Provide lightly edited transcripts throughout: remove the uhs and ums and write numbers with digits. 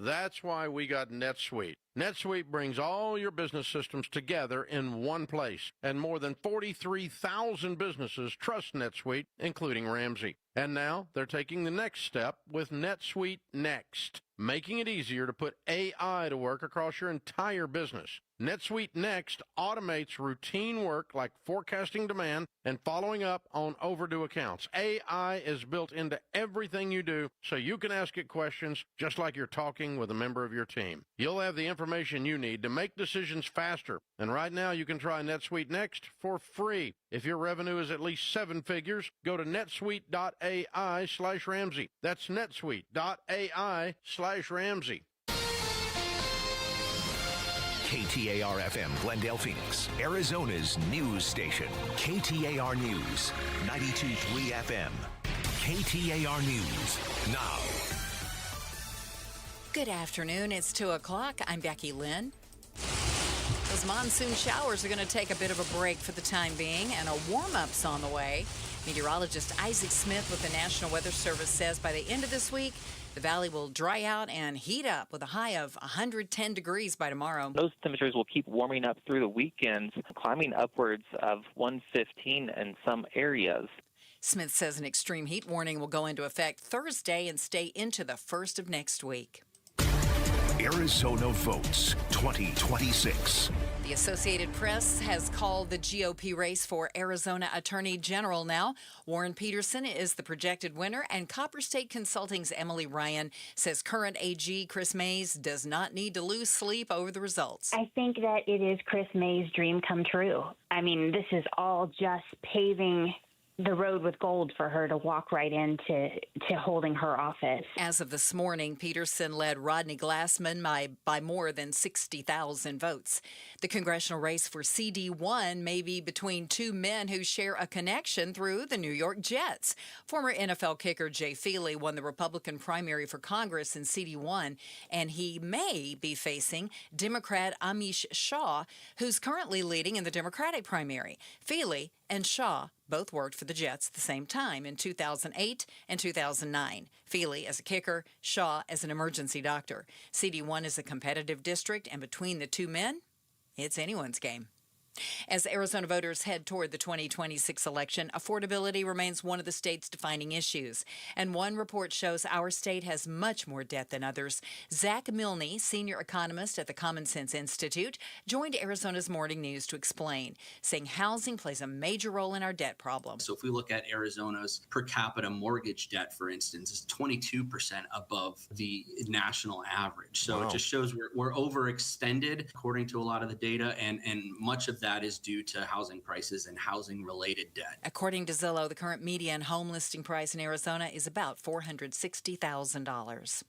That's why we got NetSuite. NetSuite brings all your business systems together in one place, and more than 43,000 businesses trust NetSuite, including Ramsey. And now they're taking the next step with NetSuite Next, making it easier to put AI to work across your entire business. NetSuite Next automates routine work like forecasting demand and following up on overdue accounts. AI is built into everything you do, so you can ask it questions just like you're talking with a member of your team. You'll have the information you need to make decisions faster. And right now, you can try NetSuite Next for free. If your revenue is at least 7 figures, go to netsuite.ai/Ramsey. That's netsuite.ai/Ramsey. KTAR-FM, Glendale, Phoenix, Arizona's news station. KTAR News, 92.3 FM. KTAR News, now. Good afternoon. It's 2 o'clock. I'm Becky Lynn. Those monsoon showers are going to take a bit of a break for the time being, and a warm-up's on the way. Meteorologist Isaac Smith with the National Weather Service says by the end of this week, the valley will dry out and heat up with a high of 110 degrees by tomorrow. Those temperatures will keep warming up through the weekend, climbing upwards of 115 in some areas. Smith says an extreme heat warning will go into effect Thursday and stay into the first of next week. Arizona votes 2026. The Associated Press has called the GOP race for Arizona Attorney General now. Warren Peterson is the projected winner, and Copper State Consulting's Emily Ryan says current AG Chris Mays does not need to lose sleep over the results. I think that it is Chris Mays' dream come true. I mean, this is all just paving the road with gold for her to walk right into holding her office. As of this morning, Peterson led Rodney Glassman by more than 60,000 votes. The congressional race for CD1 may be between two men who share a connection through the New York Jets. Former NFL kicker Jay Feely won the Republican primary for Congress in CD1, and he may be facing Democrat Amish Shaw, who's currently leading in the Democratic primary. Feely and Shaw both worked for the Jets at the same time in 2008 and 2009. Feely as a kicker, Shaw as an emergency doctor. CD1 is a competitive district, and between the two men, it's anyone's game. As Arizona voters head toward the 2026 election, affordability remains one of the state's defining issues. And one report shows our state has much more debt than others. Zach Milne, senior economist at the Common Sense Institute, joined Arizona's Morning News to explain, saying housing plays a major role in our debt problem. So if we look at Arizona's per capita mortgage debt, for instance, is 22% above the national average. So It just shows we're overextended according to a lot of the data, and much of that is due to housing prices and housing-related debt. According to Zillow, the current median home listing price in Arizona is about $460,000.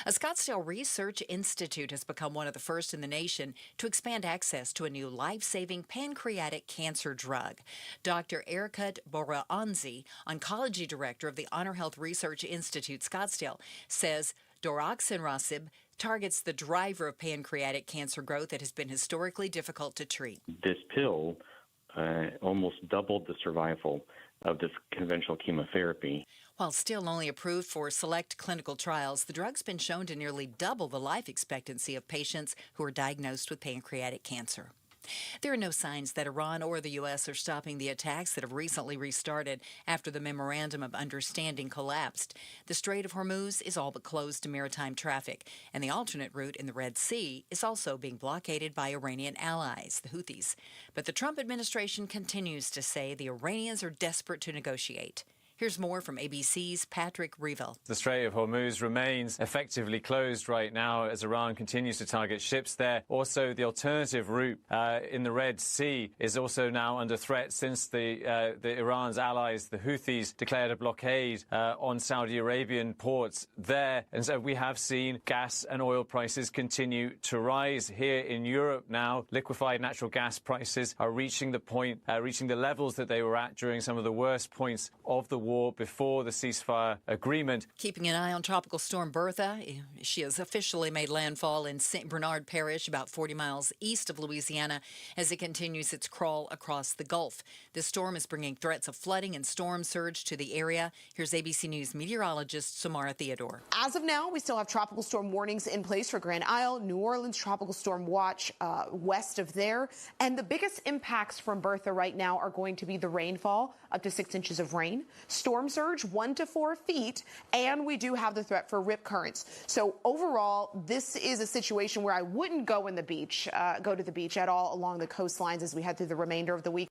A Scottsdale Research Institute has become one of the first in the nation to expand access to a new life-saving pancreatic cancer drug. Dr. Erikut Boraanzi, oncology director of the Honor Health Research Institute Scottsdale, says doroxanrasib targets the driver of pancreatic cancer growth that has been historically difficult to treat. This pill almost doubled the survival of this conventional chemotherapy. While still only approved for select clinical trials, the drug's been shown to nearly double the life expectancy of patients who are diagnosed with pancreatic cancer. There are no signs that Iran or the U.S. are stopping the attacks that have recently restarted after the Memorandum of Understanding collapsed. The Strait of Hormuz is all but closed to maritime traffic, and the alternate route in the Red Sea is also being blockaded by Iranian allies, the Houthis. But the Trump administration continues to say the Iranians are desperate to negotiate. Here's more from ABC's Patrick Reeville. The Strait of Hormuz remains effectively closed right now as Iran continues to target ships there. Also, the alternative route in the Red Sea is also now under threat since the Iran's allies, the Houthis, declared a blockade on Saudi Arabian ports there. And so we have seen gas and oil prices continue to rise here in Europe now. Liquefied natural gas prices are reaching the levels that they were at during some of the worst points of the war. war before the ceasefire agreement. Keeping an eye on Tropical Storm Bertha. She has officially made landfall in St. Bernard Parish, about 40 miles east of Louisiana, as it continues its crawl across the Gulf. This storm is bringing threats of flooding and storm surge to the area. Here's ABC News meteorologist Samara Theodore. As of now, we still have tropical storm warnings in place for Grand Isle, New Orleans, tropical storm watch west of there. And the biggest impacts from Bertha right now are going to be the rainfall, up to 6 inches of rain, storm surge 1 to 4 feet, and we do have the threat for rip currents. So overall, this is a situation where I wouldn't go to the beach at all along the coastlines as we head through the remainder of the week.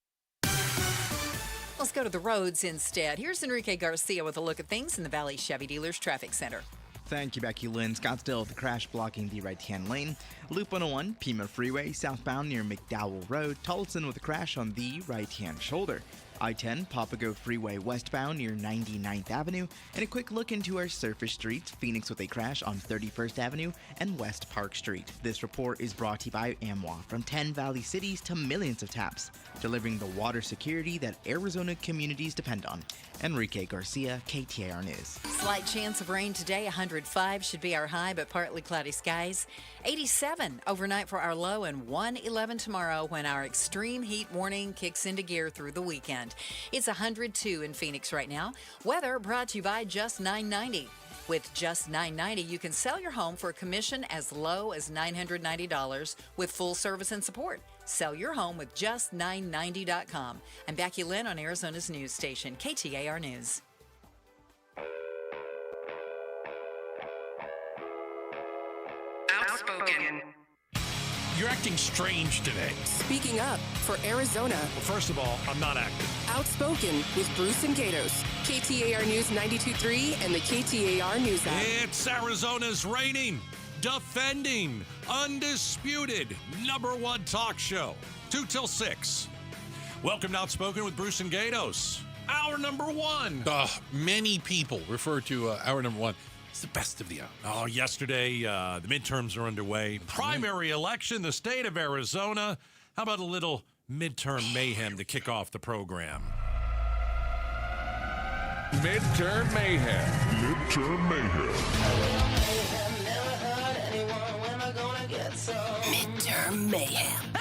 Let's go to the roads instead. Here's Enrique Garcia with a look at things in the Valley Chevy Dealers Traffic Center. Thank you, Becky Lynn. Scottsdale with the crash blocking the right-hand lane. Loop 101, Pima Freeway, southbound near McDowell Road. Tolleson with a crash on the right-hand shoulder. I-10, Papago Freeway westbound near 99th Avenue. And a quick look into our surface streets. Phoenix with a crash on 31st Avenue and West Park Street. This report is brought to you by AMWA. From 10 Valley cities to millions of taps, delivering the water security that Arizona communities depend on. Enrique Garcia, KTAR News. Slight chance of rain today. 105 should be our high, but partly cloudy skies. 87 overnight for our low, and 111 tomorrow when our extreme heat warning kicks into gear through the weekend. It's 102 in Phoenix right now. Weather brought to you by Just 990. With Just $990, you can sell your home for a commission as low as $990 with full service and support. Sell your home with just990.com. I'm Becky Lynn on Arizona's news station, KTAR News. Outspoken. You're acting strange today. Speaking up for Arizona. Well, first of all, I'm not acting. Outspoken with Bruce and Gatos. KTAR News 92.3 and the KTAR News app. It's Arizona's reigning, defending, undisputed #1 talk show. 2 till 6. Welcome to Outspoken with Bruce and Gatos. Hour number 1. Many people refer to hour number 1. It's the best of the hour. Oh, yesterday, the midterms are underway. Primary election, the state of Arizona. How about a little midterm mayhem to kick off the program? Midterm mayhem. Midterm mayhem. Midterm mayhem.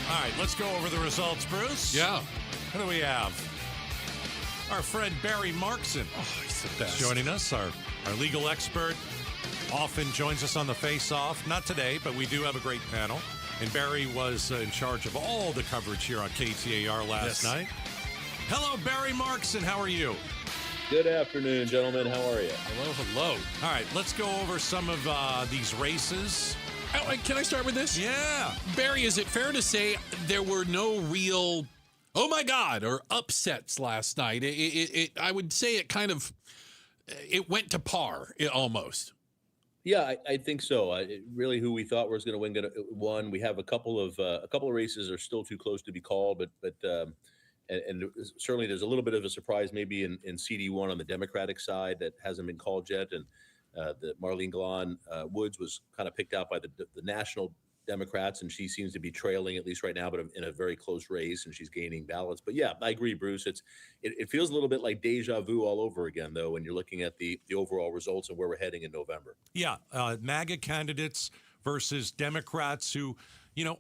All right, let's go over the results, Bruce. Yeah. What do we have? Our friend Barry Markson he's the best. Joining us, our legal expert, often joins us on the face-off. Not today, but we do have a great panel. And Barry was in charge of all the coverage here on KTAR last night. Hello, Barry Markson. How are you? Good afternoon, gentlemen. How are you? Hello. All right, let's go over some of these races. Oh, can I start with this? Yeah. Barry, is it fair to say there were no real, oh my God, or upsets last night? I would say it kind of, it went to par, almost. Yeah, I think so. Really, who we thought was going to won. We have a couple of races are still too close to be called, but certainly there's a little bit of a surprise maybe in CD1 on the Democratic side that hasn't been called yet, and the Marlene Glahn Woods was kind of picked out by the national Democrats, and she seems to be trailing, at least right now, but in a very close race, and she's gaining ballots. But yeah, I agree, Bruce. It feels a little bit like deja vu all over again, though, when you're looking at the overall results and where we're heading in November. Yeah, MAGA candidates versus Democrats who,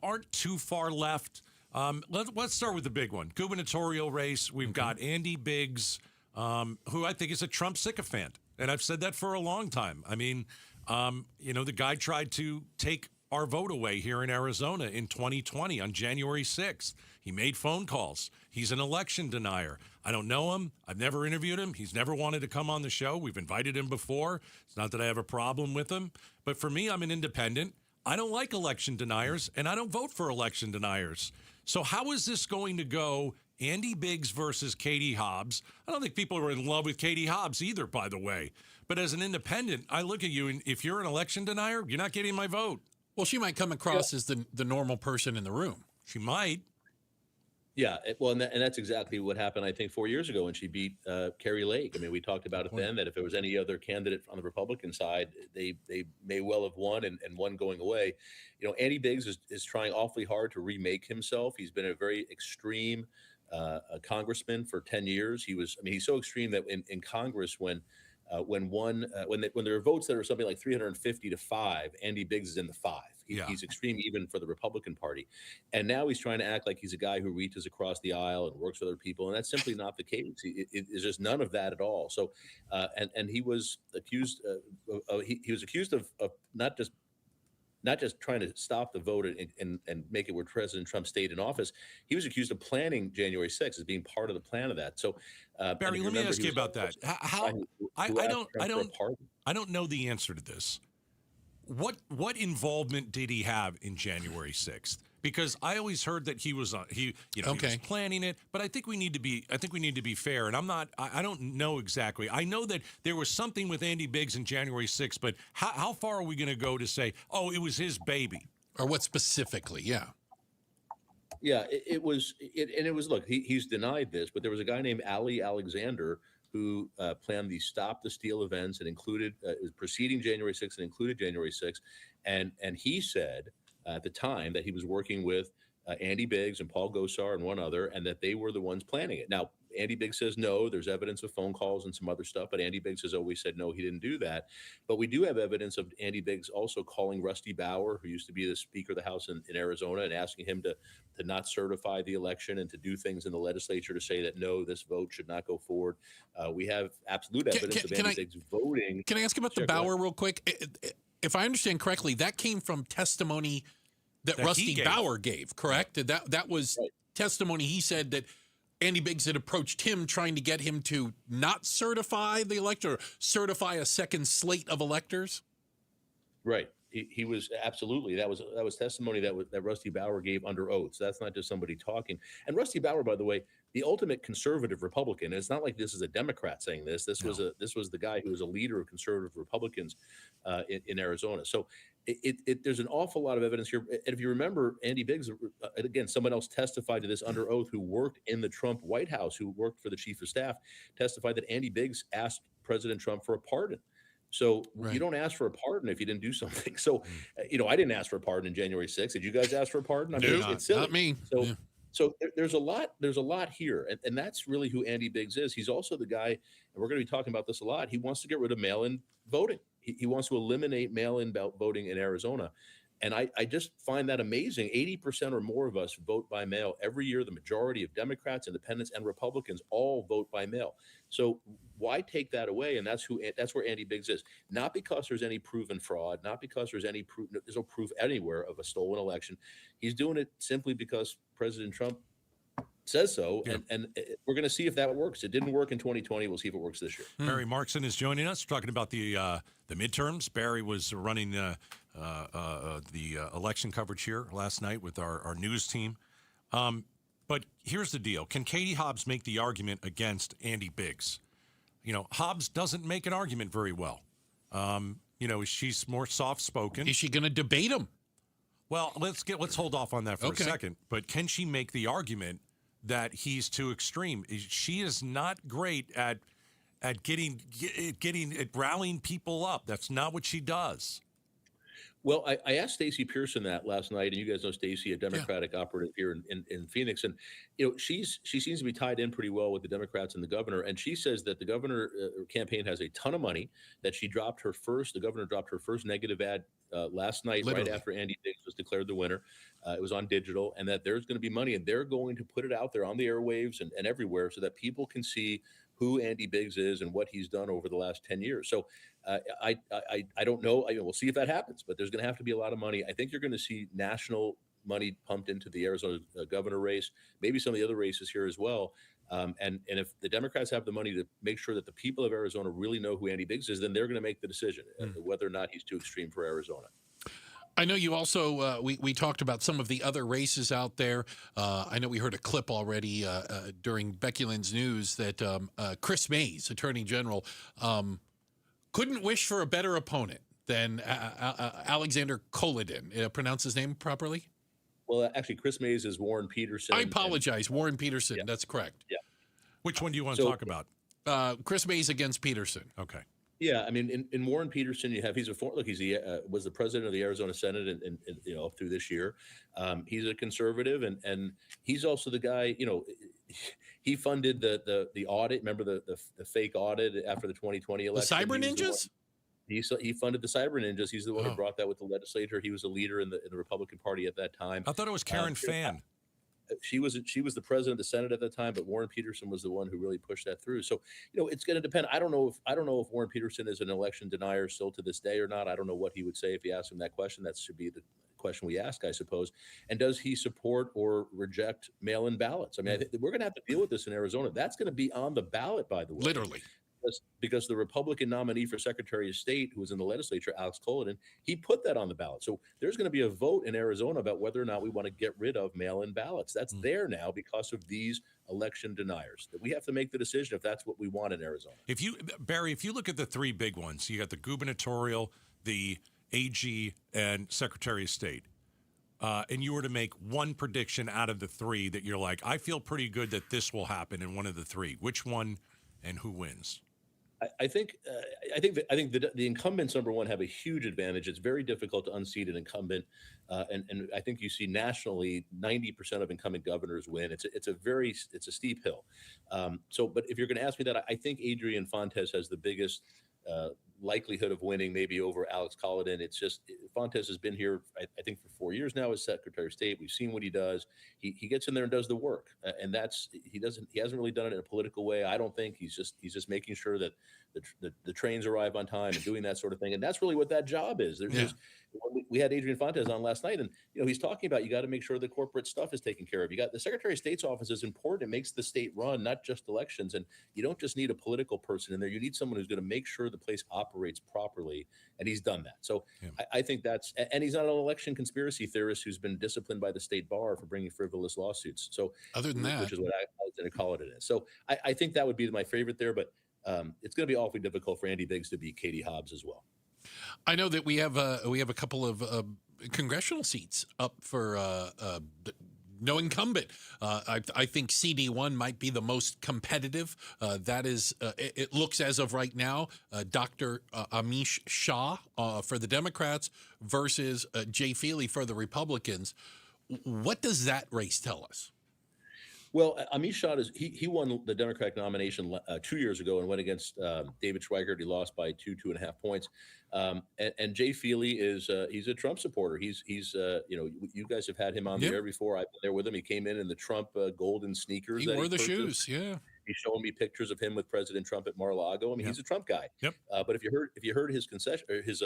aren't too far left. Let's start with the big one, gubernatorial race. We've got Andy Biggs, who I think is a Trump sycophant, and I've said that for a long time. I mean, the guy tried to take our vote away here in Arizona in 2020 on January 6th. He made phone calls. He's an election denier. I don't know him. I've never interviewed him. He's never wanted to come on the show. We've invited him before. It's not that I have a problem with him. But for me, I'm an independent. I don't like election deniers, and I don't vote for election deniers. So how is this going to go? Andy Biggs versus Katie Hobbs. I don't think people are in love with Katie Hobbs either, by the way. But as an independent, I look at you, and if you're an election denier, you're not getting my vote. Well, she might come across as the normal person in the room. She might. Yeah, and that's exactly what happened, I think, 4 years ago when she beat Carrie Lake. I mean, we talked about it then, that if there was any other candidate on the Republican side, they may well have won, and one going away. Andy Biggs is trying awfully hard to remake himself. He's been a very extreme a congressman for 10 years. He's so extreme that in Congress, when there are votes that are something like 350 to 5, Andy Biggs is in the 5. He's extreme even for the Republican Party. And now he's trying to act like he's a guy who reaches across the aisle and works with other people. And that's simply not the case. It's just none of that at all. So, and he was accused of not just trying to stop the vote and make it where President Trump stayed in office. He was accused of planning January 6th as being part of the plan of that. So, Barry, let me ask you about that. I don't know the answer to this. What involvement did he have in January 6th? Because I always heard that he was he was planning it, but I think we need to be fair. And I don't know exactly. I know that there was something with Andy Biggs in January 6th, but how far are we going to go to say, oh, it was his baby? Or what specifically? Yeah. Yeah, it was. Look, he's denied this, but there was a guy named Ali Alexander who planned the Stop the Steal events and included preceding January 6th and included January 6th. And he said at the time that he was working with Andy Biggs and Paul Gosar and one other, and that they were the ones planning it. Now, Andy Biggs says no, there's evidence of phone calls and some other stuff, but Andy Biggs has always said no, he didn't do that. But we do have evidence of Andy Biggs also calling Rusty Bauer, who used to be the Speaker of the House in Arizona, and asking him to not certify the election and to do things in the legislature to say that no, this vote should not go forward. We have absolute evidence of Andy Biggs voting. Can I ask about the Bauer real quick? If I understand correctly, that came from testimony that Rusty Bauer gave, correct? That was testimony. He said that Andy Biggs had approached him trying to get him to not certify the elector, or certify a second slate of electors. Right. He was absolutely. That was testimony that Rusty Bauer gave under oath. So that's not just somebody talking. And Rusty Bauer, by the way, the ultimate conservative Republican. And it's not like this is a Democrat saying this. This was the guy who was a leader of conservative Republicans in Arizona. So there's an awful lot of evidence here. And if you remember, Andy Biggs, again, someone else testified to this under oath who worked in the Trump White House, who worked for the chief of staff, testified that Andy Biggs asked President Trump for a pardon. So you don't ask for a pardon if you didn't do something. So, I didn't ask for a pardon in January 6th. Did you guys ask for a pardon? I mean, it's silly. Not me. So there's a lot here. And that's really who Andy Biggs is. He's also the guy, and we're going to be talking about this a lot. He wants to get rid of mail-in voting. He wants to eliminate mail-in voting in Arizona. And I just find that amazing. 80% or more of us vote by mail every year. The majority of Democrats, Independents, and Republicans all vote by mail. So why take that away? And that's where Andy Biggs is. Not because there's any proven fraud, not because there's no proof anywhere of a stolen election. He's doing it simply because President Trump says so, and we're going to see if that works. It didn't work in 2020. We'll see if it works this year. Barry Markson is joining us, talking about the midterms. Barry was running the election coverage here last night with our news team. But here's the deal. Can Katie Hobbs make the argument against Andy Biggs? Hobbs doesn't make an argument very well. She's more soft-spoken. Is she going to debate him? Well, let's hold off on that for a second. But can she make the argument that he's too extreme? She is not great at rallying people up. That's not what she does. Well, I asked Stacey Pearson that last night, and you guys know Stacey, a Democratic operative here in Phoenix, and she seems to be tied in pretty well with the Democrats and the governor. And she says that the governor campaign has a ton of money. That the governor dropped her first negative ad last night, right after Andy Biggs was declared the winner. It was on digital, and that there's going to be money, and they're going to put it out there on the airwaves and everywhere so that people can see who Andy Biggs is and what he's done over the last 10 years. So I don't know. We'll see if that happens, but there's going to have to be a lot of money. I think you're going to see national money pumped into the Arizona governor race, maybe some of the other races here as well. And if the Democrats have the money to make sure that the people of Arizona really know who Andy Biggs is, then they're going to make the decision whether or not he's too extreme for Arizona. I know you also, we talked about some of the other races out there. I know we heard a clip already during Becky Lynn's news that Chris Mays, Attorney General, couldn't wish for a better opponent than Alexander Kolodin. Pronounce his name properly? Well, actually, Chris Mays is Warren Peterson. I apologize. Warren Peterson. That's correct. Yeah. Which one do you want to talk about? Chris Mays against Peterson. Okay. Yeah, I mean, in Warren Peterson, you have he was the president of the Arizona Senate and through this year. He's a conservative, and he's also the guy. he funded the audit. Remember the fake audit after the 2020 election? The cyber ninjas? He funded the cyber ninjas. He's the one who brought that with the legislature. He was a leader in the Republican Party at that time. I thought it was Karen Fann. She was the president of the Senate at the time, but Warren Peterson was the one who really pushed that through. So, it's going to depend. I don't know if Warren Peterson is an election denier still to this day or not. I don't know what he would say if you asked him that question. That should be the question we ask, I suppose. And does he support or reject mail-in ballots? I mean, I think we're going to have to deal with this in Arizona. That's going to be on the ballot, by the way. Literally. Because the Republican nominee for Secretary of State, who was in the legislature, Alex Cullinan, he put that on the ballot. So there's going to be a vote in Arizona about whether or not we want to get rid of mail-in ballots. That's there now because of these election deniers. That we have to make the decision if that's what we want in Arizona. Barry, if you look at the three big ones, you got the gubernatorial, the AG, and Secretary of State. And you were to make one prediction out of the three that you're like, I feel pretty good that this will happen in one of the three. Which one and who wins? I think the incumbents, number one, have a huge advantage. It's very difficult to unseat an incumbent, and I think you see nationally 90% of incumbent governors win. It's a steep hill. But if you're going to ask me that, I think Adrian Fontes has the biggest likelihood of winning, maybe over Alex Cullinan. It's just Fontes has been here, I think, for 4 years now as Secretary of State. We've seen what he does. He gets in there and does the work, and he hasn't really done it in a political way. I don't think he's just making sure that the trains arrive on time and doing that sort of thing. And that's really what that job is. We had Adrian Fontes on last night, and he's talking about you got to make sure the corporate stuff is taken care of. You got the Secretary of State's office is important. It makes the state run, not just elections. And you don't just need a political person in there. You need someone who's going to make sure the place operates properly. And he's done that. So I think and he's not an election conspiracy theorist who's been disciplined by the state bar for bringing frivolous lawsuits. So other than that, which is what I was going to call it is. So I think that would be my favorite there, but it's going to be awfully difficult for Andy Biggs to beat Katie Hobbs as well. I know that we have a couple of congressional seats up for no incumbent. I think CD1 might be the most competitive. That is, it looks as of right now, Dr. Amish Shah for the Democrats versus Jay Feely for the Republicans. What does that race tell us? Well, Amish Shah he won the Democratic nomination 2 years ago and went against David Schweikert. He lost by 2.5 points. And Jay Feely he's a Trump supporter. He's you guys have had him on the air before. I've been there with him. He came in the Trump golden sneakers. He wore the shoes. Yeah. He's showing me pictures of him with President Trump at Mar-a-Lago. I mean, he's a Trump guy. Yep. But if you heard his concession or his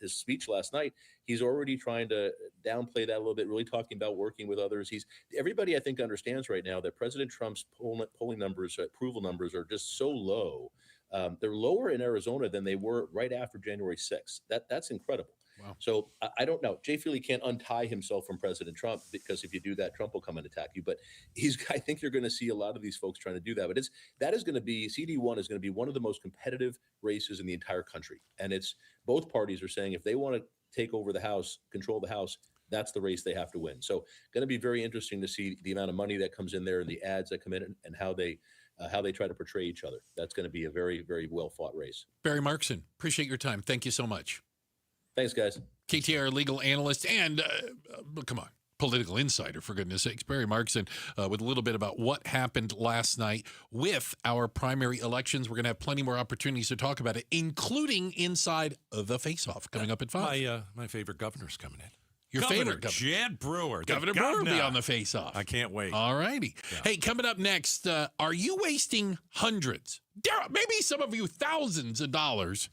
speech last night, he's already trying to downplay that a little bit. Really talking about working with others. Everybody I think understands right now that President Trump's polling numbers, approval numbers, are just so low. They're lower in Arizona than they were right after January 6th. That's incredible. Wow. So I don't know. Jay Feely can't untie himself from President Trump, because if you do that, Trump will come and attack you. But I think you're going to see a lot of these folks trying to do that. But that is going to be CD1 is going to be one of the most competitive races in the entire country. And it's both parties are saying if they want to take over the House, control the House, that's the race they have to win. So going to be very interesting to see the amount of money that comes in there and the ads that come in and how they try to portray each other. That's going to be a very, very well fought race. Barry Markson, appreciate your time. Thank you so much. Thanks, guys. KTAR legal analyst and, political insider, for goodness sakes, Barry Markson, with a little bit about what happened last night with our primary elections. We're going to have plenty more opportunities to talk about it, including inside the face-off coming up at 5. My favorite governor's coming in. Your favorite governor? Jed Brewer. Governor Brewer will be on the face-off. I can't wait. All righty. Yeah. Hey, coming up next, are you wasting hundreds, maybe some of you thousands of dollars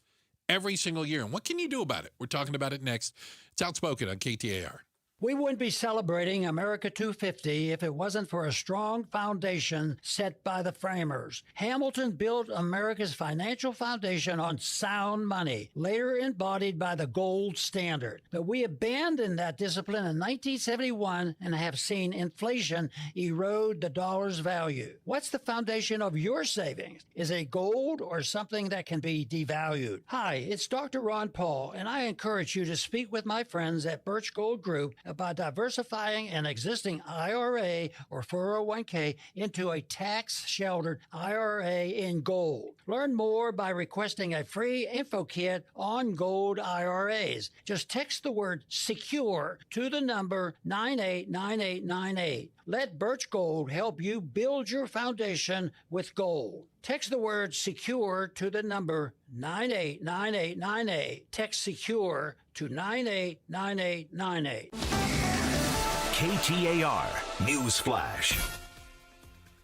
every single year? And what can you do about it? We're talking about it next. It's Outspoken on KTAR. We wouldn't be celebrating America 250 if it wasn't for a strong foundation set by the framers. Hamilton built America's financial foundation on sound money, later embodied by the gold standard. But we abandoned that discipline in 1971 and have seen inflation erode the dollar's value. What's the foundation of your savings? Is it gold or something that can be devalued? Hi, it's Dr. Ron Paul, and I encourage you to speak with my friends at Birch Gold Group by diversifying an existing IRA or 401k into a tax-sheltered IRA in gold. Learn more by requesting a free info kit on gold IRAs. Just text the word SECURE to the number 989898. Let Birch Gold help you build your foundation with gold. Text the word SECURE to the number 989898. Text SECURE to 989898. KTAR News Flash.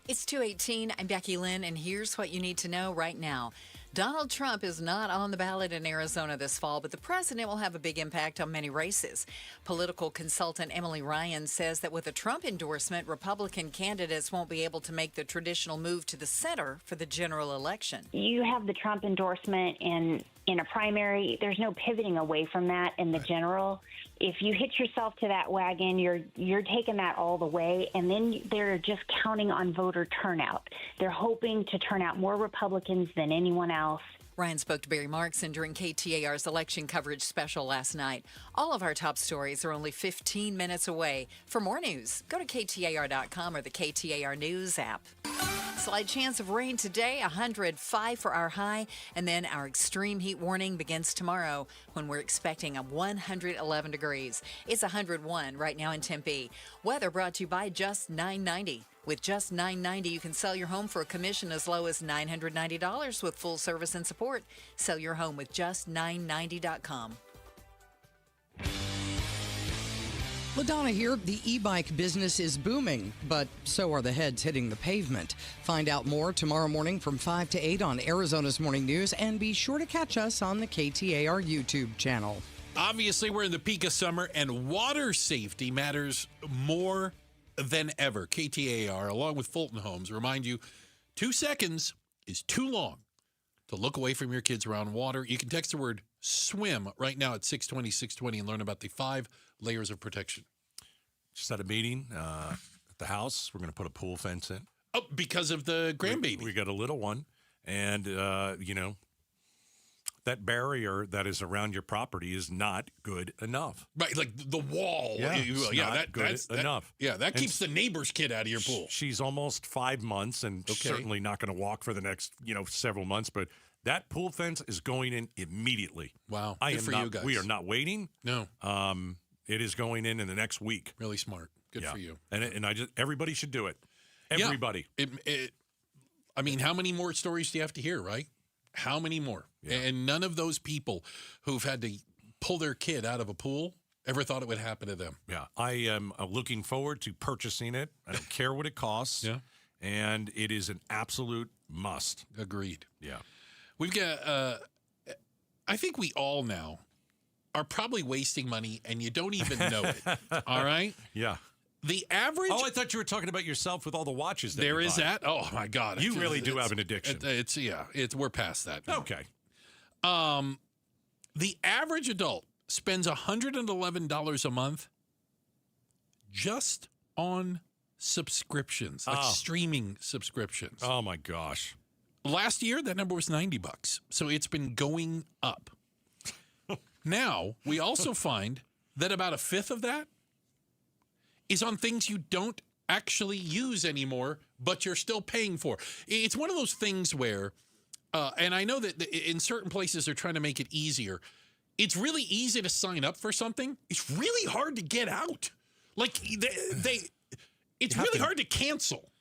It's 2:18. I'm Becky Lynn, and here's what you need to know right now. Donald Trump is not on the ballot in Arizona this fall, but the president will have a big impact on many races. Political consultant Emily Ryan says that with a Trump endorsement, Republican candidates won't be able to make the traditional move to the center for the general election. You have the Trump endorsement in a primary. There's no pivoting away from that in the general. If you hitch yourself to that wagon, you're taking that all the way, and then they're just counting on voter turnout. They're hoping to turn out more Republicans than anyone else. Ryan spoke to Barry Markson during KTAR's election coverage special last night. All of our top stories are only 15 minutes away. For more news, go to KTAR.com or the KTAR News app. Slight chance of rain today, 105 for our high, and then our extreme heat warning begins tomorrow when we're expecting a 111 degrees. It's 101 right now in Tempe. Weather brought to you by Just 990. With Just $9.90, you can sell your home for a commission as low as $990 with full service and support. Sell your home with just990.com. LaDonna here. The e-bike business is booming, but so are the heads hitting the pavement. Find out more tomorrow morning from 5 to 8 on Arizona's Morning News, and be sure to catch us on the KTAR YouTube channel. Obviously, we're in the peak of summer, and water safety matters more than ever. KTAR, along with Fulton Homes, remind you 2 seconds is too long to look away from your kids around water. You can text the word SWIM right now at 620 and learn about the 5 layers of protection. Just had a meeting at the house. We're going to put a pool fence in. Oh, because of the grandbaby. We got a little one. And, that barrier that is around your property is not good enough. Right, like the wall. That's enough. That keeps the neighbor's kid out of your pool. She's almost 5 months and certainly not going to walk for the next, several months. But that pool fence is going in immediately. Wow, good for you guys. We are not waiting. No. It is going in the next week. Really smart. Good for you. And everybody should do it. Everybody. I mean, how many more stories do you have to hear, right? How many more? Yeah. And none of those people who've had to pull their kid out of a pool ever thought it would happen to them. Yeah. I am looking forward to purchasing it. I don't care what it costs. Yeah. And it is an absolute must. Agreed. Yeah. We've got, I think we all now are probably wasting money and you don't even know it. All right? Yeah. The average. Oh, I thought you were talking about yourself with all the watches. There is that. Oh my God! You really do have an addiction. We're past that now. Okay. The average adult spends $111 a month just on subscriptions, like streaming subscriptions. Oh my gosh! Last year, that number was $90, so it's been going up. Now we also find that about a fifth of that is on things you don't actually use anymore, but you're still paying for. It's one of those things where, and I know that in certain places they're trying to make it easier. It's really easy to sign up for something. It's really hard to get out. Like it's really hard to cancel.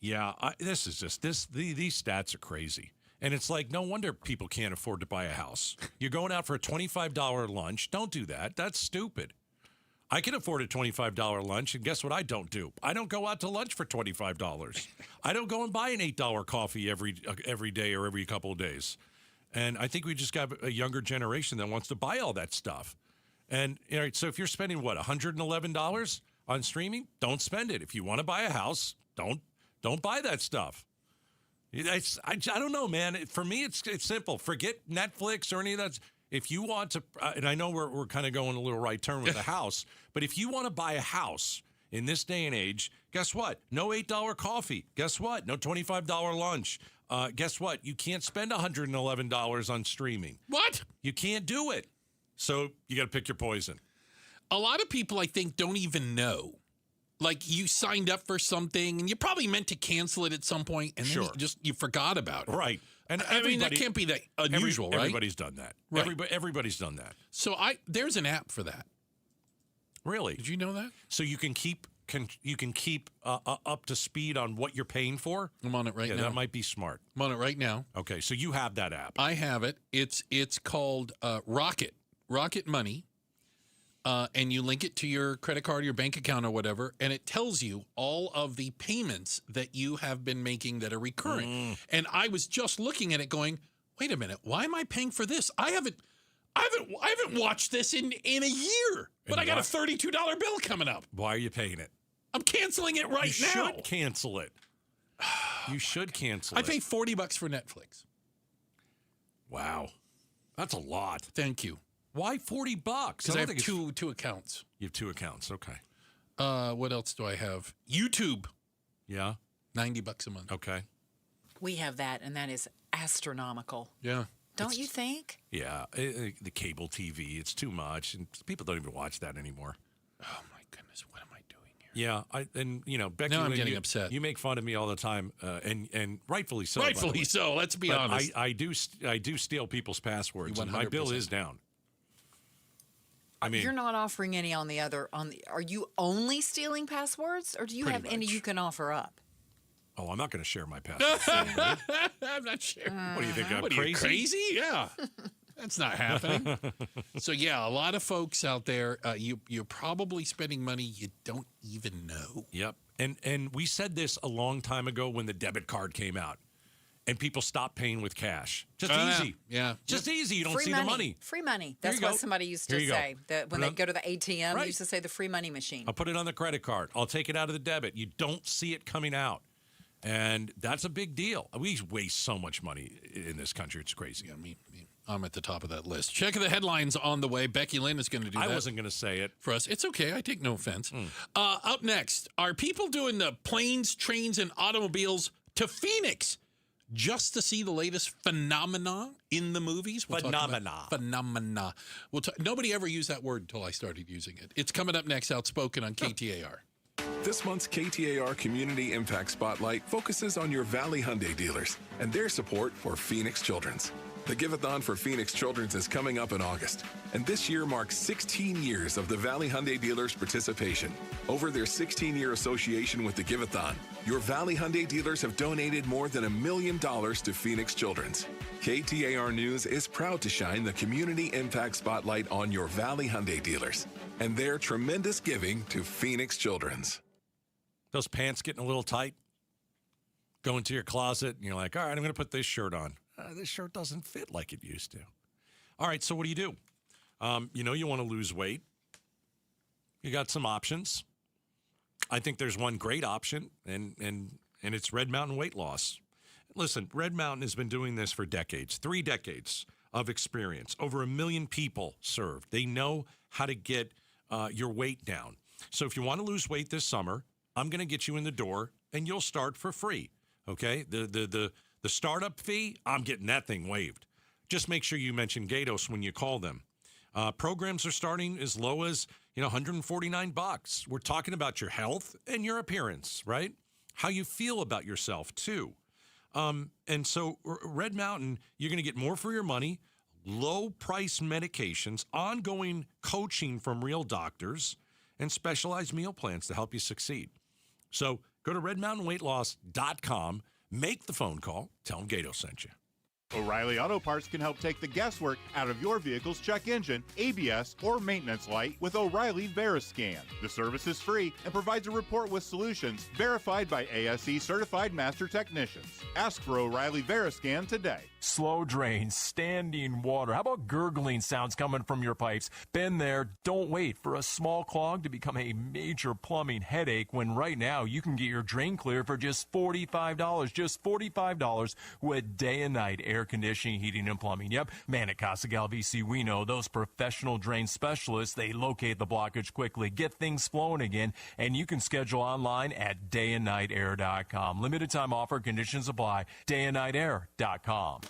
Yeah, these stats are crazy. And it's like, no wonder people can't afford to buy a house. You're going out for a $25 lunch. Don't do that. That's stupid. I can afford a $25 lunch, and guess what I don't do? I don't go out to lunch for $25. I don't go and buy an $8 coffee every day or every couple of days. And I think we just got a younger generation that wants to buy all that stuff. And so if you're spending, $111 on streaming, don't spend it. If you want to buy a house, don't buy that stuff. I don't know, man. For me, it's simple. Forget Netflix or any of that. If you want to, and I know we're kind of going a little right turn with the house, but if you want to buy a house in this day and age, guess what? No $8 coffee. Guess what? No $25 lunch. Guess what? You can't spend $111 on streaming. What? You can't do it. So you got to pick your poison. A lot of people, I think, don't even know. Like, you signed up for something, and you probably meant to cancel it at some point, and then you forgot about it. Right. And I mean, that can't be that unusual, right? Everybody's done that. Right. Everybody's done that. So there's an app for that. Really? Did you know that? So you can keep up to speed on what you're paying for? I'm on it right now. That might be smart. I'm on it right now. Okay, so you have that app. I have it. It's called Rocket Money. And you link it to your credit card, your bank account, or whatever, and it tells you all of the payments that you have been making that are recurring. And I was just looking at it, going, "Wait a minute, why am I paying for this? I haven't watched this in a year, but I got a $32 bill coming up. Why are you paying it? I'm canceling it right now. You should cancel it. You should cancel it. I pay $40 for Netflix. Wow, that's a lot. Thank you. Why $40? Because I have two accounts. You have two accounts, okay. What else do I have? YouTube. Yeah. $90 a month. Okay. We have that, and that is astronomical. Yeah. Don't you think? Yeah. The cable TV, it's too much, and people don't even watch that anymore. Oh, my goodness. What am I doing here? Yeah. Becky, now I'm getting upset. You make fun of me all the time, and rightfully so. Rightfully so. Let's be honest. I do steal people's passwords, and my bill is down. I mean, you're not offering any on the other. Are you only stealing passwords, or do you have any you can offer up? Oh, I'm not going to share my passwords. I'm not sure. What do you think? I'm what, crazy? Are you crazy? Yeah, that's not happening. So yeah, a lot of folks out there, you're probably spending money you don't even know. Yep. And we said this a long time ago when the debit card came out. And people stop paying with cash. Just easy. Yeah. Just easy. You don't free see money. the money. Free money. That's what somebody used to say. That when they go to the ATM, they used to say the free money machine. I'll put it on the credit card. I'll take it out of the debit. You don't see it coming out. And that's a big deal. We waste so much money in this country. It's crazy. Yeah, I'm at the top of that list. Check the headlines on the way. Becky Lynn is going to do that. I wasn't going to say it. For us. It's okay. I take no offense. Up next, are people doing the planes, trains, and automobiles to Phoenix just to see the latest phenomena in the movies? Phenomena. Nobody ever used that word until I started using it. It's coming up next, Outspoken on KTAR. This month's KTAR Community Impact Spotlight focuses on your Valley Hyundai dealers and their support for Phoenix Children's. The Give-a-thon for Phoenix Children's is coming up in August, and this year marks 16 years of the Valley Hyundai dealers' participation. Over their 16-year association with the Give-a-thon, your Valley Hyundai dealers have donated more than $1 million to Phoenix Children's. KTAR News is proud to shine the Community Impact Spotlight on your Valley Hyundai dealers and their tremendous giving to Phoenix Children's. Those pants getting a little tight? Go into your closet, and you're like, all right, I'm going to put this shirt on. This shirt doesn't fit like it used to. All right, so what do? You want to lose weight. You got some options. I think there's one great option, and it's Red Mountain Weight Loss. Listen, Red Mountain has been doing this for decades, 3 decades of experience. Over 1 million people served. They know how to get your weight down. So if you want to lose weight this summer, I'm going to get you in the door, and you'll start for free, okay? The startup fee, I'm getting that thing waived. Just make sure you mention Gatos when you call them. Programs are starting as low as $149. We're talking about your health and your appearance, right? How you feel about yourself, too. And so Red Mountain, you're going to get more for your money, low-price medications, ongoing coaching from real doctors, and specialized meal plans to help you succeed. So go to redmountainweightloss.com. Make the phone call. Tell them Gato sent you. O'Reilly Auto Parts can help take the guesswork out of your vehicle's check engine, ABS, or maintenance light with O'Reilly VeriScan. The service is free and provides a report with solutions verified by ASE certified master technicians. Ask for O'Reilly VeriScan today. Slow drains, standing water. How about gurgling sounds coming from your pipes? Been there. Don't wait for a small clog to become a major plumbing headache when right now you can get your drain clear for just $45. Just $45 with day and night air conditioning, heating, and plumbing. Yep, man, at Casa Galvisi, we know those professional drain specialists, they locate the blockage quickly, get things flowing again, and you can schedule online at dayandnightair.com. Limited time offer, conditions apply, dayandnightair.com.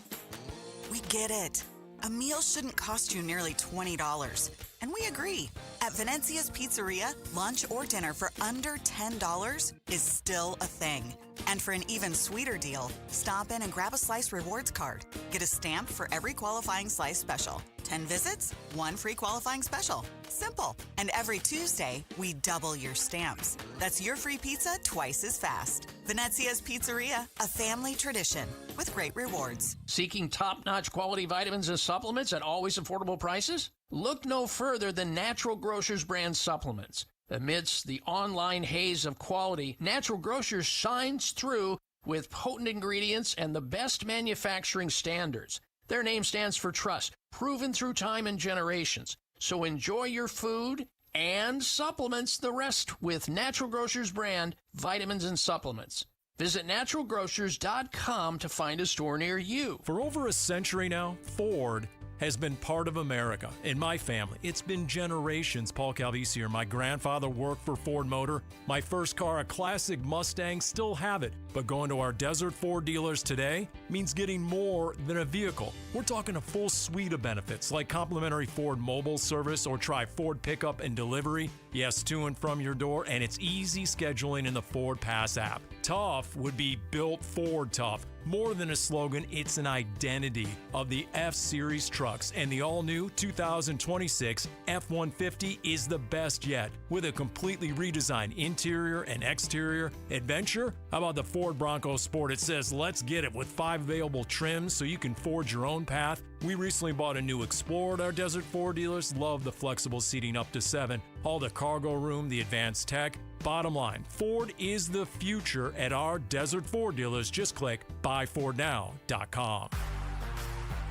We get it. a meal shouldn't cost you nearly $20. And we agree. At Venezia's Pizzeria, lunch or dinner for under $10 is still a thing. And for an even sweeter deal, stop in and grab a Slice Rewards card. Get a stamp for every qualifying Slice special. 10 visits, 1 free qualifying special. Simple. And every Tuesday, we double your stamps. That's your free pizza twice as fast. Venezia's Pizzeria, a family tradition with great rewards. Seeking top-notch quality vitamins and supplements at always affordable prices? Look no further than Natural Grocers brand supplements. Amidst the online haze of quality, Natural Grocers shines through with potent ingredients and the best manufacturing standards. Their name stands for trust, proven through time and generations. So enjoy your food and supplements the rest with Natural Grocers brand vitamins and supplements. Visit naturalgrocers.com to find a store near you. For over a century now, Ford has been part of America. In my family, it's been generations. Paul Calvisi here. My grandfather worked for Ford Motor. My first car, a classic Mustang, still have it. But going to our Desert Ford dealers today means getting more than a vehicle. We're talking a full suite of benefits like complimentary Ford mobile service or try Ford pickup and delivery. Yes, to and from your door, and it's easy scheduling in the Ford Pass app. Tough would be built Ford tough. More than a slogan, it's an identity of the F-Series trucks, and the all-new 2026 F-150 is the best yet. With a completely redesigned interior and exterior adventure, how about the Ford Bronco Sport? It says, let's get it, with 5 available trims so you can forge your own path. We recently bought a new Explorer at our Desert Ford dealers. Love the flexible seating up to 7. All the cargo room, the advanced tech. Bottom line, Ford is the future at our Desert Ford dealers. Just click buyfordnow.com.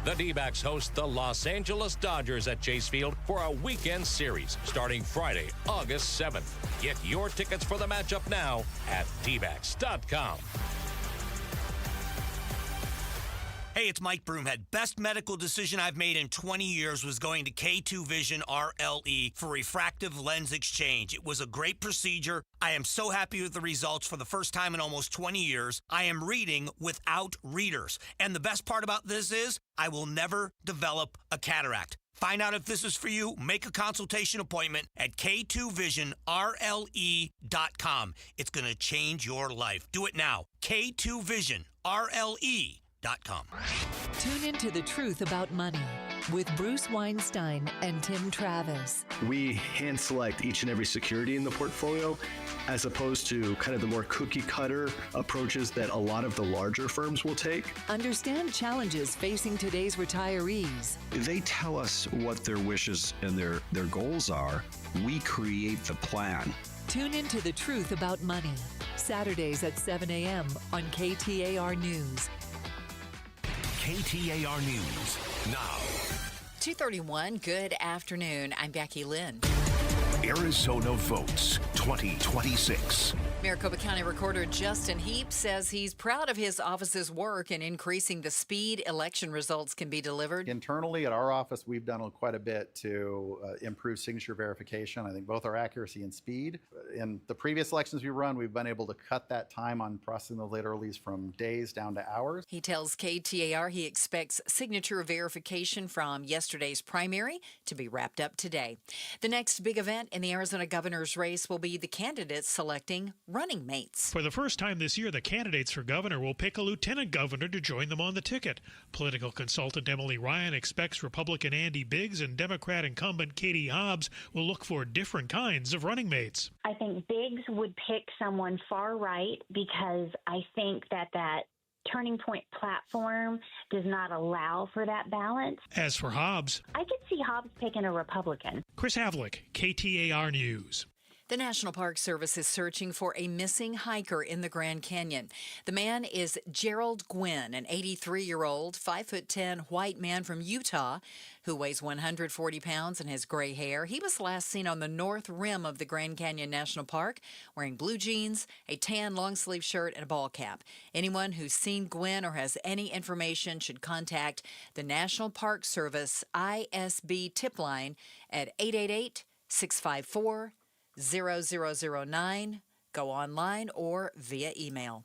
The D-backs host the Los Angeles Dodgers at Chase Field for a weekend series starting Friday, August 7th. Get your tickets for the matchup now at dbacks.com. Hey, it's Mike Broomhead. Best medical decision I've made in 20 years was going to K2 Vision RLE for refractive lens exchange. It was a great procedure. I am so happy with the results for the first time in almost 20 years. I am reading without readers. And the best part about this is I will never develop a cataract. Find out if this is for you. Make a consultation appointment at K2VisionRLE.com. It's going to change your life. Do it now. K2VisionRLE.com. Tune into The Truth About Money with Bruce Weinstein and Tim Travis. We hand select each and every security in the portfolio as opposed to kind of the more cookie cutter approaches that a lot of the larger firms will take. Understand challenges facing today's retirees. They tell us what their wishes and their goals are. We create the plan. Tune into The Truth About Money, Saturdays at 7 a.m. on KTAR News. KTAR News now. 2:31. Good afternoon. I'm Becky Lynn. Arizona votes 2026. Maricopa County Recorder Justin Heap says he's proud of his office's work in increasing the speed election results can be delivered. Internally at our office, we've done quite a bit to improve signature verification. I think both our accuracy and speed. In the previous elections we run, we've been able to cut that time on processing those late earlies from days down to hours. He tells KTAR he expects signature verification from yesterday's primary to be wrapped up today. The next big event in the Arizona governor's race will be the candidates selecting running mates. For the first time this year, the candidates for governor will pick a lieutenant governor to join them on the ticket. Political consultant Emily Ryan expects Republican Andy Biggs and Democrat incumbent Katie Hobbs will look for different kinds of running mates. I think Biggs would pick someone far right because I think that Turning Point platform does not allow for that balance. As for Hobbs, I could see Hobbs picking a Republican. Chris Havlick, KTAR News. The National Park Service is searching for a missing hiker in the Grand Canyon. The man is Gerald Gwynn, an 83-year-old, 5'10" white man from Utah who weighs 140 pounds and has gray hair. He was last seen on the north rim of the Grand Canyon National Park wearing blue jeans, a tan long-sleeve shirt, and a ball cap. Anyone who's seen Gwynn or has any information should contact the National Park Service ISB tip line at 888-654-0009. Go online or via email.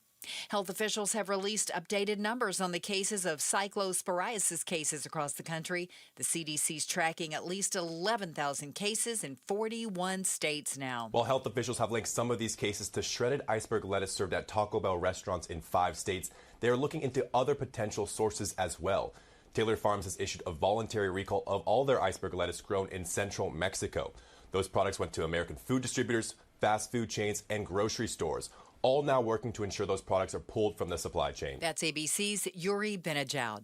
Health officials have released updated numbers on the cases of cyclosporiasis cases across the country. The CDC's tracking at least 11,000 cases in 41 states now. While health officials have linked some of these cases to shredded iceberg lettuce served at Taco Bell restaurants in 5 states, they are looking into other potential sources as well. Taylor Farms has issued a voluntary recall of all their iceberg lettuce grown in central Mexico. Those products went to American food distributors, fast food chains, and grocery stores, all now working to ensure those products are pulled from the supply chain. That's ABC's Yuri Benajoud.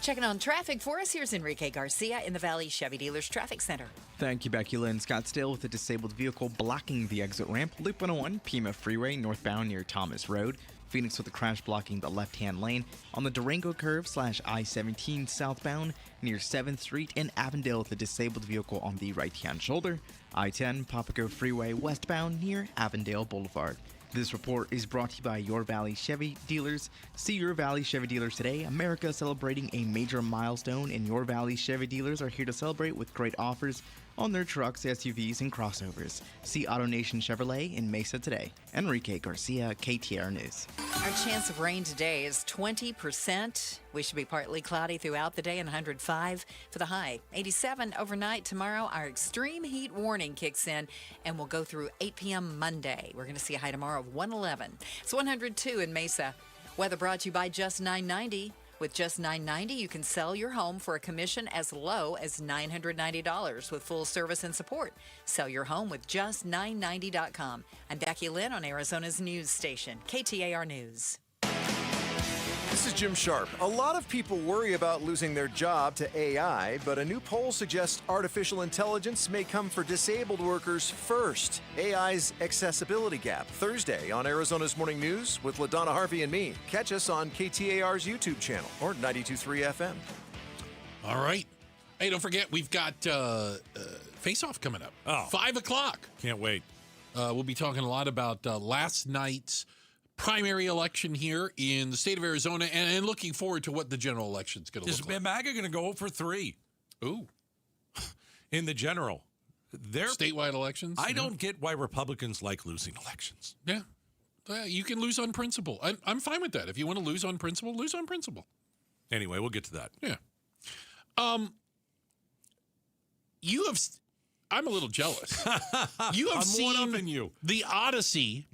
Checking on traffic for us, here's Enrique Garcia in the Valley Chevy Dealers Traffic Center. Thank you, Becky Lynn. Scottsdale with a disabled vehicle blocking the exit ramp. Loop 101, Pima Freeway, northbound near Thomas Road. Phoenix with a crash blocking the left-hand lane on the Durango curve / I-17 southbound near 7th Street, and Avondale with a disabled vehicle on the right-hand shoulder. I-10 Papago Freeway westbound near Avondale Boulevard. This report is brought to you by Your Valley Chevy Dealers. See Your Valley Chevy Dealers today. America celebrating a major milestone, and Your Valley Chevy Dealers are here to celebrate with great offers on their trucks, SUVs, and crossovers. See AutoNation Chevrolet in Mesa today. Enrique Garcia, KTAR News. Our chance of rain today is 20%. We should be partly cloudy throughout the day and 105 for the high. 87 overnight tomorrow. Our extreme heat warning kicks in and will go through 8 p.m. Monday. We're going to see a high tomorrow of 111. It's 102 in Mesa. Weather brought to you by Just 990. With just $990, you can sell your home for a commission as low as $990 with full service and support. Sell your home with just990.com. I'm Becky Lynn on Arizona's news station, KTAR News. This is Jim Sharp. A lot of people worry about losing their job to AI, but a new poll suggests artificial intelligence may come for disabled workers first. AI's accessibility gap, Thursday on Arizona's Morning News with LaDonna Harvey and me. Catch us on KTAR's YouTube channel or 92.3 FM. All right. Hey, don't forget, we've got Face Off coming up. Oh. 5 o'clock. Can't wait. We'll be talking a lot about last night's primary election here in the state of Arizona, and looking forward to what the general election is going to look like. Is MAGA going to go for 3? Ooh. In the general. Statewide elections? I don't get why Republicans like losing elections. Yeah. You can lose on principle. I'm fine with that. If you want to lose on principle, lose on principle. Anyway, we'll get to that. Yeah. I'm a little jealous. You have seen The Odyssey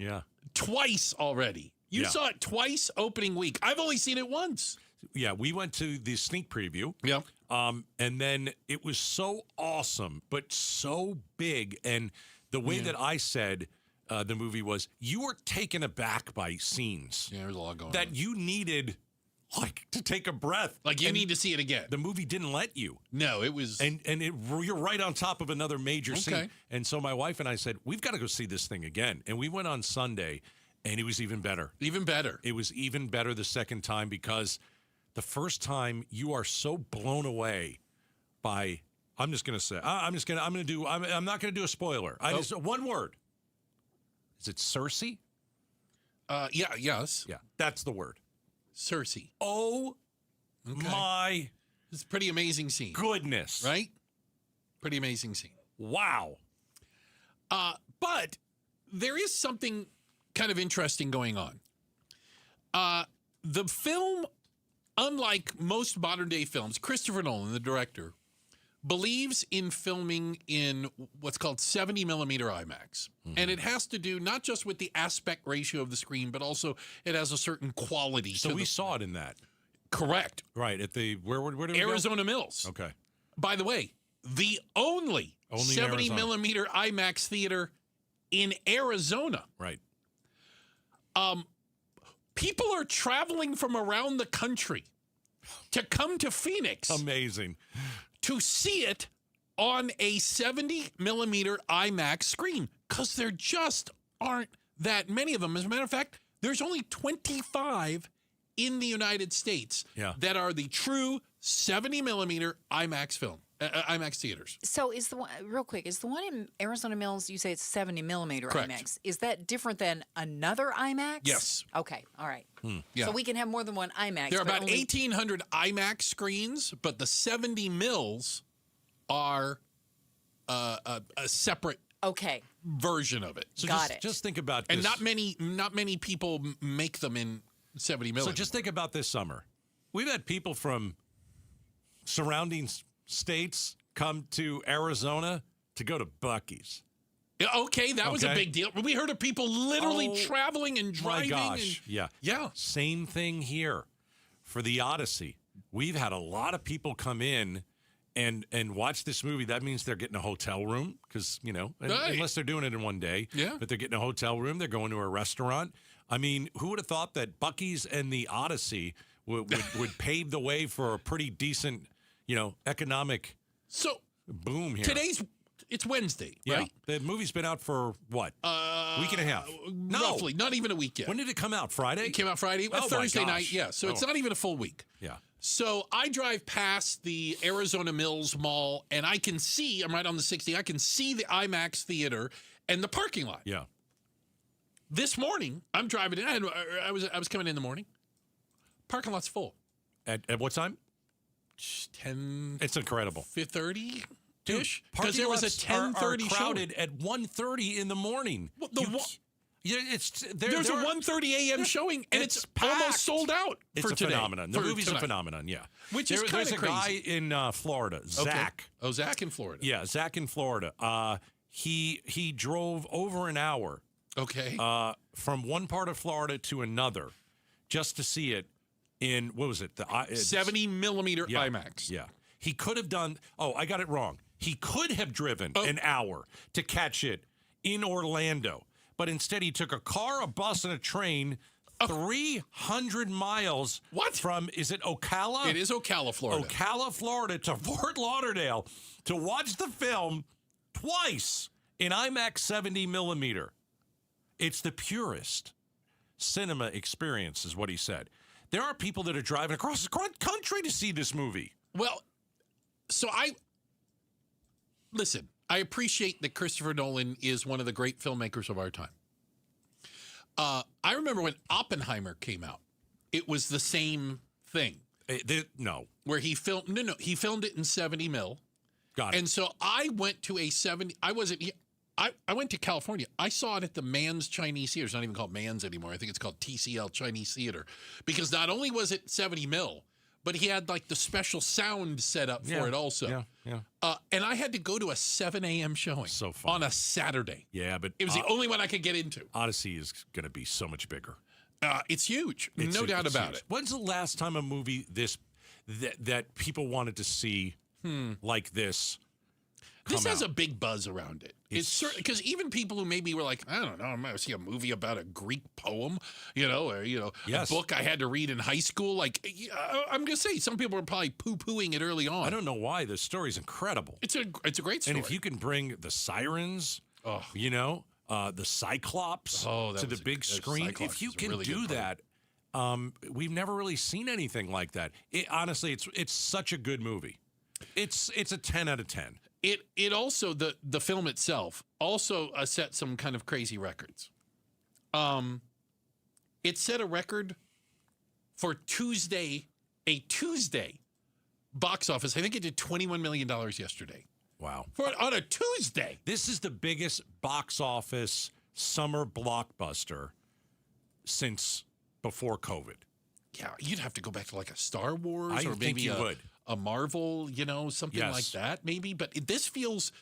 twice already. You saw it twice opening week. I've only seen it once. Yeah, we went to the sneak preview. Yeah. And then it was so awesome, but so big. And the way that I said the movie was, you were taken aback by scenes. Yeah, there's a lot going on. That you needed, to take a breath. Like, you need to see it again. The movie didn't let you. No, it was... And you're right on top of another major scene. And so my wife and I said, we've got to go see this thing again. And we went on Sunday, and it was even better. Even better. It was even better the second time, because the first time you are so blown away by... I'm not going to do a spoiler. One word. Is it Cersei? Yes. Yeah, that's the word. Cersei. Oh, my. It's a pretty amazing scene. Goodness. Right? Pretty amazing scene. Wow. But there is something kind of interesting going on. The film, unlike most modern-day films, Christopher Nolan, the director, believes in filming in what's called 70 millimeter IMAX. Mm-hmm. And it has to do not just with the aspect ratio of the screen, but also it has a certain quality. So we saw it in that. Correct. Right. At the, where did we Arizona Mills. Okay. By the way, the only 70 millimeter IMAX theater in Arizona. Right. People are traveling from around the country to come to Phoenix. Amazing. To see it on a 70 millimeter IMAX screen, because there just aren't that many of them. As a matter of fact, there's only 25 in the United States that are the true 70 millimeter IMAX film, IMAX theaters. So is the one, real quick, is the one in Arizona Mills, you say it's 70 millimeter Correct. IMAX. Is that different than another IMAX? Yes. Okay, all right. Yeah. So we can have more than one IMAX. There are about 1,800 IMAX screens, but the 70 mils are a separate. Okay. version of it. So Got it. Just think about this. And not many people make them in 70 millimeter. So just think about this summer. We've had people from surrounding states come to Arizona to go to Buc-ee's. Okay, that was a big deal. We heard of people literally traveling and driving. My gosh, yeah. Same thing here for the Odyssey. We've had a lot of people come in and watch this movie. That means they're getting a hotel room because, unless they're doing it in one day. Yeah. But they're getting a hotel room. They're going to a restaurant. I mean, who would have thought that Buc-ee's and the Odyssey would pave the way for a pretty decent, economic boom here? It's Wednesday, Yeah. right? The movie's been out for what? Week and a half. No. Roughly, not even a week yet. When did it come out? Friday? It came out Friday. Oh, Thursday my gosh. night, yeah. So it's not even a full week. Yeah. So I drive past the Arizona Mills Mall, and I can see, I'm right on the 60, I can see the IMAX theater and the parking lot. Yeah. This morning, I'm driving in. I was coming in the morning. Parking lot's full. At what time? 10. It's incredible. 5:30. Dude, because there was a 10:30 are crowded at 1:30 in the morning. There's a 1:30 a.m. showing, and it's almost sold out. It's for a today. phenomenon. The movie's a phenomenon. Yeah, which is kind there's of a guy in Florida, Zach. Okay. Oh, Zach in Florida. Yeah, Zach in Florida. He drove over an hour. Okay. From one part of Florida to another, just to see it in what was it? The 70 millimeter IMAX. Yeah. He could have done. Oh, I got it wrong. He could have driven an hour to catch it in Orlando, but instead he took a car, a bus, and a train 300 miles from, is it Ocala? It is Ocala, Florida. Ocala, Florida to Fort Lauderdale to watch the film twice in IMAX 70 millimeter. It's the purest cinema experience, is what he said. There are people that are driving across the country to see this movie. Well, so listen, I appreciate that Christopher Nolan is one of the great filmmakers of our time. I remember when Oppenheimer came out, it was the same thing. No. Where he filmed, he filmed it in 70 mil. Got it. And so I went to a 70, I went to California. I saw it at the Mann's Chinese Theater. It's not even called Mann's anymore. I think it's called TCL Chinese Theater. Because not only was it 70 mil, but he had like the special sound set up for it also. Yeah. And I had to go to a 7 a.m. showing on a Saturday. Yeah, but it was the only one I could get into. Odyssey is going to be so much bigger. It's huge. No doubt about it. When's the last time a movie that people wanted to see like this? This has a big buzz around it. It's because even people who maybe were like, I don't know, I'm going to see a movie about a Greek poem, or a book I had to read in high school. Like, I'm going to say, some people were probably poo-pooing it early on. I don't know why. The story's incredible. It's a great story. And if you can bring the sirens, the Cyclops to the big screen, if you can do that, we've never really seen anything like that. Honestly, it's such a good movie. It's a 10 out of 10. It also, the film itself also set some kind of crazy records. It set a record for a Tuesday box office. I think it did $21 million yesterday. Wow. On a Tuesday. This is the biggest box office summer blockbuster since before COVID. Yeah, you'd have to go back to like a Star Wars or maybe think you would. A Marvel, something like that, maybe. But this feels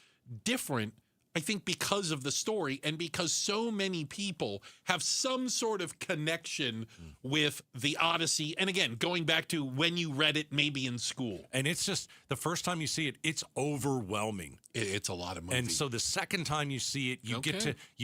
different, I think, because of the story and because so many people have some sort of connection with the Odyssey. And again, going back to when you read it, maybe in school. And it's just the first time you see it, it's overwhelming. It's a lot of movie. And so the second time you see it, you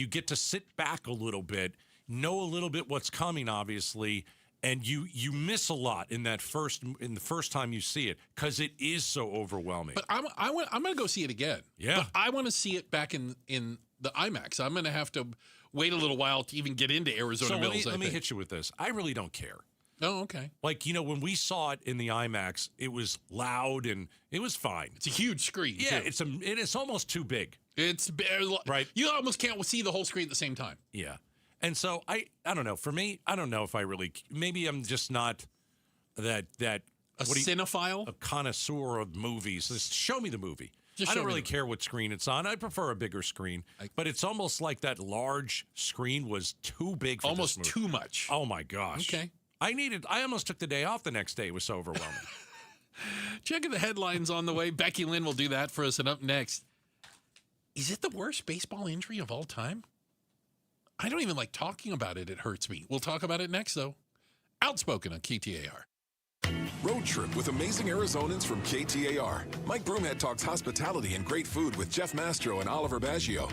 get to sit back a little bit, know a little bit what's coming, obviously. And you miss a lot in the first time you see it because it is so overwhelming. But I'm going to go see it again. Yeah. But I want to see it back in the IMAX. I'm going to have to wait a little while to even get into Arizona Mills. Let me hit you with this. I really don't care. Oh, okay. Like, when we saw it in the IMAX, it was loud and it was fine. It's a huge screen. Yeah, too. it's almost too big. It's right. You almost can't see the whole screen at the same time. Yeah. And so I don't know. For me, I don't know if I really. Maybe I'm just not that cinephile, a connoisseur of movies. Just show me the movie. I don't really care what screen it's on. I prefer a bigger screen. But it's almost like that large screen was too big for almost this movie. too much. Oh, my gosh. Okay. I almost took the day off the next day. It was so overwhelming. Checking the headlines on the way. Becky Lynn will do that for us. And up next, is it the worst baseball injury of all time? I don't even like talking about it. It hurts me. We'll talk about it next, though. Outspoken on KTAR. Road Trip with amazing Arizonans from KTAR. Mike Broomhead talks hospitality and great food with Jeff Mastro and Oliver Baggio.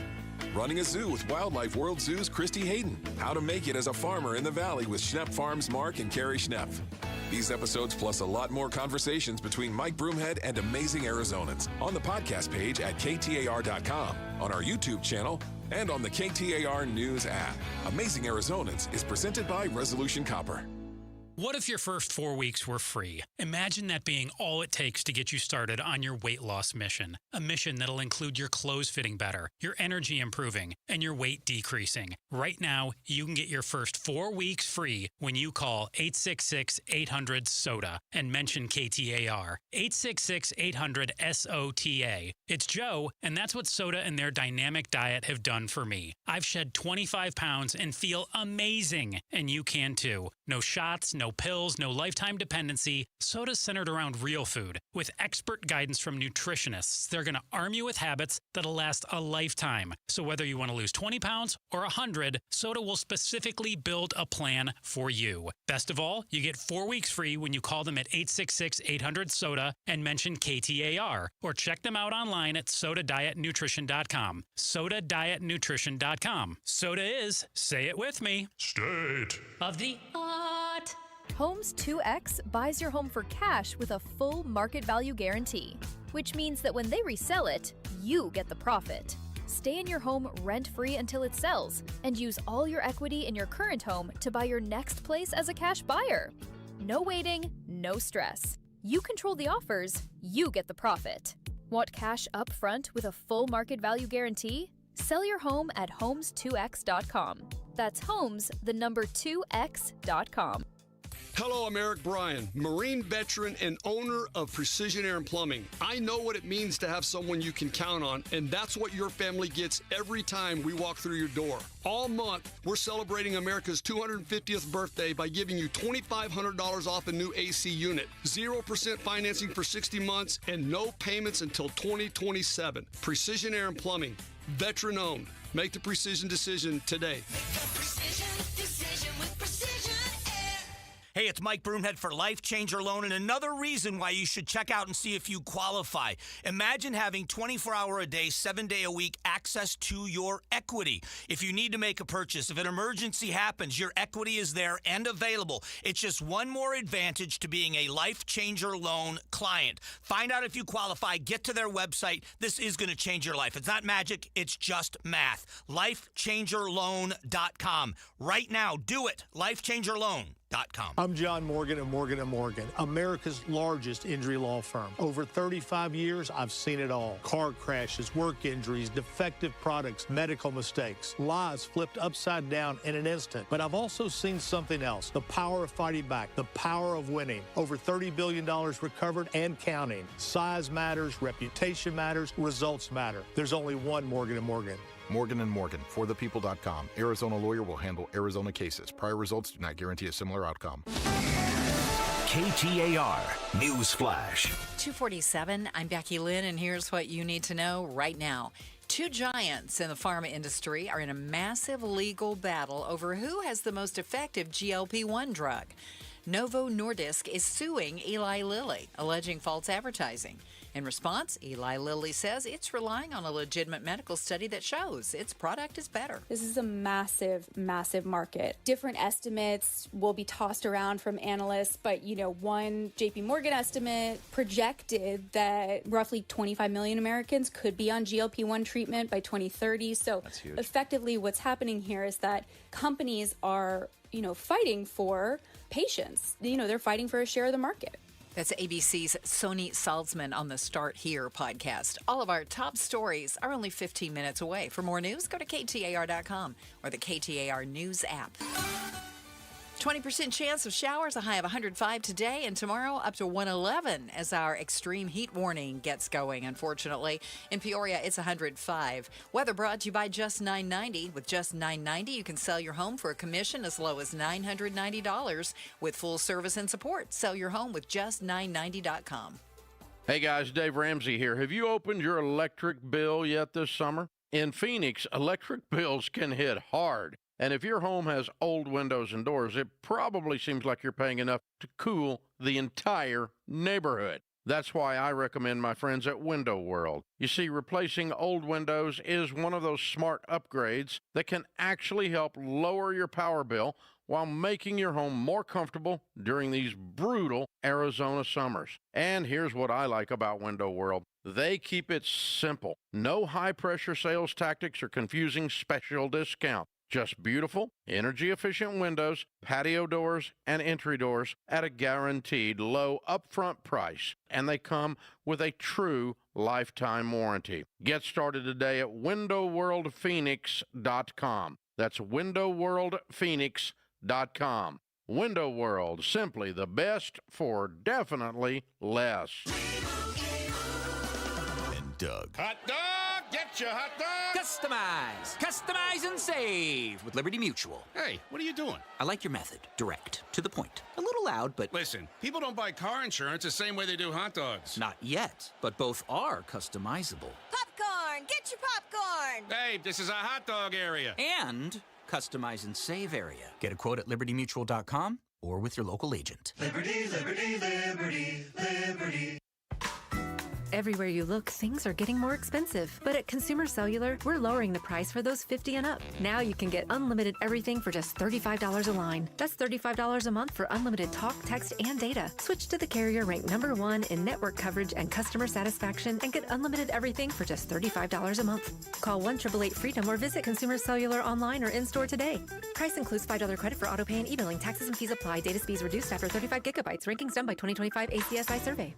Running a zoo with Wildlife World Zoo's Christy Hayden. How to make it as a farmer in the valley with Schnepp Farms Mark and Carrie Schnepp. These episodes plus a lot more conversations between Mike Broomhead and amazing Arizonans on the podcast page at KTAR.com, on our YouTube channel, and on the KTAR News app. Amazing Arizonans is presented by Resolution Copper. What if your first 4 weeks were free? Imagine that being all it takes to get you started on your weight loss mission. A mission that'll include your clothes fitting better, your energy improving, and your weight decreasing. Right now, you can get your first 4 weeks free when you call 866-800-SODA and mention KTAR. 866-800-SOTA. It's Joe, and that's what Soda and their dynamic diet have done for me. I've shed 25 pounds and feel amazing, and you can too. No shots, no pills, no lifetime dependency. Soda's centered around real food. With expert guidance from nutritionists, they're going to arm you with habits that'll last a lifetime. So whether you want to lose 20 pounds or 100, Soda will specifically build a plan for you. Best of all, you get 4 weeks free when you call them at 866-800-SODA and mention KTAR, or check them out online at sodadietnutrition.com. Sodadietnutrition.com. Soda is, say it with me, state of the art. Homes 2X buys your home for cash with a full market value guarantee, which means that when they resell it, you get the profit. Stay in your home rent-free until it sells, and use all your equity in your current home to buy your next place as a cash buyer. No waiting, no stress. You control the offers, you get the profit. Want cash up front with a full market value guarantee? Sell your home at homes2x.com. That's homes, the number 2x.com. Hello, I'm Eric Bryan, Marine veteran and owner of Precision Air and Plumbing. I know what it means to have someone you can count on, and that's what your family gets every time we walk through your door. All month, we're celebrating America's 250th birthday by giving you $2,500 off a new AC unit, 0% financing for 60 months, and no payments until 2027. Precision Air and Plumbing, veteran owned. Make the precision decision today. Hey, it's Mike Broomhead for Life Changer Loan, and another reason why you should check out and see if you qualify. Imagine having 24-hour-a-day, 7-day-a-week access to your equity. If you need to make a purchase, if an emergency happens, your equity is there and available. It's just one more advantage to being a Life Changer Loan client. Find out if you qualify. Get to their website. This is going to change your life. It's not magic. It's just math. LifeChangerLoan.com. Right now, do it. LifeChangerLoan.com. I'm John Morgan of Morgan & Morgan, America's largest injury law firm. Over 35 years, I've seen it all. Car crashes, work injuries, defective products, medical mistakes, lives flipped upside down in an instant. But I've also seen something else, the power of fighting back, the power of winning. Over $30 billion recovered and counting. Size matters, reputation matters, results matter. There's only one Morgan & Morgan. Morgan & Morgan, forthepeople.com. Arizona lawyer will handle Arizona cases. Prior results do not guarantee a similar outcome. KTAR News Flash. 2:47. I'm Becky Lynn, and here's what you need to know right now. Two giants in the pharma industry are in a massive legal battle over who has the most effective GLP-1 drug. Novo Nordisk is suing Eli Lilly, alleging false advertising. In response, Eli Lilly says it's relying on a legitimate medical study that shows its product is better. This is a massive, massive market. Different estimates will be tossed around from analysts, but one JP Morgan estimate projected that roughly 25 million Americans could be on GLP-1 treatment by 2030. So effectively what's happening here is that companies are, fighting for patients. They're fighting for a share of the market. That's ABC's Sony Salzman on the Start Here podcast. All of our top stories are only 15 minutes away. For more news, go to KTAR.com or the KTAR News app. 20% chance of showers, a high of 105 today, and tomorrow up to 111 as our extreme heat warning gets going, unfortunately. In Peoria, it's 105. Weather brought to you by Just $9.90. With Just $9.90, you can sell your home for a commission as low as $990 with full service and support. Sell your home with just990.com. Hey guys, Dave Ramsey here. Have you opened your electric bill yet this summer? In Phoenix, electric bills can hit hard. And if your home has old windows and doors, it probably seems like you're paying enough to cool the entire neighborhood. That's why I recommend my friends at Window World. You see, replacing old windows is one of those smart upgrades that can actually help lower your power bill while making your home more comfortable during these brutal Arizona summers. And here's what I like about Window World. They keep it simple. No high-pressure sales tactics or confusing special discounts. Just beautiful, energy-efficient windows, patio doors, and entry doors at a guaranteed low upfront price. And they come with a true lifetime warranty. Get started today at windowworldphoenix.com. That's windowworldphoenix.com. Window World, simply the best for definitely less. And Doug. Hot dog! Get your hot dog! Customize and save with Liberty Mutual. Hey, what are you doing? I like your method. Direct. To the point. A little loud, but... Listen, people don't buy car insurance the same way they do hot dogs. Not yet, but both are customizable. Popcorn! Get your popcorn! Hey, this is a hot dog area. And customize and save area. Get a quote at libertymutual.com or with your local agent. Liberty, liberty, liberty, liberty. Everywhere you look, things are getting more expensive. But at Consumer Cellular, we're lowering the price for those 50 and up. Now you can get unlimited everything for just $35 a line. That's $35 a month for unlimited talk, text, and data. Switch to the carrier ranked #1 in network coverage and customer satisfaction and get unlimited everything for just $35 a month. Call 1-888-FREEDOM or visit Consumer Cellular online or in-store today. Price includes $5 credit for autopay and e-billing. Taxes and fees apply. Data speeds reduced after 35 gigabytes. Rankings done by 2025 ACSI survey.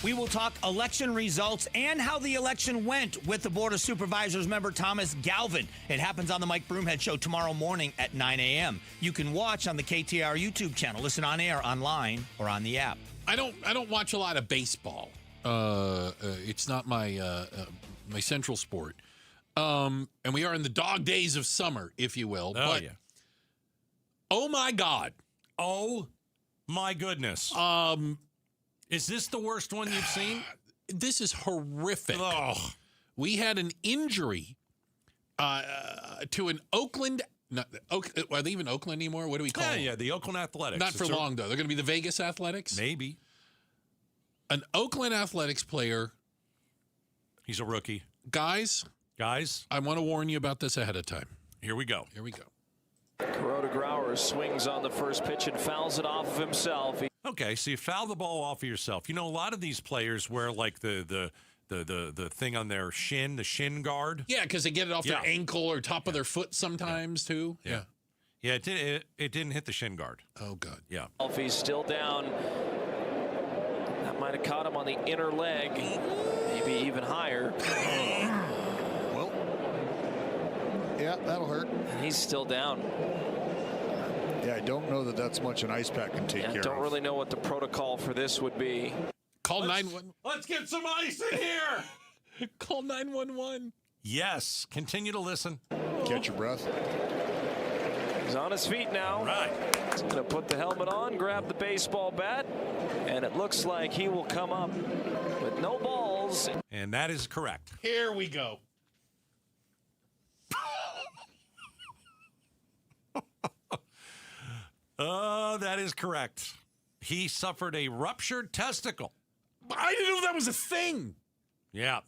We will talk election results and how the election went with the Board of Supervisors member Thomas Galvin. It happens on the Mike Broomhead Show tomorrow morning at 9 a.m. You can watch on the KTAR YouTube channel, listen on air, online, or on the app. I don't watch a lot of baseball. It's not my my central sport. And we are in the dog days of summer, if you will. Oh, but, yeah. Oh, my God. Oh, my goodness. Is this the worst one you've seen? This is horrific. Oh. We had an injury to an Oakland. Are they even Oakland anymore? What do we call them? Yeah, the Oakland Athletics. Not for long, though. They're going to be the Vegas Athletics? Maybe. An Oakland Athletics player. He's a rookie. Guys, I want to warn you about this ahead of time. Here we go. Kuroda Grauer swings on the first pitch and fouls it off of himself. Okay, so you foul the ball off of yourself. You know, a lot of these players wear like the thing on their shin, the shin guard. Yeah, because they get it off their ankle or top of their foot sometimes too. Yeah, it didn't hit the shin guard. Oh God. Yeah. If he's still down, that might have caught him on the inner leg, maybe even higher. Well, yeah, that'll hurt. And he's still down. Yeah, I don't know that that's much an ice pack can take care of. Don't really know what the protocol for this would be. Call 911. Let's get some ice in here. Call 911. Yes. Continue to listen. Catch your breath. He's on his feet now. Right. He's going to put the helmet on, grab the baseball bat, and it looks like he will come up with no balls. And that is correct. Here we go. That is correct. He suffered a ruptured testicle. I didn't know that was a thing. Yeah.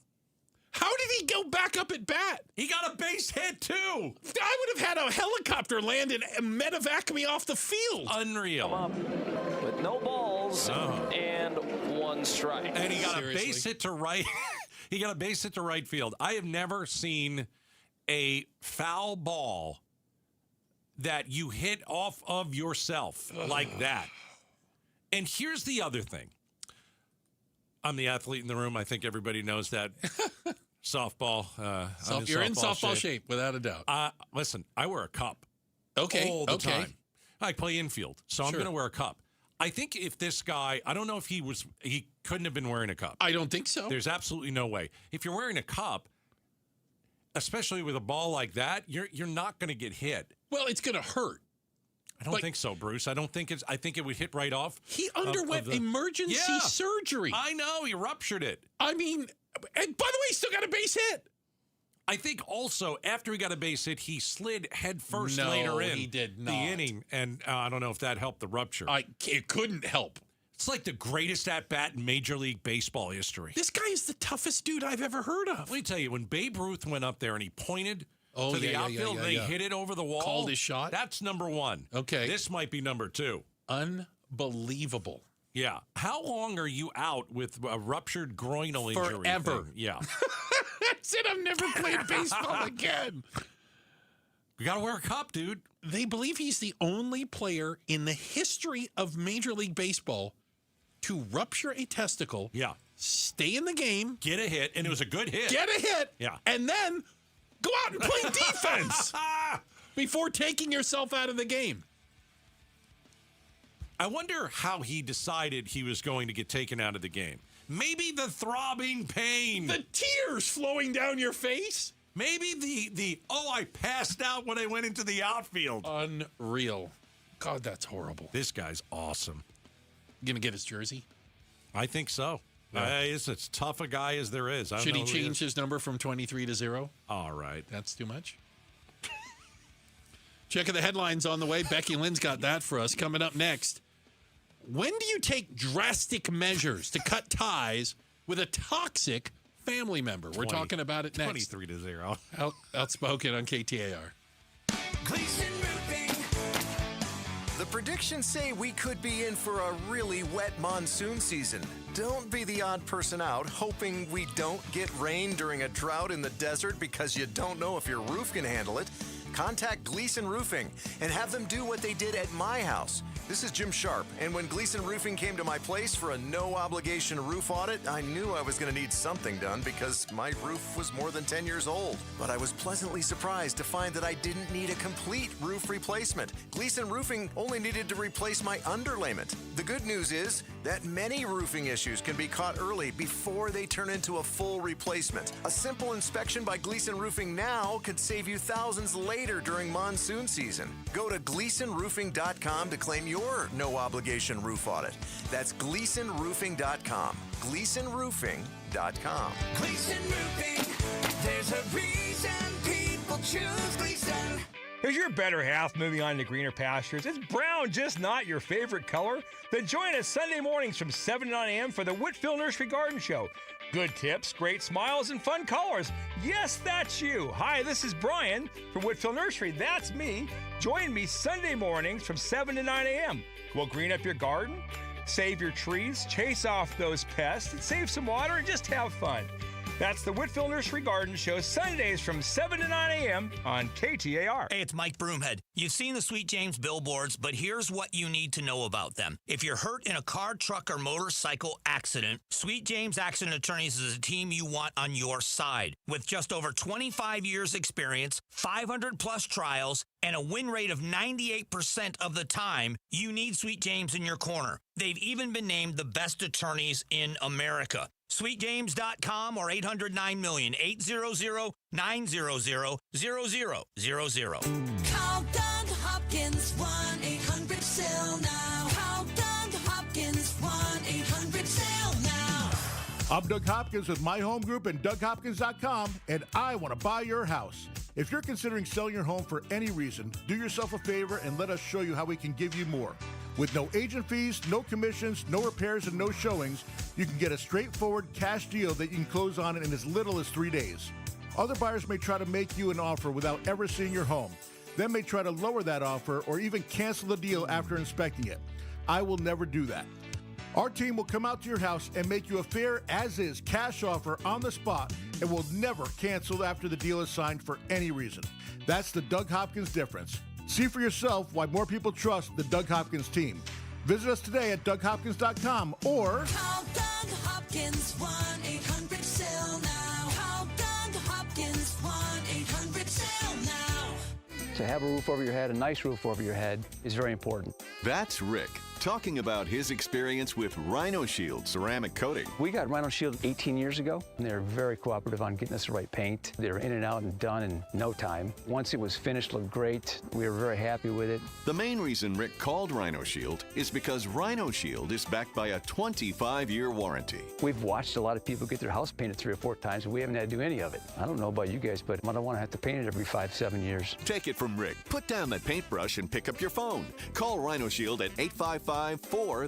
How did he go back up at bat? He got a base hit, too. I would have had a helicopter land and medevac me off the field. Unreal. Come up with no balls and one strike. And he got a base hit to right. He got a base hit to right field. I have never seen a foul ball that you hit off of yourself like that. And here's the other thing. I'm the athlete in the room. I think everybody knows that. Softball. You're in softball shape, without a doubt. Listen, I wear a cup. Okay. All the time. I play infield, so I'm going to wear a cup. I think if this guy, I don't know if he couldn't have been wearing a cup. I don't think so. There's absolutely no way. If you're wearing a cup, especially with a ball like that, you're not going to get hit. Well, it's going to hurt. I don't think so, Bruce. I think it would hit right off. He underwent emergency surgery. I know. He ruptured it. I mean, and by the way, he still got a base hit. I think also after he got a base hit, he slid head first later in he did not. the inning, and I don't know if that helped the rupture. It couldn't help. It's like the greatest at-bat in Major League Baseball history. This guy is the toughest dude I've ever heard of. Let me tell you, when Babe Ruth went up there and he pointed to the outfield and they hit it over the wall. Called his shot? That's number one. Okay. This might be number two. Unbelievable. Yeah. How long are you out with a ruptured groinal injury? Forever. Yeah. That's it. I've never played baseball again. You got to wear a cup, dude. They believe he's the only player in the history of Major League Baseball to rupture a testicle, stay in the game, get a hit, and it was a good hit. Get a hit, yeah, and then go out and play defense before taking yourself out of the game. I wonder how he decided he was going to get taken out of the game. Maybe the throbbing pain. The tears flowing down your face. Maybe I passed out when I went into the outfield. Unreal. God, that's horrible. This guy's awesome. Gonna get his jersey? I think so. Yeah. It's as tough a guy as there is. Should he change his number from 23 to 0? All right. That's too much. Checking the headlines on the way. Becky Lynn's got that for us. Coming up next. When do you take drastic measures to cut ties with a toxic family member? We're talking about it next. 23 to 0. Outspoken on KTAR. Gleason Roofing. The predictions say we could be in for a really wet monsoon season. Don't be the odd person out hoping we don't get rain during a drought in the desert because you don't know if your roof can handle it. Contact Gleason Roofing and have them do what they did at my house. This is Jim Sharp, and when Gleason Roofing came to my place for a no-obligation roof audit, I knew I was going to need something done because my roof was more than 10 years old. But I was pleasantly surprised to find that I didn't need a complete roof replacement. Gleason Roofing only needed to replace my underlayment. The good news is that many roofing issues can be caught early before they turn into a full replacement. A simple inspection by Gleason Roofing now could save you thousands later during monsoon season. Go to GleasonRoofing.com to claim your no-obligation roof audit. That's GleasonRoofing.com. GleasonRoofing.com. Gleason Roofing, there's a reason people choose Gleason. Is your better half moving on to greener pastures? Is brown just not your favorite color? Then join us Sunday mornings from 7 to 9 a.m. for the Whitfield Nursery Garden Show. Good tips, great smiles, and fun colors. Yes, that's you. Hi, this is Brian from Whitfield Nursery. That's me. Join me Sunday mornings from 7 to 9 a.m. We'll green up your garden, save your trees, chase off those pests, and save some water and just have fun. That's the Whitfield Nursery Garden Show, Sundays from 7 to 9 a.m. on KTAR. Hey, it's Mike Broomhead. You've seen the Sweet James billboards, but here's what you need to know about them. If you're hurt in a car, truck, or motorcycle accident, Sweet James Accident Attorneys is a team you want on your side. With just over 25 years experience, 500-plus trials, and a win rate of 98% of the time, you need Sweet James in your corner. They've even been named the best attorneys in America. SweetJames.com or 800-9-million, 800-900-0000. Call Doug Hopkins, 1-800-SAIL now. Call Doug Hopkins, 1-800-SAIL now. I'm Doug Hopkins with My Home Group and DougHopkins.com, and I want to buy your house. If you're considering selling your home for any reason, do yourself a favor and let us show you how we can give you more. With no agent fees, no commissions, no repairs, and no showings, you can get a straightforward cash deal that you can close on in as little as 3 days. Other buyers may try to make you an offer without ever seeing your home. They may try to lower that offer or even cancel the deal after inspecting it. I will never do that. Our team will come out to your house and make you a fair as-is cash offer on the spot and will never cancel after the deal is signed for any reason. That's the Doug Hopkins difference. See for yourself why more people trust the Doug Hopkins team. Visit us today at DougHopkins.com or Call Doug Hopkins, 1-800-SAIL now. Call Doug Hopkins, 1-800-SAIL now. To have a roof over your head, a nice roof over your head, is very important. That's Rick talking about his experience with Rhino Shield ceramic coating. We got Rhino Shield 18 years ago, and they were very cooperative on getting us the right paint. They were in and out and done in no time. Once it was finished, looked great. We were very happy with it. The main reason Rick called Rhino Shield is because Rhino Shield is backed by a 25-year warranty. We've watched a lot of people get their house painted 3 or 4 times, and we haven't had to do any of it. I don't know about you guys, but I don't want to have to paint it every 5-7 years. Take it from Rick. Put down that paintbrush and pick up your phone. Call Rhino Shield at 855-4,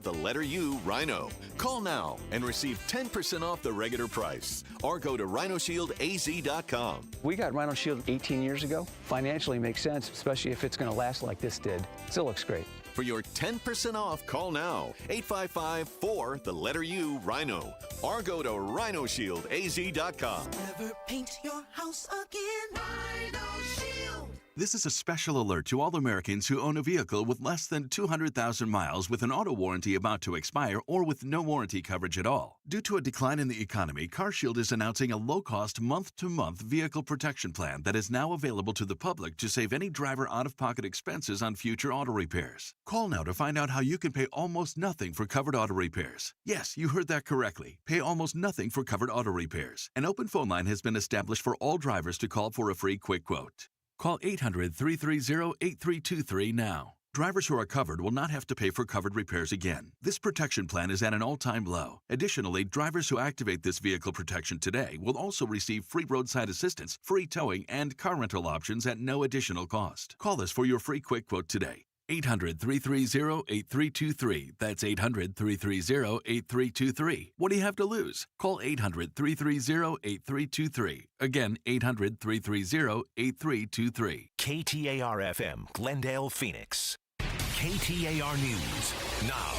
the letter U, Rhino. Call now and receive 10% off the regular price. Or go to rhinoshieldaz.com. We got Rhino Shield 18 years ago. Financially makes sense, especially if it's going to last like this did. Still looks great. For your 10% off, call now. 855-4, the letter U, Rhino. Or go to rhinoshieldaz.com. Never paint your house again. Rhino Shield. This is a special alert to all Americans who own a vehicle with less than 200,000 miles with an auto warranty about to expire or with no warranty coverage at all. Due to a decline in the economy, CarShield is announcing a low-cost month-to-month vehicle protection plan that is now available to the public to save any driver out-of-pocket expenses on future auto repairs. Call now to find out how you can pay almost nothing for covered auto repairs. Yes, you heard that correctly. Pay almost nothing for covered auto repairs. An open phone line has been established for all drivers to call for a free quick quote. Call 800-330-8323 now. Drivers who are covered will not have to pay for covered repairs again. This protection plan is at an all-time low. Additionally, drivers who activate this vehicle protection today will also receive free roadside assistance, free towing, and car rental options at no additional cost. Call us for your free quick quote today. 800-330-8323. That's 800-330-8323. What do you have to lose? Call 800-330-8323. Again, 800-330-8323. KTAR-FM, Glendale, Phoenix. KTAR News now.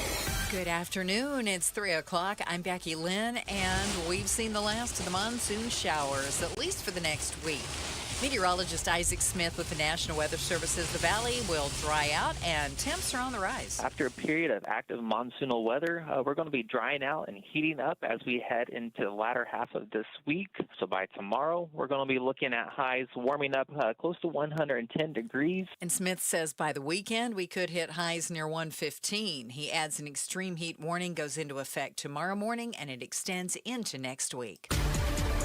Good afternoon. It's 3 o'clock. I'm Becky Lynn, and we've seen the last of the monsoon showers, at least for the next week. Meteorologist Isaac Smith with the National Weather Service says the valley will dry out and temps are on the rise. After a period of active monsoonal weather, we're going to be drying out and heating up as we head into the latter half of this week. So by tomorrow, we're going to be looking at highs warming up close to 110 degrees. And Smith says by the weekend, we could hit highs near 115. He adds an extreme heat warning goes into effect tomorrow morning, and it extends into next week.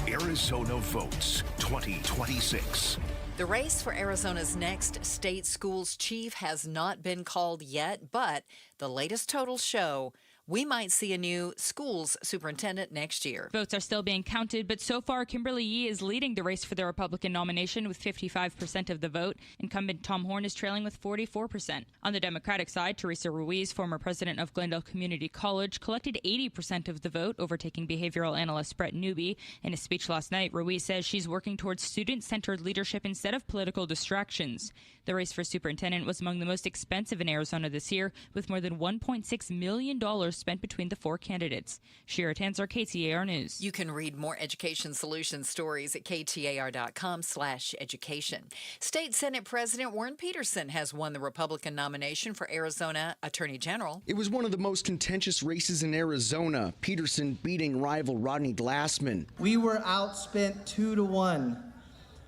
Arizona votes 2026. The race for Arizona's next state schools chief has not been called yet, but the latest totals show we might see a new schools superintendent next year. Votes are still being counted, but so far, Kimberly Yee is leading the race for the Republican nomination with 55% of the vote. Incumbent Tom Horn is trailing with 44%. On the Democratic side, Teresa Ruiz, former president of Glendale Community College, collected 80% of the vote, overtaking behavioral analyst Brett Newby. In a speech last night, Ruiz says she's working towards student-centered leadership instead of political distractions. The race for superintendent was among the most expensive in Arizona this year, with more than $1.6 million spent between the 4 candidates. Shira Tanzer, KTAR News. You can read more Education Solutions stories at KTAR.com/education. State Senate President Warren Peterson has won the Republican nomination for Arizona Attorney General. It was one of the most contentious races in Arizona, Peterson beating rival Rodney Glassman. We were outspent 2-1.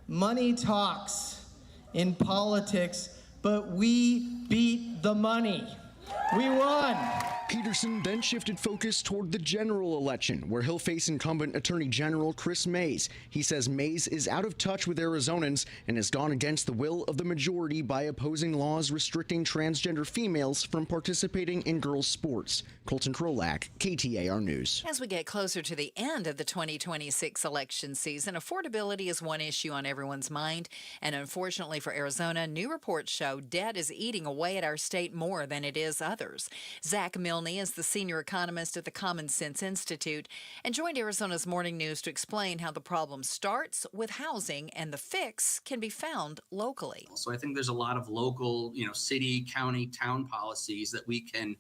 Money talks in politics, but we beat the money. We won. Peterson then shifted focus toward the general election, where he'll face incumbent Attorney General Chris Mays. He says Mays is out of touch with Arizonans and has gone against the will of the majority by opposing laws restricting transgender females from participating in girls' sports. Colton Krolak, KTAR News. As we get closer to the end of the 2026 election season, affordability is one issue on everyone's mind. And unfortunately for Arizona, new reports show debt is eating away at our state more than it is others. Zach Milne is the senior economist at the Common Sense Institute and joined Arizona's Morning News to explain how the problem starts with housing and the fix can be found locally. So I think there's a lot of local, city, county, town policies that we can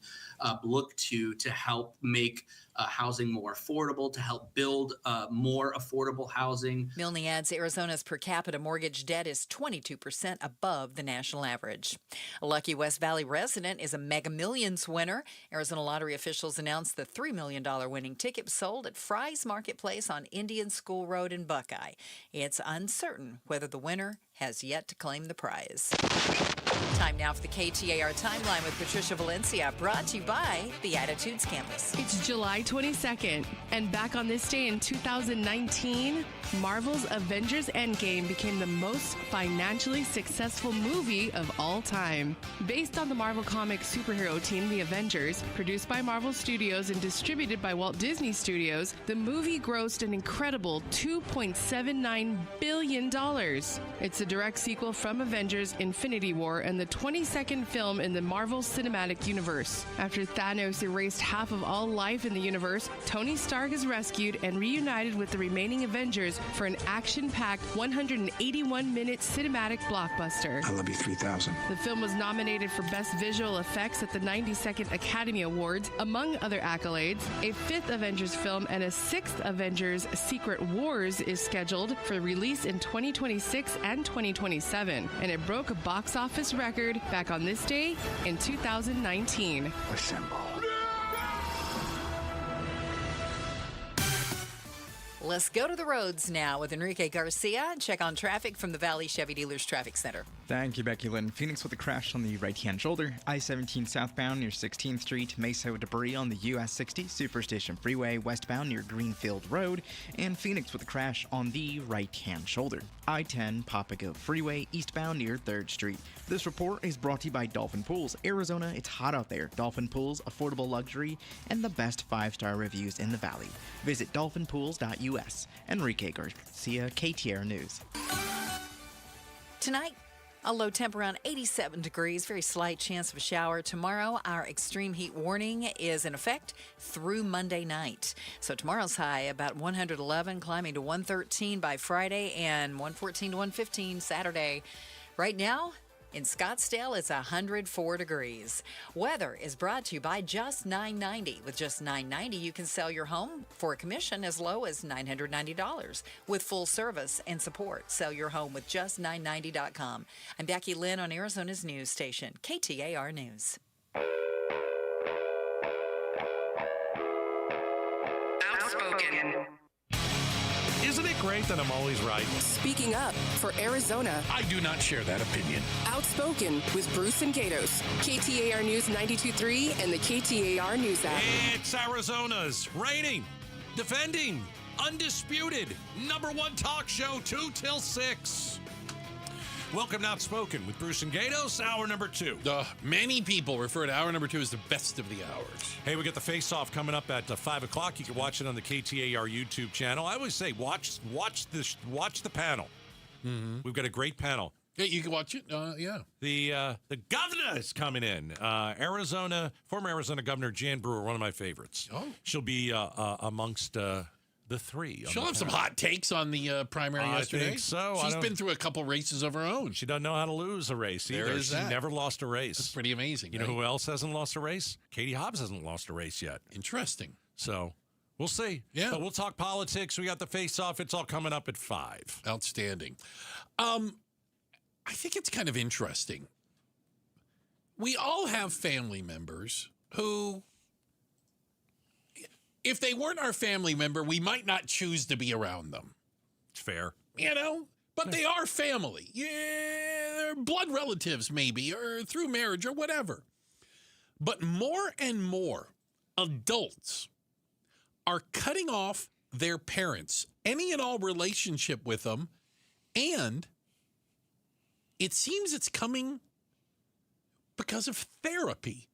look to help make housing more affordable, to help build more affordable housing. Milne adds Arizona's per capita mortgage debt is 22% above the national average. A lucky West Valley resident is a Mega Millions winner. Arizona lottery officials announced the $3 million winning ticket sold at Fry's Marketplace on Indian School Road in Buckeye. It's uncertain whether the winner has yet to claim the prize. Time now for the KTAR Timeline with Patricia Valencia, brought to you by the Attitudes Campus. It's July 22nd, and back on this day in 2019, Marvel's Avengers Endgame became the most financially successful movie of all time. Based on the Marvel Comics superhero team, The Avengers, produced by Marvel Studios and distributed by Walt Disney Studios, the movie grossed an incredible $2.79 billion. It's a direct sequel from Avengers Infinity War and the 22nd film in the Marvel Cinematic Universe. After Thanos erased half of all life in the universe, Tony Stark is rescued and reunited with the remaining Avengers for an action-packed 181-minute cinematic blockbuster. I love you 3000. The film was nominated for Best Visual Effects at the 92nd Academy Awards, among other accolades. A fifth Avengers film and a sixth Avengers Secret Wars is scheduled for release in 2026 and 2027, and it broke a box office record back on this day in 2019. Assemble. Let's go to the roads now with Enrique Garcia and check on traffic from the Valley Chevy Dealers Traffic Center. Thank you, Becky Lynn. Phoenix with a crash on the right-hand shoulder. I-17 southbound near 16th Street. Mesa with debris on the US 60 Superstation Freeway westbound near Greenfield Road. And Phoenix with a crash on the right-hand shoulder. I-10 Papago Freeway eastbound near 3rd Street. This report is brought to you by Dolphin Pools. Arizona, it's hot out there. Dolphin Pools, affordable luxury, and the best 5-star reviews in the valley. Visit dolphinpools.us. Enrique Garcia, KTAR News. Tonight, a low temp around 87 degrees, very slight chance of a shower. Tomorrow, our extreme heat warning is in effect through Monday night. So tomorrow's high about 111, climbing to 113 by Friday, and 114 to 115 Saturday. Right now, in Scottsdale, it's 104 degrees. Weather is brought to you by Just $9.90. With Just $9.90, you can sell your home for a commission as low as $990 with full service and support. Sell your home with just990.com. I'm Becky Lynn on Arizona's news station, KTAR News. Outspoken. Isn't it great that I'm always right? Speaking up for Arizona. I do not share that opinion. Outspoken with Bruce and Gatos. KTAR News 92.3 and the KTAR News app. It's Arizona's reigning, defending, undisputed #1 talk show, 2 till 6. Welcome to Outspoken with Bruce and Gatos, hour number 2. Many people refer to hour number 2 as the best of the hours. Hey, we got the face-off coming up at 5 o'clock. You can watch it on the KTAR YouTube channel. I always say, watch the panel. Mm-hmm. We've got a great panel. Yeah, you can watch it. Yeah. The governor is coming in. Former Arizona Governor Jan Brewer, one of my favorites. Oh. She'll be amongst the three. She'll have some hot takes on the primary yesterday. I think so. She's been through a couple races of her own. She doesn't know how to lose a race either. She never lost a race. That's pretty amazing. You know who else hasn't lost a race? Katie Hobbs hasn't lost a race yet. Interesting. So we'll see. Yeah. But we'll talk politics. We got the face-off. It's all coming up at 5. Outstanding. I think it's kind of interesting. We all have family members who, if they weren't our family member, we might not choose to be around them. It's fair. You know? But they are family. Yeah, they're blood relatives maybe, or through marriage or whatever. But more and more adults are cutting off their parents, any and all relationship with them, and it seems it's coming because of therapy.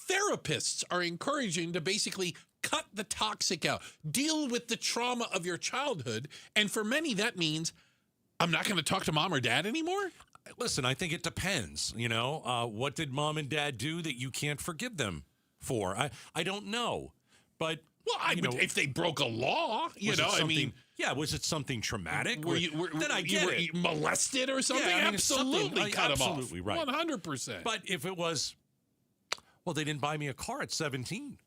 Therapists are encouraging to basically cut the toxic out, deal with the trauma of your childhood, and for many that means I'm not going to talk to mom or dad anymore. Listen, I think it depends. You know, what did mom and dad do that you can't forgive them for? I don't know, but well, if they broke a law, was it something traumatic? Were you molested or something? Yeah, absolutely, cut them off. Absolutely right, 100%. But if it was, well, they didn't buy me a car at 17.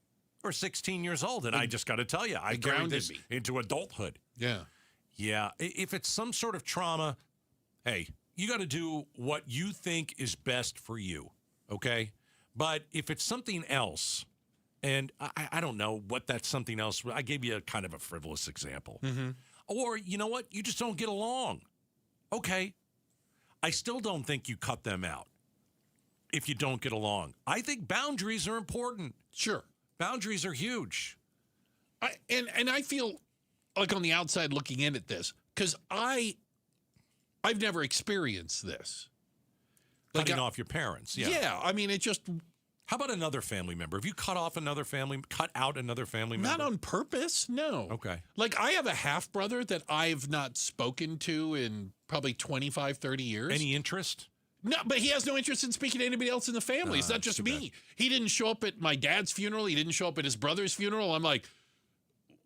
or 16 years old. And I just got to tell you, I carried this into adulthood. Yeah. Yeah. If it's some sort of trauma, hey, you got to do what you think is best for you. Okay. But if it's something else, and I don't know what that's something else, I gave you a kind of a frivolous example. Mm-hmm. Or, you know what? You just don't get along. Okay. I still don't think you cut them out if you don't get along. I think boundaries are important. Sure. Boundaries are huge. And I feel like on the outside looking in at this, because I've never experienced this. Cutting off your parents. Yeah. Yeah. I mean, it just... How about another family member? Have you cut out another family member? Not on purpose, no. Okay. Like, I have a half-brother that I've not spoken to in probably 25, 30 years. Any interest? No, but he has no interest in speaking to anybody else in the family. It's not just me. He didn't show up at my dad's funeral. He didn't show up at his brother's funeral. I'm like,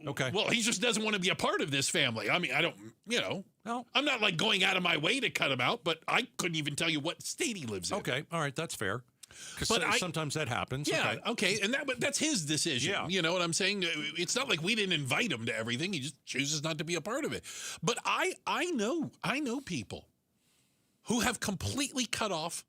okay. Well, he just doesn't want to be a part of this family. I mean, I don't, well, I'm not like going out of my way to cut him out, but I couldn't even tell you what state he lives in. Okay. All right. That's fair. Because sometimes that happens. Yeah, okay. And that's his decision. Yeah. You know what I'm saying? It's not like we didn't invite him to everything. He just chooses not to be a part of it. But I know people who have completely cut off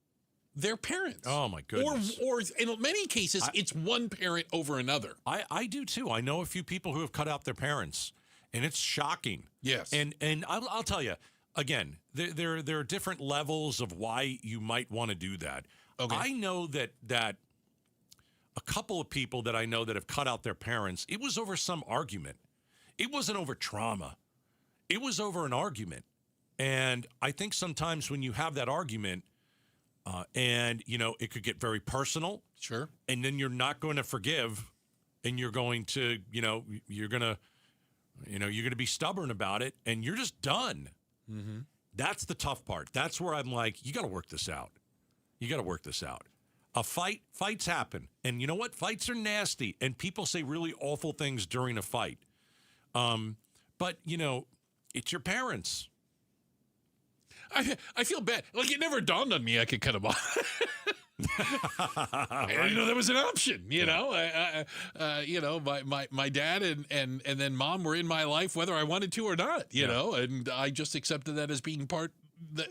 their parents. Oh, my goodness. Or in many cases, it's one parent over another. I do, too. I know a few people who have cut out their parents, and it's shocking. Yes. And I'll tell you, again, there are different levels of why you might want to do that. Okay. I know that a couple of people that I know that have cut out their parents, it was over some argument. It wasn't over trauma. It was over an argument. And I think sometimes when you have that argument, and, it could get very personal. Sure. And then you're not going to forgive, and you're going to, you're going to be stubborn about it, and you're just done. Mm-hmm. That's the tough part. That's where I'm like, you got to work this out. You got to work this out. Fights happen. And you know what? Fights are nasty. And people say really awful things during a fight. But, it's your parents. I feel bad. Like, it never dawned on me I could cut him off. I didn't know there was an option, my dad and then mom were in my life whether I wanted to or not, you know, and I just accepted that as being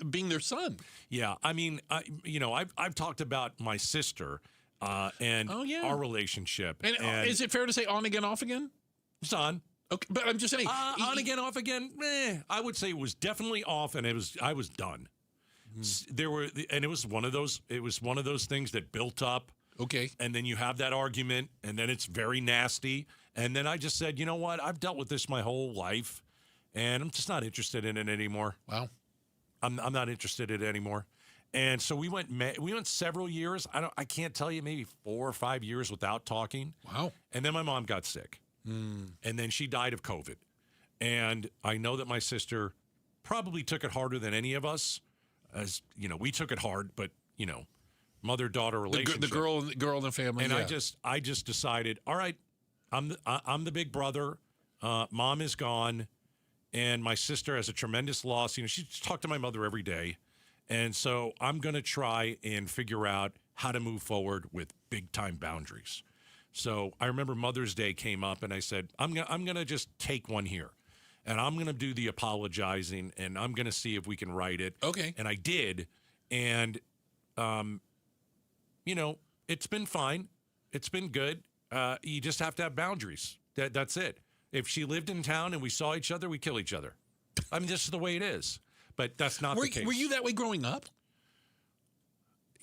being their son. Yeah, I mean, I've talked about my sister and our relationship. And is it fair to say on again, off again? It's on. Okay, but I'm just saying on again, off again. I would say it was definitely off, and I was done. And it was one of those things that built up. Okay. And then you have that argument, and then it's very nasty. And then I just said, you know what? I've dealt with this my whole life, and I'm just not interested in it anymore. Wow. I'm not interested in it anymore. And so we went several years. I can't tell you, maybe 4 or 5 years without talking. Wow. And then my mom got sick. And then she died of COVID. And I know that my sister probably took it harder than any of us. As we took it hard, but mother-daughter relationship. The girl in the family. And yeah. I just decided, all right, I'm the big brother. Mom is gone, and my sister has a tremendous loss. She talked to my mother every day, and so I'm going to try and figure out how to move forward with big-time boundaries. So I remember Mother's Day came up, and I said, I'm gonna just take one here. And I'm going to do the apologizing, and I'm going to see if we can write it. Okay. And I did. And, it's been fine. It's been good. You just have to have boundaries. That's it. If she lived in town and we saw each other, we kill each other. I mean, this is the way it is. But that's not the case. Were you that way growing up?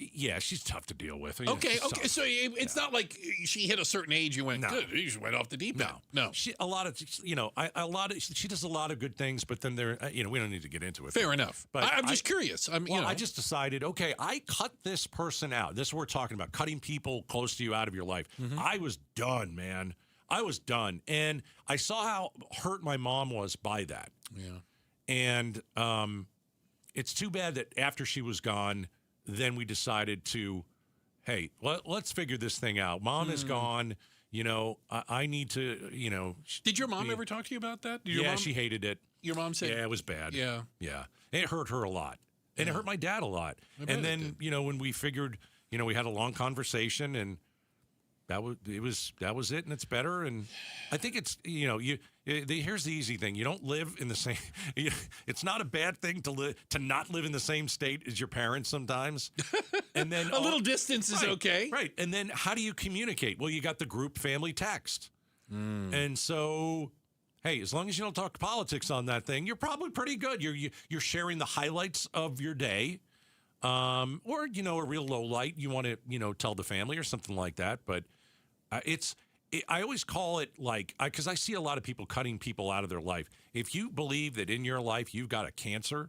Yeah, she's tough to deal with. Okay. So it's not like she hit a certain age. You went, good. You just went off the deep end. No. She does a lot of good things, but then we don't need to get into it. Fair enough. But I'm just curious. I just decided, okay, I cut this person out. This is what we're talking about, cutting people close to you out of your life. Mm-hmm. I was done, man. I was done. And I saw how hurt my mom was by that. Yeah. And it's too bad that after she was gone, then we decided to, hey, let's figure this thing out. Mom is gone. I need to, Did your mom ever talk to you about that? She hated it. Your mom said? Yeah, it was bad. Yeah. Yeah. And it hurt her a lot. And it hurt my dad a lot. And then, when we figured, we had a long conversation, and That was it, and it's better. And I think it's here's the easy thing: you don't live in the same. It's not a bad thing to not live in the same state as your parents sometimes. And then a little distance is okay, right? And then how do you communicate? Well, you got the group family text, and so hey, as long as you don't talk politics on that thing, you're probably pretty good. You're sharing the highlights of your day. Or a real low light you want to tell the family or something like that, but I always call it because I see a lot of people cutting people out of their life. If you believe that in your life you've got a cancer,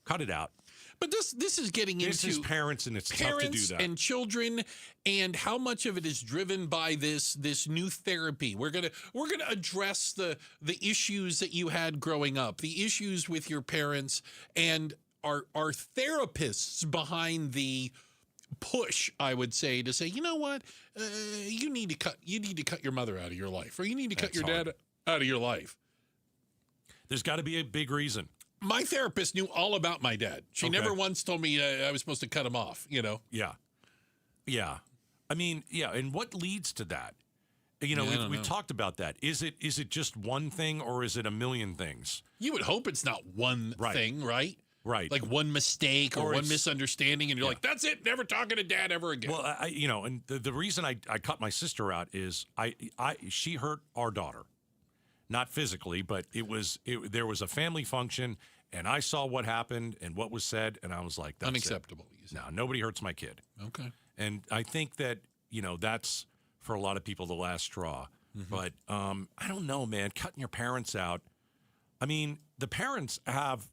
cut it out. But this is getting into parents, and it's tough to do that. And children, and how much of it is driven by this new therapy. We're gonna address the issues that you had growing up, the issues with your parents, and are therapists behind the push, I would say, to say, you know what, you need to cut your mother out of your life, or you need to cut your dad out of your life. There's got to be a big reason. My therapist knew all about my dad. She never once told me I was supposed to cut him off. Yeah. I mean, yeah. And what leads to that? We've talked about that. Is it just one thing, or is it a million things? You would hope it's not one thing, right? Right. Like one mistake or one misunderstanding, and you're like, that's it, never talking to dad ever again. Well, and the reason I cut my sister out is she hurt our daughter. Not physically, but there was a family function, and I saw what happened and what was said, and I was like, that's unacceptable. No, nobody hurts my kid. Okay. And I think that, that's for a lot of people the last straw. Mm-hmm. But I don't know, man, cutting your parents out. I mean, the parents have,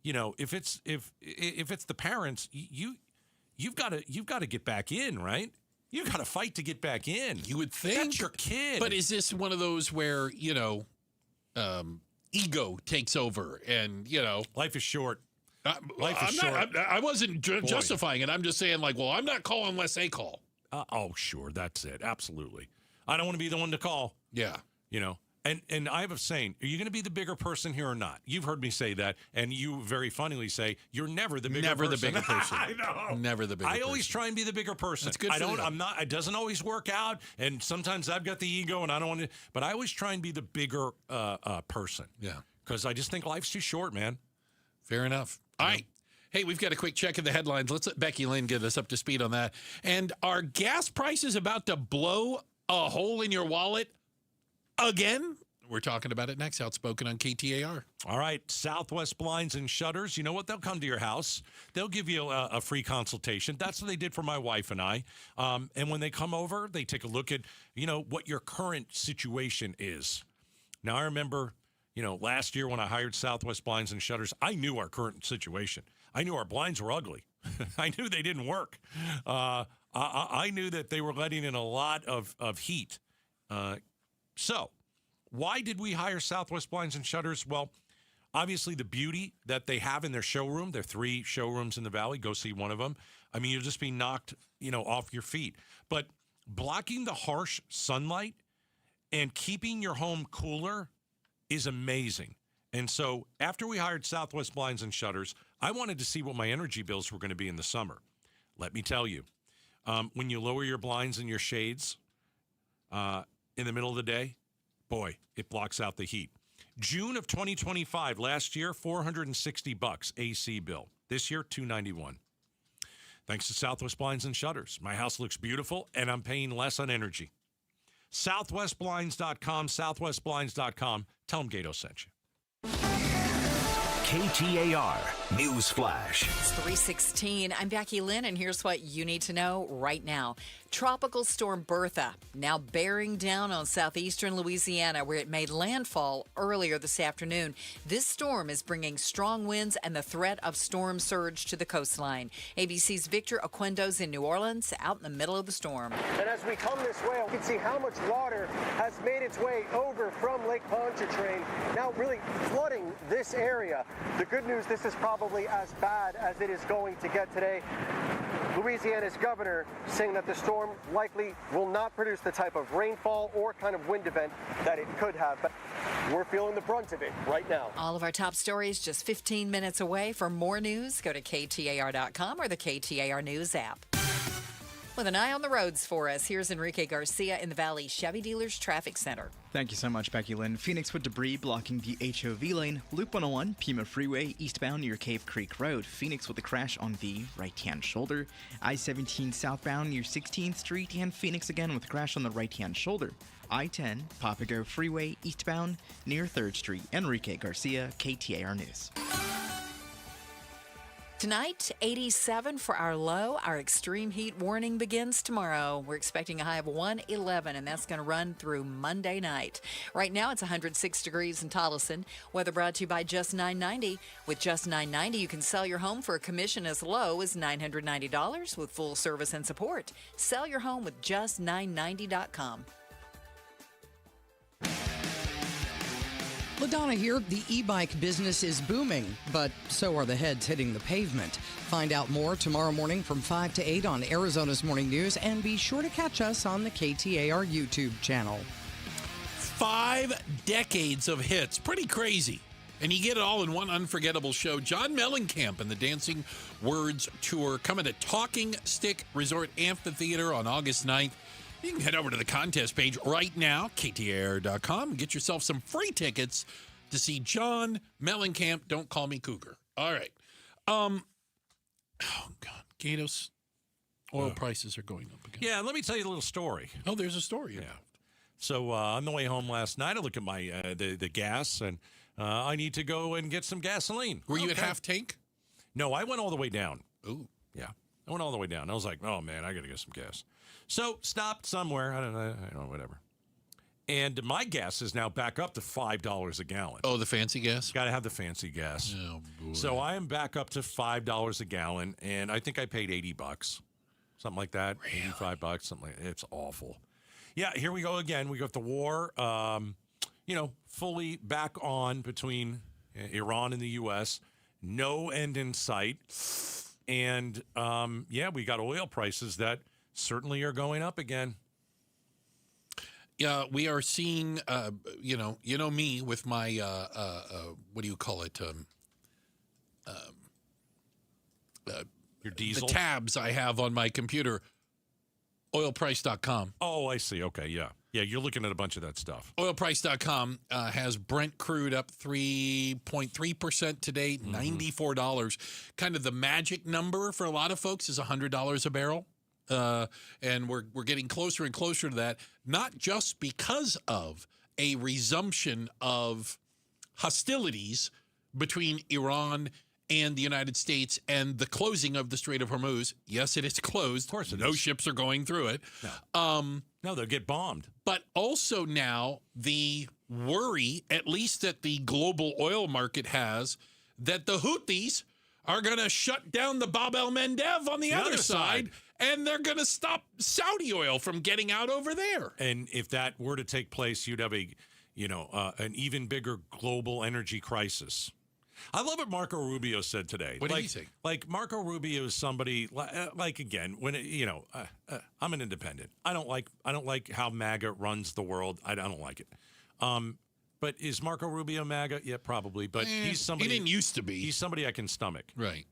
if it's the parents, you've got to get back in, right? You got to fight to get back in. You would think. That's your kid. But is this one of those where, ego takes over and, life is short. Life is short. I wasn't justifying it. I'm just saying, I'm not calling unless they call. Sure. That's it. Absolutely. I don't want to be the one to call. Yeah. And I have a saying, are you going to be the bigger person here or not? You've heard me say that, and you very funnily say, you're never the bigger person. Never the bigger person. I know. Never the bigger person. I always try and be the bigger person. That's good for you. It doesn't always work out, and sometimes I've got the ego, and I don't want to, but I always try and be the bigger person. Yeah. Because I just think life's too short, man. Fair enough. All right. Hey, we've got a quick check of the headlines. Let's let Becky Lynn get us up to speed on that. And are gas prices about to blow a hole in your wallet again? We're talking about it next. Outspoken on KTAR. All right. Southwest Blinds and Shutters. You know what? They'll come to your house. They'll give you a free consultation. That's what they did for my wife and I. And when they come over, they take a look at, what your current situation is. Now, I remember, last year when I hired Southwest Blinds and Shutters, I knew our current situation. I knew our blinds were ugly. I knew they didn't work. I knew that they were letting in a lot of heat. So why did we hire Southwest Blinds and Shutters? Well, obviously the beauty that they have in their showroom. There are 3 showrooms in the Valley. Go see one of them. I mean, you'll just be knocked, off your feet. But blocking the harsh sunlight and keeping your home cooler is amazing. And so after we hired Southwest Blinds and Shutters, I wanted to see what my energy bills were going to be in the summer. Let me tell you, when you lower your blinds and your shades in the middle of the day, boy, it blocks out the heat. June of 2025, last year, $460 AC bill. This year, $291. Thanks to Southwest Blinds and Shutters. My house looks beautiful, and I'm paying less on energy. SouthwestBlinds.com, SouthwestBlinds.com. Tell them Gato sent you. KTAR News Flash. It's 3:16. I'm Becky Lynn, and here's what you need to know right now. Tropical storm Bertha now bearing down on southeastern Louisiana, where it made landfall earlier this afternoon. This storm is bringing strong winds and the threat of storm surge to the coastline. ABC's Victor Oquendo's in New Orleans, out in the middle of the storm. And as we come this way, you can see how much water has made its way over from Lake Pontchartrain, now really flooding this area. The good news, this is probably as bad as it is going to get today. Louisiana's governor saying that the storm likely will not produce the type of rainfall or kind of wind event that it could have, but we're feeling the brunt of it right now. All of our top stories just 15 minutes away. For more news, go to KTAR.com or the KTAR News app. With an eye on the roads for us, here's Enrique Garcia in the Valley Chevy Dealers Traffic Center. Thank you so much, Becky Lynn. Phoenix with debris blocking the HOV lane. Loop 101, Pima Freeway, eastbound near Cave Creek Road. Phoenix with a crash on the right-hand shoulder. I-17 southbound near 16th Street. And Phoenix again with a crash on the right-hand shoulder. I-10, Papago Freeway, eastbound near 3rd Street. Enrique Garcia, KTAR News. Tonight, 87 for our low. Our extreme heat warning begins tomorrow. We're expecting a high of 111, and that's going to run through Monday night. Right now, it's 106 degrees in Tolleson. Weather brought to you by Just 990. With Just 990, you can sell your home for a commission as low as $990 with full service and support. Sell your home with just990.com. LaDonna here. The e-bike business is booming, but so are the heads hitting the pavement. Find out more tomorrow morning from 5 to 8 on Arizona's Morning News, and be sure to catch us on the KTAR YouTube channel. 5 decades of hits. Pretty crazy. And you get it all in one unforgettable show. John Mellencamp and the Dancing Words Tour coming to Talking Stick Resort Amphitheater on August 9th. You can head over to the contest page right now, KTAR.com, and get yourself some free tickets to see John Mellencamp. Don't call me Cougar. All right. Oh, God. Gatos, oil prices are going up again. Yeah, let me tell you a little story. Oh, there's a story. Yeah. So on the way home last night, I look at my the gas, and I need to go and get some gasoline. Were you at half tank? No, I went all the way down. Ooh. Yeah. I went all the way down. I was like, oh, man, I got to get some gas. So stopped somewhere. I don't know, whatever. And my gas is now back up to $5 a gallon. Oh, the fancy gas? Got to have the fancy gas. Oh, boy. So I am back up to $5 a gallon, and I think I paid $80, something like that. Really? $85, something like that. It's awful. Yeah, here we go again. We got the war, fully back on between Iran and the U.S. No end in sight. And, we got oil prices that certainly are going up again. Yeah, we are seeing, me with my, what do you call it? Your diesel? The tabs I have on my computer, oilprice.com. Oh, I see. Okay, yeah. Yeah, you're looking at a bunch of that stuff. Oilprice.com has Brent crude up 3.3% today, $94. Kind of the magic number for a lot of folks is $100 a barrel. And we're getting closer and closer to that, not just because of a resumption of hostilities between Iran and the United States and the closing of the Strait of Hormuz. Yes, it is closed. Of course it no is. ships are going through it. No, they'll get bombed. But also now the worry, at least that the global oil market has, that the Houthis are going to shut down the Bab el-Mandeb on the other side, and they're going to stop Saudi oil from getting out over there. And if that were to take place, you'd have an even bigger global energy crisis. I love what Marco Rubio said today. What did he say? Like Marco Rubio is somebody again, when I'm an independent. I don't like how MAGA runs the world. I don't like it. But is Marco Rubio MAGA? Yeah, probably. But he's somebody. He didn't used to be. He's somebody I can stomach. Right.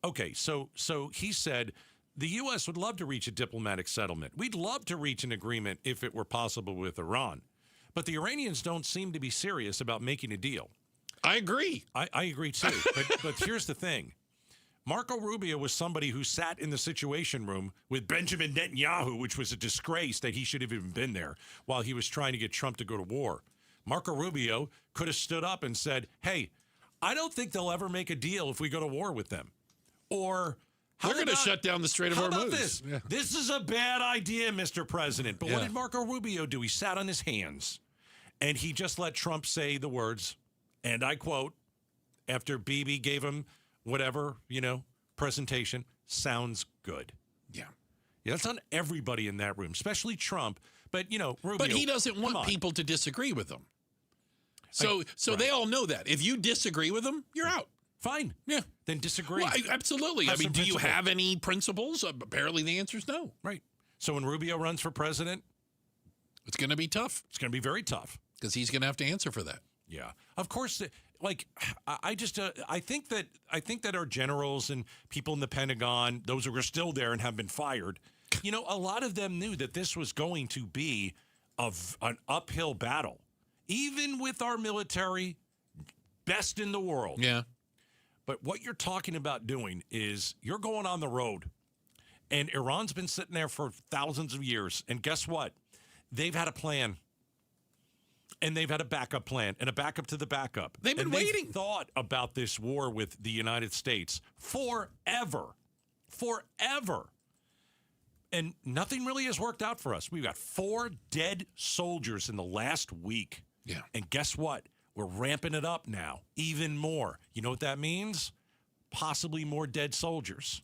Okay. So he said the U.S. would love to reach a diplomatic settlement. We'd love to reach an agreement if it were possible with Iran, but the Iranians don't seem to be serious about making a deal. I agree. I agree too. But here's the thing. Marco Rubio was somebody who sat in the Situation Room with Benjamin Netanyahu, which was a disgrace that he should have even been there, while he was trying to get Trump to go to war. Marco Rubio could have stood up and said, hey, I don't think they'll ever make a deal if we go to war with them. Or we're going to shut down the Strait of Hormuz. How about this? Yeah. This is a bad idea, Mr. President. But what did Marco Rubio do? He sat on his hands, and he just let Trump say the words, and I quote, after Bibi gave him whatever, presentation, sounds good. Yeah. Yeah, that's on everybody in that room, especially Trump. But, Rubio. But he doesn't want people to disagree with him. So they all know that. If you disagree with him, you're out. Fine. Yeah. Then disagree. Well, absolutely. Do you have any principles? Apparently the answer is no. Right. So when Rubio runs for president, it's going to be tough. It's going to be very tough. Because he's going to have to answer for that. Yeah, of course. I think that our generals and people in the Pentagon, those who are still there and have been fired, You know, a lot of them knew that this was going to be an uphill battle, even with our military best in the world. Yeah. But what you're talking about doing is you're going on the road, and Iran's been sitting there for thousands of years. And guess what? They've had a plan. And they've had a backup plan and a backup to the backup. They've been waiting. They've thought about this war with the United States forever. And nothing really has worked out for us. We've got 4 dead soldiers in the last week. Yeah. And guess what? We're ramping it up now, even more. You know what that means? Possibly more dead soldiers.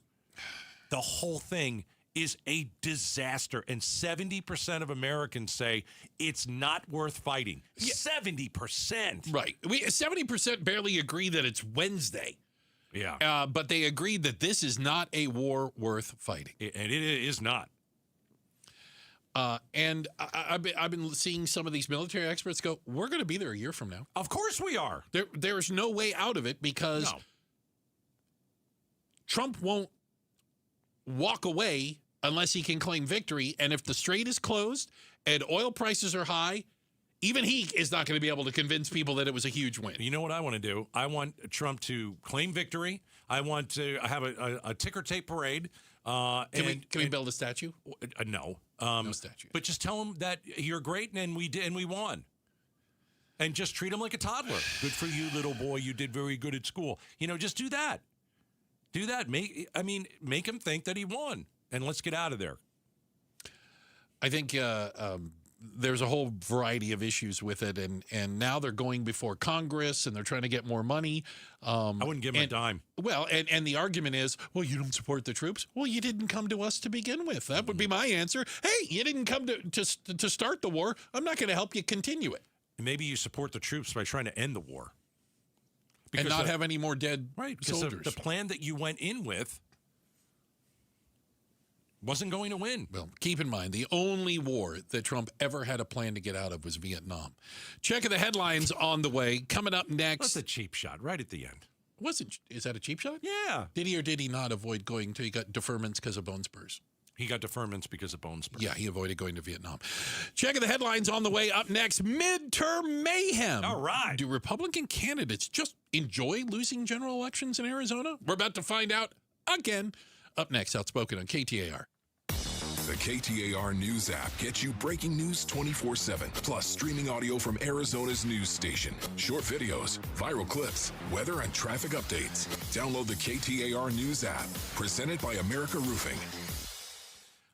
The whole thing is a disaster. And 70% of Americans say it's not worth fighting. Yeah. 70%. Right. 70% barely agree that it's Wednesday. Yeah. But they agreed that this is not a war worth fighting. And it is not. And I've been seeing some of these military experts go, we're going to be there a year from now. Of course we are. There's no way out of it because Trump won't walk away unless he can claim victory. And if the strait is closed and oil prices are high, even he is not going to be able to convince people that it was a huge win. You know what I want to do? I want Trump to claim victory. I want to have a ticker tape parade. Can we build a statue? No. No statue. But just tell him that you're great and we won. And just treat him like a toddler. Good for you, little boy. You did very good at school. You know, just do that. Do that. Make him think that he won. And let's get out of there. I think there's a whole variety of issues with it, and now they're going before Congress, and they're trying to get more money. I wouldn't give him a dime. Well, and the argument is, well, you don't support the troops. Well, you didn't come to us to begin with. That would be my answer. Hey, you didn't come to start the war. I'm not going to help you continue it. Maybe you support the troops by trying to end the war. And not have any more dead Because soldiers. the plan that you went in with wasn't going to win. Well, keep in mind, the only war that Trump ever had a plan to get out of was Vietnam. Check of the headlines on the way. Coming up next. That's a cheap shot right at the end. Is that a cheap shot? Yeah. Did he or did he not avoid going to, he got deferments because of bone spurs? He got deferments because of bone spurs. Yeah, he avoided going to Vietnam. Check of the headlines on the way. Up next, midterm mayhem. All right. Do Republican candidates just enjoy losing general elections in Arizona? We're about to find out again. Up next, Outspoken on KTAR. The KTAR News app gets you breaking news 24/7, plus streaming audio from Arizona's news station, short videos, viral clips, weather and traffic updates. Download the KTAR News app, presented by America Roofing.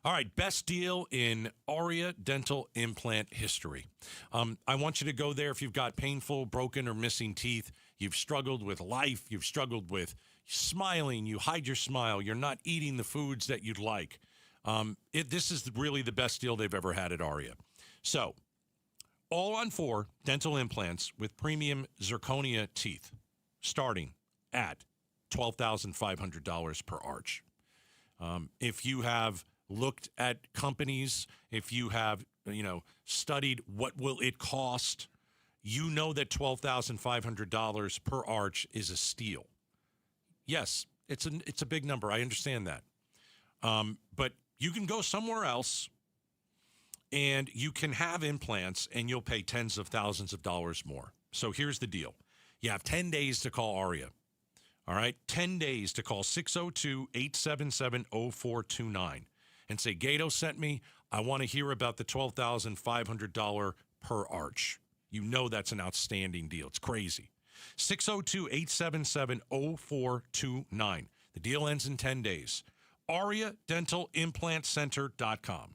All right, best deal in Aria dental implant history. I want you to go there if you've got painful, broken, or missing teeth. You've struggled with life. You've struggled with smiling. You hide your smile. You're not eating the foods that you'd like. This is really the best deal they've ever had at Aria. So, all on 4 dental implants with premium zirconia teeth, starting at $12,500 per arch. If you have looked at companies, if you have studied what will it cost, you know that $12,500 per arch is a steal. Yes, it's a big number. I understand that. But you can go somewhere else and you can have implants and you'll pay tens of thousands of dollars more. So here's the deal. You have 10 days to call Aria. All right? 10 days to call 602-877-0429 and say, Gato sent me. I want to hear about the $12,500 per arch. You know that's an outstanding deal. It's crazy. 602-877-0429. The deal ends in 10 days. AriaDentalImplantCenter.com.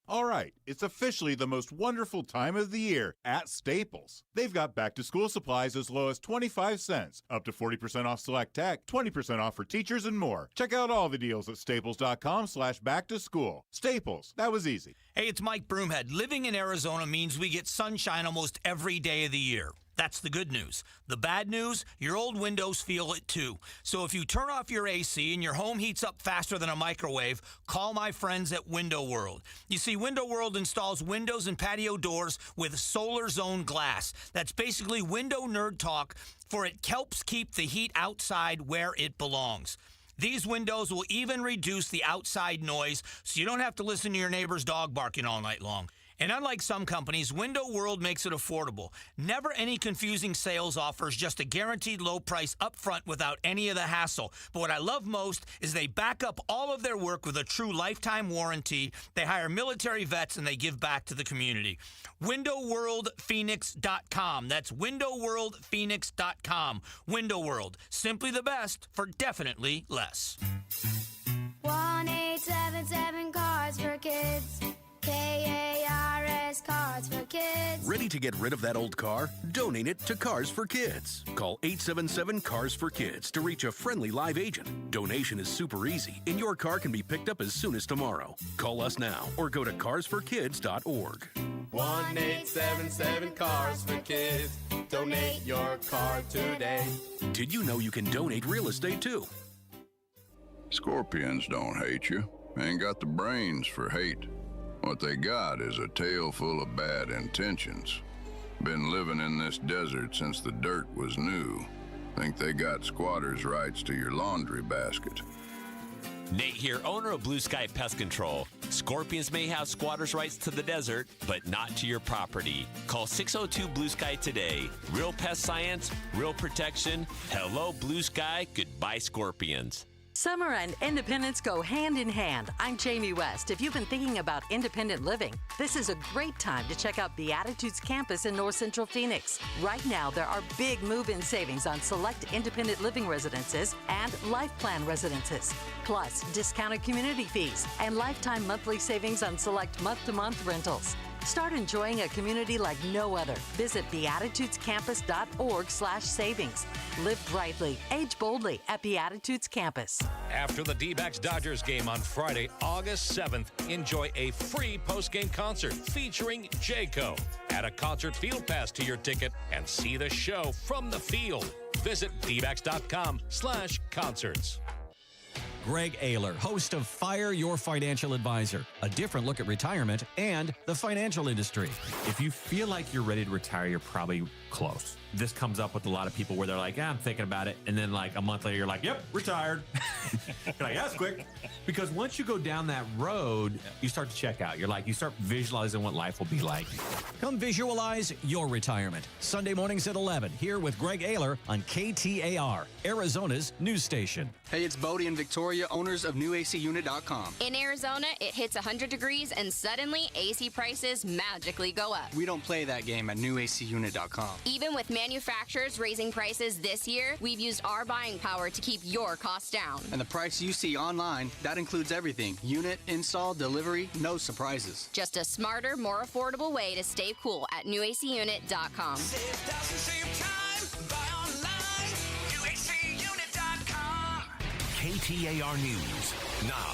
All right, it's officially the most wonderful time of the year at Staples. They've got back-to-school supplies as low as 25 cents, up to 40% off select tech, 20% off for teachers, and more. Check out all the deals at staples.com/back-to-school. Staples, that was easy. Hey, it's Mike Broomhead. Living in Arizona means we get sunshine almost every day of the year. That's the good news. The bad news, your old windows feel it too. So if you turn off your AC and your home heats up faster than a microwave, call my friends at Window World. You see, Window World installs windows and patio doors with solar zone glass. That's basically window nerd talk, for it helps keep the heat outside where it belongs. These windows will even reduce the outside noise so you don't have to listen to your neighbor's dog barking all night long. And unlike some companies, Window World makes it affordable. Never any confusing sales offers, just a guaranteed low price up front without any of the hassle. But what I love most is they back up all of their work with a true lifetime warranty. They hire military vets and they give back to the community. WindowWorldPhoenix.com. That's WindowWorldPhoenix.com. Window World. Simply the best for definitely less. 1-877 Cars for Kids. KARS Cars for Kids. Ready to get rid of that old car? Donate it to Cars for Kids. Call 877 Cars for Kids to reach a friendly live agent. Donation is super easy, and your car can be picked up as soon as tomorrow. Call us now or go to carsforkids.org. 1-877 Cars for Kids. Donate your car today. Did you know you can donate real estate too? Scorpions don't hate you. Ain't got the brains for hate. What they got is a tail full of bad intentions. Been living in this desert since the dirt was new. Think they got squatters' rights to your laundry basket. Nate here, owner of Blue Sky Pest Control. Scorpions may have squatters' rights to the desert, but not to your property. Call 602 Blue Sky today. Real pest science, real protection. Hello, Blue Sky. Goodbye, Scorpions. Summer and independence go hand in hand. I'm Jamie West. If you've been thinking about independent living, this is a great time to check out Beatitudes Campus in North Central Phoenix. Right now, there are big move-in savings on select independent living residences and life plan residences, plus discounted community fees and lifetime monthly savings on select month-to-month rentals. Start enjoying a community like no other. Visit beatitudescampus.org/savings. Live brightly, age boldly at Beatitudes Campus. After the D-backs Dodgers game on Friday, August 7th, enjoy a free post-game concert featuring Jayco. Add a concert field pass to your ticket and see the show from the field. Visit dbacks.com/concerts. Greg Ayler, host of Fire Your Financial Advisor, a different look at retirement and the financial industry. If you feel like you're ready to retire, you're probably close. This comes up with a lot of people where they're like, I'm thinking about it. And then like a month later, you're like, yep, retired. You're like, that's quick. Because once you go down that road, you start to check out. You're like, you start visualizing what life will be like. Come visualize your retirement. Sunday mornings at 11, here with Greg Ayler on KTAR, Arizona's news station. Hey, it's Bodie and Victoria, owners of NewACUnit.com. In Arizona, it hits 100 degrees and suddenly AC prices magically go up. We don't play that game at NewACUnit.com. Even with manufacturers raising prices this year, we've used our buying power to keep your costs down. And the price you see online, that includes everything. Unit, install, delivery, no surprises. Just a smarter, more affordable way to stay cool at NewACUnit.com. Save thousands, save time. Buy online. NewACUnit.com. KTAR News now.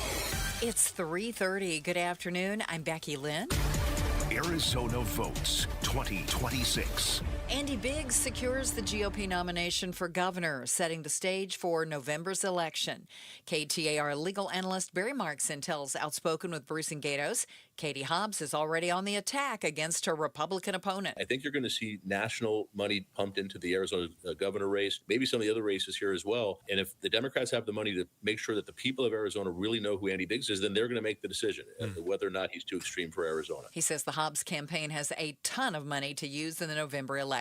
It's 3:30. Good afternoon. I'm Becky Lynn. Arizona votes 2026. Andy Biggs secures the GOP nomination for governor, setting the stage for November's election. KTAR legal analyst Barry Markson tells Outspoken with Bruce and Gatos, Katie Hobbs is already on the attack against her Republican opponent. I think you're going to see national money pumped into the Arizona governor race, maybe some of the other races here as well. And if the Democrats have the money to make sure that the people of Arizona really know who Andy Biggs is, then they're going to make the decision whether or not he's too extreme for Arizona. He says the Hobbs campaign has a ton of money to use in the November election.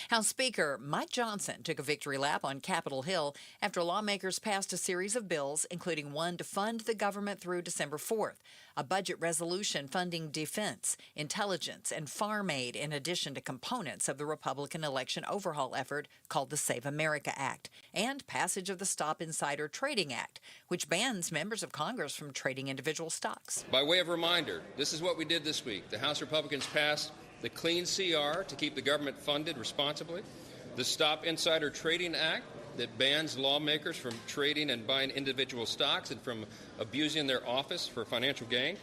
House Speaker Mike Johnson took a victory lap on Capitol Hill after lawmakers passed a series of bills, including one to fund the government through December 4th, a budget resolution funding defense, intelligence, and farm aid in addition to components of the Republican election overhaul effort called the Save America Act, and passage of the Stop Insider Trading Act, which bans members of Congress from trading individual stocks. By way of reminder, this is what we did this week. The House Republicans passed the Clean CR to keep the government funded responsibly, the Stop Insider Trading Act that bans lawmakers from trading and buying individual stocks and from abusing their office for financial gain,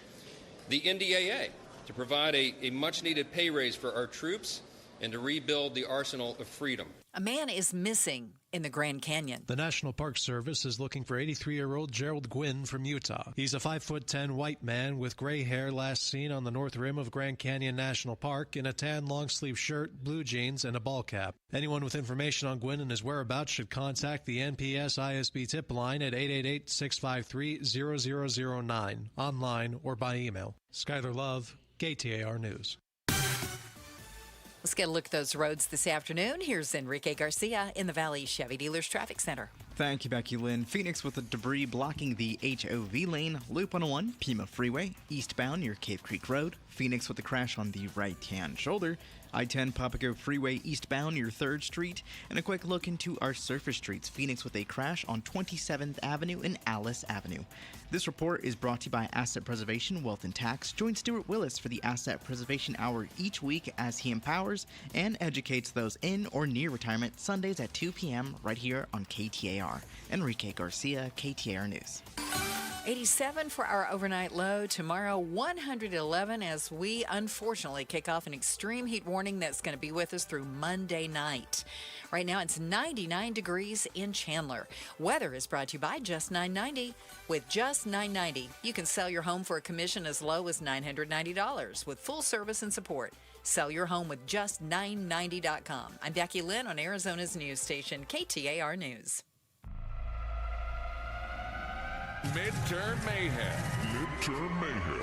the NDAA to provide a much-needed pay raise for our troops and to rebuild the arsenal of freedom. A man is missing in the Grand Canyon. The National Park Service is looking for 83-year-old Gerald Gwynn from Utah. He's a 5'10" white man with gray hair, last seen on the north rim of Grand Canyon National Park in a tan long-sleeve shirt, blue jeans, and a ball cap. Anyone with information on Gwynn and his whereabouts should contact the NPS ISB tip line at 888-653-0009, online or by email. Skylar Love, KTAR News. Let's get a look at those roads this afternoon. Here's Enrique Garcia in the Valley Chevy Dealers Traffic Center. Thank you, Becky Lynn. Phoenix with the debris blocking the HOV lane. Loop 101, Pima Freeway, eastbound near Cave Creek Road. Phoenix with the crash on the right-hand shoulder. I-10 Papago Freeway eastbound near 3rd Street. And a quick look into our surface streets. Phoenix with a crash on 27th Avenue and Alice Avenue. This report is brought to you by Asset Preservation, Wealth and Tax. Join Stuart Willis for the Asset Preservation Hour each week as he empowers and educates those in or near retirement, Sundays at 2 p.m. right here on KTAR. Enrique Garcia, KTAR News. 87 for our overnight low. Tomorrow, 111 as we unfortunately kick off an extreme heat warning that's going to be with us through Monday night. Right now, it's 99 degrees in Chandler. Weather is brought to you by Just 990. With Just 990, you can sell your home for a commission as low as $990 with full service and support. Sell your home with just990.com. I'm Becky Lynn on Arizona's news station, KTAR News. Midterm Mayhem. Midterm Mayhem.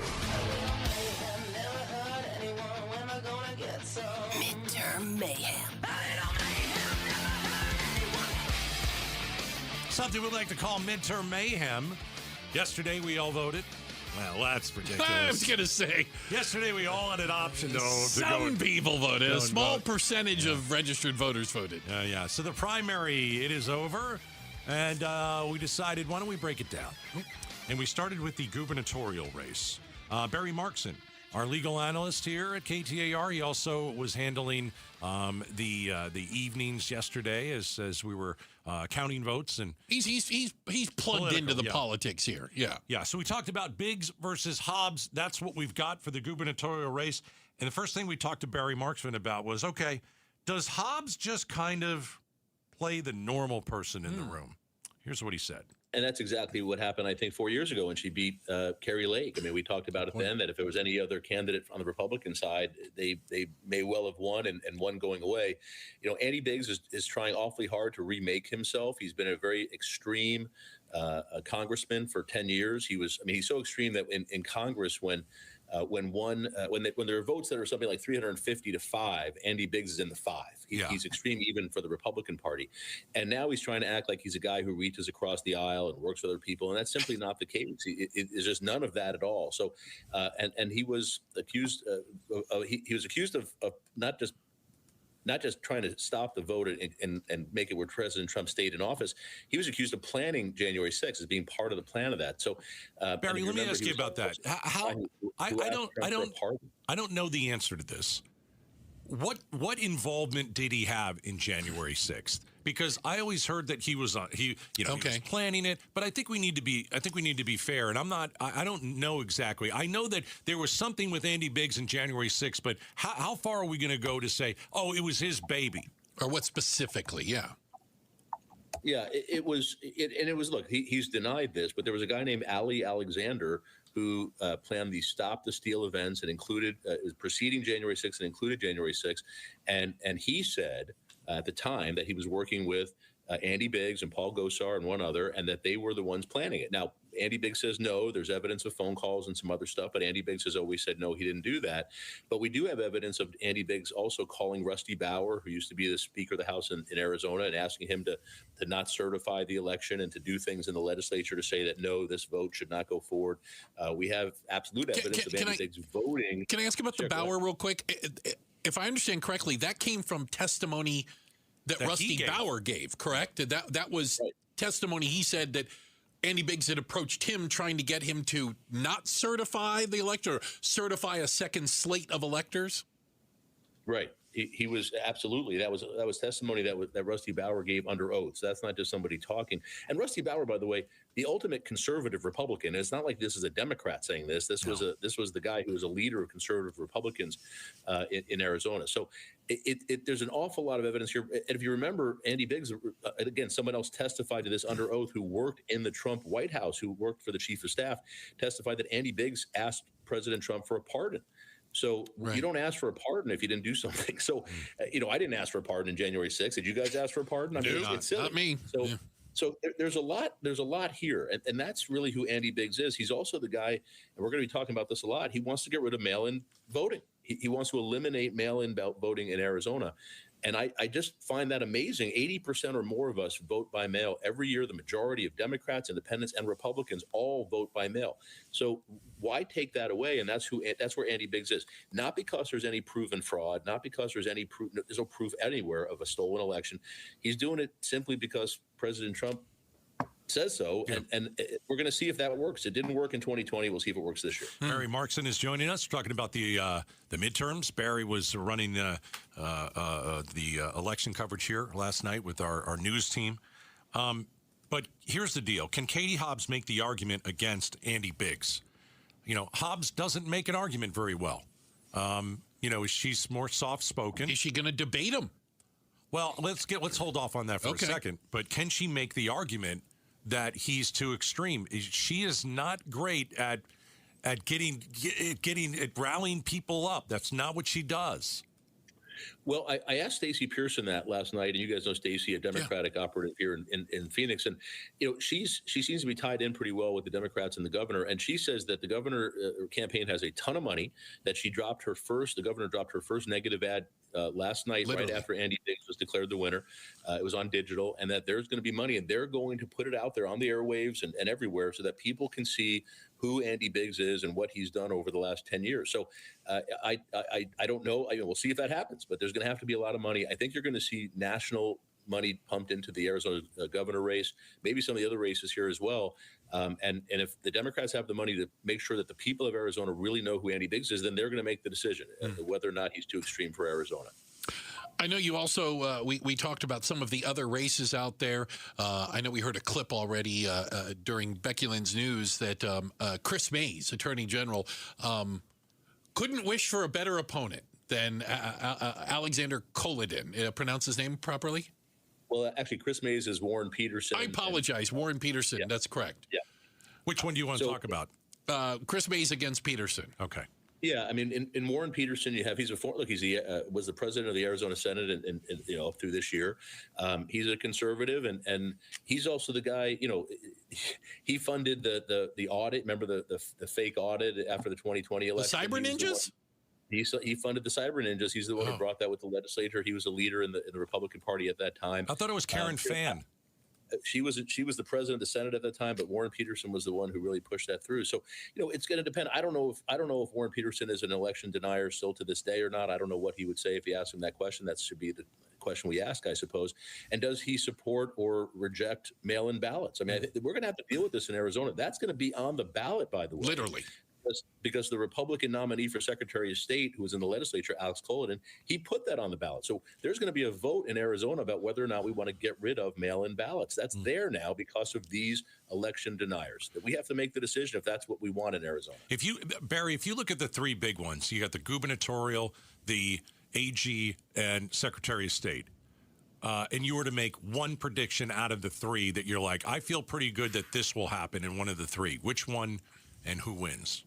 Midterm Mayhem. Something we'd like to call midterm mayhem. Yesterday we all voted. Well, that's ridiculous. I was going to say. Yesterday we all had an option to Some people voted. A small percentage of registered voters voted. Yeah. So the primary, it is over. And we decided, why don't we break it down? And we started with the gubernatorial race. Barry Markson, our legal analyst here at KTAR, he also was handling the evenings yesterday as we were counting votes. And he's plugged into the politics here. Yeah. So we talked about Biggs versus Hobbs. That's what we've got for the gubernatorial race. And the first thing we talked to Barry Markson about was, okay, does Hobbs just kind of play the normal person in the room? Here's what he said. And that's exactly what happened, I think, 4 years ago when she beat Carrie Lake. I mean, we talked about it then, that if it was any other candidate on the Republican side, they may well have won and one going away. You know, Andy Biggs is trying awfully hard to remake himself. He's been a very extreme congressman for 10 years. He's so extreme that in Congress when there are votes that are something like 350 to 5, Andy Biggs is in the 5. He's extreme even for the Republican Party. And now he's trying to act like he's a guy who reaches across the aisle and works with other people. And that's simply not the case. It's just none of that at all. So, and he was accused of not just trying to stop the vote and make it where President Trump stayed in office. He was accused of planning January 6th as being part of the plan of that. So, Barry, let me ask you about that. I don't know the answer to this. What involvement did he have in January 6th? Because I always heard that he was he was planning it, but I think we need to be fair. And I don't know exactly. I know that there was something with Andy Biggs in January 6th, but how far are we going to go to say, oh, it was his baby? Or what specifically? Yeah. Yeah, it was. Look, he's denied this, but there was a guy named Ali Alexander who planned the Stop the Steal events and included preceding January 6th and included January 6th, and he said at the time that he was working with Andy Biggs and Paul Gosar and one other, and that they were the ones planning it. Now, Andy Biggs says no, there's evidence of phone calls and some other stuff, but Andy Biggs has always said no, he didn't do that. But we do have evidence of Andy Biggs also calling Rusty Bauer, who used to be the Speaker of the House in Arizona, and asking him to not certify the election and to do things in the legislature to say that no, this vote should not go forward. We have absolute evidence of Andy Biggs voting. Can I ask about the Bauer real quick? If I understand correctly, that came from testimony that Rusty Bauer gave, correct? That was testimony. He said that Andy Biggs had approached him trying to get him to not certify the elector, certify a second slate of electors. Right. He was absolutely. That was testimony that Rusty Bauer gave under oath. So that's not just somebody talking. And Rusty Bauer, by the way, the ultimate conservative Republican. It's not like this is a Democrat saying this. This was the guy who was a leader of conservative Republicans in Arizona. So there's an awful lot of evidence here. And if you remember, Andy Biggs, again, someone else testified to this under oath who worked in the Trump White House, who worked for the chief of staff, testified that Andy Biggs asked President Trump for a pardon. So you don't ask for a pardon if you didn't do something. So, I didn't ask for a pardon in January 6th. Did you guys ask for a pardon? I mean, it's silly. Not me. So there's a lot here. And that's really who Andy Biggs is. He's also the guy, and we're going to be talking about this a lot. He wants to get rid of mail-in voting. He wants to eliminate mail-in voting in Arizona. And I just find that amazing. 80% or more of us vote by mail every year. The majority of Democrats, Independents, and Republicans all vote by mail. So why take that away? And that's where Andy Biggs is. Not because there's any proven fraud, not because there's no proof anywhere of a stolen election. He's doing it simply because President Trump says so, and we're going to see if that works. It didn't work in 2020. We'll see if it works this year. Barry Markson is joining us, talking about the midterms. Barry was running the election coverage here last night with our news team. But here's the deal. Can Katie Hobbs make the argument against Andy Biggs? Hobbs doesn't make an argument very well. She's more soft-spoken. Is she going to debate him? Well, let's hold off on that for a second. But can she make the argument that he's too extreme? She is not great at rallying people up. That's not what she does. Well, I asked Stacey Pearson that last night, and you guys know Stacey, a Democratic operative here in Phoenix, and she seems to be tied in pretty well with the Democrats and the governor. And she says that the governor campaign has a ton of money. That the governor dropped her first negative ad last night, right after Andy Biggs was declared the winner. It was on digital, and that there's going to be money, and they're going to put it out there on the airwaves and everywhere so that people can see who Andy Biggs is and what he's done over the last 10 years. So I don't know. We'll see if that happens, but there's going to have to be a lot of money. I think you're going to see national money pumped into the Arizona governor race, maybe some of the other races here as well. And if the Democrats have the money to make sure that the people of Arizona really know who Andy Biggs is, then they're going to make the decision whether or not he's too extreme for Arizona. I know you also, we talked about some of the other races out there. I know we heard a clip already during Becky Lynn's news that Chris Mays, Attorney General, couldn't wish for a better opponent than Alexander Kolodin. Pronounce his name properly? Well, actually, Chris Mays is Warren Peterson. I apologize. Warren Peterson. Yeah. That's correct. Yeah. Which one do you want to talk about? Chris Mays against Peterson. Okay. Yeah, I mean, in Warren Peterson, he was the president of the Arizona Senate and through this year. He's a conservative, and he's also the guy. He funded the audit. Remember the fake audit after the 2020 election. The Cyber Ninjas. He funded the Cyber Ninjas. He's the one who brought that with the legislature. He was a leader in the Republican Party at that time. I thought it was Karen Fann. She was the president of the Senate at the time, but Warren Peterson was the one who really pushed that through. So, it's going to depend. I don't know if Warren Peterson is an election denier still to this day or not. I don't know what he would say if you asked him that question. That should be the question we ask, I suppose. And does he support or reject mail-in ballots? I mean, I think we're going to have to deal with this in Arizona. That's going to be on the ballot, by the way. Literally. Because the Republican nominee for Secretary of State, who was in the legislature, Alex Kolodin, he put that on the ballot. So there's going to be a vote in Arizona about whether or not we want to get rid of mail-in ballots. That's there now because of these election deniers. That we have to make the decision if that's what we want in Arizona. Barry, if you look at the three big ones, you got the gubernatorial, the AG, and Secretary of State. And you were to make one prediction out of the three that you're like, I feel pretty good that this will happen in one of the three. Which one and who wins?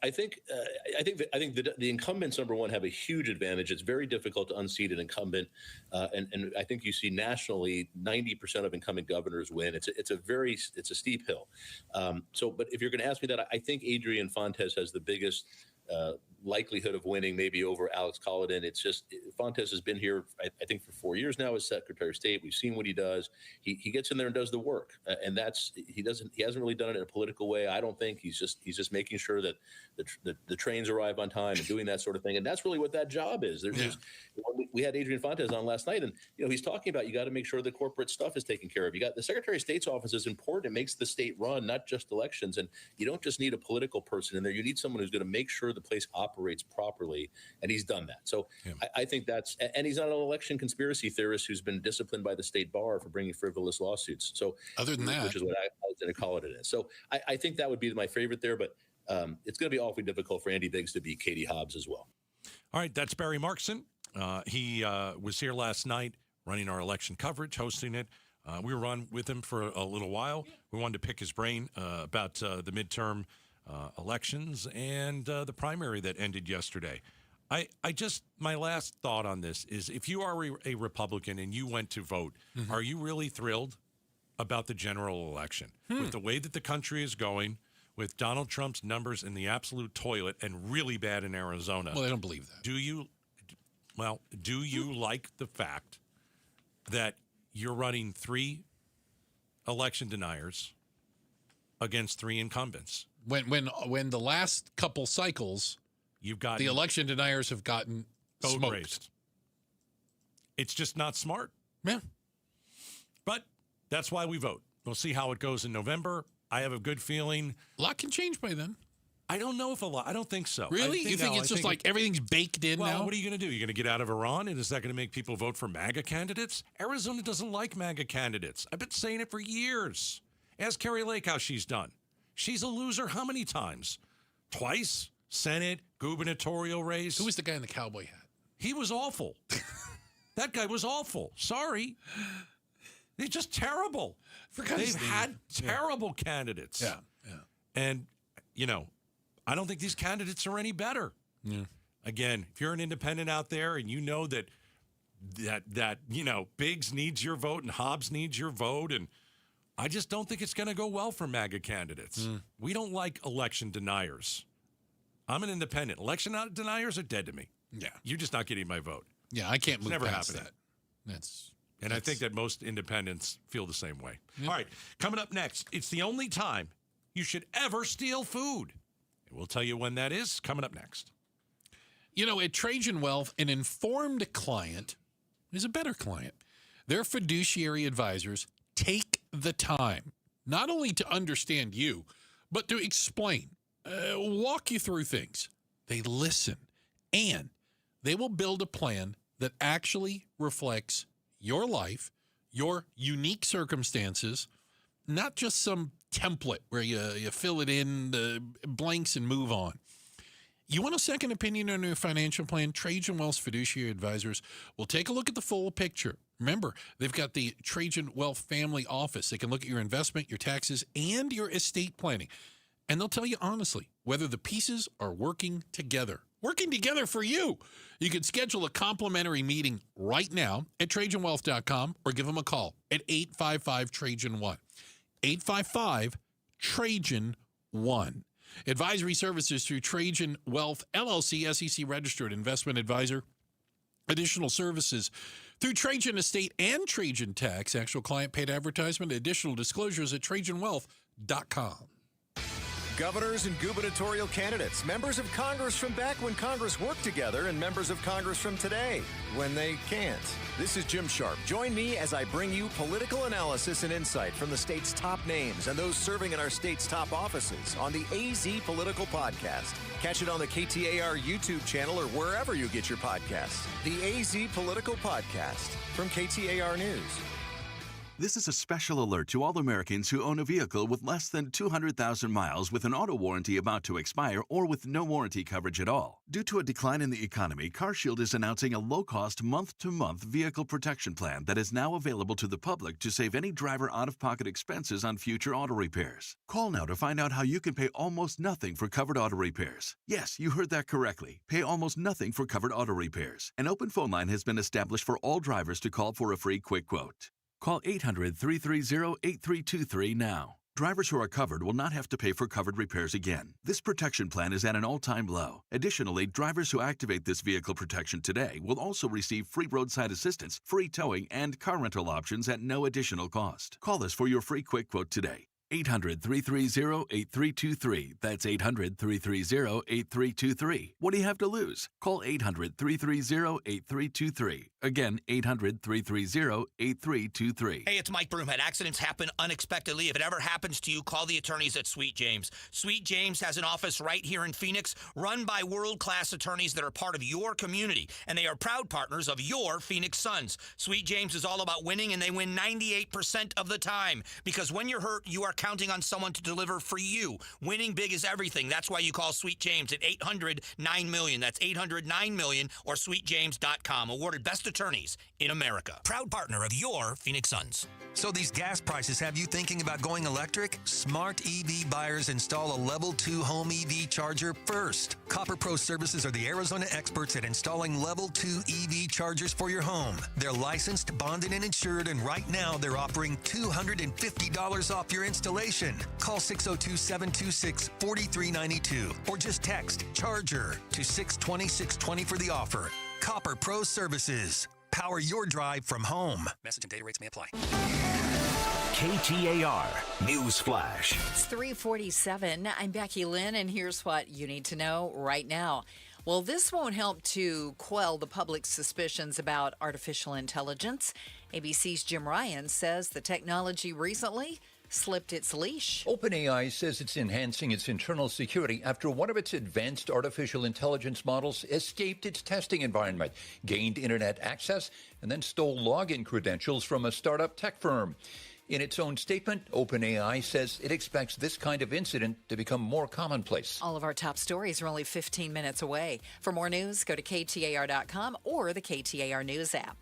I think the incumbents, number one, have a huge advantage. It's very difficult to unseat an incumbent, and I think you see nationally 90% of incumbent governors win. It's a steep hill. But if you're going to ask me that, I think Adrian Fontes has the biggest likelihood of winning, maybe over Alex Kolodin. It's just Fontes has been here, I think, for 4 years now as Secretary of State. We've seen what he does. He gets in there and does the work, and he hasn't really done it in a political way. I don't think he's just making sure that the trains arrive on time and doing that sort of thing. And that's really what that job is. We had Adrian Fontes on last night, and he's talking about you got to make sure the corporate stuff is taken care of. You got the Secretary of State's office is important. It makes the state run, not just elections. And you don't just need a political person in there. You need someone who's going to make sure the place operates properly, and he's done that. So I think that's, and he's not an election conspiracy theorist who's been disciplined by the state bar for bringing frivolous lawsuits. So other than that, which is what I was going to call it. So I think that would be my favorite there, but it's going to be awfully difficult for Andy Biggs to beat Katie Hobbs as well. All right, that's Barry Markson. He was here last night running our election coverage, hosting it. We were on with him for a little while. We wanted to pick his brain about the midterm elections and the primary that ended yesterday. My last thought on this is, if you are a Republican and you went to vote, are you really thrilled about the general election? With the way that the country is going, with Donald Trump's numbers in the absolute toilet and really bad in Arizona. Well, I don't believe that. Do you like the fact that you're running 3 election deniers against 3 incumbents? When the last couple cycles, you've got the election deniers have gotten smoked. Raised. It's just not smart. Yeah. But that's why we vote. We'll see how it goes in November. I have a good feeling. A lot can change by then. I don't know if a lot. I don't think so. Really? You think it's just like everything's baked in now? Well, what are you going to do? You're going to get out of Iran, and is that going to make people vote for MAGA candidates? Arizona doesn't like MAGA candidates. I've been saying it for years. Ask Carrie Lake how she's done. She's a loser how many times? Twice? Senate, gubernatorial race. Who was the guy in the cowboy hat? He was awful. That guy was awful. Sorry. They're just terrible. They've had terrible candidates. Yeah. And, I don't think these candidates are any better. Yeah. Again, if you're an independent out there and you know that Biggs needs your vote and Hobbs needs your vote, and I just don't think it's going to go well for MAGA candidates. We don't like election deniers. I'm an independent. Election deniers are dead to me. Yeah. You're just not getting my vote. Yeah, I can't move never past happening. that. And I think that most independents feel the same way. Yep. All right, coming up next, it's the only time you should ever steal food. And we'll tell you when that is, coming up next. At Trajan Wealth, an informed client is a better client. Their fiduciary advisors take the time not only to understand you, but to explain, walk you through things. They listen, and they will build a plan that actually reflects your life, your unique circumstances, not just some template where you fill it in, the blanks, and move on. You want a second opinion on your financial plan? Trajan Wealth's fiduciary advisors will take a look at the full picture. Remember, they've got the Trajan Wealth Family Office. They can look at your investment, your taxes, and your estate planning. And they'll tell you honestly whether the pieces are working together for you. You can schedule a complimentary meeting right now at TrajanWealth.com or give them a call at 855-TRAJAN-1. 855-TRAJAN-1. Advisory services through Trajan Wealth, LLC, SEC registered investment advisor. Additional services through Trajan Estate and Trajan Tax. Actual client paid advertisement. Additional disclosures at TrajanWealth.com. Governors and gubernatorial candidates, members of Congress from back when Congress worked together, and members of Congress from today when they can't. This is Jim Sharp. Join me as I bring you political analysis and insight from the state's top names and those serving in our state's top offices on the AZ Political Podcast. Catch it on the KTAR YouTube channel or wherever you get your podcasts. The AZ Political Podcast from KTAR News. This is a special alert to all Americans who own a vehicle with less than 200,000 miles with an auto warranty about to expire or with no warranty coverage at all. Due to a decline in the economy, CarShield is announcing a low-cost month-to-month vehicle protection plan that is now available to the public to save any driver out-of-pocket expenses on future auto repairs. Call now to find out how you can pay almost nothing for covered auto repairs. Yes, you heard that correctly. Pay almost nothing for covered auto repairs. An open phone line has been established for all drivers to call for a free quick quote. Call 800-330-8323 now. Drivers who are covered will not have to pay for covered repairs again. This protection plan is at an all-time low. Additionally, drivers who activate this vehicle protection today will also receive free roadside assistance, free towing, and car rental options at no additional cost. Call us for your free quick quote today. 800-330-8323. That's 800-330-8323. What do you have to lose? Call 800-330-8323. Again, 800-330-8323. Hey, it's Mike Broomhead. Accidents happen unexpectedly. If it ever happens to you, call the attorneys at Sweet James. Sweet James has an office right here in Phoenix, run by world-class attorneys that are part of your community, and they are proud partners of your Phoenix Suns. Sweet James is all about winning, and they win 98% of the time, because when you're hurt, you are counting on someone to deliver for you. Winning big is everything. That's why you call Sweet James at 800-9-MILLION. That's 800-9-MILLION or sweetjames.com. Awarded best attorneys in America. Proud partner of your Phoenix Suns. So these gas prices have you thinking about going electric? Smart EV buyers install a Level 2 home EV charger first. Copper Pro Services are the Arizona experts at installing Level 2 EV chargers for your home. They're licensed, bonded, and insured, and right now they're offering $250 off your installation. Call 602-726-4392 or just text CHARGER to 620-620 for the offer. Copper Pro Services. Power your drive from home. Message and data rates may apply. KTAR News Flash. It's 3:47. I'm Becky Lynn, and here's what you need to know right now. Well, this won't help to quell the public's suspicions about artificial intelligence. ABC's Jim Ryan says the technology recently slipped its leash. OpenAI says it's enhancing its internal security after one of its advanced artificial intelligence models escaped its testing environment, gained internet access, and then stole login credentials from a startup tech firm. In its own statement, OpenAI says it expects this kind of incident to become more commonplace. All of our top stories are only 15 minutes away. For more news, go to KTAR.com or the KTAR News app.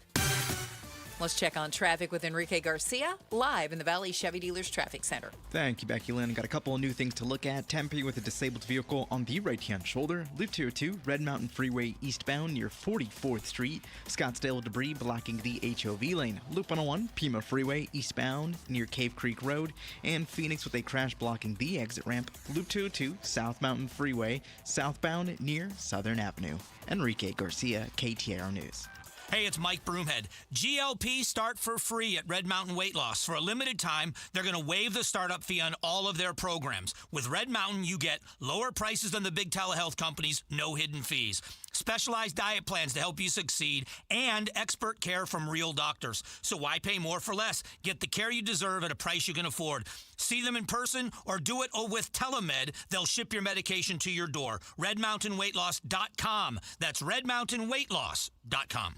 Let's check on traffic with Enrique Garcia, live in the Valley Chevy Dealers Traffic Center. Thank you, Becky Lynn. Got a couple of new things to look at. Tempe with a disabled vehicle on the right-hand shoulder. Loop 202, Red Mountain Freeway eastbound near 44th Street. Scottsdale debris blocking the HOV lane. Loop 101, Pima Freeway eastbound near Cave Creek Road. And Phoenix with a crash blocking the exit ramp. Loop 202, South Mountain Freeway southbound near Southern Avenue. Enrique Garcia, KTAR News. Hey, it's Mike Broomhead. GLP start for free at Red Mountain Weight Loss. For a limited time, they're going to waive the startup fee on all of their programs. With Red Mountain, you get lower prices than the big telehealth companies, no hidden fees, specialized diet plans to help you succeed, and expert care from real doctors. So why pay more for less? Get the care you deserve at a price you can afford. See them in person or do it with telemed. They'll ship your medication to your door. RedMountainWeightLoss.com. That's RedMountainWeightLoss.com.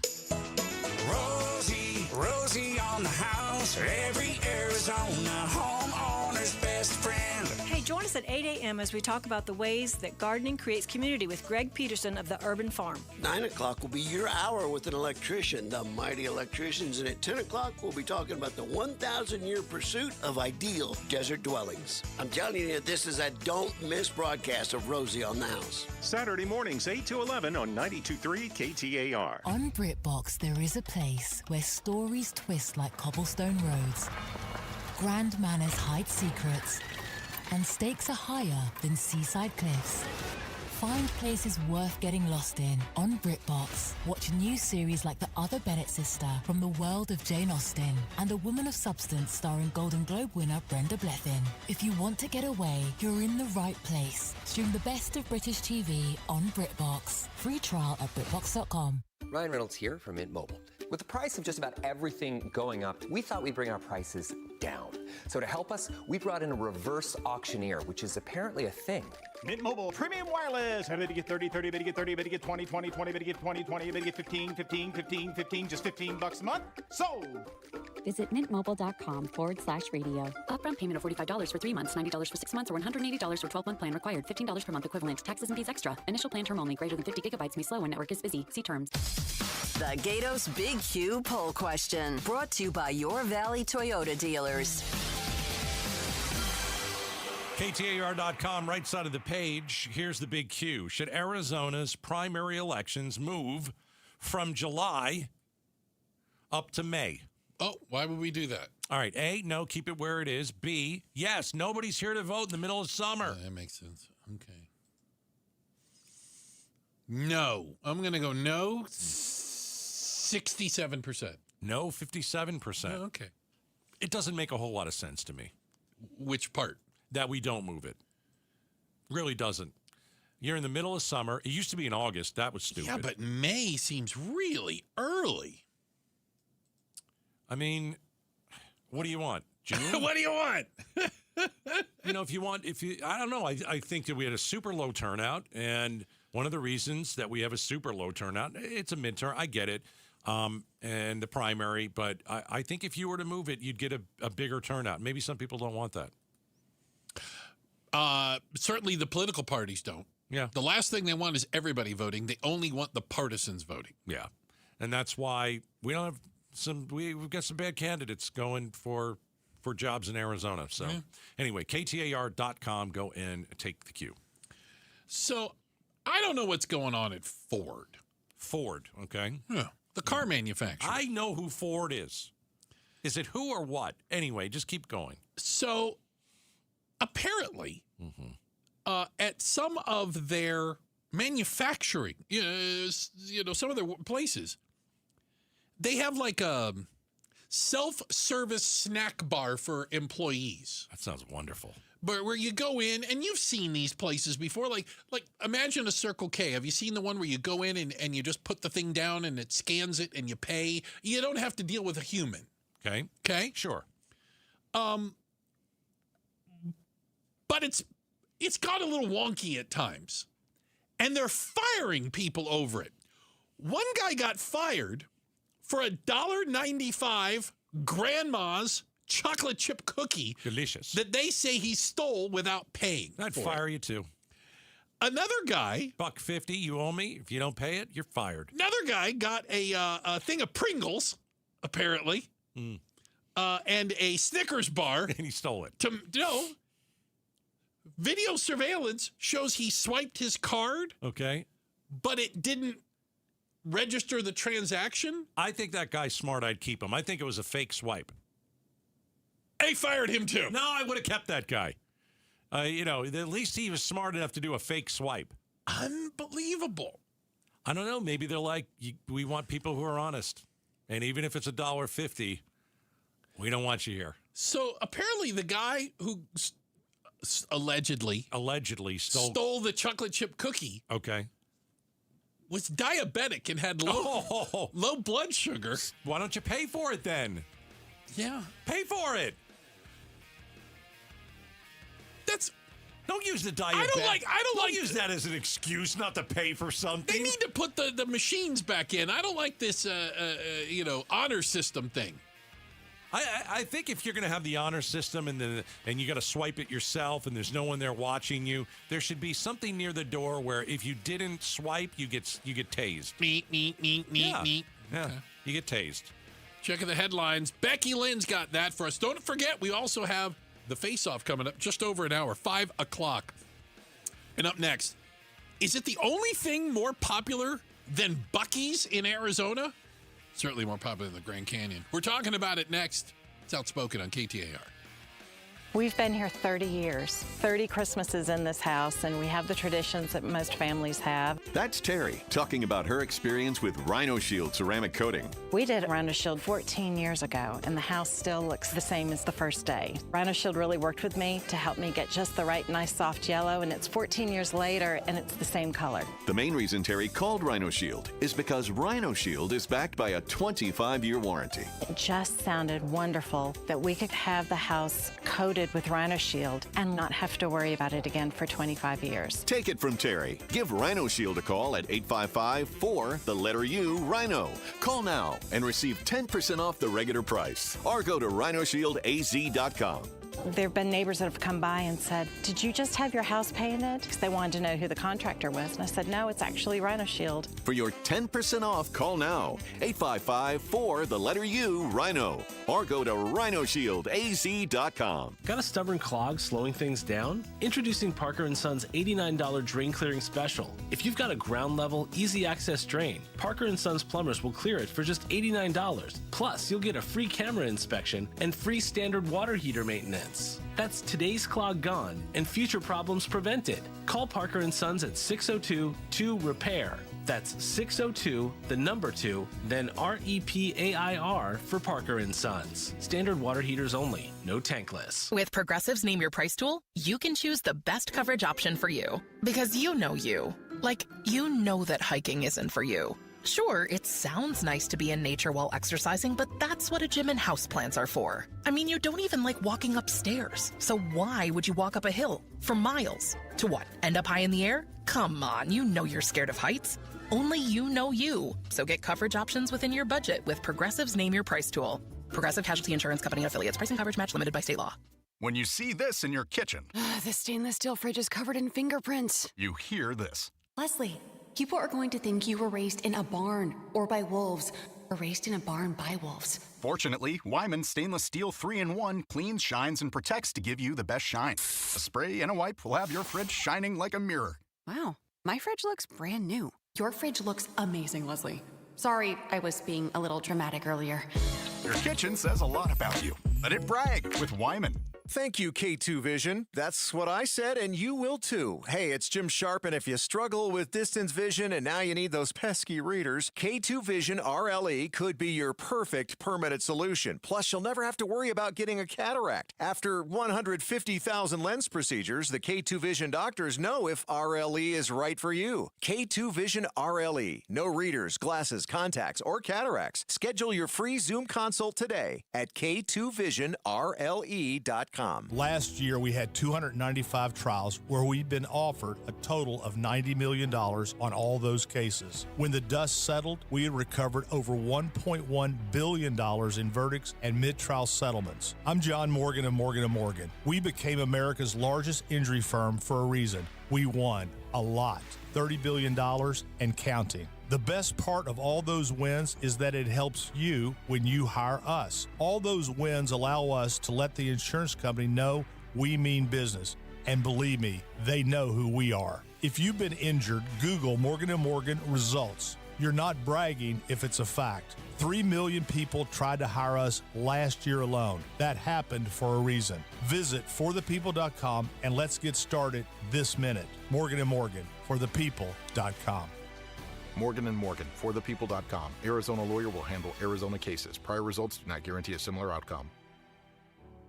Rosie on the house, every Arizona homeowner's best friend. Hey, join us at 8 a.m. as we talk about the ways that gardening creates community with Greg Peterson of the Urban Farm. 9 o'clock will be your hour with an electrician, the Mighty Electricians, and at 10 o'clock we'll be talking about the 1,000-year pursuit of ideal desert dwellings. I'm telling you, this is a don't-miss broadcast of Rosie on the House. Saturday mornings, 8 to 11 on 92.3 KTAR. On BritBox, there is a place where stories twist like cobblestone roads, grand manners hide secrets, and stakes are higher than seaside cliffs. Find places worth getting lost in on BritBox. Watch new series like The Other Bennett Sister from the world of Jane Austen and A Woman of Substance starring Golden Globe winner Brenda Blethyn. If you want to get away, you're in the right place. Stream the best of British TV on BritBox. Free trial at BritBox.com. Ryan Reynolds here from Mint Mobile. With the price of just about everything going up, we thought we'd bring our prices down. So to help us, we brought in a reverse auctioneer, which is apparently a thing. Mint Mobile Premium Wireless. How did you get 30, 30, bit to get 30, bit to get 20, 20, 20, bit to get 20, 20, bit to get 15, 15, 15, 15, just $15 a month? Sold! Visit mintmobile.com/radio. Upfront payment of $45 for 3 months, $90 for 6 months, or $180 for 12-month plan required. $15 per month equivalent. Taxes and fees extra. Initial plan term only. Greater than 50 gigabytes may slow when network is busy. See terms. The Gatos Big Q poll question. Brought to you by your Valley Toyota dealers. KTAR.com, right side of the page. Here's the big Q. Should Arizona's primary elections move from July up to May? Oh, why would we do that? All right. A, no, keep it where it is. B, yes, nobody's here to vote in the middle of summer. That makes sense. Okay. No. I'm going to go no, 67%. No, 57%. Oh, okay. It doesn't make a whole lot of sense to me. Which part? That we don't move it. Really doesn't. You're in the middle of summer. It used to be in August. That was stupid. Yeah, but May seems really early. I mean, what do you want? June? What do you want? I don't know. I think that we had a super low turnout, and one of the reasons that we have a super low turnout, it's a midterm. I get it, and the primary, but I think if you were to move it, you'd get a bigger turnout. Maybe some people don't want that. Certainly the political parties don't. Yeah. The last thing they want is everybody voting. They only want the partisans voting. Yeah. And that's why we don't have we've got some bad candidates going for jobs in Arizona. So anyway, KTAR.com, go in, take the cue. So I don't know what's going on at Ford. Ford, okay. Yeah. The car manufacturer. I know who Ford is. Is it who or what? Anyway, just keep going. So apparently, at some of their manufacturing, some of their places, they have like a self-service snack bar for employees. That sounds wonderful. But where you go in, and you've seen these places before, like imagine a Circle K. Have you seen the one where you go in and you just put the thing down and it scans it and you pay? You don't have to deal with a human. Okay. Okay? Sure. But it's got a little wonky at times. And they're firing people over it. One guy got fired for a $1.95 grandma's chocolate chip cookie. Delicious. That they say he stole without paying. I'd fire you too. Another guy. $1.50, you owe me. If you don't pay it, you're fired. Another guy got a thing of Pringles, apparently, and a Snickers bar. And he stole it. Video surveillance shows he swiped his card. Okay. But it didn't register the transaction. I think that guy's smart. I'd keep him. I think it was a fake swipe. They fired him too. No, I would have kept that guy. At least he was smart enough to do a fake swipe. Unbelievable. I don't know. Maybe they're like, we want people who are honest. And even if it's $1.50, we don't want you here. So apparently the guy who allegedly stole the chocolate chip cookie. Okay. Was diabetic and had low blood sugar. Why don't you pay for it then? Yeah. Pay for it. Don't use the diabetic. I don't use that as an excuse not to pay for something. They need to put the machines back in. I don't like this honor system thing. I think if you're going to have the honor system and you got to swipe it yourself and there's no one there watching you, there should be something near the door where if you didn't swipe, you get tased. Meet. Yeah, you get tased. Checking the headlines. Becky Lynn's got that for us. Don't forget, we also have the face-off coming up just over an hour, 5 o'clock. And up next, is it the only thing more popular than Buc-ee's in Arizona? Certainly more popular than the Grand Canyon. We're talking about it next. It's Outspoken on KTAR. We've been here 30 years, 30 Christmases in this house, and we have the traditions that most families have. That's Terry talking about her experience with Rhino Shield ceramic coating. We did Rhino Shield 14 years ago, and the house still looks the same as the first day. Rhino Shield really worked with me to help me get just the right nice soft yellow, and it's 14 years later, and it's the same color. The main reason Terry called Rhino Shield is because Rhino Shield is backed by a 25-year warranty. It just sounded wonderful that we could have the house coated with Rhino Shield and not have to worry about it again for 25 years. Take it from Terry. Give Rhino Shield a call at 855-4-U-RHINO. Call now and receive 10% off the regular price. Or go to rhinoshieldaz.com. There have been neighbors that have come by and said, "Did you just have your house painted?" Because they wanted to know who the contractor was. And I said, "No, it's actually Rhino Shield." For your 10% off, call now. 855-4-U-RHINO. Or go to rhinoshieldaz.com. Got a stubborn clog slowing things down? Introducing Parker & Son's $89 drain clearing special. If you've got a ground level, easy access drain, Parker & Son's plumbers will clear it for just $89. Plus, you'll get a free camera inspection and free standard water heater maintenance. That's today's clog gone and future problems prevented. Call Parker & Sons at 602-2-REPAIR. That's 602, the number 2, then REPAIR for Parker & Sons. Standard water heaters only, no tankless. With Progressive's Name Your Price tool, you can choose the best coverage option for you. Because you know you. Like, you know that hiking isn't for you. Sure, it sounds nice to be in nature while exercising, but that's what a gym and houseplants are for. I mean, you don't even like walking upstairs. So why would you walk up a hill for miles? To what, end up high in the air? Come on, you know you're scared of heights. Only you know you. So get coverage options within your budget with Progressive's Name Your Price tool. Progressive Casualty Insurance Company and Affiliates. Price and coverage match limited by state law. When you see this in your kitchen, The stainless steel fridge is covered in fingerprints. you hear this. Leslie, people are going to think you were raised in a barn or by wolves or raised in a barn by wolves. Fortunately, Wyman Stainless Steel 3-in-1 cleans, shines, and protects to give you the best shine. A spray and a wipe will have your fridge shining like a mirror. Wow, my fridge looks brand new. Your fridge looks amazing, Leslie. Sorry, I was being a little dramatic earlier. Your kitchen says a lot about you. Let it brag with Wyman. Thank you, K2 Vision. That's what I said, and you will too. Hey, it's Jim Sharp, and if you struggle with distance vision and now you need those pesky readers, K2 Vision RLE could be your perfect permanent solution. Plus, you'll never have to worry about getting a cataract. After 150,000 lens procedures, the K2 Vision doctors know if RLE is right for you. K2 Vision RLE. No readers, glasses, contacts, or cataracts. Schedule your free Zoom consult today at K2VisionRLE.com. Last year, we had 295 trials where we'd been offered a total of $90 million on all those cases. When the dust settled, we had recovered over $1.1 billion in verdicts and mid-trial settlements. I'm John Morgan of Morgan & Morgan. We became America's largest injury firm for a reason. We won a lot, $30 billion and counting. The best part of all those wins is that it helps you when you hire us. All those wins allow us to let the insurance company know we mean business. And believe me, they know who we are. If you've been injured, Google Morgan & Morgan results. You're not bragging if it's a fact. 3 million people tried to hire us last year alone. That happened for a reason. Visit forthepeople.com and let's get started this minute. Morgan & Morgan, forthepeople.com. Morgan & Morgan, forthepeople.com. Arizona lawyer will handle Arizona cases. Prior results do not guarantee a similar outcome.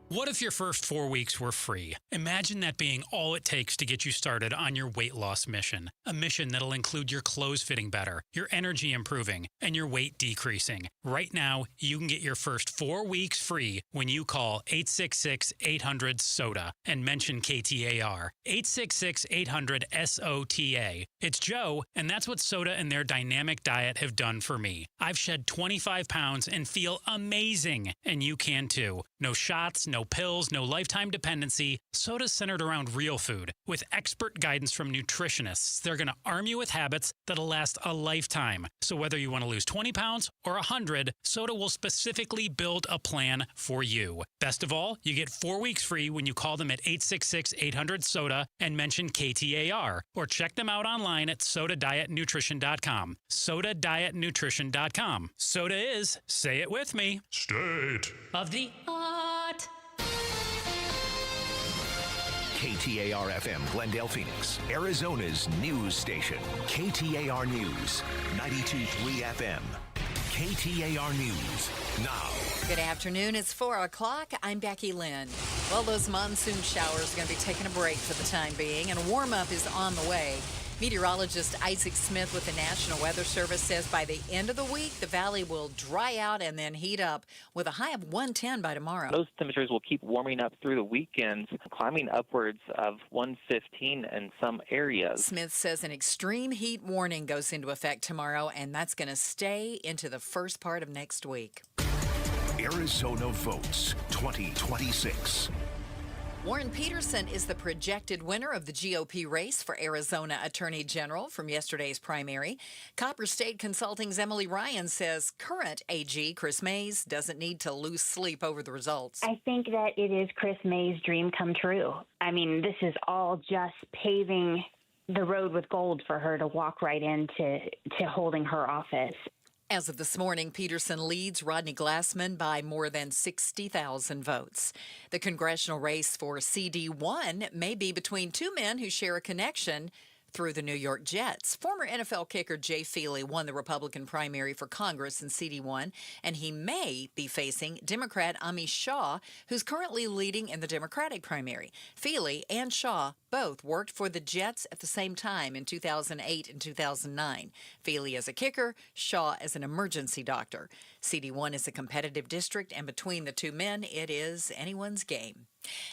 What if your first 4 weeks were free? Imagine that being all it takes to get you started on your weight loss mission. A mission that'll include your clothes fitting better, your energy improving, and your weight decreasing. Right now, you can get your first 4 weeks free when you call 866-800-SODA and mention KTAR. 866-800-SOTA. It's Joe, and that's what Soda and their dynamic diet have done for me. I've shed 25 pounds and feel amazing, and you can too. No shots, no pills, no lifetime dependency. Soda's centered around real food. With expert guidance from nutritionists, they're going to arm you with habits that'll last a lifetime. So whether you want to lose 20 pounds or 100, Soda will specifically build a plan for you. Best of all, you get 4 weeks free when you call them at 866-800-SODA and mention KTAR. Or check them out online at sodadietnutrition.com. Sodadietnutrition.com. Soda is, say it with me, state of the art. KTAR-FM, Glendale, Phoenix, Arizona's news station. KTAR News, 92.3 FM. KTAR News, now. Good afternoon. It's 4 o'clock. I'm Becky Lynn. Well, those monsoon showers are going to be taking a break for the time being, and a warm-up is on the way. Meteorologist Isaac Smith with the National Weather Service says by the end of the week, the valley will dry out and then heat up with a high of 110 by tomorrow. Those temperatures will keep warming up through the weekend, climbing upwards of 115 in some areas. Smith says an extreme heat warning goes into effect tomorrow, and that's going to stay into the first part of next week. Arizona votes 2026. Warren Peterson is the projected winner of the GOP race for Arizona Attorney General from yesterday's primary. Copper State Consulting's Emily Ryan says current AG Chris Mays doesn't need to lose sleep over the results. I think that it is Chris Mays' dream come true. I mean, this is all just paving the road with gold for her to walk right into holding her office. As of this morning, Peterson leads Rodney Glassman by more than 60,000 votes. The congressional race for CD1 may be between two men who share a connection through the New York Jets. Former NFL kicker Jay Feely won the Republican primary for Congress in CD1, and he may be facing Democrat Amish Shaw, who's currently leading in the Democratic primary. Feely and Shaw both worked for the Jets at the same time in 2008 and 2009. Feely as a kicker, Shaw as an emergency doctor. CD1 is a competitive district, and between the two men, it is anyone's game.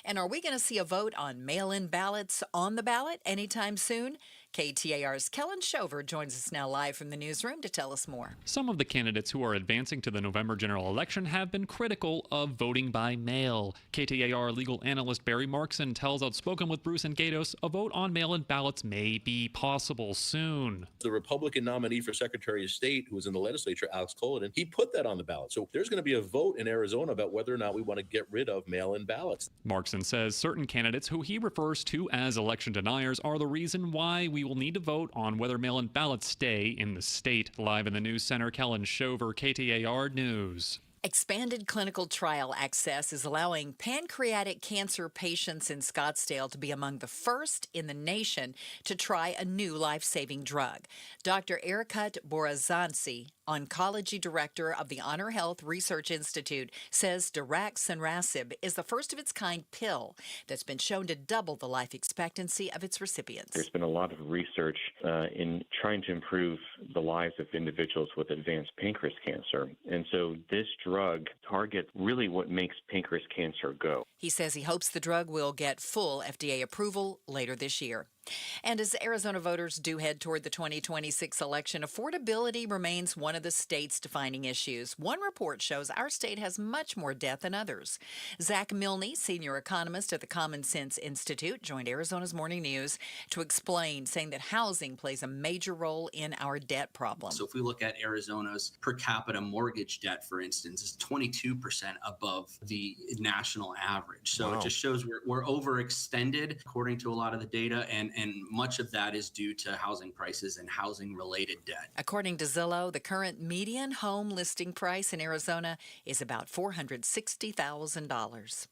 And are we going to see a vote on mail-in ballots on the ballot anytime soon? KTAR's Kellen Shover joins us now live from the newsroom to tell us more. Some of the candidates who are advancing to the November general election have been critical of voting by mail. KTAR legal analyst Barry Markson tells Outspoken with Bruce and Gatos a vote on mail-in ballots may be possible soon. The Republican nominee for Secretary of State, who was in the legislature, Alex Cullinan, he put that on the ballot. So there's going to be a vote in Arizona about whether or not we want to get rid of mail-in ballots. Markson says certain candidates who he refers to as election deniers are the reason why we will need to vote on whether mail-in ballots stay in the state. Live in the News Center, Kellen Shover, KTAR News. Expanded clinical trial access is allowing pancreatic cancer patients in Scottsdale to be among the first in the nation to try a new life-saving drug. Dr. Erikut Borazansi, oncology director of the Honor Health Research Institute, says daraxonrasib is the first of its kind pill that's been shown to double the life expectancy of its recipients. There's been a lot of research in trying to improve the lives of individuals with advanced pancreas cancer. And so this drug targets really what makes pancreas cancer go. He says he hopes the drug will get full FDA approval later this year. And as Arizona voters do head toward the 2026 election, affordability remains one of the state's defining issues. One report shows our state has much more debt than others. Zach Milne, senior economist at the Common Sense Institute, joined Arizona's Morning News to explain, saying that housing plays a major role in our debt problem. So if we look at Arizona's per capita mortgage debt, for instance, is 22% above the national average. So Wow. It just shows we're overextended according to a lot of the data, and much of that is due to housing prices and housing-related debt. According to Zillow, the current median home listing price in Arizona is about $460,000.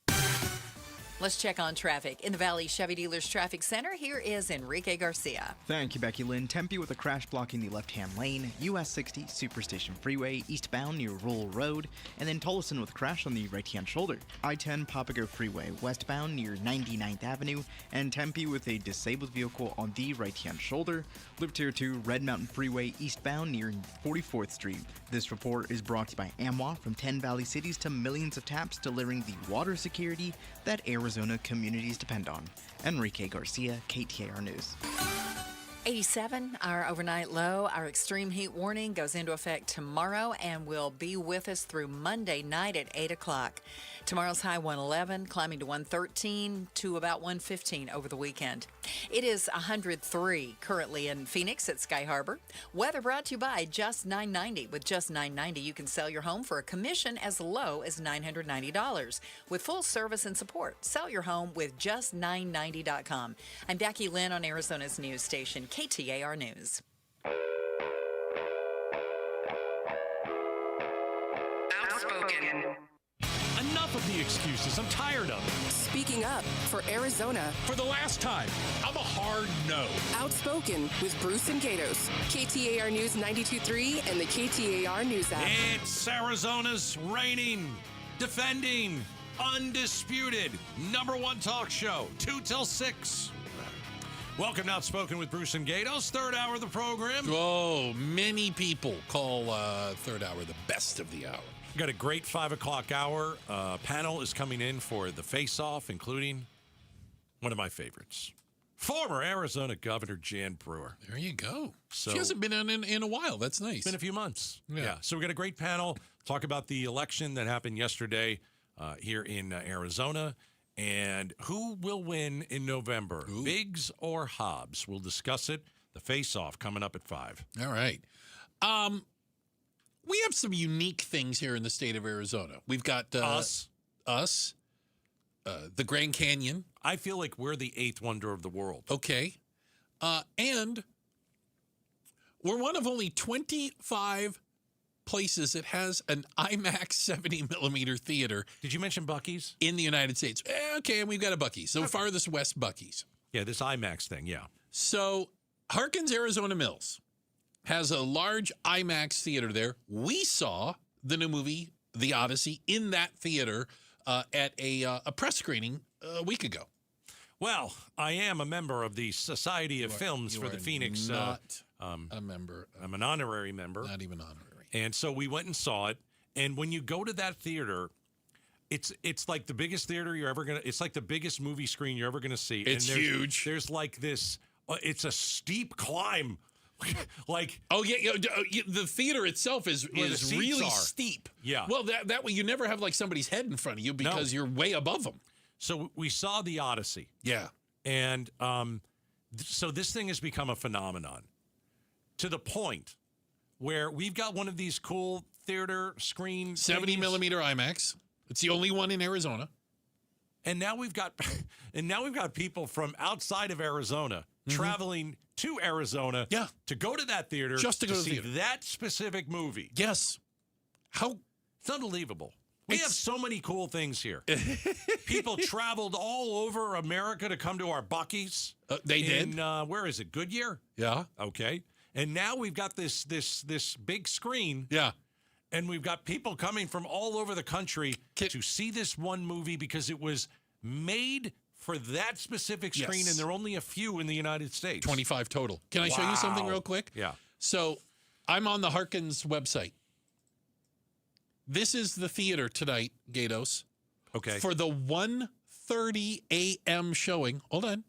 Let's check on traffic. In the Valley Chevy Dealers Traffic Center, here is Enrique Garcia. Thank you, Becky Lynn. Tempe with a crash blocking the left-hand lane, US 60 Superstation Freeway, eastbound near Rural Road, and then Tolleson with a crash on the right-hand shoulder. I-10 Papago Freeway, westbound near 99th Avenue, and Tempe with a disabled vehicle on the right-hand shoulder. Loop Tier 2 Red Mountain Freeway, eastbound near 44th Street. This report is brought to you by AMWA, from 10 Valley cities to millions of taps, delivering the water security that Arizona communities depend on. Enrique Garcia, KTAR News. 87, our overnight low. Our extreme heat warning goes into effect tomorrow and will be with us through Monday night at 8 o'clock. Tomorrow's high 111, climbing to 113 to about 115 over the weekend. It is 103 currently in Phoenix at Sky Harbor. Weather brought to you by Just 990. With Just 990, you can sell your home for a commission as low as $990. With full service and support, sell your home with just990.com. I'm Becky Lynn on Arizona's news station, KTAR News. Outspoken. Enough of the excuses. I'm tired of it. Speaking up for Arizona. For the last time, I'm a hard no. Outspoken with Bruce and Gatos. KTAR News 92.3 and the KTAR News app. It's Arizona's reigning, defending, undisputed #1 talk show, 2 till 6. Welcome to Outspoken with Bruce and Gatos, third hour of the program. Oh, many people call third hour the best of the hour. We've got a great 5 o'clock hour. Panel is coming in for the face-off, including one of my favorites, former Arizona Governor Jan Brewer. There you go. So, she hasn't been on in a while. That's nice. It's been a few months. Yeah. So we got a great panel. Talk about the election that happened yesterday here in Arizona and who will win in November, Biggs or Hobbs. We'll discuss it. The face-off coming up at 5. All right. We have some unique things here in the state of Arizona. We've got us, the Grand Canyon. I feel like we're the 8th wonder of the world. Okay. And we're one of only 25 places that has an IMAX 70-millimeter theater. Did you mention Buc-ee's? In the United States. Okay, and we've got a Buc-ee's. So farthest west Buc-ee's. Yeah, this IMAX thing, yeah. So Harkins Arizona Mills has a large IMAX theater there. We saw the new movie, The Odyssey, in that theater at a press screening a week ago. Well, I am a member of the Society of Films for the Phoenix. Not a member. I'm an honorary member. Not even honorary. And so we went and saw it. And when you go to that theater, it's like the biggest theater you're ever gonna. It's like the biggest movie screen you're ever gonna see. It's huge. There's like this. It's a steep climb. Like the theater itself is really steep. Yeah. Well, that way you never have like somebody's head in front of you because you're way above them. So we saw The Odyssey. Yeah. And so this thing has become a phenomenon to the point where we've got one of these cool theater screen 70 millimeter IMAX. It's the only one in Arizona. And now we've got people from outside of Arizona traveling to Arizona to go to that theater just to go to see the theater. that specific movie. Yes. It's unbelievable. We have so many cool things here. People traveled all over America to come to our Buc-ee's. They did. Where is it? Goodyear? Yeah. Okay. And now we've got this big screen. Yeah. And we've got people coming from all over the country to see this one movie because it was made for that specific screen, and there are only a few in the United States. 25 total. Can I show you something real quick? Yeah. So I'm on the Harkins website. This is the theater tonight, Gatos. Okay. For the 1:30 a.m. showing, hold on,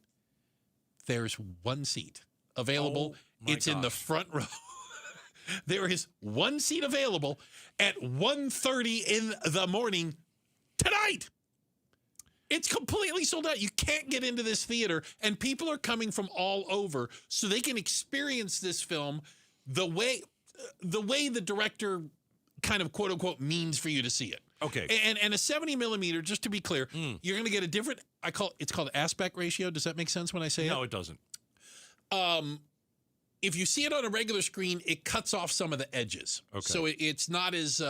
there's one seat available. It's in the front row. There is one seat available at 1:30 in the morning tonight. It's completely sold out. You can't get into this theater, and people are coming from all over so they can experience this film the way the director kind of quote unquote means for you to see it. Okay. And a 70 millimeter, just to be clear, you're going to get a different. It's called aspect ratio. Does that make sense when I say it? No, it doesn't. If you see it on a regular screen, it cuts off some of the edges. Okay. So it's not as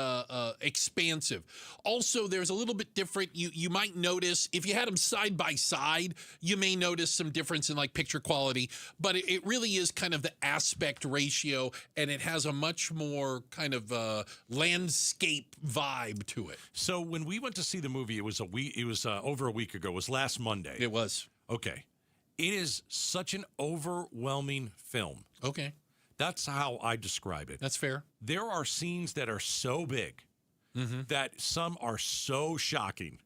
expansive. Also, there's a little bit different. You might notice, if you had them side by side, you may notice some difference in like picture quality. But it really is kind of the aspect ratio, and it has a much more kind of landscape vibe to it. So when we went to see the movie, it was over a week ago. It was last Monday. It was. Okay. It is such an overwhelming film. Okay. That's how I describe it. That's fair. There are scenes that are so big that some are so shocking.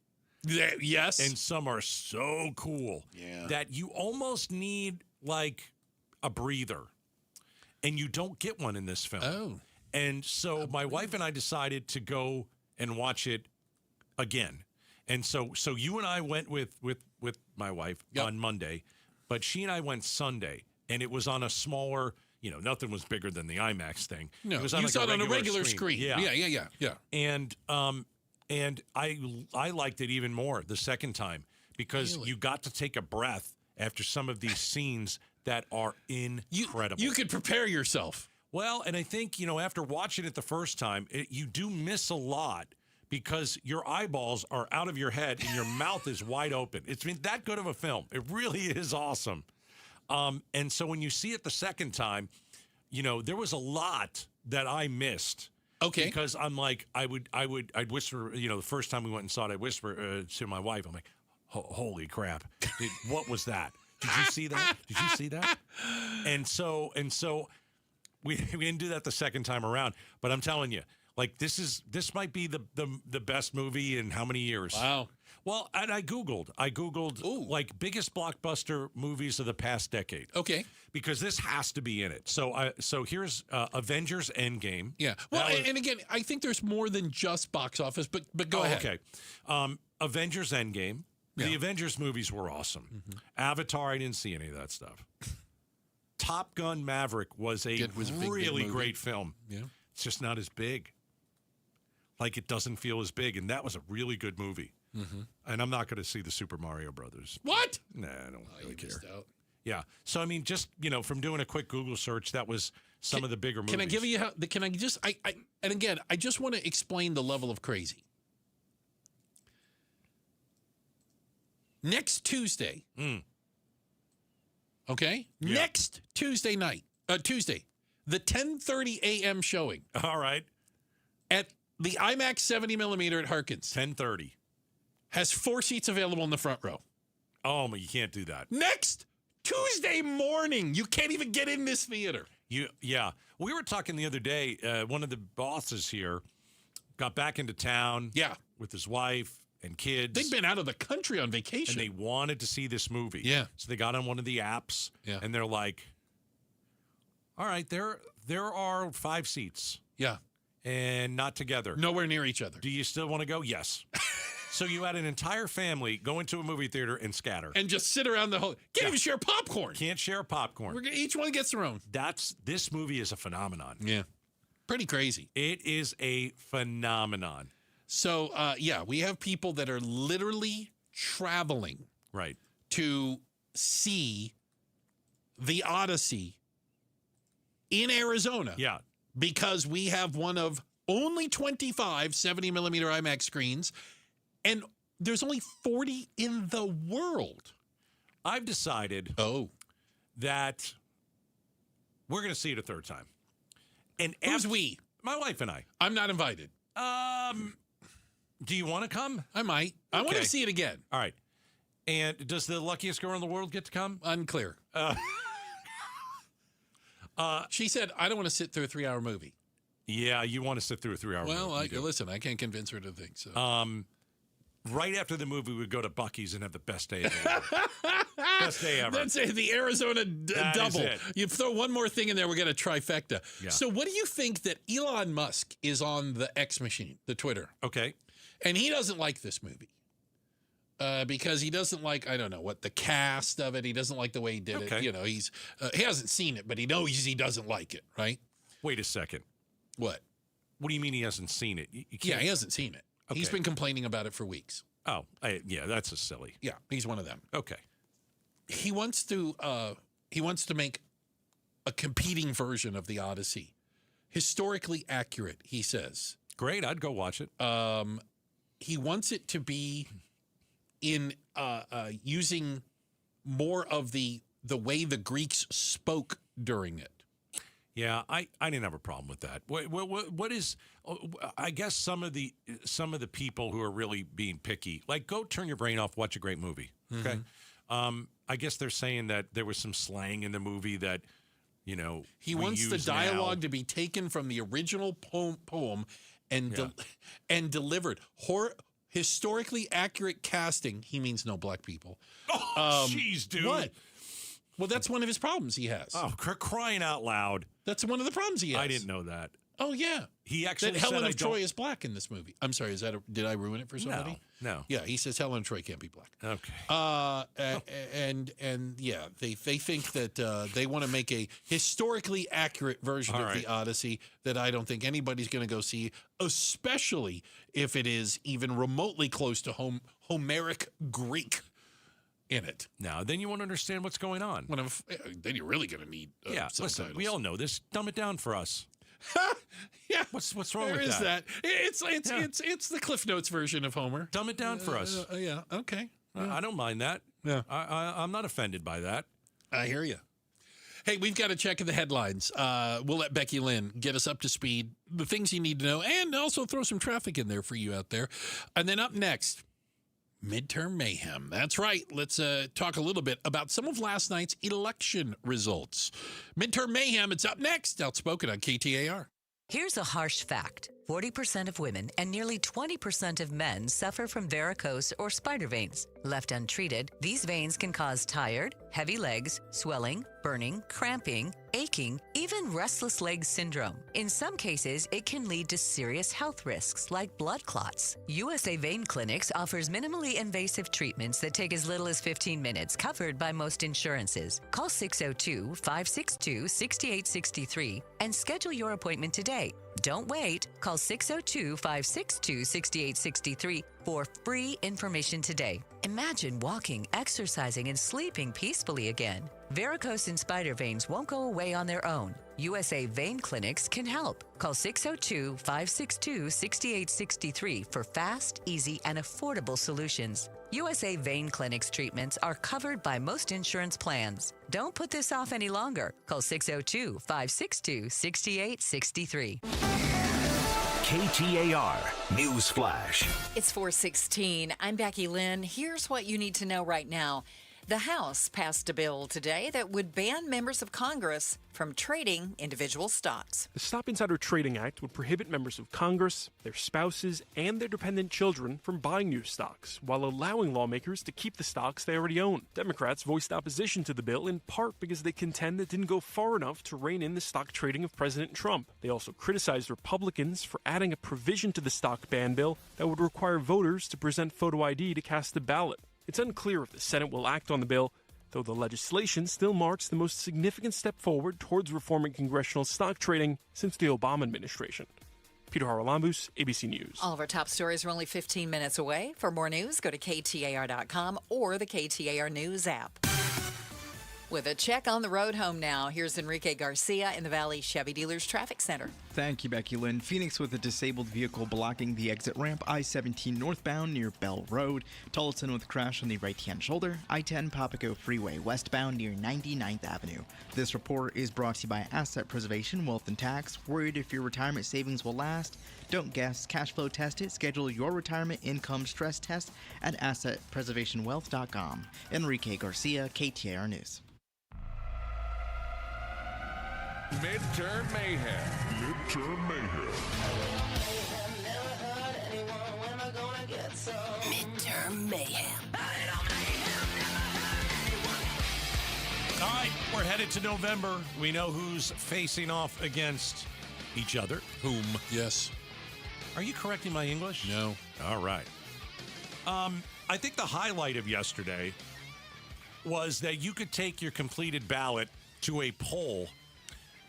Yes. And some are so cool that you almost need like a breather. And you don't get one in this film. Oh. And so my wife and I decided to go and watch it again. And so you and I went with my wife on Monday, but she and I went Sunday, and it was on a smaller, nothing was bigger than the IMAX thing. No, it was on you like saw it on a regular screen. Yeah. And I liked it even more the second time because you got to take a breath after some of these scenes that are incredible. You could prepare yourself. Well, and I think, after watching it the first time, you do miss a lot because your eyeballs are out of your head and your mouth is wide open. It's been that good of a film. It really is awesome. And so when you see it the second time, there was a lot that I missed. Okay. Because I'm like, I'd whisper, the first time we went and saw it, I'd whisper to my wife, I'm like, holy crap. What was that? Did you see that? Did you see that? And so we didn't do that the second time around, but I'm telling you, like this might be the best movie in how many years? Wow. Well, and I Googled like biggest blockbuster movies of the past decade. Okay. Because this has to be in it. So here's Avengers Endgame. Yeah. Well, and again, I think there's more than just box office, but go ahead. Okay. Avengers Endgame. Yeah. The Avengers movies were awesome. Mm-hmm. Avatar, I didn't see any of that stuff. Top Gun Maverick was a really great film. Yeah. It's just not as big. Like, it doesn't feel as big, and that was a really good movie. Mm-hmm. And I'm not going to see the Super Mario Brothers. What? Nah, I don't really care. Missed out. Yeah. So, I mean, just, from doing a quick Google search, that was some of the bigger movies. Can I give you and again, I just want to explain the level of crazy. Next Tuesday, Okay? Yeah. Next Tuesday, the 10:30 a.m. showing. All right. At the IMAX 70 millimeter at Harkins. 10:30. Has 4 seats available in the front row. Oh, you can't do that. Next Tuesday morning, you can't even get in this theater. Yeah. We were talking the other day, one of the bosses here got back into town with his wife and kids. They'd been out of the country on vacation. And they wanted to see this movie. Yeah. So they got on one of the apps and they're like, all right, there are 5 seats. Yeah. And not together. Nowhere near each other. Do you still want to go? Yes. So you had an entire family go into a movie theater and scatter. And just sit around the whole... Can't even share popcorn. Can't share popcorn. Each one gets their own. This movie is a phenomenon. Yeah. Pretty crazy. It is a phenomenon. So, we have people that are literally traveling to see the Odyssey in Arizona. Yeah. Because we have one of only 25 70 millimeter IMAX screens, and there's only 40 in the world. I've decided that we're going to see it a third time. And who's we? My wife and I. I'm not invited. Do you want to come? I might. I want to see it again. All right. And does the luckiest girl in the world get to come? Unclear. She said, I don't want to sit through a 3-hour movie. Yeah, you want to sit through a 3-hour movie. Well, listen, I can't convince her to think so. Right after the movie, we'd go to Buc-ee's and have the best day ever. Best day ever. That's the Arizona double. Is it. You throw one more thing in there, we get a trifecta. Yeah. So what do you think that Elon Musk is on the X machine, the Twitter? Okay. And he doesn't like this movie. Because he doesn't like, I don't know, the cast of it. He doesn't like the way he did it. You know, he hasn't seen it, but he knows he doesn't like it, right? Wait a second. What? What do you mean he hasn't seen it? Yeah, he hasn't seen it. Okay. He's been complaining about it for weeks. Oh, that's a silly. Yeah, he's one of them. Okay. He wants to make a competing version of the Odyssey, historically accurate. He says. Great, I'd go watch it. He wants it to be in using more of the way the Greeks spoke during it. Yeah, I didn't have a problem with that. What is? I guess some of the people who are really being picky, like, go turn your brain off, watch a great movie. Okay, I guess they're saying that there was some slang in the movie that, he wants the dialogue to be taken from the original poem and delivered. Historically accurate casting. He means no black people. Oh, jeez, dude. What? Well, that's one of his problems he has. Oh, crying out loud. That's one of the problems he has. I didn't know that. Oh, yeah. He actually said said Helen of Troy is black in this movie. I'm sorry, did I ruin it for somebody? No. Yeah, he says Helen of Troy can't be black. Okay. And they think that they want to make a historically accurate version of the Odyssey that I don't think anybody's going to go see, especially if it is even remotely close to Homeric Greek in it. Now, then you won't understand what's going on. Then you're really going to need subtitles. Listen, we all know this. Dumb it down for us. Yeah, what's wrong with that? It's the Cliff Notes version of Homer. Dumb it down for us. Yeah, okay. I don't mind that. Yeah, I'm not offended by that. I hear you. Hey, we've got to check the headlines. We'll let Becky Lynn get us up to speed, the things you need to know, and also throw some traffic in there for you out there. And then up next, midterm mayhem. That's right. Let's talk a little bit about some of last night's election results. Midterm mayhem. It's up next. Outspoken on KTAR. Here's a harsh fact. 40% of women and nearly 20% of men suffer from varicose or spider veins. Left untreated, these veins can cause tired, heavy legs, swelling, burning, cramping, aching, even restless leg syndrome. In some cases, it can lead to serious health risks like blood clots. USA Vein Clinics offers minimally invasive treatments that take as little as 15 minutes, covered by most insurances. Call 602-562-6863 and schedule your appointment today. Don't wait. Call 602-562-6863 for free information today. Imagine walking, exercising, and sleeping peacefully again. Varicose and spider veins won't go away on their own. USA Vein Clinics can help. Call 602-562-6863 for fast, easy, and affordable solutions. USA Vein Clinics treatments are covered by most insurance plans. Don't put this off any longer. Call 602-562-6863. KTAR News Flash. It's 4:16. I'm Becky Lynn. Here's what you need to know right now. The House passed a bill today that would ban members of Congress from trading individual stocks. The Stop Insider Trading Act would prohibit members of Congress, their spouses, and their dependent children from buying new stocks, while allowing lawmakers to keep the stocks they already own. Democrats voiced opposition to the bill in part because they contend it didn't go far enough to rein in the stock trading of President Trump. They also criticized Republicans for adding a provision to the stock ban bill that would require voters to present photo ID to cast a ballot. It's unclear if the Senate will act on the bill, though the legislation still marks the most significant step forward towards reforming congressional stock trading since the Obama administration. Peter Haralambous, ABC News. All of our top stories are only 15 minutes away. For more news, go to KTAR.com or the KTAR News app. With a check on the road home now, here's Enrique Garcia in the Valley Chevy Dealers Traffic Center. Thank you, Becky Lynn. Phoenix with a disabled vehicle blocking the exit ramp I-17 northbound near Bell Road. Tolleson with a crash on the right-hand shoulder. I-10 Papago Freeway westbound near 99th Avenue. This report is brought to you by Asset Preservation, Wealth and Tax. Worried if your retirement savings will last? Don't guess. Cash flow test it. Schedule your retirement income stress test at AssetPreservationWealth.com. Enrique Garcia, KTAR News. Midterm Mayhem. Midterm Mayhem. Midterm Mayhem. All right, we're headed to November. We know who's facing off against each other. Whom? Yes. Are you correcting my English? No. All right. I think the highlight of yesterday was that you could take your completed ballot to a poll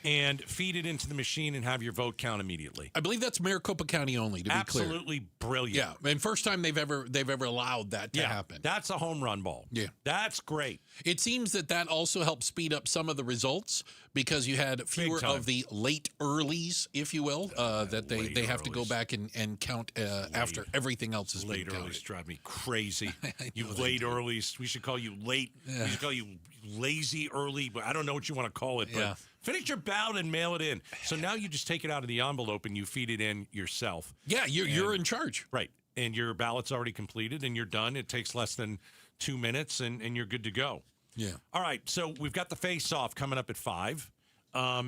and feed it into the machine and have your vote count immediately. I believe that's Maricopa County only, to be clear. Absolutely brilliant. Yeah, and first time they've ever allowed that to happen. That's a home run ball. Yeah. That's great. It seems that also helped speed up some of the results because you had fewer of the late earlies, if you will, that they have to go back and count after everything else is being counted. Late earlies drive me crazy. You late earlies. We should call you late. Yeah. We should call you lazy early, but I don't know what you want to call it. But finish your ballot and mail it in. So now you just take it out of the envelope and you feed it in yourself. Yeah, you're in charge. Right. And your ballot's already completed and you're done. It takes less than 2 minutes and you're good to go. Yeah. All right. So we've got the face-off coming up at 5. A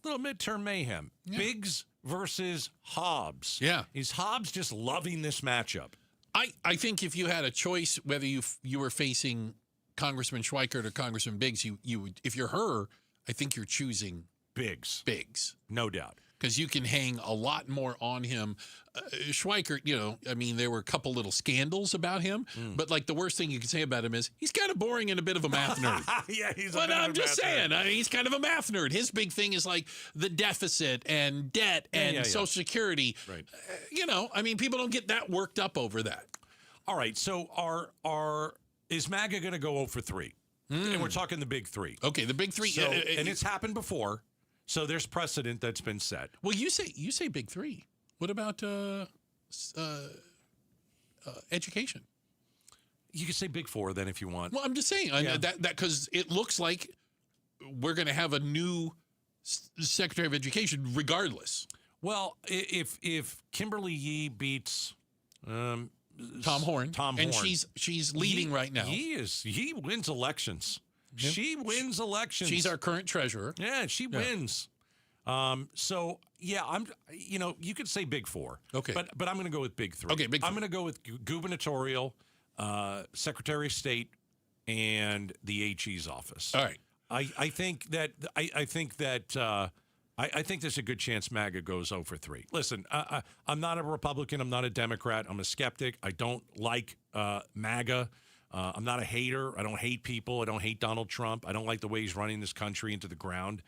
little midterm mayhem. Yeah. Biggs versus Hobbs. Yeah. Is Hobbs just loving this matchup? I think if you had a choice whether you were facing Congressman Schweikert or Congressman Biggs, you would, if you're her, I think you're choosing Biggs. No doubt. Because you can hang a lot more on him. Schweikert, there were a couple little scandals about him, but like the worst thing you can say about him is he's kind of boring and a bit of a math nerd. Yeah, he's but I'm just saying, he's kind of a math nerd. His big thing is like the deficit and debt and Social Security. Right. People don't get that worked up over that. All right, so is MAGA going to go 0 for 3? And we're talking the big 3. Okay, the big 3. So, and it's happened before, so there's precedent that's been set. Well, you say big 3. What about education? You could say big 4 then if you want. Well, I'm just saying that because it looks like we're going to have a new Secretary of Education regardless. Well, if Kimberly Yee beats Tom Horn, and she's leading right now. He wins elections. Yep. She wins elections. She's our current treasurer. Yeah, she wins. So yeah, you could say big 4. Okay, but I'm going to go with big 3. Okay, big 3. I'm going to go with gubernatorial, Secretary of State, and the AG's office. All right. I think there's a good chance MAGA goes 0 for 3. Listen, I'm not a Republican. I'm not a Democrat. I'm a skeptic. I don't like MAGA. I'm not a hater. I don't hate people. I don't hate Donald Trump. I don't like the way he's running this country into the ground.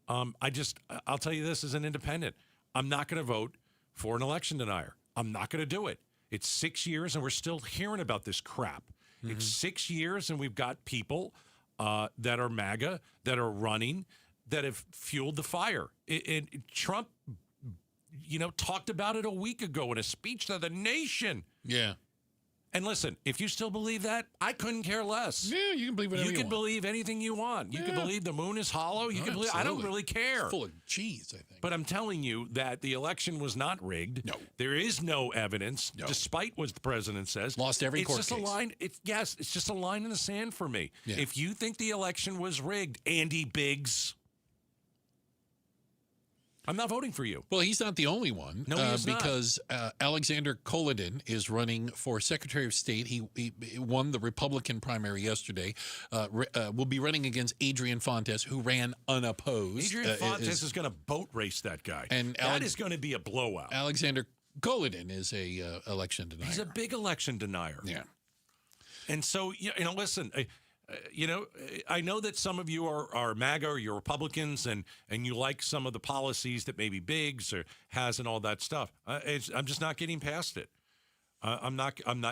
I'll tell you this as an independent. I'm not going to vote for an election denier. I'm not going to do it. It's 6 years and we're still hearing about this crap. Mm-hmm. It's 6 years and we've got people that are MAGA, that are running, that have fueled the fire. Trump, talked about it a week ago in a speech to the nation. Yeah. And listen, if you still believe that, I couldn't care less. Yeah, you can believe whatever you can want. believe anything you want. You can believe the moon is hollow. You can believe. I don't really care. It's full of cheese, I think. But I'm telling you that the election was not rigged. No. There is no evidence, despite what the president says. Lost every court case. It's just a line. It's just a line in the sand for me. Yeah. If you think the election was rigged, Andy Biggs, I'm not voting for you. Well, he's not the only one. No, he is not. Because Alexander Kolodin is running for Secretary of State. He won the Republican primary yesterday. Will be running against Adrian Fontes, who ran unopposed. Adrian Fontes is going to boat race that guy. And that is going to be a blowout. Alexander Kolodin is a election denier. He's a big election denier. Yeah. And so, listen, I know that some of you are MAGA or you're Republicans and you like some of the policies that maybe Biggs or has and all that stuff. I'm just not getting past it. I'm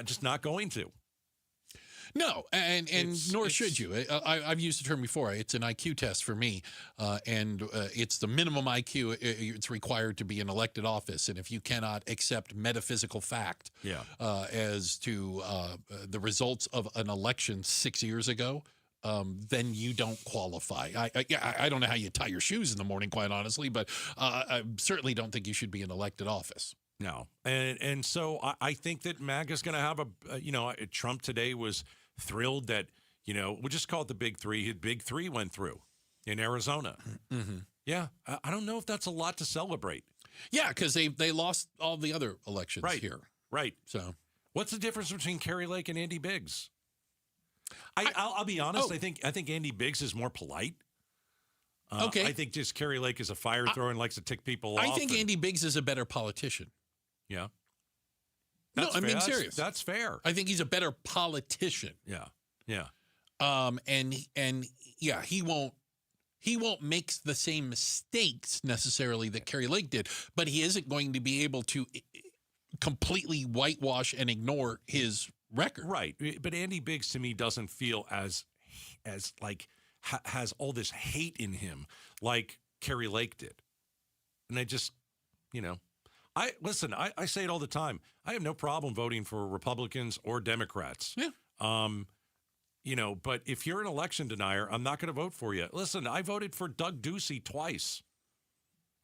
just not going to. No, and nor should you. I've used the term before. It's an IQ test for me, and it's the minimum IQ it's required to be in elected office. And if you cannot accept metaphysical fact as to the results of an election 6 years ago, then you don't qualify. I don't know how you tie your shoes in the morning, quite honestly, but I certainly don't think you should be in elected office. No, and so I think that MAGA's going to have Trump today was thrilled that, we'll just call it the big three. His big three went through in Arizona. Mm-hmm. Yeah, I don't know if that's a lot to celebrate. Yeah, because they lost all the other elections here. Right. So what's the difference between Kari Lake and Andy Biggs? I'll be honest. I think Andy Biggs is more polite. Okay. I think just Kari Lake is a fire thrower and likes to tick people off. I think Andy Biggs is a better politician. Yeah. I'm being serious. That's fair. I think he's a better politician. Yeah. Yeah. And he won't make the same mistakes necessarily that Kari Lake did, but he isn't going to be able to completely whitewash and ignore his record. Right. But Andy Biggs to me doesn't feel as like has all this hate in him like Kari Lake did. And I just, I say it all the time. I have no problem voting for Republicans or Democrats. Yeah. But if you're an election denier, I'm not going to vote for you. Listen, I voted for Doug Ducey twice.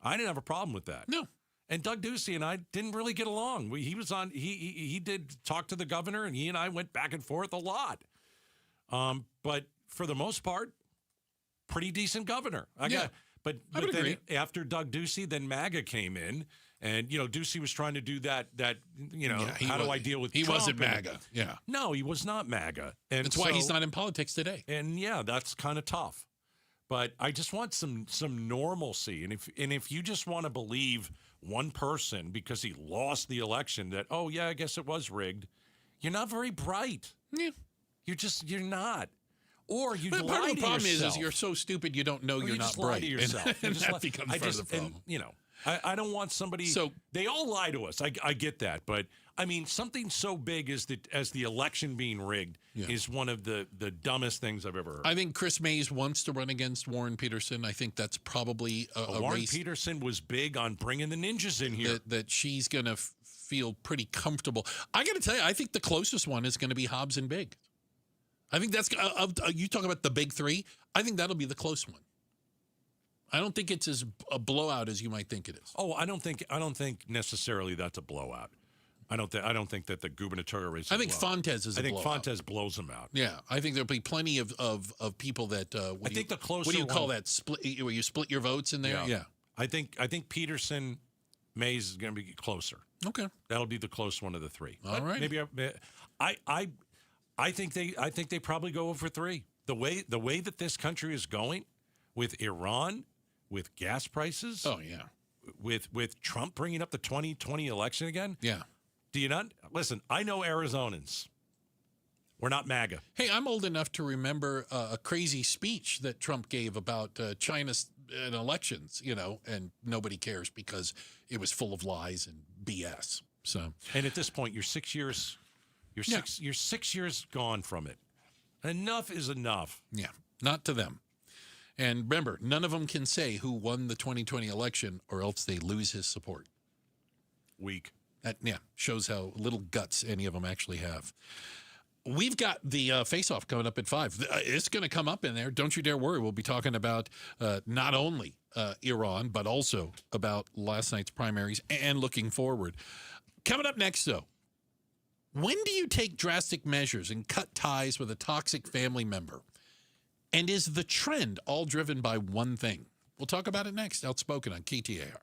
I didn't have a problem with that. No. And Doug Ducey and I didn't really get along. He did talk to the governor, and he and I went back and forth a lot. But for the most part, pretty decent governor. But then after Doug Ducey, then MAGA came in. And, Ducey was trying to do that, how do I deal with Trump? He wasn't MAGA, yeah. No, he was not MAGA. And that's why he's not in politics today. And, that's kind of tough. But I just want some normalcy. And if you just want to believe one person because he lost the election that, I guess it was rigged, you're not very bright. Yeah. You're not. Or you lie to yourself. Part of the problem is you're so stupid you don't know you're not bright. Lie to yourself. And that becomes part of the problem. I don't want somebody. So they all lie to us. I get that, but I mean something so big as the election being rigged is one of the dumbest things I've ever heard. I think Chris Mays wants to run against Warren Peterson. I think that's probably a Warren race. Peterson was big on bringing the ninjas in here. That she's going to feel pretty comfortable. I got to tell you, I think the closest one is going to be Hobbs and Biggs. I think that's you talk about the big three. I think that'll be the close one. I don't think it's as a blowout as you might think it is. Oh, I don't think necessarily that's a blowout. I don't think that the gubernatorial race. I think Fontes is. I think Fontes blows them out. Yeah, I think there'll be plenty of people that. I think the closer. What do you call that? Split? Where you split your votes in there? Yeah. I think Peterson, Mays is going to be closer. Okay, that'll be the close one of the three. All right. Maybe I think they probably go over 3. The way that this country is going, with Iran, with gas prices. Oh yeah. With Trump bringing up the 2020 election again. Yeah. Do you not listen? I know Arizonans. We're not MAGA. Hey, I'm old enough to remember a crazy speech that Trump gave about China's elections, and nobody cares because it was full of lies and BS. So, and at this point, you're 6 years. You're 6 years gone from it. Enough is enough. Yeah. Not to them. And remember, none of them can say who won the 2020 election or else they lose his support. Weak. That, shows how little guts any of them actually have. We've got the face-off coming up at 5. It's going to come up in there. Don't you dare worry. We'll be talking about not only Iran, but also about last night's primaries and looking forward. Coming up next, though, when do you take drastic measures and cut ties with a toxic family member? And is the trend all driven by one thing? We'll talk about it next. Outspoken on KTAR.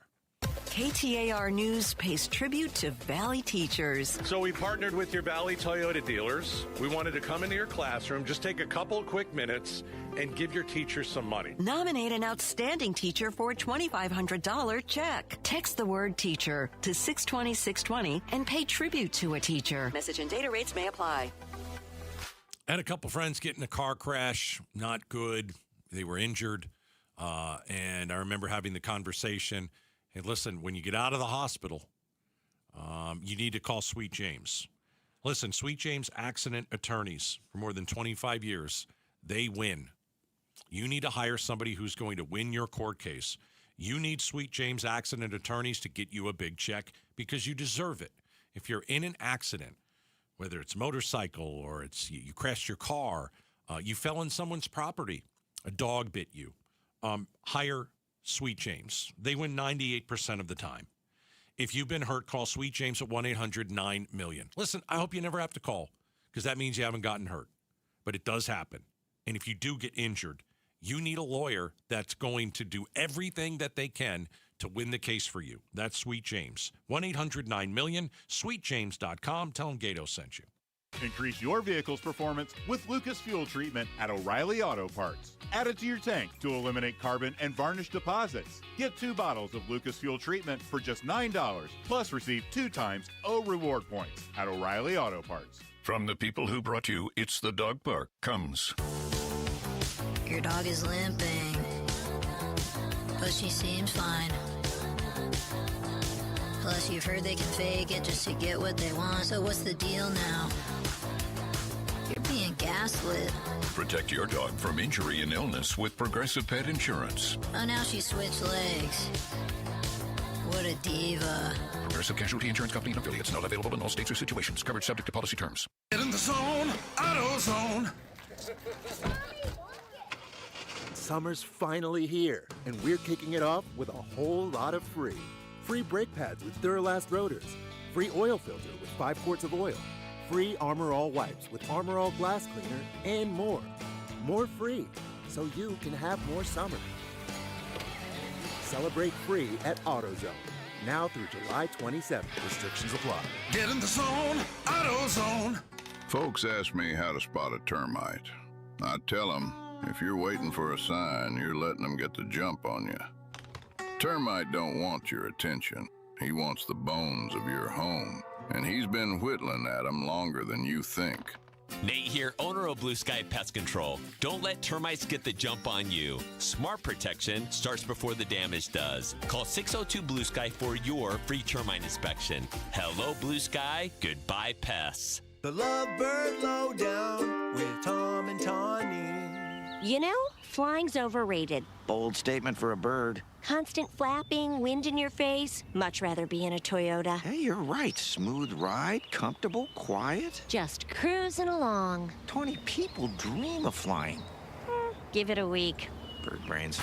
KTAR News pays tribute to Valley teachers. So we partnered with your Valley Toyota dealers. We wanted to come into your classroom, just take a couple quick minutes, and give your teachers some money. Nominate an outstanding teacher for a $2,500 check. Text the word teacher to 620-620 and pay tribute to a teacher. Message and data rates may apply. I had a couple friends get in a car crash. Not good. They were injured. And I remember having the conversation. Hey, listen, when you get out of the hospital, you need to call Sweet James. Listen, Sweet James accident attorneys for more than 25 years, they win. You need to hire somebody who's going to win your court case. You need Sweet James accident attorneys to get you a big check because you deserve it. If you're in an accident, whether it's motorcycle or it's you crashed your car, you fell on someone's property, a dog bit you, hire Sweet James. They win 98% of the time. If you've been hurt, call Sweet James at 1-800-9-MILLION. Listen, I hope you never have to call because that means you haven't gotten hurt. But it does happen. And if you do get injured, you need a lawyer that's going to do everything that they can to win the case for you. That's Sweet James. 1-800-9-MILLION, sweetjames.com. Tell them Gato sent you. Increase your vehicle's performance with Lucas Fuel Treatment at O'Reilly Auto Parts. Add it to your tank to eliminate carbon and varnish deposits. Get 2 bottles of Lucas Fuel Treatment for just $9, plus receive 2 times O Reward points at O'Reilly Auto Parts. From the people who brought you It's the Dog Park comes. Your dog is limping, but she seems fine. Plus, you've heard they can fake it just to get what they want. So what's the deal now? You're being gaslit. Protect your dog from injury and illness with Progressive Pet Insurance. Oh, now she switched legs. What a diva. Progressive Casualty Insurance Company and affiliates. Not available in all states or situations. Coverage subject to policy terms. Get in the zone. AutoZone. Summer's finally here, and we're kicking it off with a whole lot of free. Free brake pads with Duralast rotors. Free oil filter with 5 quarts of oil. Free Armor All wipes with Armor All glass cleaner, and more. More free, so you can have more summer. Celebrate free at AutoZone. Now through July 27th. Restrictions apply. Get in the zone. AutoZone. Folks ask me how to spot a termite. I tell them, if you're waiting for a sign, you're letting them get the jump on you. Termite don't want your attention. He wants the bones of your home, and he's been whittling at them longer than you think. Nate here, owner of Blue Sky Pest Control. Don't let termites get the jump on you. Smart protection starts before the damage does. Call 602-BLUE-SKY for your free termite inspection. Hello, Blue Sky. Goodbye, pests. The Lovebird Lowdown with Tom and Tawny. You know, flying's overrated. Bold statement for a bird. Constant flapping, wind in your face. Much rather be in a Toyota. Hey, you're right. Smooth ride, comfortable, quiet. Just cruising along. 20 people dream of flying. Give it a week. Bird brains.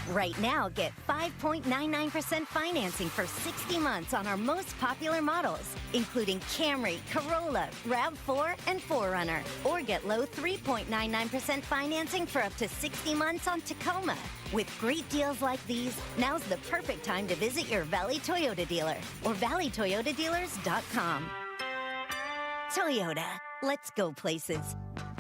Right now, get 5.99% financing for 60 months on our most popular models, including Camry, Corolla, RAV4, and 4Runner. Or get low 3.99% financing for up to 60 months on Tacoma. With great deals like these, now's the perfect time to visit your Valley Toyota dealer or valleytoyotadealers.com. Toyota, let's go places.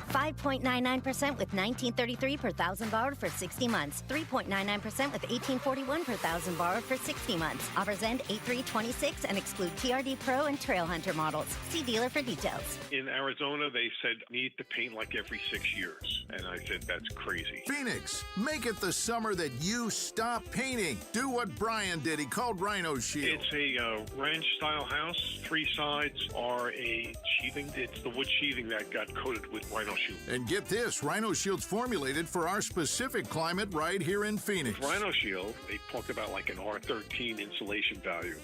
5.99% with $19.33 per thousand borrowed for 60 months. 3.99% with $18.41 per thousand borrowed for 60 months. Offers end 8/3/26 and exclude TRD Pro and Trail Hunter models. See dealer for details. In Arizona, they said need to paint like every 6 years. And I said, that's crazy. Phoenix, make it the summer that you stop painting. Do what Brian did. He called Rhino Shield. It's a ranch-style house. 3 sides are a sheathing. It's the wood sheathing that got coated with Rhino Shield. And get this, Rhino Shield's formulated for our specific climate right here in Phoenix. With Rhino Shield, they talk about like an R13 insulation value.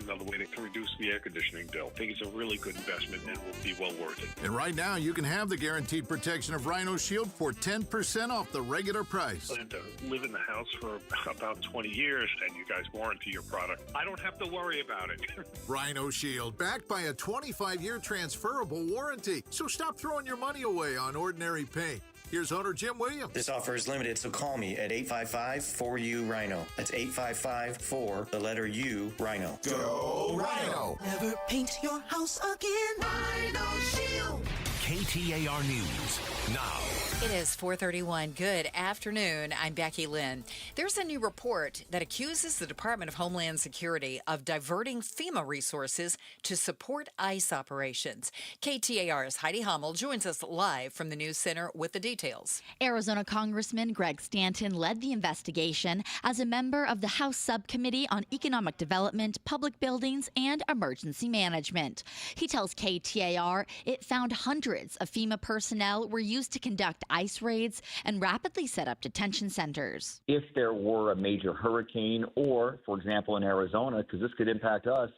Another way to reduce the air conditioning bill. I think it's a really good investment and will be well worth it. And right now, you can have the guaranteed protection of Rhino Shield for 10% off the regular price. I plan to live in the house for about 20 years, and you guys warranty your product. I don't have to worry about it. Rhino Shield, backed by a 25-year transferable warranty. So stop throwing your money away on ordinary paint. Here's owner Jim Williams. This offer is limited, so call me at 855-4U-RHINO. That's 855-4, the letter U, Rhino. Go Rhino! Never paint your house again. Rhino Shield. KTAR News now. It is 4:31. Good afternoon. I'm Becky Lynn. There's a new report that accuses the Department of Homeland Security of diverting FEMA resources to support ICE operations. KTAR's Heidi Hummel joins us live from the News Center with the details. Arizona Congressman Greg Stanton led the investigation as a member of the House Subcommittee on Economic Development, Public Buildings, and Emergency Management. He tells KTAR it found hundreds of FEMA personnel were used to conduct ICE raids and rapidly set up detention centers. If there were a major hurricane or, for example, in Arizona, because this could impact us,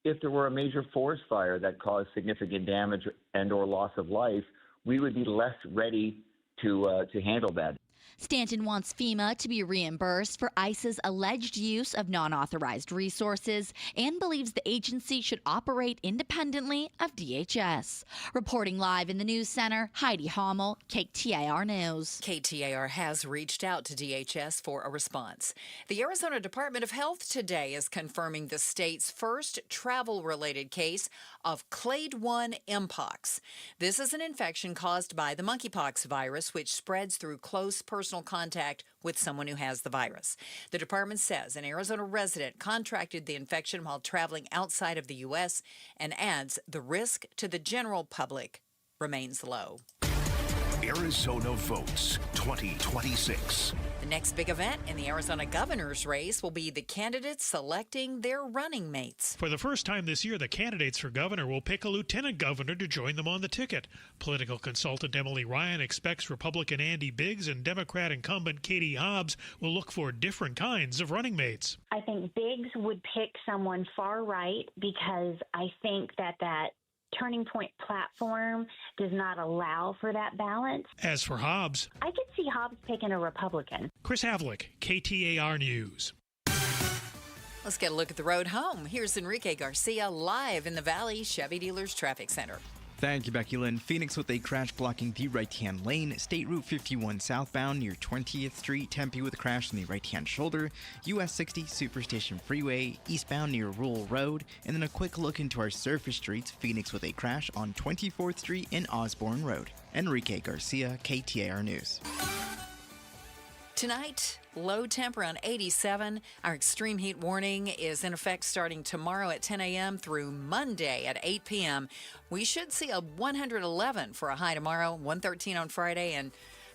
if there were a major forest fire that caused significant damage and or loss of life, we would be less ready to handle that. Stanton wants FEMA to be reimbursed for ICE's alleged use of non-authorized resources and believes the agency should operate independently of DHS. Reporting live in the News Center, Heidi Hummel, KTAR News. KTAR has reached out to DHS for a response. The Arizona Department of Health today is confirming the state's first travel-related case of Clade 1 Mpox. This is an infection caused by the monkeypox virus, which spreads through close personal contact with someone who has the virus. The department says an Arizona resident contracted the infection while traveling outside of the U.S. and adds the risk to the general public remains low. Arizona votes 2026. The next big event in the Arizona governor's race will be the candidates selecting their running mates. For the first time this year, the candidates for governor will pick a lieutenant governor to join them on the ticket. Political consultant Emily Ryan expects Republican Andy Biggs and Democrat incumbent Katie Hobbs will look for different kinds of running mates. I think Biggs would pick someone far right because I think that Turning Point platform does not allow for that balance. As for Hobbs, I could see Hobbs picking a Republican. Chris Havlick, KTAR News. Let's get a look at the road home. Here's Enrique Garcia live in the Valley Chevy Dealers Traffic Center. Thank you, Becky Lynn. Phoenix with a crash blocking the right-hand lane. State Route 51 southbound near 20th Street. Tempe with a crash on the right-hand shoulder. US 60 Superstation Freeway eastbound near Rural Road. And then a quick look into our surface streets. Phoenix with a crash on 24th Street and Osborne Road. Enrique Garcia, KTAR News. Tonight, low temp around 87. Our extreme heat warning is in effect starting tomorrow at 10 a.m. through Monday at 8 p.m. We should see a 111 for a high tomorrow, 113 on Friday, and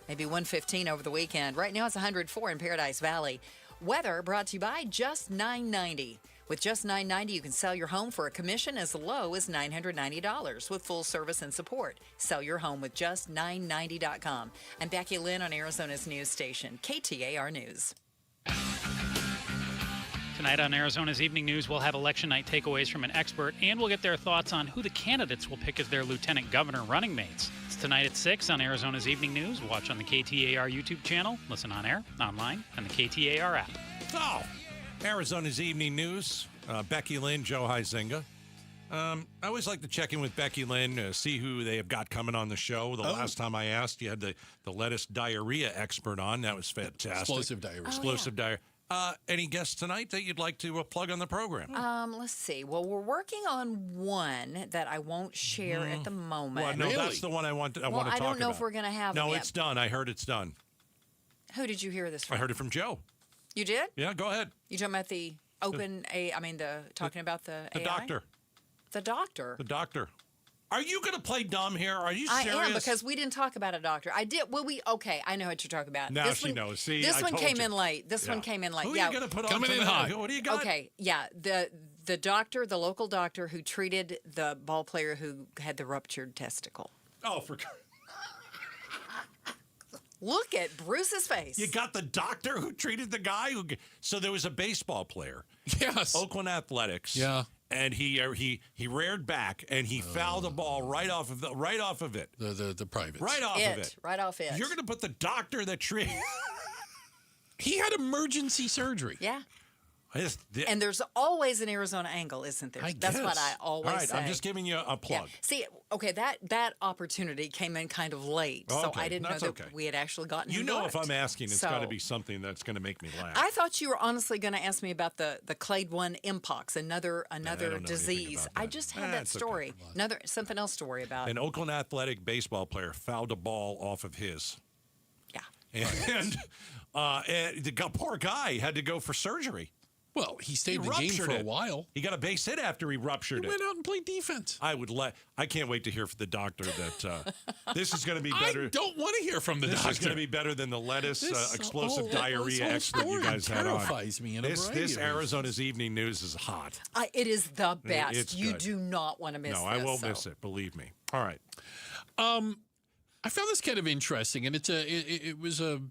maybe 115 over the weekend. Right now it's 104 in Paradise Valley. Weather brought to you by Just $9.90. With just $9.90, you can sell your home for a commission as low as $990 with full service and support. Sell your home with just $990.com. I'm Becky Lynn on Arizona's news station, KTAR News. Tonight on Arizona's Evening News, we'll have election night takeaways from an expert, and we'll get their thoughts on who the candidates will pick as their lieutenant governor running mates. It's tonight at 6 on Arizona's Evening News. Watch on the KTAR YouTube channel, listen on air, online, and the KTAR app. Oh! Arizona's Evening News, Becky Lynn, Joe Huizenga. I always like to check in with Becky Lynn, see who they have got coming on the show. The last time I asked, you had the lettuce diarrhea expert on. That was fantastic. Explosive diarrhea. Explosive diarrhea. Any guests tonight that you'd like to plug on the program? Let's see. Well, we're working on one that I won't share at the moment. Well, no, really? That's the one I want to talk about. I don't know if we're going to have No, it it's done. I heard it's done. Who did you hear this from? I heard it from Joe. You did? Yeah, go ahead. You talking about the talking about the AI? Doctor. The doctor? The doctor. Are you going to play dumb here? Are you serious? I am, because we didn't talk about a doctor. I did. Well, okay, I know what you're talking about. Now she knows. See, this I one told came you. in late. This one came in late. Who are you going to put on coming in hot? What do you got? Okay, yeah. The doctor, the local doctor who treated the ball player who had the ruptured testicle. Oh, for Look at Bruce's face. You got the doctor who treated the guy who. So there was a baseball player. Yes. Oakland Athletics. Yeah. And he reared back and he fouled the ball right off of it. The privates. Right off of it. Right off it. You're going to put the doctor that treated. He had emergency surgery. Yeah. And there's always an Arizona angle, isn't there? That's what I always All right, say. I'm just giving you a plug. Yeah. See, okay, that opportunity came in kind of late, so I didn't know that we had actually gotten You into know, it. if I'm asking, it's got to be something that's going to make me laugh. I thought you were honestly going to ask me about the Clade 1 Mpox, another disease. I just had that story. Something else to worry about. An Oakland Athletic baseball player fouled a ball off of his. Yeah. And the poor guy had to go for surgery. Well, he stayed in the game for a while. He got a base hit after he ruptured it. He went out and played defense. I can't wait to hear from the doctor that this is going to be better. I don't want to hear from the doctor. This is going to be better than the lettuce explosive diarrhea expert you guys had on. Terrifies me in a variety This of Arizona's evening news is hot. It is the best. It's you good. do not want to miss No, I won't miss it. Believe me. All right. I found this kind of interesting, and it was a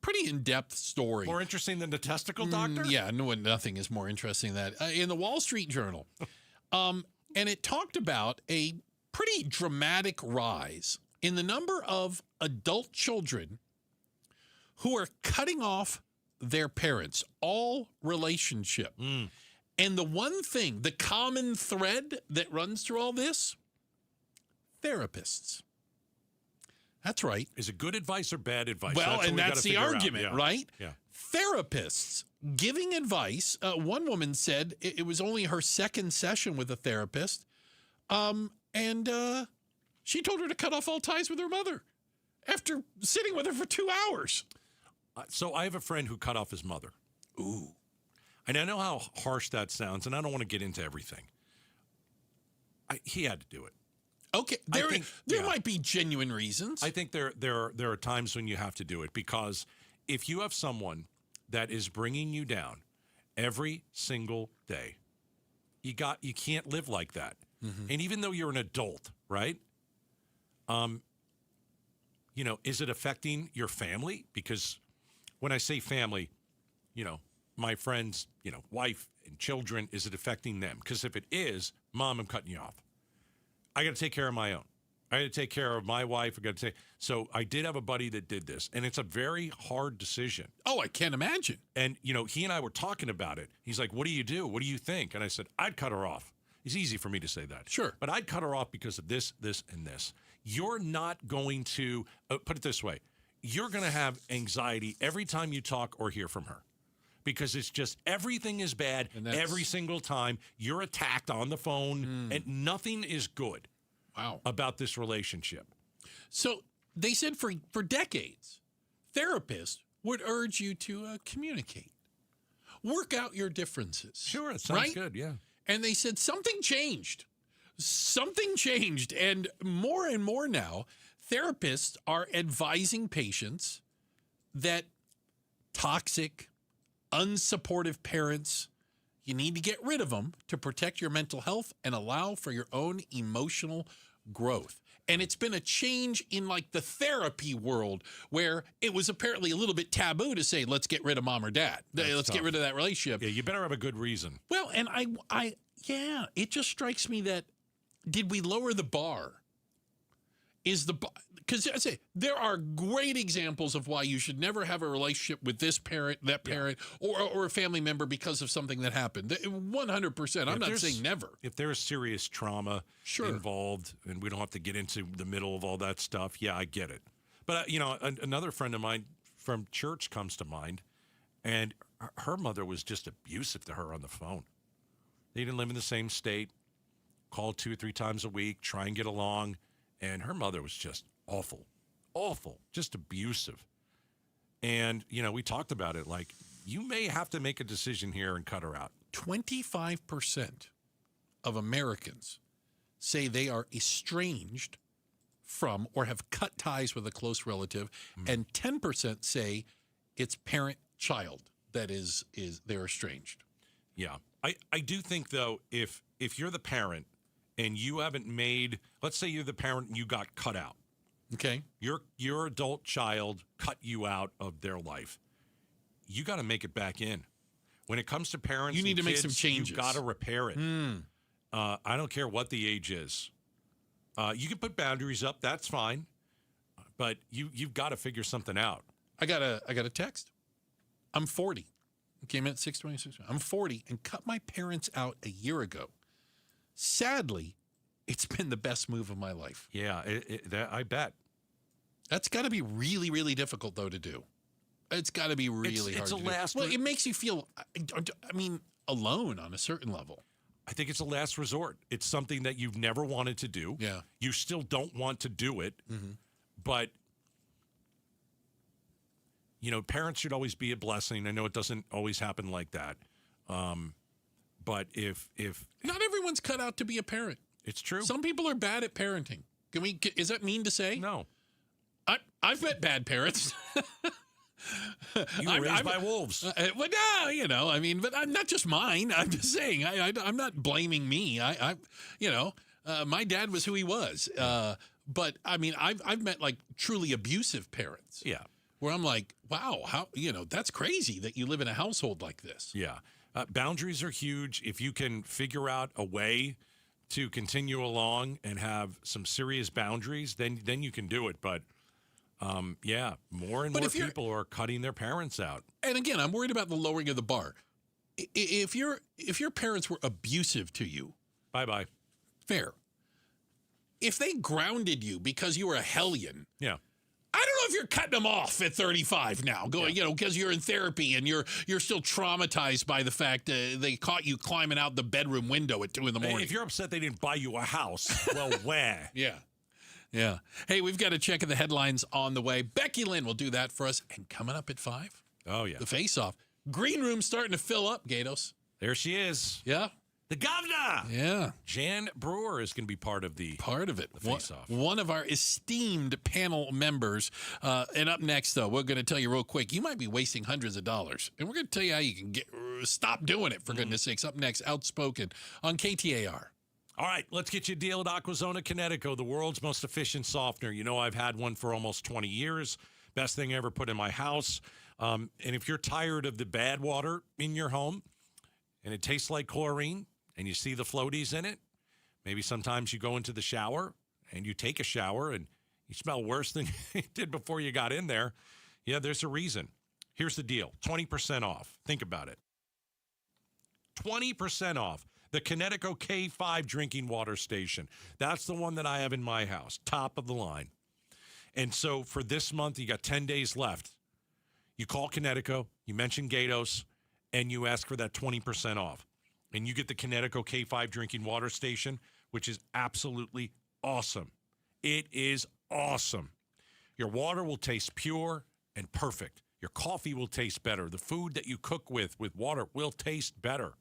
pretty in-depth story. More interesting than the testicle doctor? Yeah, nothing is more interesting than that. In the Wall Street Journal. And it talked about a pretty dramatic rise in the number of adult children who are cutting off their parents, all relationship. And the one thing, the common thread that runs through all this, therapists. That's right. Is it good advice or bad advice? Well, that's the argument, right? Yeah. Therapists giving advice. One woman said it was only her second session with a therapist, and she told her to cut off all ties with her mother after sitting with her for 2 hours. So I have a friend who cut off his mother. Ooh. And I know how harsh that sounds, and I don't want to get into everything. He had to do it. Okay, there might be genuine reasons. I think there are times when you have to do it, because if you have someone that is bringing you down every single day, you can't live like that. Mm-hmm. And even though you're an adult, right? Is it affecting your family? Because when I say family, my friends, wife and children, is it affecting them? Because if it is, Mom, I'm cutting you off. I got to take care of my own. I got to take care of my wife. So I did have a buddy that did this, and it's a very hard decision. Oh, I can't imagine. And, he and I were talking about it. He's like, what do you do? What do you think? And I said, I'd cut her off. It's easy for me to say that. Sure. But I'd cut her off because of this, this, and this. You're not going to, put it this way, you're going to have anxiety every time you talk or hear from her. Because it's just everything is bad every single time. You're attacked on the phone, and nothing is good about this relationship. So they said for decades, therapists would urge you to communicate, work out your differences. Sure, it sounds good, yeah. And they said something changed. Something changed. And more now, therapists are advising patients that toxic, unsupportive parents, you need to get rid of them to protect your mental health and allow for your own emotional growth. And it's been a change in like the therapy world where it was apparently a little bit taboo to say, let's get rid of mom or dad. Let's get rid of that relationship. Yeah, you better have a good reason. Well, and it just strikes me that, did we lower the bar? Because I say there are great examples of why you should never have a relationship with this parent, that parent, or a family member because of something that happened. 100%. I'm not saying never. If there's serious trauma involved, and we don't have to get into the middle of all that stuff, yeah, I get it. But another friend of mine from church comes to mind, and her mother was just abusive to her on the phone. They didn't live in the same state. Called 2 or 3 times a week, try and get along. And her mother was just awful, just abusive. And, we talked about it. Like, you may have to make a decision here and cut her out. 25% of Americans say they are estranged from or have cut ties with a close relative. And 10% say it's parent-child that is they're estranged. Yeah. I do think, though, if you're the parent and you haven't made, let's say you're the parent and you got cut out, Okay. Your adult child cut you out of their life. You got to make it back in. When it comes to parents, you need to kids, make some changes. You got to repair it. I don't care what the age is. You can put boundaries up. That's fine, but you've got to figure something out. I got a text. I'm 40. It came in at 6:26. I'm 40 and cut my parents out a year ago. Sadly, it's been the best move of my life. Yeah, I bet. That's got to be really, really difficult, though, to do. It's got to be really hard to do. Well, it makes you feel, alone on a certain level. I think it's a last resort. It's something that you've never wanted to do. Yeah. You still don't want to do it, but parents should always be a blessing. I know it doesn't always happen like that. But if not everyone's cut out to be a parent. It's true. Some people are bad at parenting. Is that mean to say? No. I've met bad parents. You were raised by wolves. Well, no, but I'm not just mine. I'm just saying, I'm not blaming me. My dad was who he was. But I've met like truly abusive parents. Yeah. Where I'm like, wow, how, that's crazy that you live in a household like this. Yeah. Boundaries are huge. If you can figure out a way to continue along and have some serious boundaries, then you can do it. But more and more people are cutting their parents out. And again, I'm worried about the lowering of the bar. If your parents were abusive to you, bye-bye. Fair. If they grounded you because you were a hellion, yeah. I don't know if you're cutting them off at 35 now, because you're in therapy and you're still traumatized by the fact they caught you climbing out the bedroom window at 2 a.m. If you're upset they didn't buy you a house, well, where? Yeah. Hey, we've got a check of the headlines on the way. Becky Lynn will do that for us. And coming up at 5, the face-off. Green room starting to fill up, Gatos. There she is. Yeah. The governor. Yeah. Jan Brewer is going to be part of it. The face-off. One of our esteemed panel members. And up next, though, we're going to tell you real quick, you might be wasting hundreds of dollars. And we're going to tell you how you can stop doing it, for goodness sakes. Up next, Outspoken on KTAR. All right, let's get you a deal at Aquazona Connecticut, the world's most efficient softener. I've had one for almost 20 years. Best thing I ever put in my house. And if you're tired of the bad water in your home and it tastes like chlorine and you see the floaties in it, maybe sometimes you go into the shower and you take a shower and you smell worse than you did before you got in there. Yeah, there's a reason. Here's the deal, 20% off. Think about it. 20% off. The Connecticut K5 drinking water station. That's the one that I have in my house, top of the line. And so for this month, you got 10 days left. You call Connecticut, you mention Gatos, and you ask for that 20% off. And you get the Connecticut K5 drinking water station, which is absolutely awesome. It is awesome. Your water will taste pure and perfect. Your coffee will taste better. The food that you cook with water will taste better.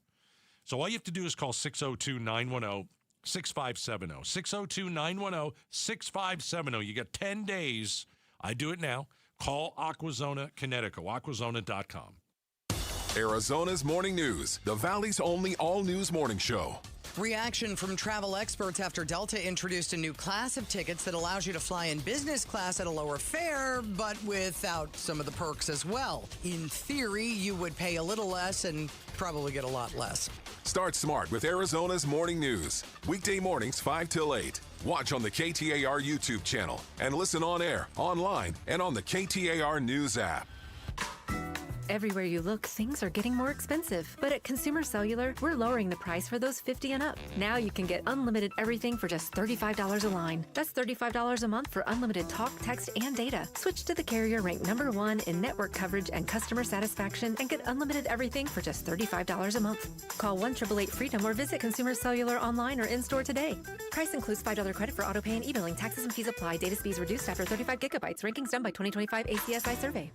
So all you have to do is call 602-910-6570. 602-910-6570. You got 10 days. I do it now. Call Aquazona Connecticut, aquazona.com. Arizona's Morning News, the Valley's only all-news morning show. Reaction from travel experts after Delta introduced a new class of tickets that allows you to fly in business class at a lower fare, but without some of the perks as well. In theory, you would pay a little less and probably get a lot less. Start smart with Arizona's Morning News. Weekday mornings 5 till 8. Watch on the KTAR YouTube channel and listen on air, online, and on the KTAR News app. Everywhere you look, things are getting more expensive. But at Consumer Cellular, we're lowering the price for those 50 and up. Now you can get unlimited everything for just $35 a line. That's $35 a month for unlimited talk, text, and data. Switch to the carrier ranked #1 in network coverage and customer satisfaction and get unlimited everything for just $35 a month. Call 1-888-FREEDOM or visit Consumer Cellular online or in-store today. Price includes $5 credit for auto pay and e-billing. Taxes and fees apply. Data speeds reduced after 35 gigabytes. Rankings done by 2025 ACSI survey.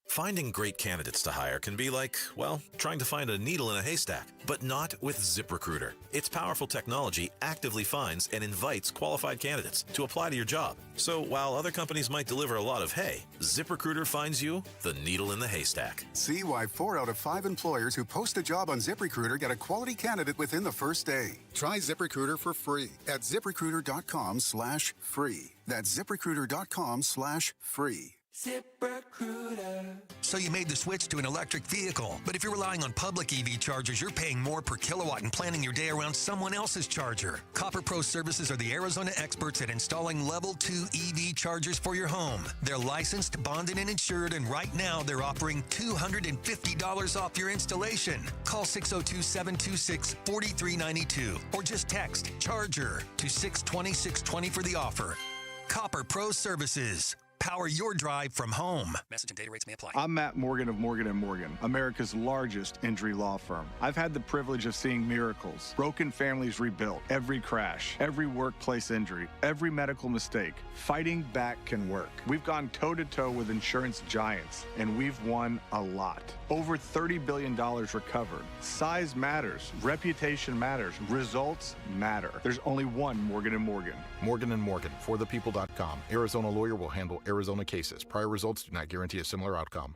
Finding great candidates to hire can be like, well, trying to find a needle in a haystack, but not with ZipRecruiter. Its powerful technology actively finds and invites qualified candidates to apply to your job. So while other companies might deliver a lot of hay, ZipRecruiter finds you the needle in the haystack. See why 4 out of 5 employers who post a job on ZipRecruiter get a quality candidate within the first day. Try ZipRecruiter for free at ZipRecruiter.com/free. That's ZipRecruiter.com/free. ZipRecruiter. So you made the switch to an electric vehicle, but if you're relying on public EV chargers, you're paying more per kilowatt and planning your day around someone else's charger. Copper Pro Services are the Arizona experts at installing Level 2 EV chargers for your home. They're licensed, bonded, and insured, and right now they're offering $250 off your installation. Call 602-726-4392 or just text CHARGER to 620-620 for the offer. Copper Pro Services. Power your drive from home. Message and data rates may apply. I'm Matt Morgan of Morgan & Morgan, America's largest injury law firm. I've had the privilege of seeing miracles, broken families rebuilt, every crash, every workplace injury, every medical mistake. Fighting back can work. We've gone toe-to-toe with insurance giants, and we've won a lot. Over $30 billion recovered. Size matters. Reputation matters. Results matter. There's only one Morgan & Morgan. Morgan & Morgan, forthepeople.com. Arizona lawyer will handle Arizona cases. Prior results do not guarantee a similar outcome.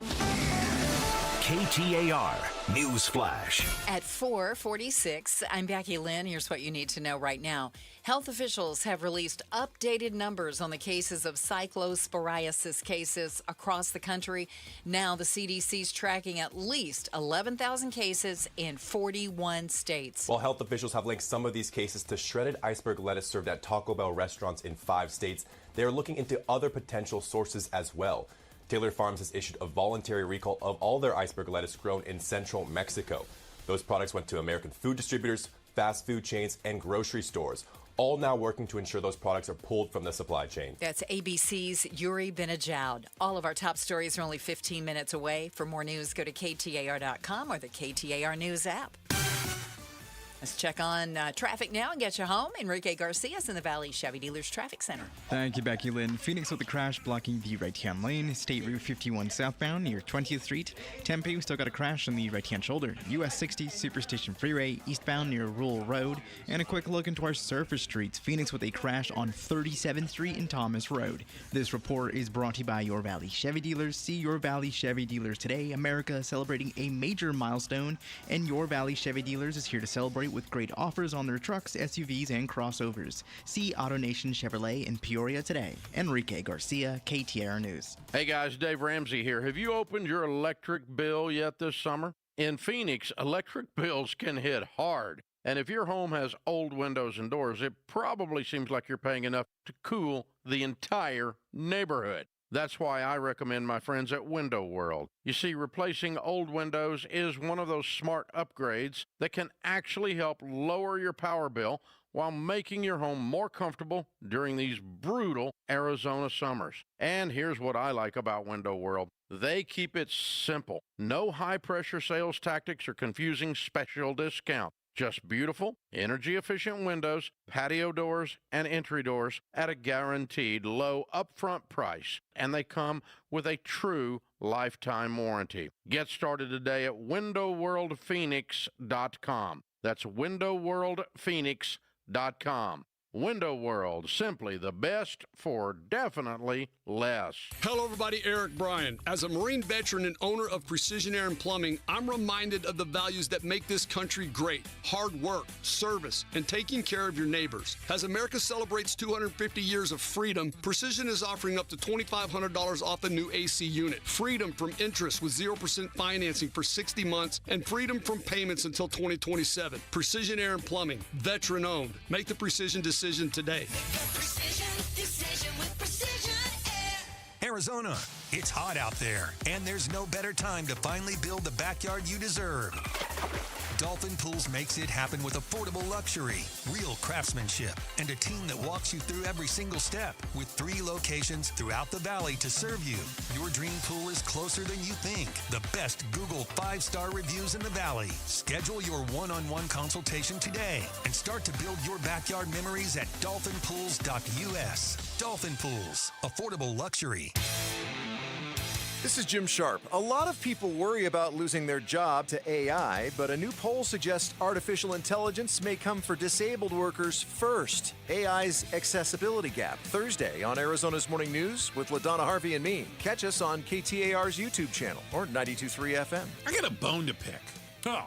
KTAR News Flash. At 4:46, I'm Becky Lynn. Here's what you need to know right now. Health officials have released updated numbers on the cases of cyclosporiasis cases across the country. Now the CDC's tracking at least 11,000 cases in 41 states. Well, health officials have linked some of these cases to shredded iceberg lettuce served at Taco Bell restaurants in 5 states. They are looking into other potential sources as well. Taylor Farms has issued a voluntary recall of all their iceberg lettuce grown in central Mexico. Those products went to American food distributors, fast food chains, and grocery stores, all now working to ensure those products are pulled from the supply chain. That's ABC's Yuri Benajoud. All of our top stories are only 15 minutes away. For more news, go to KTAR.com or the KTAR News app. Let's check on traffic now and get you home. Enrique Garcia's in the Valley Chevy Dealers Traffic Center. Thank you, Becky Lynn. Phoenix with a crash blocking the right-hand lane. State Route 51 southbound near 20th Street. Tempe, we still got a crash on the right-hand shoulder. US 60 Superstation Freeway eastbound near Rural Road. And a quick look into our surface streets. Phoenix with a crash on 37th Street and Thomas Road. This report is brought to you by Your Valley Chevy Dealers. See Your Valley Chevy Dealers today. America celebrating a major milestone, and Your Valley Chevy Dealers is here to celebrate with great offers on their trucks, SUVs, and crossovers. See AutoNation Chevrolet in Peoria today. Enrique Garcia, KTAR News. Hey guys, Dave Ramsey here. Have you opened your electric bill yet this summer? In Phoenix, electric bills can hit hard. And if your home has old windows and doors, it probably seems like you're paying enough to cool the entire neighborhood. That's why I recommend my friends at Window World. You see, replacing old windows is one of those smart upgrades that can actually help lower your power bill while making your home more comfortable during these brutal Arizona summers. And here's what I like about Window World. They keep it simple. No high-pressure sales tactics or confusing special discount. Just beautiful, energy-efficient windows, patio doors, and entry doors at a guaranteed low upfront price. And they come with a true lifetime warranty. Get started today at WindowWorldPhoenix.com. That's WindowWorldPhoenix.com. Window World, simply the best for definitely less. Hello everybody, Eric Bryan. As a Marine veteran and owner of Precision Air and Plumbing, I'm reminded of the values that make this country great. Hard work, service, and taking care of your neighbors. As America celebrates 250 years of freedom, Precision is offering up to $2,500 off a new AC unit. Freedom from interest with 0% financing for 60 months and freedom from payments until 2027. Precision Air and Plumbing, veteran owned. Make the Precision decision today. Decision with Precision Air. Arizona, it's hot out there, and there's no better time to finally build the backyard you deserve. Dolphin Pools makes it happen with affordable luxury, real craftsmanship, and a team that walks you through every single step with 3 locations throughout the valley to serve you. Your dream pool is closer than you think. The best Google 5-star reviews in the valley. Schedule your one-on-one consultation today and start to build your backyard memories at dolphinpools.us. Dolphin Pools, affordable luxury. This is Jim Sharp. A lot of people worry about losing their job to AI, but a new poll suggests artificial intelligence may come for disabled workers first. AI's accessibility gap. Thursday on Arizona's Morning News with LaDonna Harvey and me. Catch us on KTAR's YouTube channel or 92.3 FM. I got a bone to pick. Oh,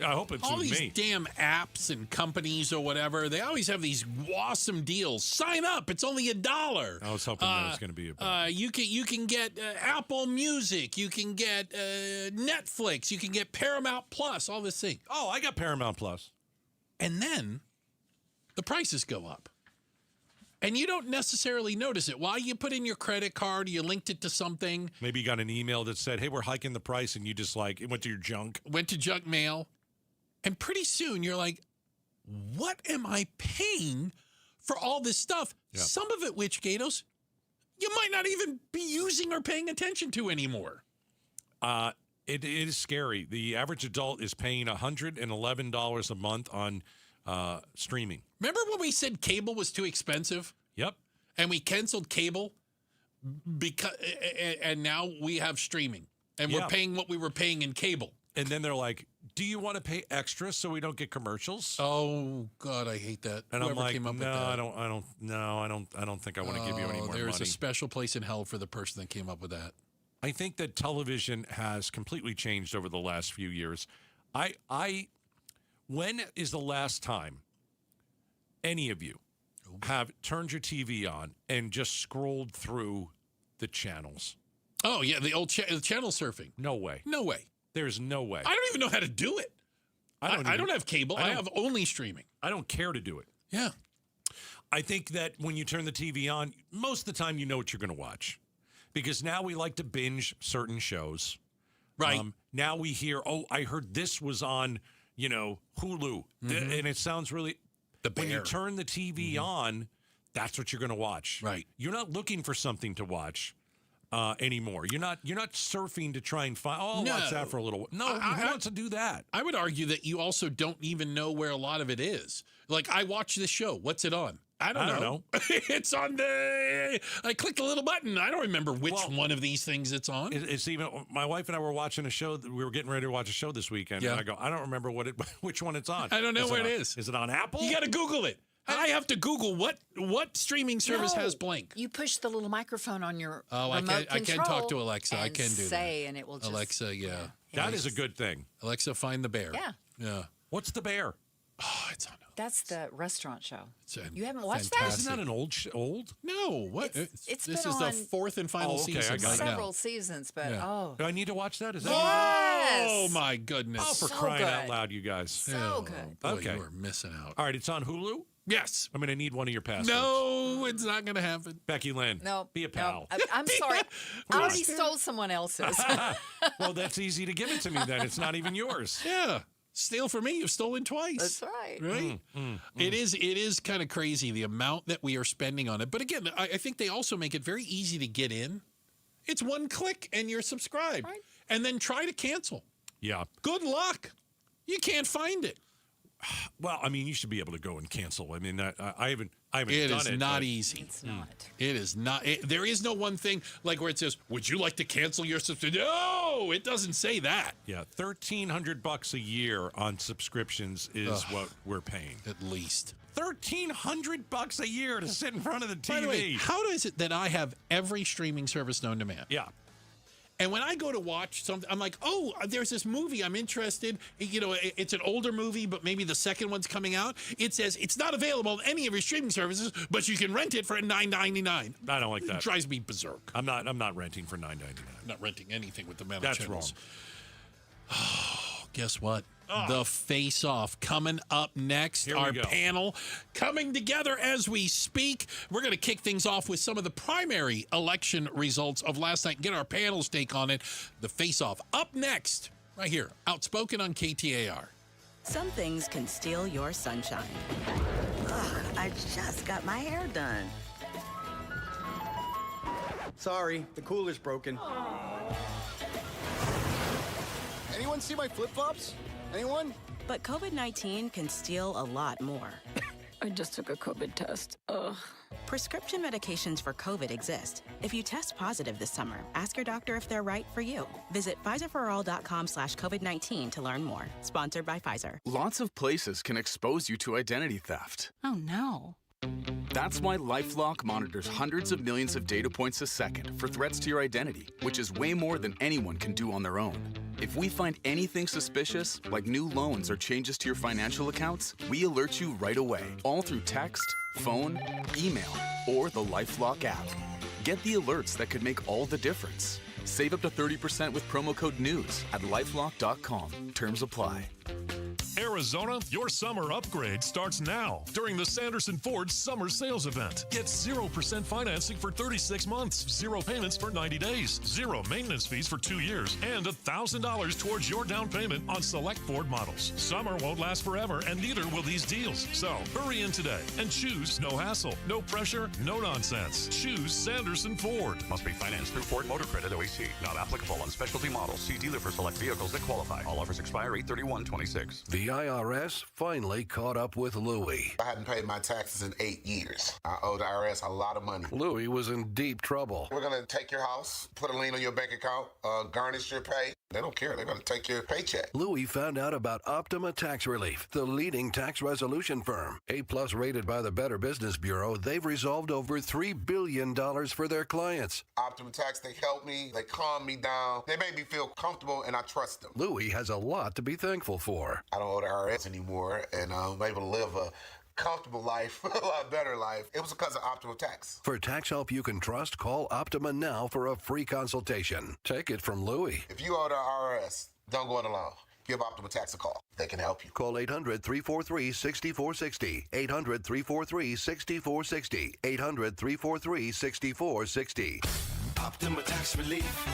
I hope it's all with these me. damn apps and companies or whatever. They always have these awesome deals. Sign up; it's only $1. I was hoping that was going to be a. You can get Apple Music, you can get Netflix, you can get Paramount Plus, all this thing. Oh, I got Paramount Plus, and then the prices go up. And you don't necessarily notice it. While you put in your credit card, you linked it to something. Maybe you got an email that said, hey, we're hiking the price, and you just it went to your junk. Went to junk mail. And pretty soon you're like, what am I paying for all this stuff? Yeah. Some of it, which, Gatos, you might not even be using or paying attention to anymore. It is scary. The average adult is paying $111 a month on streaming. Remember when we said cable was too expensive? Yep. And we canceled cable and now we have streaming. And we're paying what we were paying in cable. And then they're like, do you want to pay extra so we don't get commercials? Oh God, I hate that. And Whoever I'm like, came up no, with that. I don't think I want to give you any more money. There's a special place in hell for the person that came up with that. I think that television has completely changed over the last few years. When is the last time any of you have turned your TV on and just scrolled through the channels? Oh, yeah, the old channel surfing. No way. No way. There's no way. I don't even know how to do it. I don't have cable. I have only streaming. I don't care to do it. Yeah. I think that when you turn the TV on, most of the time you know what you're going to watch. Because now we like to binge certain shows. Right. Now we hear, I heard this was on, Hulu. Mm-hmm. And it sounds really... When you turn the TV on, that's what you're going to watch. Right. You're not looking for something to watch anymore. You're not surfing to try and find, I'll watch that for a little while. No, who wants to do that? I would argue that you also don't even know where a lot of it is. Like, I watch this show. What's it on? I don't know. It's on I clicked a little button. I don't remember which one of these things it's on. It's even, my wife and I were watching a show. We were getting ready to watch a show this weekend. Yeah. And I go, I don't remember which one it's on. I don't know where it is. Is it on Apple? You got to Google it. I have to Google what streaming service has blank. You push the little microphone on your remote I can talk to Alexa. I can do that. And it will just... Alexa, yeah. That is a good thing. Alexa, find the bear. Yeah. Yeah. What's the bear? Oh, it's on. That's the restaurant show. You haven't watched that? Isn't that an old? No. What? It's this been is on the fourth and final season. Several seasons, but Do I need to watch that? Is that Oh my goodness! Oh, for crying out loud, you guys! So good. Boy, Okay, you are missing out. All right, it's on Hulu. Yes. I'm going to need one of your passwords. No, it's not going to happen. Becky Lynn. No. Be a pal. No. I'm sorry. I already stole someone else's. Well, that's easy to give it to me then. It's not even yours. Yeah. Steal from me, you've stolen twice. That's right. Right? It is kind of crazy the amount that we are spending on it. But again, I think they also make it very easy to get in. It's one click and you're subscribed. Right. And then try to cancel. Yeah. Good luck. You can't find it. Well, I mean, you should be able to go and cancel. I mean, I haven't done it. It is not easy. It's not. It is not. There is no one thing like where it says, "Would you like to cancel your subscription?" No, it doesn't say that. Yeah, $1,300 a year on subscriptions is what we're paying. At least $1,300 a year to sit in front of the TV. By the way, how is it that I have every streaming service known to man? Yeah. And when I go to watch something, I'm like, oh, there's this movie I'm interested. It's an older movie, but maybe the second one's coming out. It says it's not available on any of your streaming services, but you can rent it for $9.99. I don't like that. It drives me berserk. I'm not renting for $9.99. I'm not renting anything with the amount That's of channels. wrong. Oh, guess what? The face-off coming up next. Here we Our go. panel coming together as we speak. We're going to kick things off with some of the primary election results of last night and get our panel's take on it. The face-off up next, right here, Outspoken on KTAR. Some things can steal your sunshine. Ugh, I just got my hair done. Sorry, the cooler's broken. Anyone see my flip-flops? Anyone? But COVID-19 can steal a lot more. I just took a COVID test. Ugh. Prescription medications for COVID exist. If you test positive this summer, ask your doctor if they're right for you. Visit PfizerForAll.com/COVID-19 to learn more. Sponsored by Pfizer. Lots of places can expose you to identity theft. Oh, no. That's why LifeLock monitors hundreds of millions of data points a second for threats to your identity, which is way more than anyone can do on their own. If we find anything suspicious, like new loans or changes to your financial accounts, we alert you right away, all through text, phone, email, or the LifeLock app. Get the alerts that could make all the difference. Save up to 30% with promo code NEWS at lifelock.com. Terms apply. Arizona, your summer upgrade starts now during the Sanderson Ford Summer Sales Event. Get 0% financing for 36 months, 0 payments for 90 days, 0 maintenance fees for 2 years, and $1,000 towards your down payment on select Ford models. Summer won't last forever, and neither will these deals. So hurry in today and choose no hassle, no pressure, no nonsense. Choose Sanderson Ford. Must be financed through Ford Motor Credit OEC. Not applicable on specialty models. See dealer for select vehicles that qualify. All offers expire 8/31/26. The IRS finally caught up with Louie. I hadn't paid my taxes in 8 years. I owe the IRS a lot of money. Louie was in deep trouble. We're going to take your house, put a lien on your bank account, garnish your pay. They don't care. They're going to take your paycheck. Louie found out about Optima Tax Relief, the leading tax resolution firm. A-plus rated by the Better Business Bureau, they've resolved over $3 billion for their clients. Optima Tax, they help me. They calm me down. They make me feel comfortable, and I trust them. Louie has a lot to be thankful for. I don't owe the IRS anymore, and I'm able to live a comfortable life, a lot better life. It was because of Optima Tax. For tax help you can trust, call Optima now for a free consultation. Take it from Louie. If you owe the IRS, don't go it alone. Give Optima Tax a call. They can help you. Call 800-343-6460. 800-343-6460. 800-343-6460. Optima Tax Relief.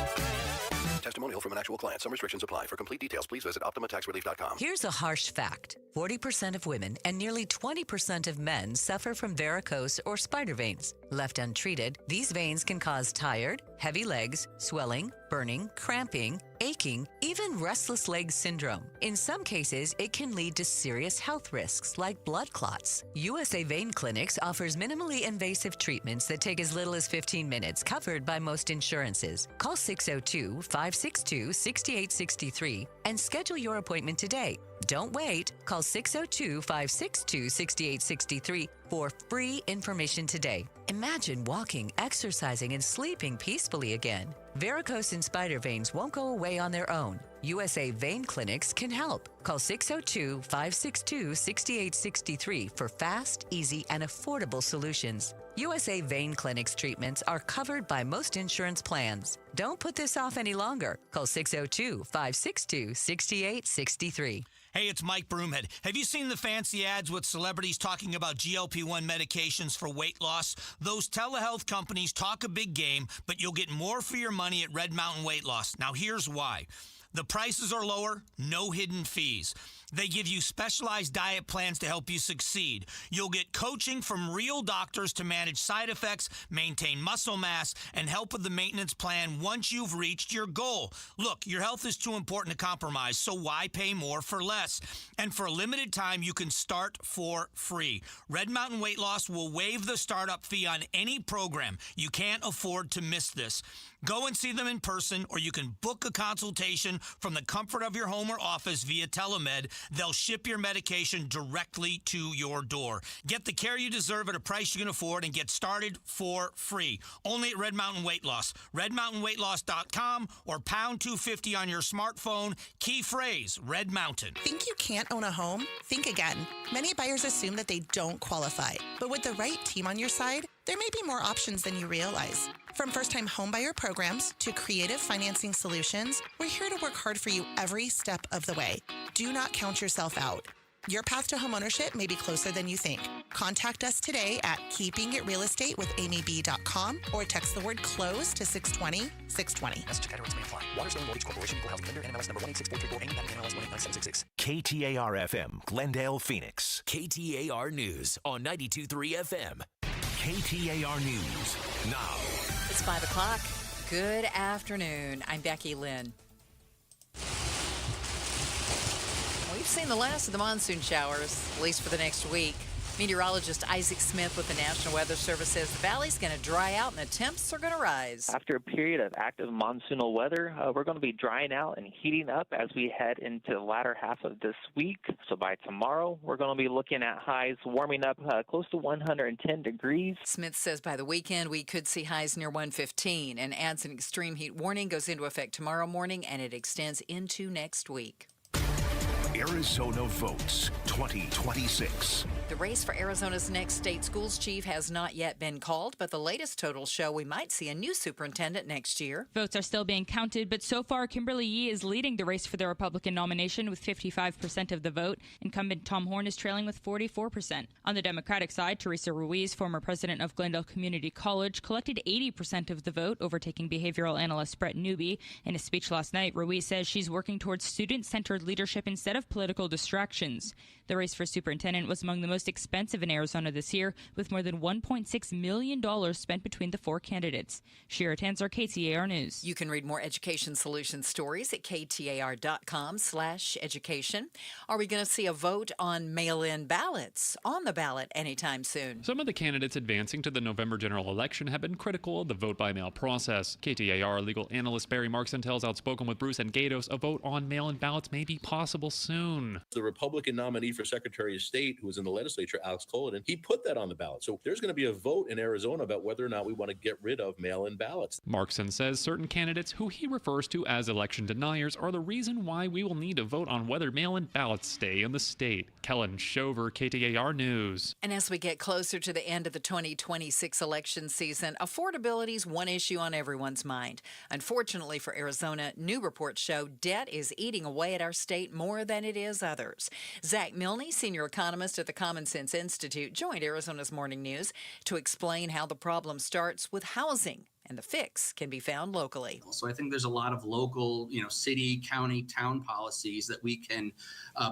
Testimonial from an actual client. Some restrictions apply. For complete details, please visit OptimaTaxRelief.com. Here's a harsh fact. 40% of women and nearly 20% of men suffer from varicose or spider veins. Left untreated, these veins can cause tired, heavy legs, swelling, burning, cramping, aching, even restless leg syndrome. In some cases, it can lead to serious health risks like blood clots. USA Vein Clinics offers minimally invasive treatments that take as little as 15 minutes, covered by most insurances. Call 602-562-6863 and schedule your appointment today. Don't wait. Call 602-562-6863 for free information today. Imagine walking, exercising, and sleeping peacefully again. Varicose and spider veins won't go away on their own. USA Vein Clinics can help. Call 602-562-6863 for fast, easy, and affordable solutions. USA Vein Clinics treatments are covered by most insurance plans. Don't put this off any longer. Call 602-562-6863. Hey, it's Mike Broomhead. Have you seen the fancy ads with celebrities talking about GLP-1 medications for weight loss? Those telehealth companies talk a big game, but you'll get more for your money at Red Mountain Weight Loss. Now, here's why. The prices are lower, no hidden fees. They give you specialized diet plans to help you succeed. You'll get coaching from real doctors to manage side effects, maintain muscle mass, and help with the maintenance plan once you've reached your goal. Look, your health is too important to compromise, so why pay more for less? And for a limited time, you can start for free. Red Mountain Weight Loss will waive the startup fee on any program. You can't afford to miss this. Go and see them in person, or you can book a consultation from the comfort of your home or office via telemed. They'll ship your medication directly to your door. Get the care you deserve at a price you can afford and get started for free. Only at Red Mountain Weight Loss. RedMountainWeightLoss.com or pound 250 on your smartphone. Key phrase, Red Mountain. Think you can't own a home? Think again. Many buyers assume that they don't qualify. But with the right team on your side, there may be more options than you realize. From first-time homebuyer programs to creative financing solutions, we're here to work hard for you every step of the way. Do not count yourself out. Your path to homeownership may be closer than you think. Contact us today at keepingitrealestateWithAmyB.com or text the word CLOSE to 620-620. Message and may apply. Waterstone Mortgage Corporation, Equal Housing Lender, NMLS number 18644, NMLS 1897666. KTAR-FM, Glendale, Phoenix. KTAR News on 92.3 FM. KTAR News now. It's 5 o'clock. Good afternoon. I'm Becky Lynn. We've seen the last of the monsoon showers, at least for the next week. Meteorologist Isaac Smith with the National Weather Service says the valley's going to dry out and the temps are going to rise. After a period of active monsoonal weather, we're going to be drying out and heating up as we head into the latter half of this week. So by tomorrow, we're going to be looking at highs warming up close to 110 degrees. Smith says by the weekend, we could see highs near 115 and adds an extreme heat warning goes into effect tomorrow morning and it extends into next week. Arizona votes 2026. The race for Arizona's next state schools chief has not yet been called, but the latest totals show we might see a new superintendent next year. Votes are still being counted, but so far Kimberly Yee is leading the race for the Republican nomination with 55% of the vote. Incumbent Tom Horn is trailing with 44%. On the Democratic side, Teresa Ruiz, former president of Glendale Community College, collected 80% of the vote, overtaking behavioral analyst Brett Newby. In a speech last night, Ruiz says she's working towards student-centered leadership instead of political distractions. The race for superintendent was among the most expensive in Arizona this year, with more than $1.6 million spent between the four candidates. Shira Tanzer, KTAR News. You can read more Education Solutions stories at KTAR.com/education. Are we going to see a vote on mail-in ballots on the ballot anytime soon? Some of the candidates advancing to the November general election have been critical of the vote-by-mail process. KTAR legal analyst Barry Markson tells Outspoken with Bruce and Gatos a vote on mail-in ballots may be possible soon. The Republican nominee for Secretary of State, who was in the legislature, Alex Cullinan, he put that on the ballot. So there's going to be a vote in Arizona about whether or not we want to get rid of mail-in ballots. Markson says certain candidates, who he refers to as election deniers, are the reason why we will need to vote on whether mail-in ballots stay in the state. Kellen Shover, KTAR News. And as we get closer to the end of the 2026 election season, affordability is one issue on everyone's mind. Unfortunately for Arizona, new reports show debt is eating away at our state more than it is others. Zach Milne, senior economist at the Common Sense Institute, joined Arizona's Morning News to explain how the problem starts with housing and the fix can be found locally. So I think there's a lot of local, city, county, town policies that we can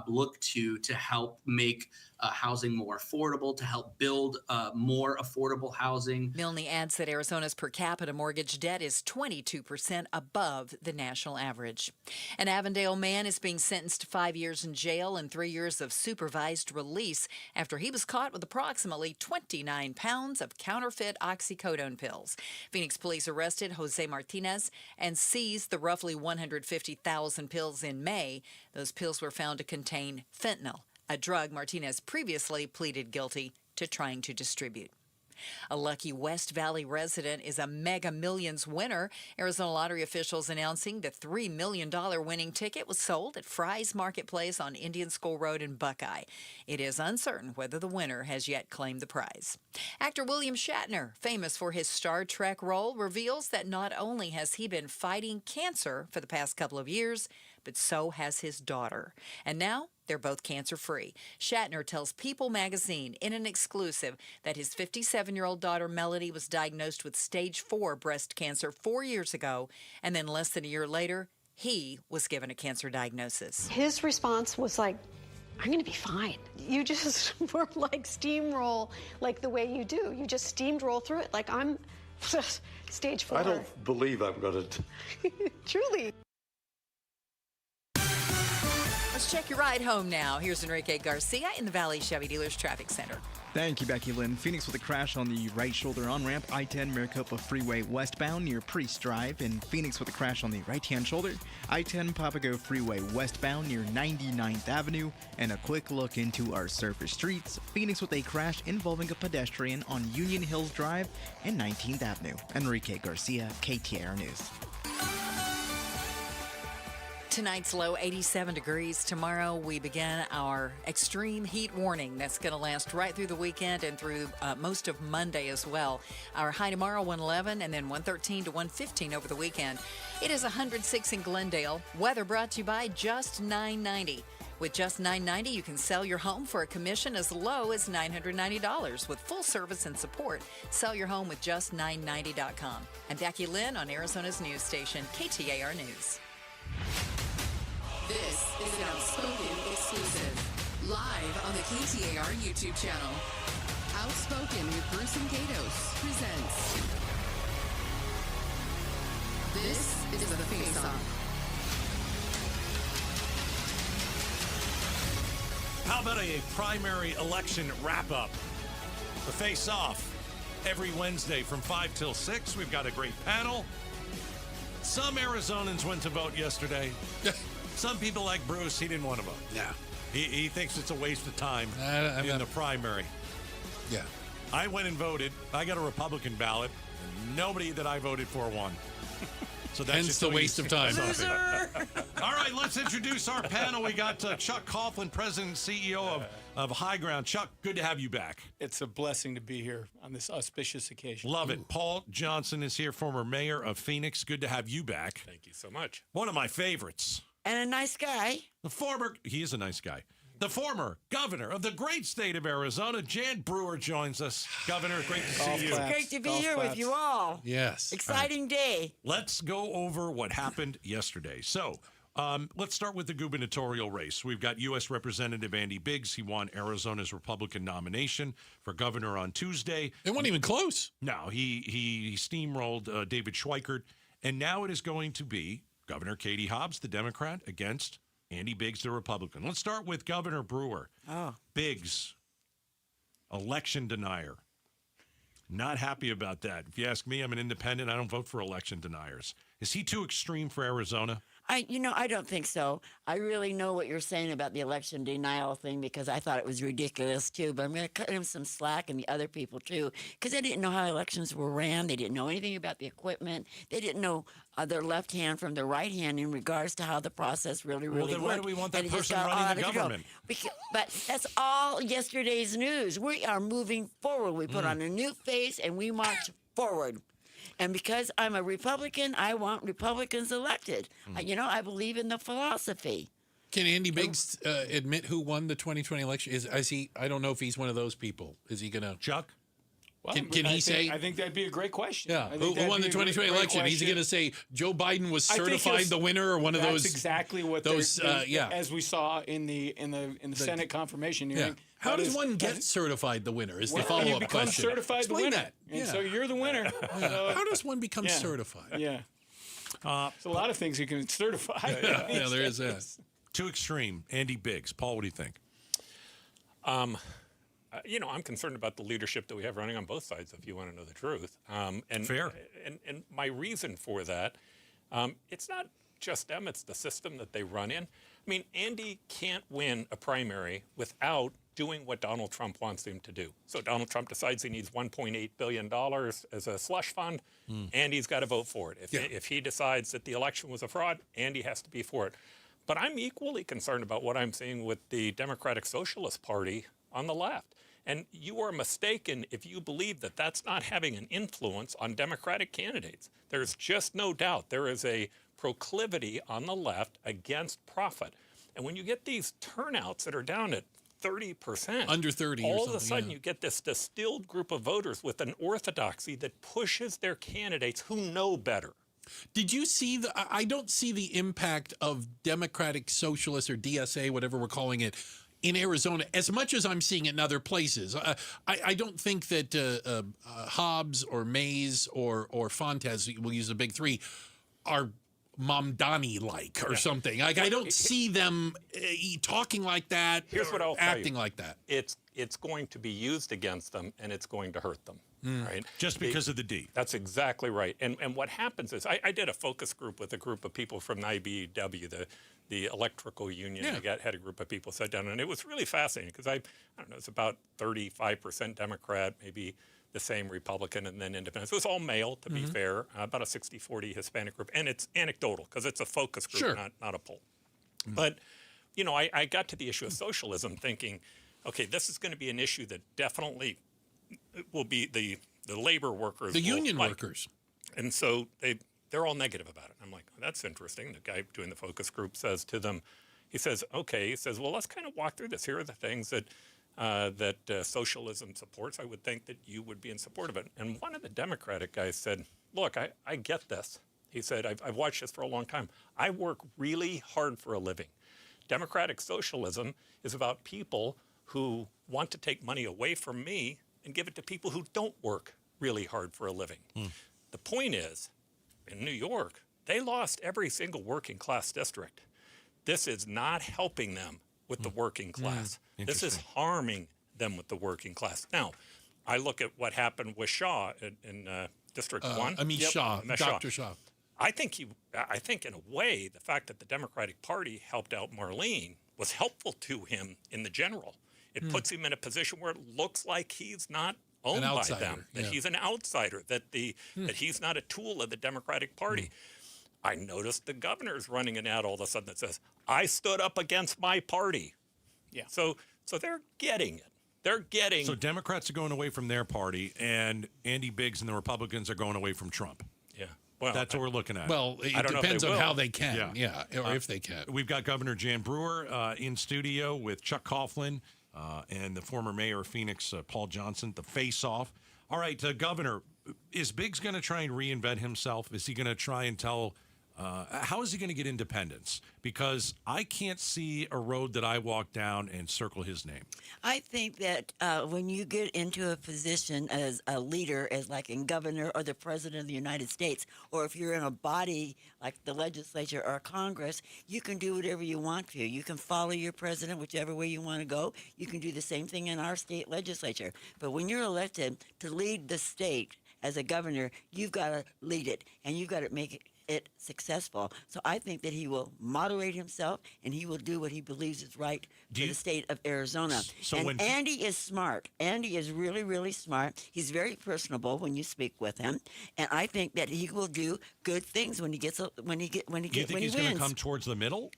look to help make housing more affordable, to help build more affordable housing. Milne adds that Arizona's per capita mortgage debt is 22% above the national average. An Avondale man is being sentenced to 5 years in jail and 3 years of supervised release after he was caught with approximately 29 pounds of counterfeit oxycodone pills. Phoenix police arrested Jose Martinez and seized the roughly 150,000 pills in May. Those pills were found to contain fentanyl, a drug Martinez previously pleaded guilty to trying to distribute. A lucky West Valley resident is a Mega Millions winner. Arizona lottery officials announcing the $3 million winning ticket was sold at Fry's Marketplace on Indian School Road in Buckeye. It is uncertain whether the winner has yet claimed the prize. Actor William Shatner, famous for his Star Trek role, reveals that not only has he been fighting cancer for the past couple of years, but so has his daughter. And now they're both cancer-free. Shatner tells People magazine in an exclusive that his 57-year-old daughter Melody was diagnosed with stage 4 breast cancer 4 years ago, and then less than a year later, he was given a cancer diagnosis. His response was like, I'm going to be fine. You just were like steamroll, like the way you do. You just steamroll through it like I'm stage 4. I don't believe I'm going to. Truly. Let's check your ride home now. Here's Enrique Garcia in the Valley Chevy Dealers Traffic Center. Thank you, Becky Lynn. Phoenix with a crash on the right shoulder on-ramp, I-10 Maricopa Freeway westbound near Priest Drive. And Phoenix with a crash on the right-hand shoulder, I-10 Papago Freeway westbound near 99th Avenue. And a quick look into our surface streets. Phoenix with a crash involving a pedestrian on Union Hills Drive and 19th Avenue. Enrique Garcia, KTAR News. Tonight's low 87 degrees. Tomorrow we begin our extreme heat warning. That's going to last right through the weekend and through most of Monday as well. Our high tomorrow 111 and then 113 to 115 over the weekend. It is 106 in Glendale. Weather brought to you by Just $9.90. With just $9.90, you can sell your home for a commission as low as $990. With full service and support, sell your home with just $990.com. I'm Becky Lynn on Arizona's news station, KTAR News. This is an Outspoken exclusive. Live on the KTAR YouTube channel. Outspoken with Bruce and Gatos presents. This is the Face-Off. How about a primary election wrap-up? The face-off every Wednesday from 5 till 6. We've got a great panel. Some Arizonans went to vote yesterday. Some people like Bruce, he didn't want to vote. Yeah. He thinks it's a waste of time in the primary. Yeah. I went and voted. I got a Republican ballot. And nobody that I voted for won. So that's Hence just the waste of time. All right, let's introduce our panel. We got Chuck Coughlin, President and CEO of High Ground. Chuck, good to have you back. It's a blessing to be here on this auspicious occasion. Love it. Paul Johnson is here, former mayor of Phoenix. Good to have you back. Thank you so much. One of my favorites. And a nice guy. He is a nice guy. The former governor of the great state of Arizona, Jan Brewer, joins us. Governor, great to see you. It's great to be here with you all. Yes. Exciting day. Let's go over what happened yesterday. So let's start with the gubernatorial race. We've got U.S. Representative Andy Biggs. He won Arizona's Republican nomination for governor on Tuesday. It wasn't even close. No, he steamrolled David Schweikert. And now it is going to be Governor Katie Hobbs, the Democrat, against Andy Biggs, the Republican. Let's start with Governor Brewer. Biggs, election denier. Not happy about that. If you ask me, I'm an independent. I don't vote for election deniers. Is he too extreme for Arizona? I don't think so. I really know what you're saying about the election denial thing because I thought it was ridiculous too. But I'm going to cut him some slack and the other people too because they didn't know how elections were ran. They didn't know anything about the equipment. They didn't know their left hand from their right hand in regards to how the process really worked. Well, then why do we want that person running the government? But that's all yesterday's news. We are moving forward. We put on a new face and we march forward. And because I'm a Republican, I want Republicans elected. I believe in the philosophy. Can Andy Biggs admit who won the 2020 election? Is he? I don't know if he's one of those people. Is he going to? Chuck? Well, can he say? I think that'd be a great question. Yeah. Who won the 2020 election? He's going to say Joe Biden was certified the winner, or one of those? That's exactly what those. As we saw in the Senate confirmation hearing. Yeah. How does one get certified the winner? Is the follow-up question? You become certified the winner. That. And so you're the winner. How does one become certified? Yeah. There's a lot of things you can certify. Yeah, there is that. Too extreme. Andy Biggs. Paul, what do you think? I'm concerned about the leadership that we have running on both sides, if you want to know the truth. Fair. And my reason for that, it's not just them, it's the system that they run in. I mean, Andy can't win a primary without doing what Donald Trump wants him to do. So Donald Trump decides he needs $1.8 billion as a slush fund. Andy's got to vote for it. If he decides that the election was a fraud, Andy has to be for it. But I'm equally concerned about what I'm seeing with the Democratic Socialist Party on the left. And you are mistaken if you believe that that's not having an influence on Democratic candidates. There's just no doubt there is a proclivity on the left against profit. And when you get these turnouts that are down at 30%, under 30, all of a sudden you get this distilled group of voters with an orthodoxy that pushes their candidates who know better. Did you see I don't see the impact of Democratic Socialists or DSA, whatever we're calling it, in Arizona as much as I'm seeing it in other places. I don't think that Hobbs or Mays or Fontes, we'll use the big three, are Mamdani-like or something. Like, I don't see them talking like that. Here's what I'll acting tell you. Like that. It's going to be used against them, and it's going to hurt them. Right? Just because of the D. That's exactly right. And what happens is I did a focus group with a group of people from IBEW, the electrical union. I had a group of people sat down, and it was really fascinating because I don't know, it's about 35% Democrat, maybe the same Republican, and then independent. So it was all male, to be fair, about a 60-40 Hispanic group. And it's anecdotal because it's a focus group, not a poll. But, I got to the issue of socialism thinking, okay, this is going to be an issue that definitely will be the labor workers. The union workers. And so they're all negative about it. I'm like, oh, that's interesting. The guy doing the focus group says to them, he says, well, let's kind of walk through this. Here are the things that socialism supports. I would think that you would be in support of it. And one of the Democratic guys said, look, I get this. He said, I've watched this for a long time. I work really hard for a living. Democratic socialism is about people who want to take money away from me and give it to people who don't work really hard for a living. The point is, in New York, they lost every single working class district. This is not helping them with the working class. This is Interesting. harming them with the working class. Now, I look at what happened with Shaw in District 1. Amish Shaw, Dr. Shaw. I think in a way, the fact that the Democratic Party helped out Marlene was helpful to him in the general. It puts him in a position where it looks like he's not owned by them, that he's an outsider, that he's not a tool of the Democratic Party. I noticed the governor's running an ad all of a sudden that says, "I stood up against my party." Yeah. So they're getting it. They're getting. So Democrats are going away from their party, and Andy Biggs and the Republicans are going away from Trump. Yeah. Well, that's what we're looking at. Well, it depends on how they can, or if they can. We've got Governor Jan Brewer in studio with Chuck Coughlin and the former mayor of Phoenix, Paul Johnson, the face-off. All right, Governor, is Biggs going to try and reinvent himself? Is he going to try and tell... how is he going to get independence? Because I can't see a road that I walk down and circle his name. I think that when you get into a position as a leader, as like in governor or the president of the United States, or if you're in a body like the legislature or Congress, you can do whatever you want to. You can follow your president whichever way you want to go. You can do the same thing in our state legislature. But when you're elected to lead the state as a governor, you've got to lead it, and you've got to make it successful. So I think that he will moderate himself, and he will do what he believes is right for the state of Arizona. And Andy is smart. Andy is really, really smart. He's very personable when you speak with him, and I think that he will do good things when he gets when he Do you think he's going to come towards the middle?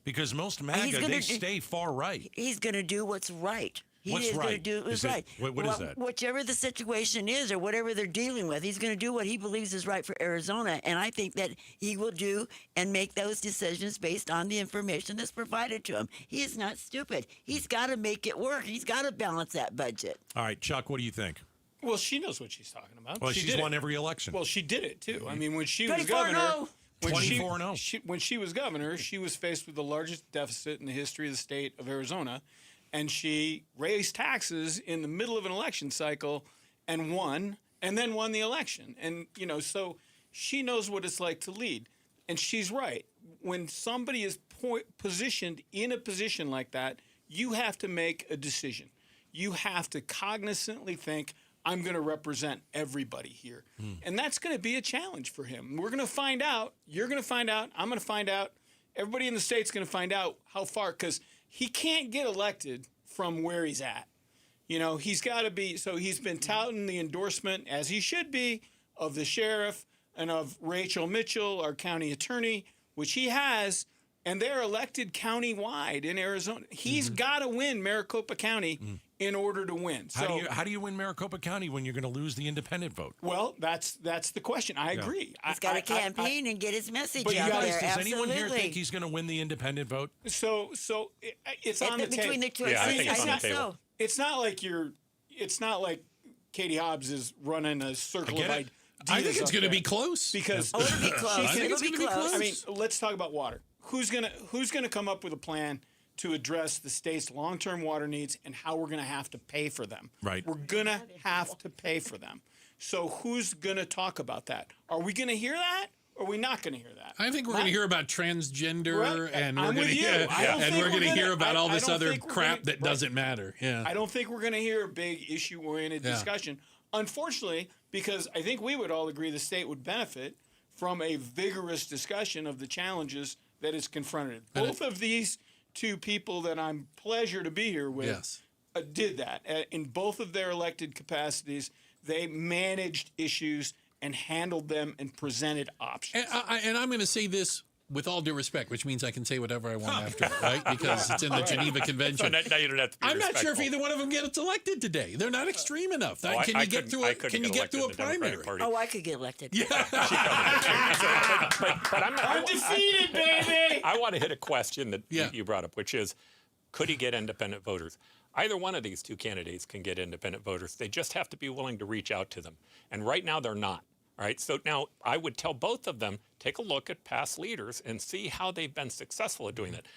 Because most MAGA, they stay far right. He's going to do what's right. What's is right? going to do what's right. What is that? Whichever the situation is or whatever they're dealing with, he's going to do what he believes is right for Arizona. And I think that he will do and make those decisions based on the information that's provided to him. He is not stupid. He's got to make it work. He's got to balance that budget. All right, Chuck, what do you think? Well, she knows what she's talking about. Well, she's won every election. Well, she did it, too. I mean, when she was 24-0. governor... 24-0. When she was governor, she was faced with the largest deficit in the history of the state of Arizona, and she raised taxes in the middle of an election cycle and won, and then won the election. And, so she knows what it's like to lead. And she's right. When somebody is positioned in a position like that, you have to make a decision. You have to cognizantly think, I'm going to represent everybody here. And that's going to be a challenge for him. We're going to find out. You're going to find out. I'm going to find out. Everybody in the state's going to find out how far, because he can't get elected from where he's at. He's got to be. So he's been touting the endorsement, as he should be, of the sheriff and of Rachel Mitchell, our county attorney, which he has. And they're elected countywide in Arizona. He's got to win Maricopa County in order to win. So How do you win Maricopa County when you're going to lose the independent vote? Well, that's the question. I agree. He's got to campaign and get his message But out you guys, there. does Absolutely. anyone here think he's going to win the independent vote? So it's on the table. Between the two, I think it's on the table. so. It's not like Katie Hobbs is running a circle of ideas. I think it's up going to there. be close. Because it'll be close. I think it's going to be close. I mean, let's talk about water. Who's gonna come up with a plan to address the state's long-term water needs and how we're gonna have to pay for them? Right. We're gonna have to pay for them. So who's gonna talk about that? Are we gonna hear that? Or are we not going to hear that? I think we're going to hear about transgender, Right. and I'm we're going with to you. I don't think we're we're going to gonna- hear about all I this don't other think we're crap gonna- that doesn't matter. Yeah. I don't think we're going to hear a big issue-oriented discussion. Unfortunately, because I think we would all agree the state would benefit from a vigorous discussion of the challenges that it's confronted. Both of these two people that I'm pleasure to be here with did that. In both of their elected capacities, they managed issues and handled them and presented options. And I'm going to say this with all due respect, which means I can say whatever I want after, right? Because it's in the Geneva Convention. So now you don't have to be I'm not sure if respectful. either one of them gets elected today. They're not extreme enough. Can you get through a primary? Oh, I could get elected. Yeah. But I'm defeated, baby. I want to hit a question that you brought up, which is, could he get independent voters? Either one of these two candidates can get independent voters. They just have to be willing to reach out to them. And right now, they're not. All right. So now I would tell both of them, take a look at past leaders and see how they've been successful at doing that.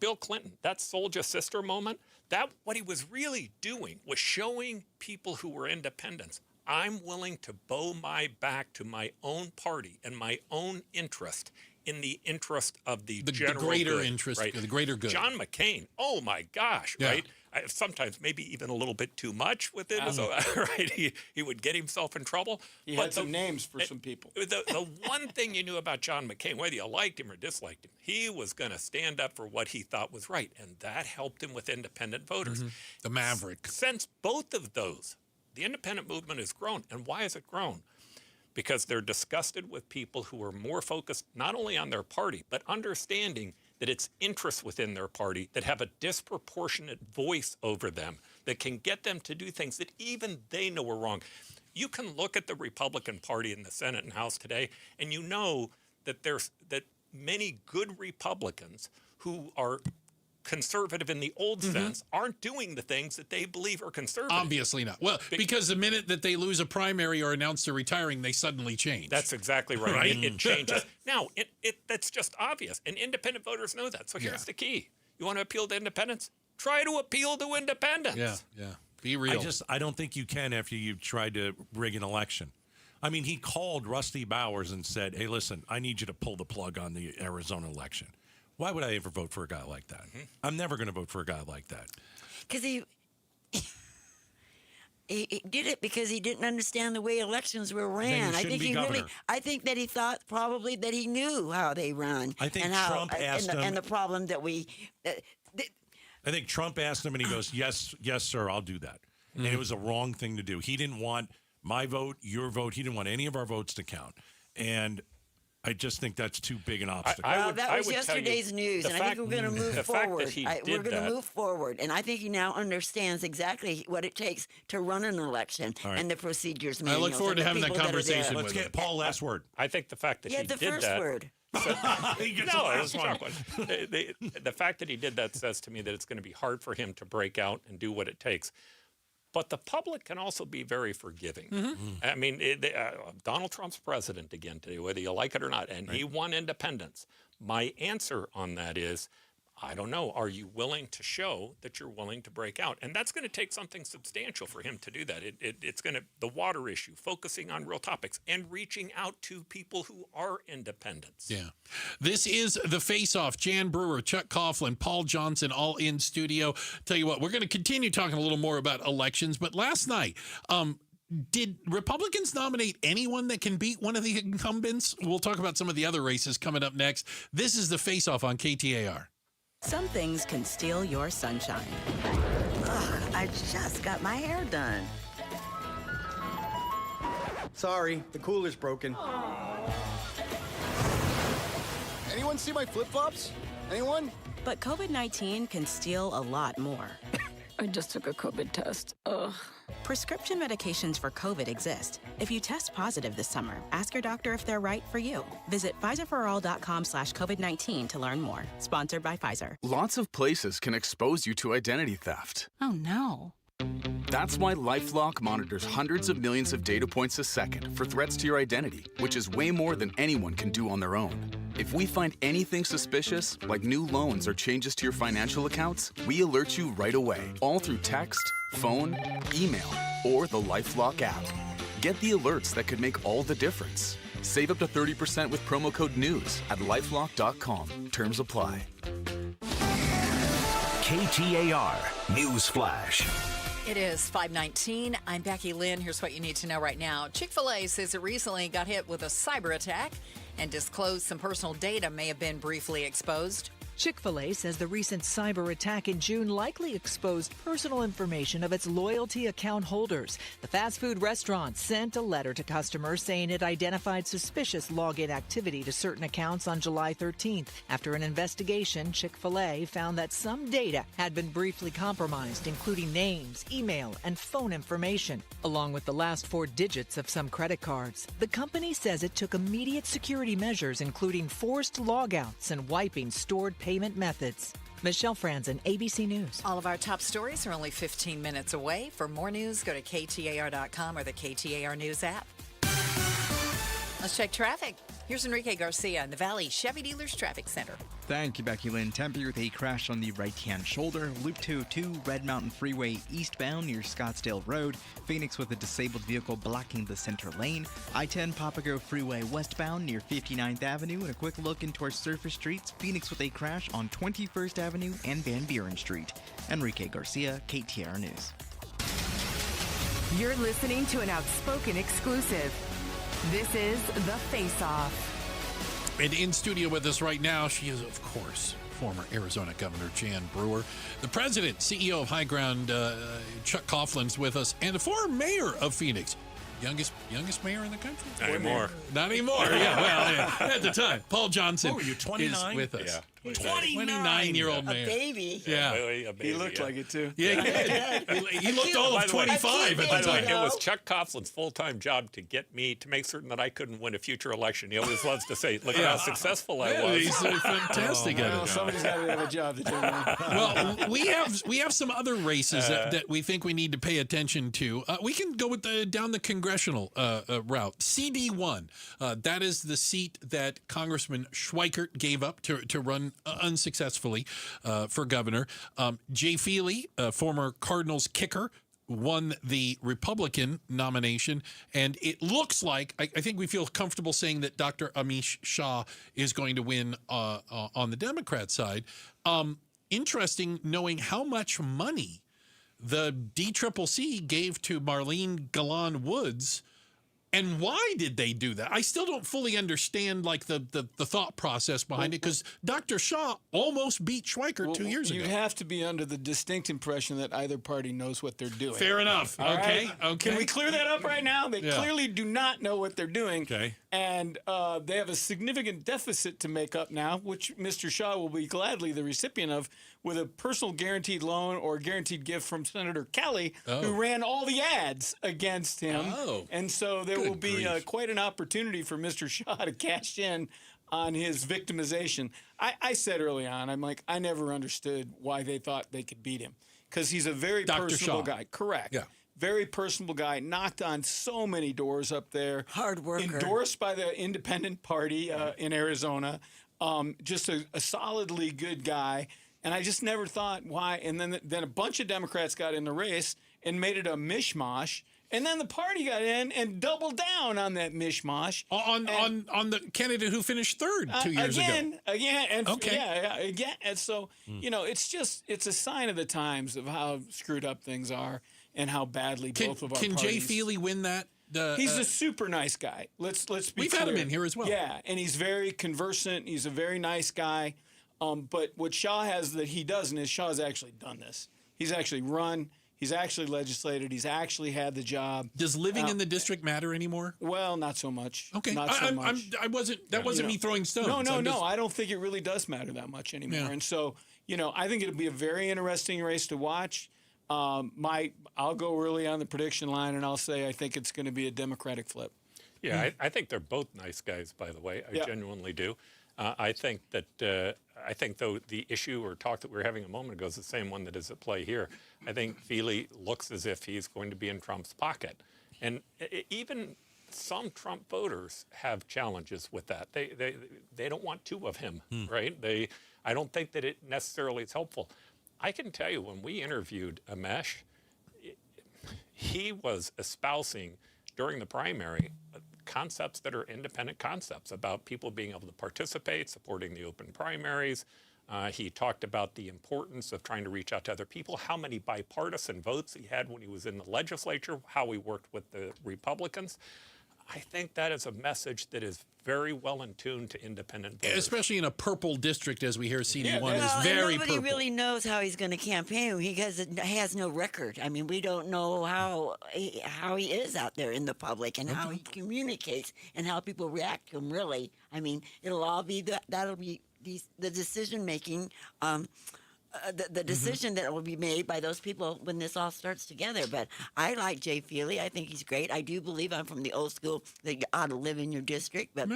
Bill Clinton, that soldier sister moment, what he was really doing was showing people who were independents, I'm willing to bow my back to my own party and my own interest in the interest of the The general greater good, interest, right? the greater good. John McCain, oh my gosh, Yeah. right? Sometimes maybe even a little bit too much with it, so, right? He would get himself in trouble. He had some names for some people. The one thing you knew about John McCain, whether you liked him or disliked him, he was going to stand up for what he thought was right, and that helped him with independent voters. The maverick. Since both of those, the independent movement has grown. And why has it grown? Because they're disgusted with people who are more focused not only on their party, but understanding that it's interests within their party that have a disproportionate voice over them that can get them to do things that even they know are wrong. You can look at the Republican Party in the Senate and House today, and you know that that many good Republicans who are conservative in the old sense aren't doing the things that they believe are conservative. Obviously not. Well, because the minute that they lose a primary or announce they're retiring, they suddenly change. That's exactly right. It changes. Now, that's just obvious, and independent voters know that. So here's the key. You want to appeal to independence? Try to appeal to independence. Yeah. Be real. I don't think you can after you've tried to rig an election. I mean, he called Rusty Bowers and said, hey, listen, I need you to pull the plug on the Arizona election. Why would I ever vote for a guy like that? I'm never going to vote for a guy like that. Because he did it because he didn't understand the way elections were ran. I think that he thought probably that he knew how they run. I think and how, Trump asked him, and the problem that we. I think Trump asked him, and he goes, "Yes, sir, I'll do that." And it was a wrong thing to do. He didn't want my vote, your vote. He didn't want any of our votes to count, and I just think that's too big an obstacle. That was yesterday's news, and I think we're going to move forward. We're going to move forward, and I think he now understands exactly what it takes to run an election and the procedures. I look forward to having that conversation with Let's get Paul last word. I think the fact that he the did first that. word. The fact that he did that says to me that it's going to be hard for him to break out and do what it takes. But the public can also be very forgiving. I mean, Donald Trump's president again today, whether you like it or not, and he won independence. My answer on that is, I don't know. Are you willing to show that you're willing to break out? And that's going to take something substantial for him to do that. It's going to, the water issue, focusing on real topics and reaching out to people who are independents. Yeah. This is The Face-Off. Jan Brewer, Chuck Coughlin, Paul Johnson, all in studio. Tell you what, we're going to continue talking a little more about elections. But last night, did Republicans nominate anyone that can beat one of the incumbents? We'll talk about some of the other races coming up next. This is The Face-Off on KTAR. Some things can steal your sunshine. Ugh, I just got my hair done. Sorry, the cooler's broken. Anyone see my flip-flops? Anyone? But COVID-19 can steal a lot more. I just took a COVID test. Ugh. Prescription medications for COVID exist. If you test positive this summer, ask your doctor if they're right for you. Visit PfizerForAll.com/COVID-19 to learn more. Sponsored by Pfizer. Lots of places can expose you to identity theft. Oh, no. That's why LifeLock monitors hundreds of millions of data points a second for threats to your identity, which is way more than anyone can do on their own. If we find anything suspicious, like new loans or changes to your financial accounts, we alert you right away, all through text, phone, email, or the LifeLock app. Get the alerts that could make all the difference. Save up to 30% with promo code NEWS at lifelock.com. Terms apply. KTAR News Flash. It is 5:19. I'm Becky Lynn. Here's what you need to know right now. Chick-fil-A says it recently got hit with a cyber attack and disclosed some personal data may have been briefly exposed. Chick-fil-A says the recent cyber attack in June likely exposed personal information of its loyalty account holders. The fast food restaurant sent a letter to customers saying it identified suspicious login activity to certain accounts on July 13th. After an investigation, Chick-fil-A found that some data had been briefly compromised, including names, email, and phone information, along with the last 4 digits of some credit cards. The company says it took immediate security measures, including forced logouts and wiping stored payment methods. Michelle Franzen, ABC News. All of our top stories are only 15 minutes away. For more news, go to KTAR.com or the KTAR News app. Let's check traffic. Here's Enrique Garcia in the Valley Chevy Dealers Traffic Center. Thank you, Becky Lynn. Tempe with a crash on the right-hand shoulder. Loop 202, Red Mountain Freeway eastbound near Scottsdale Road. Phoenix with a disabled vehicle blocking the center lane. I-10 Papago Freeway westbound near 59th Avenue. And a quick look into our surface streets. Phoenix with a crash on 21st Avenue and Van Buren Street. Enrique Garcia, KTAR News. You're listening to an Outspoken exclusive. This is The Face-Off. And in studio with us right now, she is, of course, former Arizona Governor Jan Brewer. The president, CEO of High Ground, Chuck Coughlin's with us, and the former mayor of Phoenix. Youngest mayor in the country? Not anymore. Not anymore. Yeah, well, yeah. At the time. Paul Johnson What were you, 29? is with us. Yeah. 29-year-old A mayor. baby. Yeah. A baby, He looked like it too. Yeah, he looked all of 25 By at the the way, time. it was Chuck Coughlin's full-time job to get me to make certain that I couldn't win a future election. He always loves to say, "Look at how successful I was." He's fantastic at Well, it. somebody's got to have a job to do that. Well, we have some other races that we think we need to pay attention to. We can go with down the congressional route. CD1, that is the seat that Congressman Schweikert gave up to run unsuccessfully for governor. Jay Feely, former Cardinals kicker, won the Republican nomination, and it looks like, I think we feel comfortable saying that Dr. Amish Shah is going to win on the Democrat side. Interesting knowing how much money the DCCC gave to Marlene Galan Woods. And why did they do that? I still don't fully understand the thought process behind it, because Dr. Shah almost beat Schweikert 2 years ago. You have to be under the distinct impression that either party knows what they're doing. Fair enough. All Okay. right? Okay. Can we clear that up right now? They clearly do not know what they're doing. Okay. And they have a significant deficit to make up now, which Mr. Shah will be gladly the recipient of, with a personal guaranteed loan or guaranteed gift from Senator Kelly, who ran all the ads against him. And so there will be quite an opportunity for Mr. Shah to cash in on his victimization. I said early on, I'm like, I never understood why they thought they could beat him, because he's a very Dr. personable Shah. guy. Correct. Yeah. Very personable guy, knocked on so many doors up there. Hard worker. Endorsed by the Independent Party in Arizona. Just a solidly good guy. And I just never thought why. And then a bunch of Democrats got in the race and made it a mishmash. And then the party got in and doubled down on that mishmash. On the candidate who finished third 2 years ago. Again. And Okay. again. And so, it's a sign of the times of how screwed up things are and how badly both of our Can parties. Jay Feely win that? He's a super nice guy. Let's be We've clear. had him in here as well. Yeah, and he's very conversant. He's a very nice guy. But what Shah has that he doesn't is Shah's actually done this. He's actually run. He's actually legislated. He's actually had the job. Does living in the district matter anymore? Well, not so much. Okay, Not so much. I wasn't. That wasn't me throwing stones. No. I don't think it really does matter that much anymore. Yeah. And so, I think it'll be a very interesting race to watch. I'll go early on the prediction line, and I'll say I think it's going to be a Democratic flip. Yeah, I think they're both nice guys, by the way. I genuinely do. I think though the issue or talk that we were having a moment ago is the same one that is at play here. I think Feely looks as if he's going to be in Trump's pocket, and even some Trump voters have challenges with that. They don't want two of him, right? I don't think that it necessarily is helpful. I can tell you, when we interviewed Amesh, he was espousing during the primary concepts that are independent concepts about people being able to participate, supporting the open primaries. He talked about the importance of trying to reach out to other people, how many bipartisan votes he had when he was in the legislature, how he worked with the Republicans. I think that is a message that is very well in tune to independent voters. Especially in a purple district, as we hear CD1 Well, is very nobody purple. really knows how he's going to campaign. He has no record. I mean, we don't know how he is out there in the public and how he communicates and how people react to him. Really, I mean, it'll all be that'll be the decision making. The decision that will be made by those people when this all starts together. But I like Jay Feely. I think he's great. I do believe I'm from the old school that you ought to live in your district. But,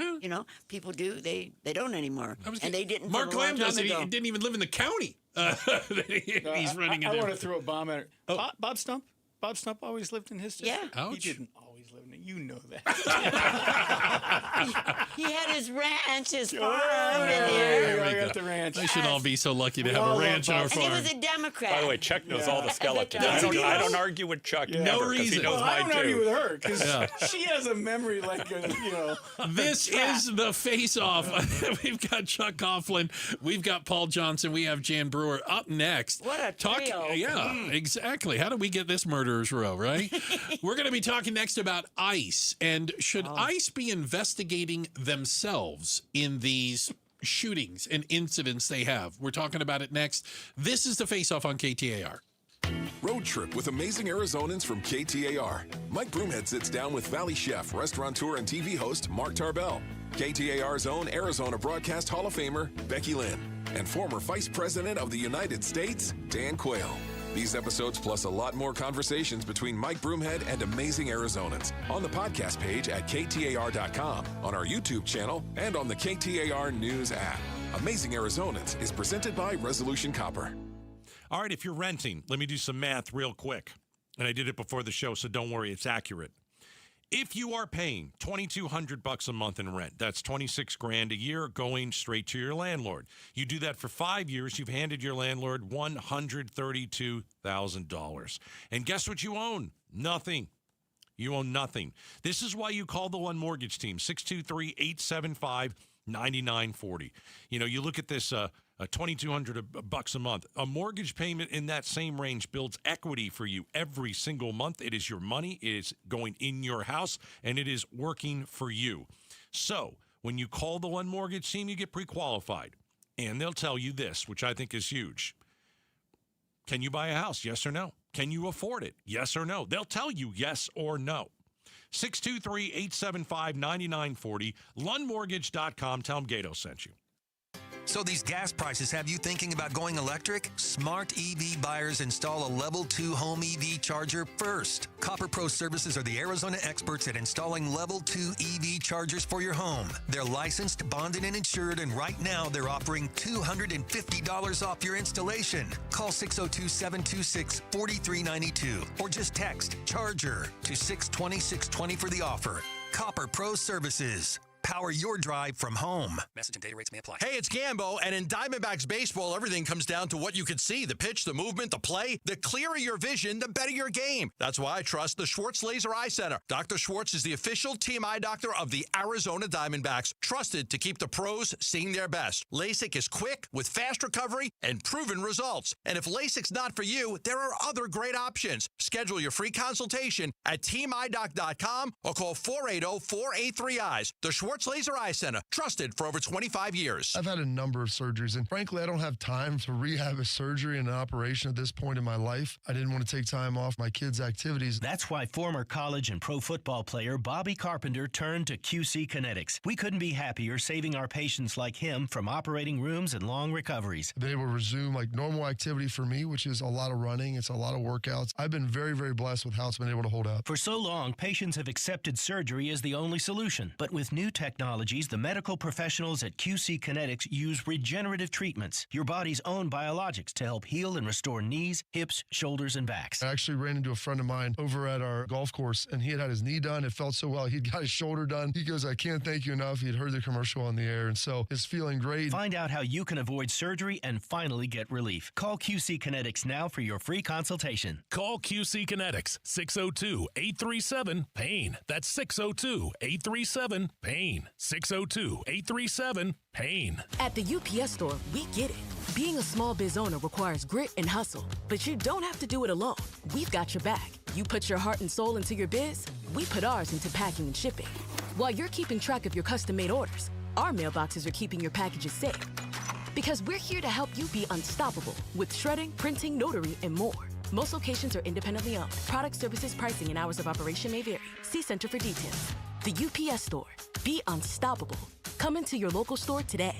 people do. They don't anymore. And they didn't. Mark Lamb doesn't. He didn't even live in the county that he's running in. I want to throw a bomb at it. Bob Stump? Bob Stump always lived in his district? Yeah. He Ouch. didn't always live in it. You know that. He had his ranch, his farm. There we I go. got the ranch. I should all be so lucky to We have all a ranch on love our And he farm. was a Democrat. By the way, Chuck knows all the skeletons. Does he? I don't argue with Chuck. No ever, 'cause reason. He knows Well, I mine don't argue with too. her because Yeah. she has a memory like a. This is the face-off. We've got Chuck Coughlin. We've got Paul Johnson. We have Jan Brewer up next. What a trio. Yeah, exactly. How do we get this murderer's row, right? We're going to be talking next about ICE. And should ICE be investigating themselves in these shootings and incidents they have? We're talking about it next. This is the face-off on KTAR. Road trip with amazing Arizonans from KTAR. Mike Broomhead sits down with Valley chef, restaurateur, and TV host Mark Tarbell, KTAR's own Arizona Broadcast Hall of Famer Becky Lynn, and former Vice President of the United States, Dan Quayle. These episodes plus a lot more conversations between Mike Broomhead and amazing Arizonans on the podcast page at KTAR.com, on our YouTube channel, and on the KTAR News app. Amazing Arizonans is presented by Resolution Copper. All right, if you're renting, let me do some math real quick. And I did it before the show, so don't worry, it's accurate. If you are paying $2,200 a month in rent, that's $26,000 a year going straight to your landlord. You do that for 5 years, you've handed your landlord $132,000. And guess what you own? Nothing. You own nothing. This is why you call the One Mortgage Team, 623-875-9940. You know, you look at this $2,200 a month. A mortgage payment in that same range builds equity for you every single month. It is your money. It is going in your house, and it is working for you. So when you call the One Mortgage Team, you get pre-qualified, and they'll tell you this, which I think is huge. Can you buy a house? Yes or no? Can you afford it? Yes or no? They'll tell you yes or no. 623-875-9940, LundMortgage.com. Tell them Gato sent you. So these gas prices have you thinking about going electric? Smart EV buyers install a Level 2 home EV charger first. Copper Pro Services are the Arizona experts at installing Level 2 EV chargers for your home. They're licensed, bonded, and insured, and right now they're offering $250 off your installation. Call 602-726-4392 or just text CHARGER to 620-620 for the offer. Copper Pro Services. Power your drive from home. Message and data rates may apply. Hey, it's Gambo, and in Diamondbacks baseball, everything comes down to what you can see. The pitch, the movement, the play. The clearer your vision, the better your game. That's why I trust the Schwartz Laser Eye Center. Dr. Schwartz is the official team eye doctor of the Arizona Diamondbacks, trusted to keep the pros seeing their best. LASIK is quick, with fast recovery and proven results. And if LASIK's not for you, there are other great options. Schedule your free consultation at teamidoc.com or call 480-483-EYES. The Schwartz Laser Eye Center, trusted for over 25 years. I've had a number of surgeries, and frankly, I don't have time to rehab a surgery and an operation at this point in my life. I didn't want to take time off my kids' activities. That's why former college and pro football player Bobby Carpenter turned to QC Kinetics. We couldn't be happier saving our patients like him from operating rooms and long recoveries. I've been able to resume like normal activity for me, which is a lot of running. It's a lot of workouts. I've been very, very blessed with how it's been able to hold up. For so long, patients have accepted surgery as the only solution. But with new technologies, the medical professionals at QC Kinetics use regenerative treatments, your body's own biologics, to help heal and restore knees, hips, shoulders, and backs. I actually ran into a friend of mine over at our golf course, and he had his knee done. It felt so well. He'd got his shoulder done. He goes, I can't thank you enough. He'd heard the commercial on the air, and so it's feeling great. Find out how you can avoid surgery and finally get relief. Call QC Kinetics now for your free consultation. Call QC Kinetics, 602-837-PAIN. That's 602-837-PAIN. 602-837-PAIN. At the UPS Store, we get it. Being a small biz owner requires grit and hustle, but you don't have to do it alone. We've got your back. You put your heart and soul into your biz, we put ours into packing and shipping. While you're keeping track of your custom-made orders, our mailboxes are keeping your packages safe. Because we're here to help you be unstoppable with shredding, printing, notary, and more. Most locations are independently owned. Product, services, pricing, and hours of operation may vary. See Center for details. The UPS Store. Be unstoppable. Come into your local store today.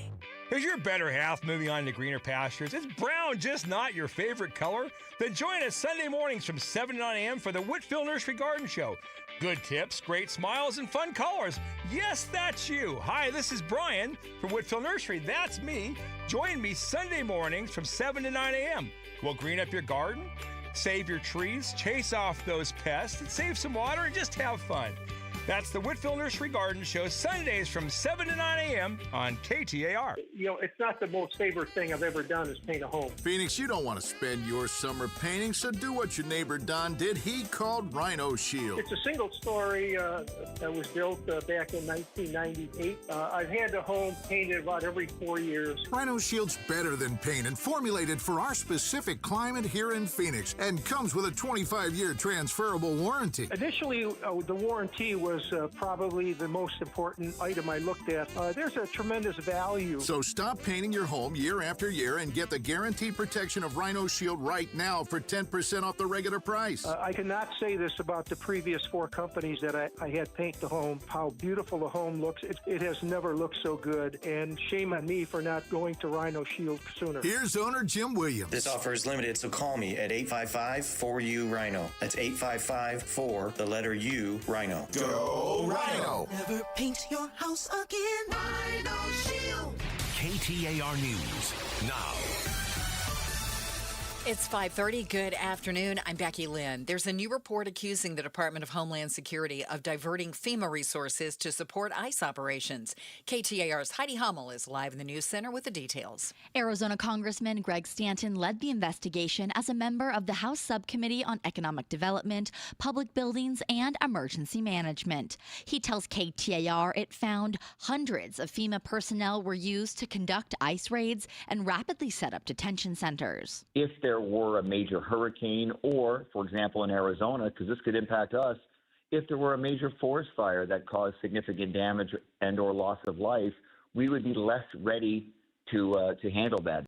Is your better half moving on to greener pastures? Is brown just not your favorite color? Then join us Sunday mornings from 7 to 9 a.m. for the Whitfield Nursery Garden Show. Good tips, great smiles, and fun colors. Yes, that's you. Hi, this is Brian from Whitfield Nursery. That's me. Join me Sunday mornings from 7 to 9 a.m. We'll green up your garden, save your trees, chase off those pests, and save some water, and just have fun. That's the Whitfield Nursery Garden Show, Sundays from 7 to 9 a.m. on KTAR. You know, it's not the most favorite thing I've ever done is paint a home. Phoenix, you don't want to spend your summer painting, so do what your neighbor Don did. He called Rhino Shield. It's a single story that was built back in 1998. I've had the home painted about every 4 years. Rhino Shield's better than paint and formulated for our specific climate here in Phoenix and comes with a 25-year transferable warranty. Initially, the warranty was probably the most important item I looked at. There's a tremendous value. So stop painting your home year after year and get the guaranteed protection of Rhino Shield right now for 10% off the regular price. I cannot say this about the previous 4 companies that I had paint the home, how beautiful the home looks. It has never looked so good, and shame on me for not going to Rhino Shield sooner. Here's owner Jim Williams. This offer is limited, so call me at 855-4U-RHINO. That's 855-4, the letter U, Rhino. Go Rhino! Never paint your house again. Rhino Shield. KTAR News now. It's 5:30. Good afternoon. I'm Becky Lynn. There's a new report accusing the Department of Homeland Security of diverting FEMA resources to support ICE operations. KTAR's Heidi Hummel is live in the news center with the details. Arizona Congressman Greg Stanton led the investigation as a member of the House Subcommittee on Economic Development, Public Buildings, and Emergency Management. He tells KTAR it found hundreds of FEMA personnel were used to conduct ICE raids and rapidly set up detention centers. If there were a major hurricane or, for example, in Arizona, because this could impact us, if there were a major forest fire that caused significant damage and or loss of life, we would be less ready to handle that.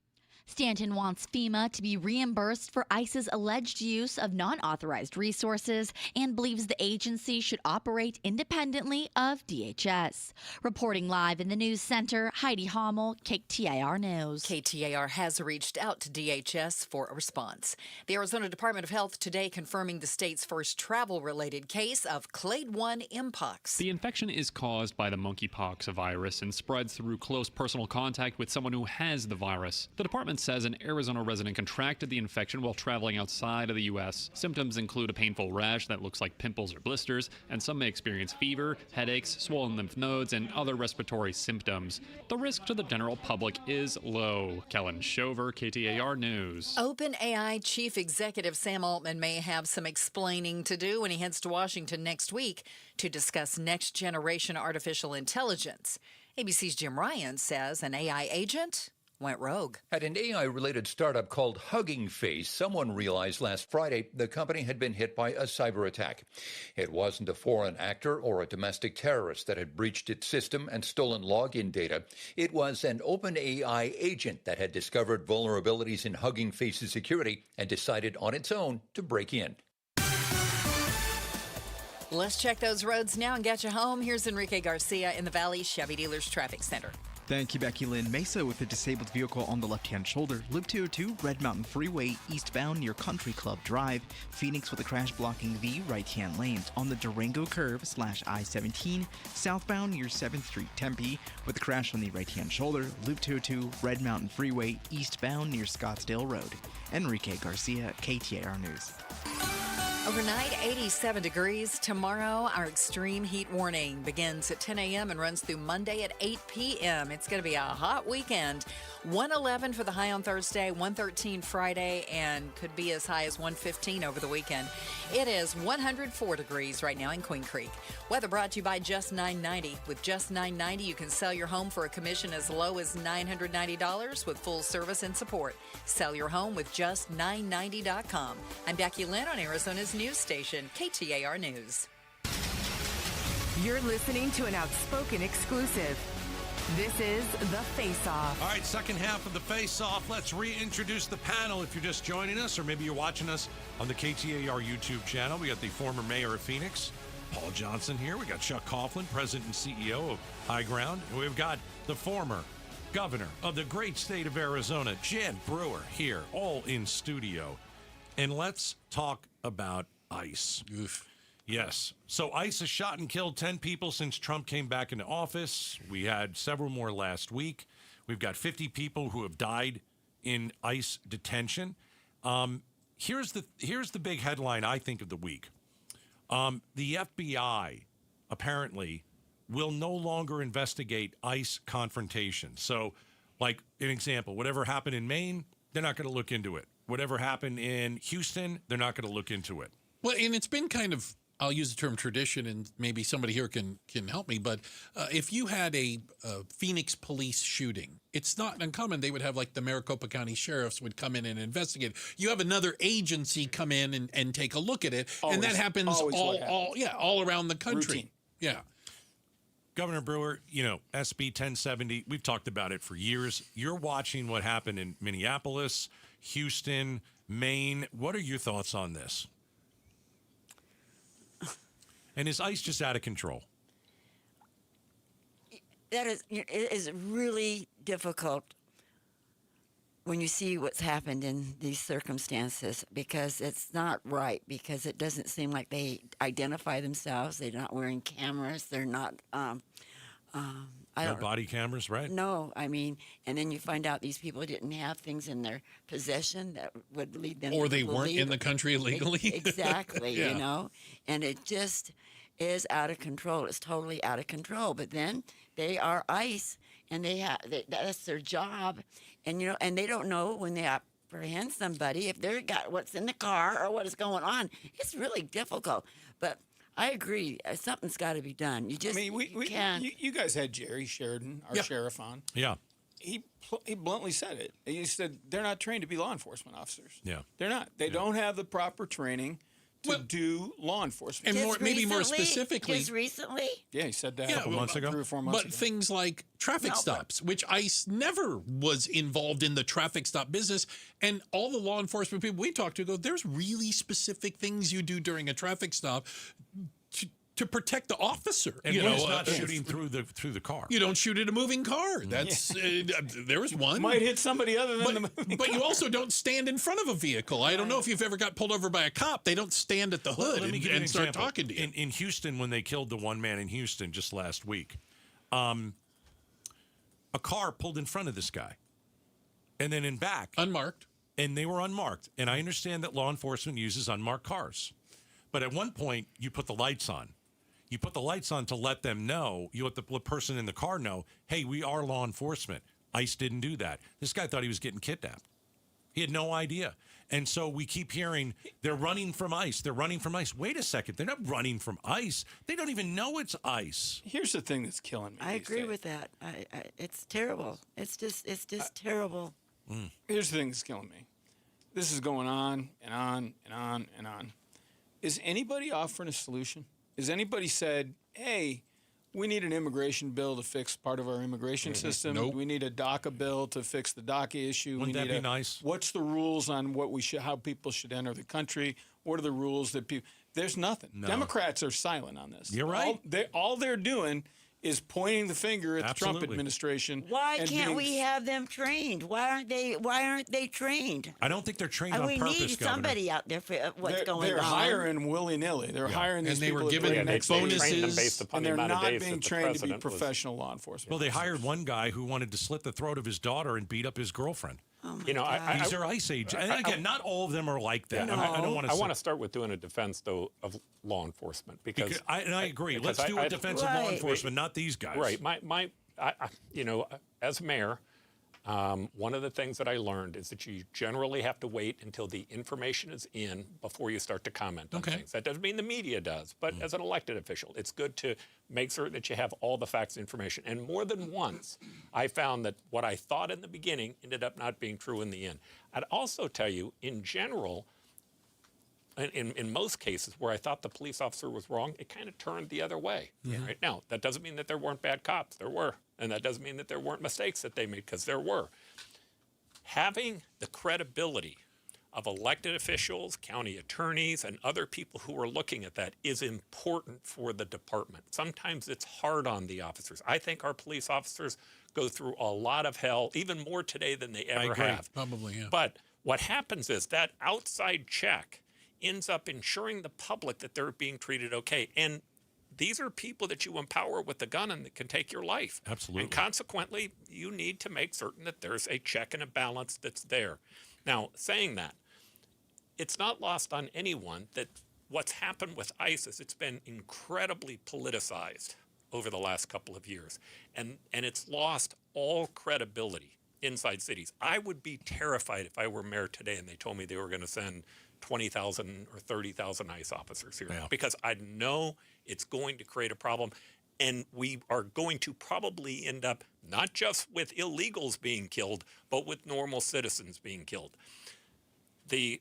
Stanton wants FEMA to be reimbursed for ICE's alleged use of non-authorized resources and believes the agency should operate independently of DHS. Reporting live in the news center, Heidi Hummel, KTAR News. KTAR has reached out to DHS for a response. The Arizona Department of Health today confirming the state's first travel-related case of Clade 1 mpox. The infection is caused by the monkeypox virus and spreads through close personal contact with someone who has the virus. The department says an Arizona resident contracted the infection while traveling outside of the U.S. Symptoms include a painful rash that looks like pimples or blisters, and some may experience fever, headaches, swollen lymph nodes, and other respiratory symptoms. The risk to the general public is low. Kellen Shover, KTAR News. OpenAI Chief Executive Sam Altman may have some explaining to do when he heads to Washington next week to discuss next-generation artificial intelligence. ABC's Jim Ryan says an AI agent went rogue. At an AI-related startup called Hugging Face, someone realized last Friday the company had been hit by a cyber attack. It wasn't a foreign actor or a domestic terrorist that had breached its system and stolen login data. It was an OpenAI agent that had discovered vulnerabilities in Hugging Face's security and decided on its own to break in. Let's check those roads now and get you home. Here's Enrique Garcia in the Valley Chevy Dealers Traffic Center. Thank you, Becky Lynn. Mesa with a disabled vehicle on the left-hand shoulder. Loop 202, Red Mountain Freeway, eastbound near Country Club Drive. Phoenix with a crash blocking the right-hand lanes on the Durango curve / I-17. Southbound near 7th Street, Tempe with a crash on the right-hand shoulder. Loop 202, Red Mountain Freeway, eastbound near Scottsdale Road. Enrique Garcia, KTAR News. Overnight, 87 degrees. Tomorrow, our extreme heat warning begins at 10 a.m. and runs through Monday at 8 p.m. It's going to be a hot weekend. 111 for the high on Thursday, 113 Friday, and could be as high as 115 over the weekend. It is 104 degrees right now in Queen Creek. Weather brought to you by Just $9.90. With Just $9.90, you can sell your home for a commission as low as $990 with full service and support. Sell your home with just990.com. I'm Becky Lynn on Arizona's news station, KTAR News. You're listening to an outspoken exclusive. This is The Face-Off. All right, second half of The Face-Off. Let's reintroduce the panel if you're just joining us, or maybe you're watching us on the KTAR YouTube channel. We got the former mayor of Phoenix, Paul Johnson, here. We got Chuck Coughlin, president and CEO of High Ground. And we've got the former governor of the great state of Arizona, Jen Brewer, here, all in studio. And let's talk about ICE. Oof. Yes. So ICE has shot and killed 10 people since Trump came back into office. We had several more last week. We've got 50 people who have died in ICE detention. Here's the big headline, I think, of the week. The FBI apparently, will no longer investigate ICE confrontations. So, like an example, whatever happened in Maine, they're not going to look into it. Whatever happened in Houston, they're not going to look into it. Well, and it's been kind of, I'll use the term tradition, and maybe somebody here can help me, but if you had a Phoenix police shooting, it's not uncommon. They would have, like, the Maricopa County sheriffs would come in and investigate. You have another agency come in and take a look at it, and that happens all around the country. Routine. Yeah. Governor Brewer, SB 1070, we've talked about it for years. You're watching what happened in Minneapolis, Houston, Maine. What are your thoughts on this? And is ICE just out of control? That is, it is really difficult when you see what's happened in these circumstances, because it's not right, because it doesn't seem like they identify themselves. They're not wearing cameras. They're not No body cameras, right? No, I mean, and then you find out these people didn't have things in their possession that would lead them, or they weren't in the country illegally. Exactly, Yeah. and it just is out of control. It's totally out of control. But then they are ICE, and that's their job, and and they don't know when they apprehend somebody if they've got what's in the car or what is going on. It's really difficult, but. I agree. Something's got to be done. You just you can't. You guys had Jerry Sheridan, our sheriff, on. Yeah. He bluntly said it. He said they're not trained to be law enforcement officers. Yeah. They're not. They don't have the proper training to do law enforcement. And maybe more specifically. Just recently? Yeah, he said that a couple months ago. 3 or 4 months ago. But things like traffic stops, which ICE never was involved in the traffic stop business. And all the law enforcement people we talk to go, there's really specific things you do during a traffic stop to protect the officer. And not shooting through the car. You don't shoot at a moving car. That's there was one. Might hit somebody other than the moving But car. you also don't stand in front of a vehicle. I don't know if you've ever got pulled over by a cop. They don't stand at the hood Let me give you an and start example. talking to you. In Houston, when they killed the one man in Houston just last week, a car pulled in front of this guy, and then in back. Unmarked. And they were unmarked. And I understand that law enforcement uses unmarked cars. But at one point, you put the lights on. You put the lights on to let them know, you let the person in the car know, hey, we are law enforcement. ICE didn't do that. This guy thought he was getting kidnapped. He had no idea. And so we keep hearing, they're running from ICE. They're running from ICE. Wait a second. They're not running from ICE. They don't even know it's ICE. Here's the thing that's killing me. I agree with that. It's terrible. It's just terrible. Here's the thing that's killing me. This is going on and on and on and on. Is anybody offering a solution? Has anybody said, hey, we need an immigration bill to fix part of our immigration system? Nope. We need a DACA bill to fix the DACA issue. Wouldn't that be nice? What's the rules on how people should enter the country? What are the rules that people... There's nothing. No. Democrats are silent on this. You're right. All they're doing is pointing the finger at the Trump administration. Why can't we have them trained? Why aren't they trained? I don't think they're trained And on we purpose, need Governor. somebody out there for what's going on. They're hiring willy-nilly. They're hiring these And they people. were given bonuses, based and they're not being trained to be professional law enforcement. Well, they hired one guy who wanted to slit the throat of his daughter and beat up his girlfriend. These are ICE agents. And again, not all of them are like that. I don't want to. I want to start with doing a defense, though, of law enforcement because I agree. Let's do a defense of law enforcement, not these guys. Right. As mayor, one of the things that I learned is that you generally have to wait until the information is in before you start to comment on things. That doesn't mean the media does, but as an elected official, it's good to make certain that you have all the facts and information. And more than once, I found that what I thought in the beginning ended up not being true in the end. I'd also tell you, in general, in most cases where I thought the police officer was wrong, it kind of turned the other way. Yeah. Right now, that doesn't mean that there weren't bad cops. There were. And that doesn't mean that there weren't mistakes that they made, because there were. Having the credibility of elected officials, county attorneys, and other people who are looking at that is important for the department. Sometimes it's hard on the officers. I think our police officers go through a lot of hell, even more today than they ever have. Probably, yeah. But what happens is that outside check ends up ensuring the public that they're being treated okay. And these are people that you empower with a gun and that can take your life. Absolutely. And consequently, you need to make certain that there's a check and a balance that's there. Now, saying that, it's not lost on anyone that what's happened with ICE is it's been incredibly politicized over the last couple of years, and it's lost all credibility inside cities. I would be terrified if I were mayor today and they told me they were going to send 20,000 or 30,000 ICE officers here, because I know it's going to create a problem, and we are going to probably end up not just with illegals being killed, but with normal citizens being killed. The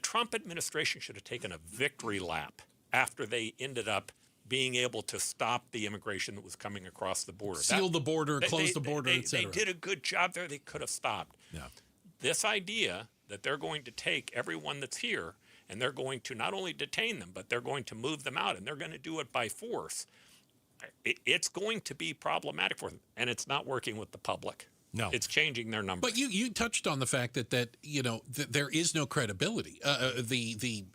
Trump administration should have taken a victory lap after they ended up being able to stop the immigration that was coming across the border. Seal the border, close the border, et They cetera. did a good job there. They could have stopped. Yeah. This idea that they're going to take everyone that's here and they're going to not only detain them, but they're going to move them out, and they're going to do it by force, it's going to be problematic for them. And it's not working with the public. No. It's changing their numbers. But you touched on the fact that there is no credibility. The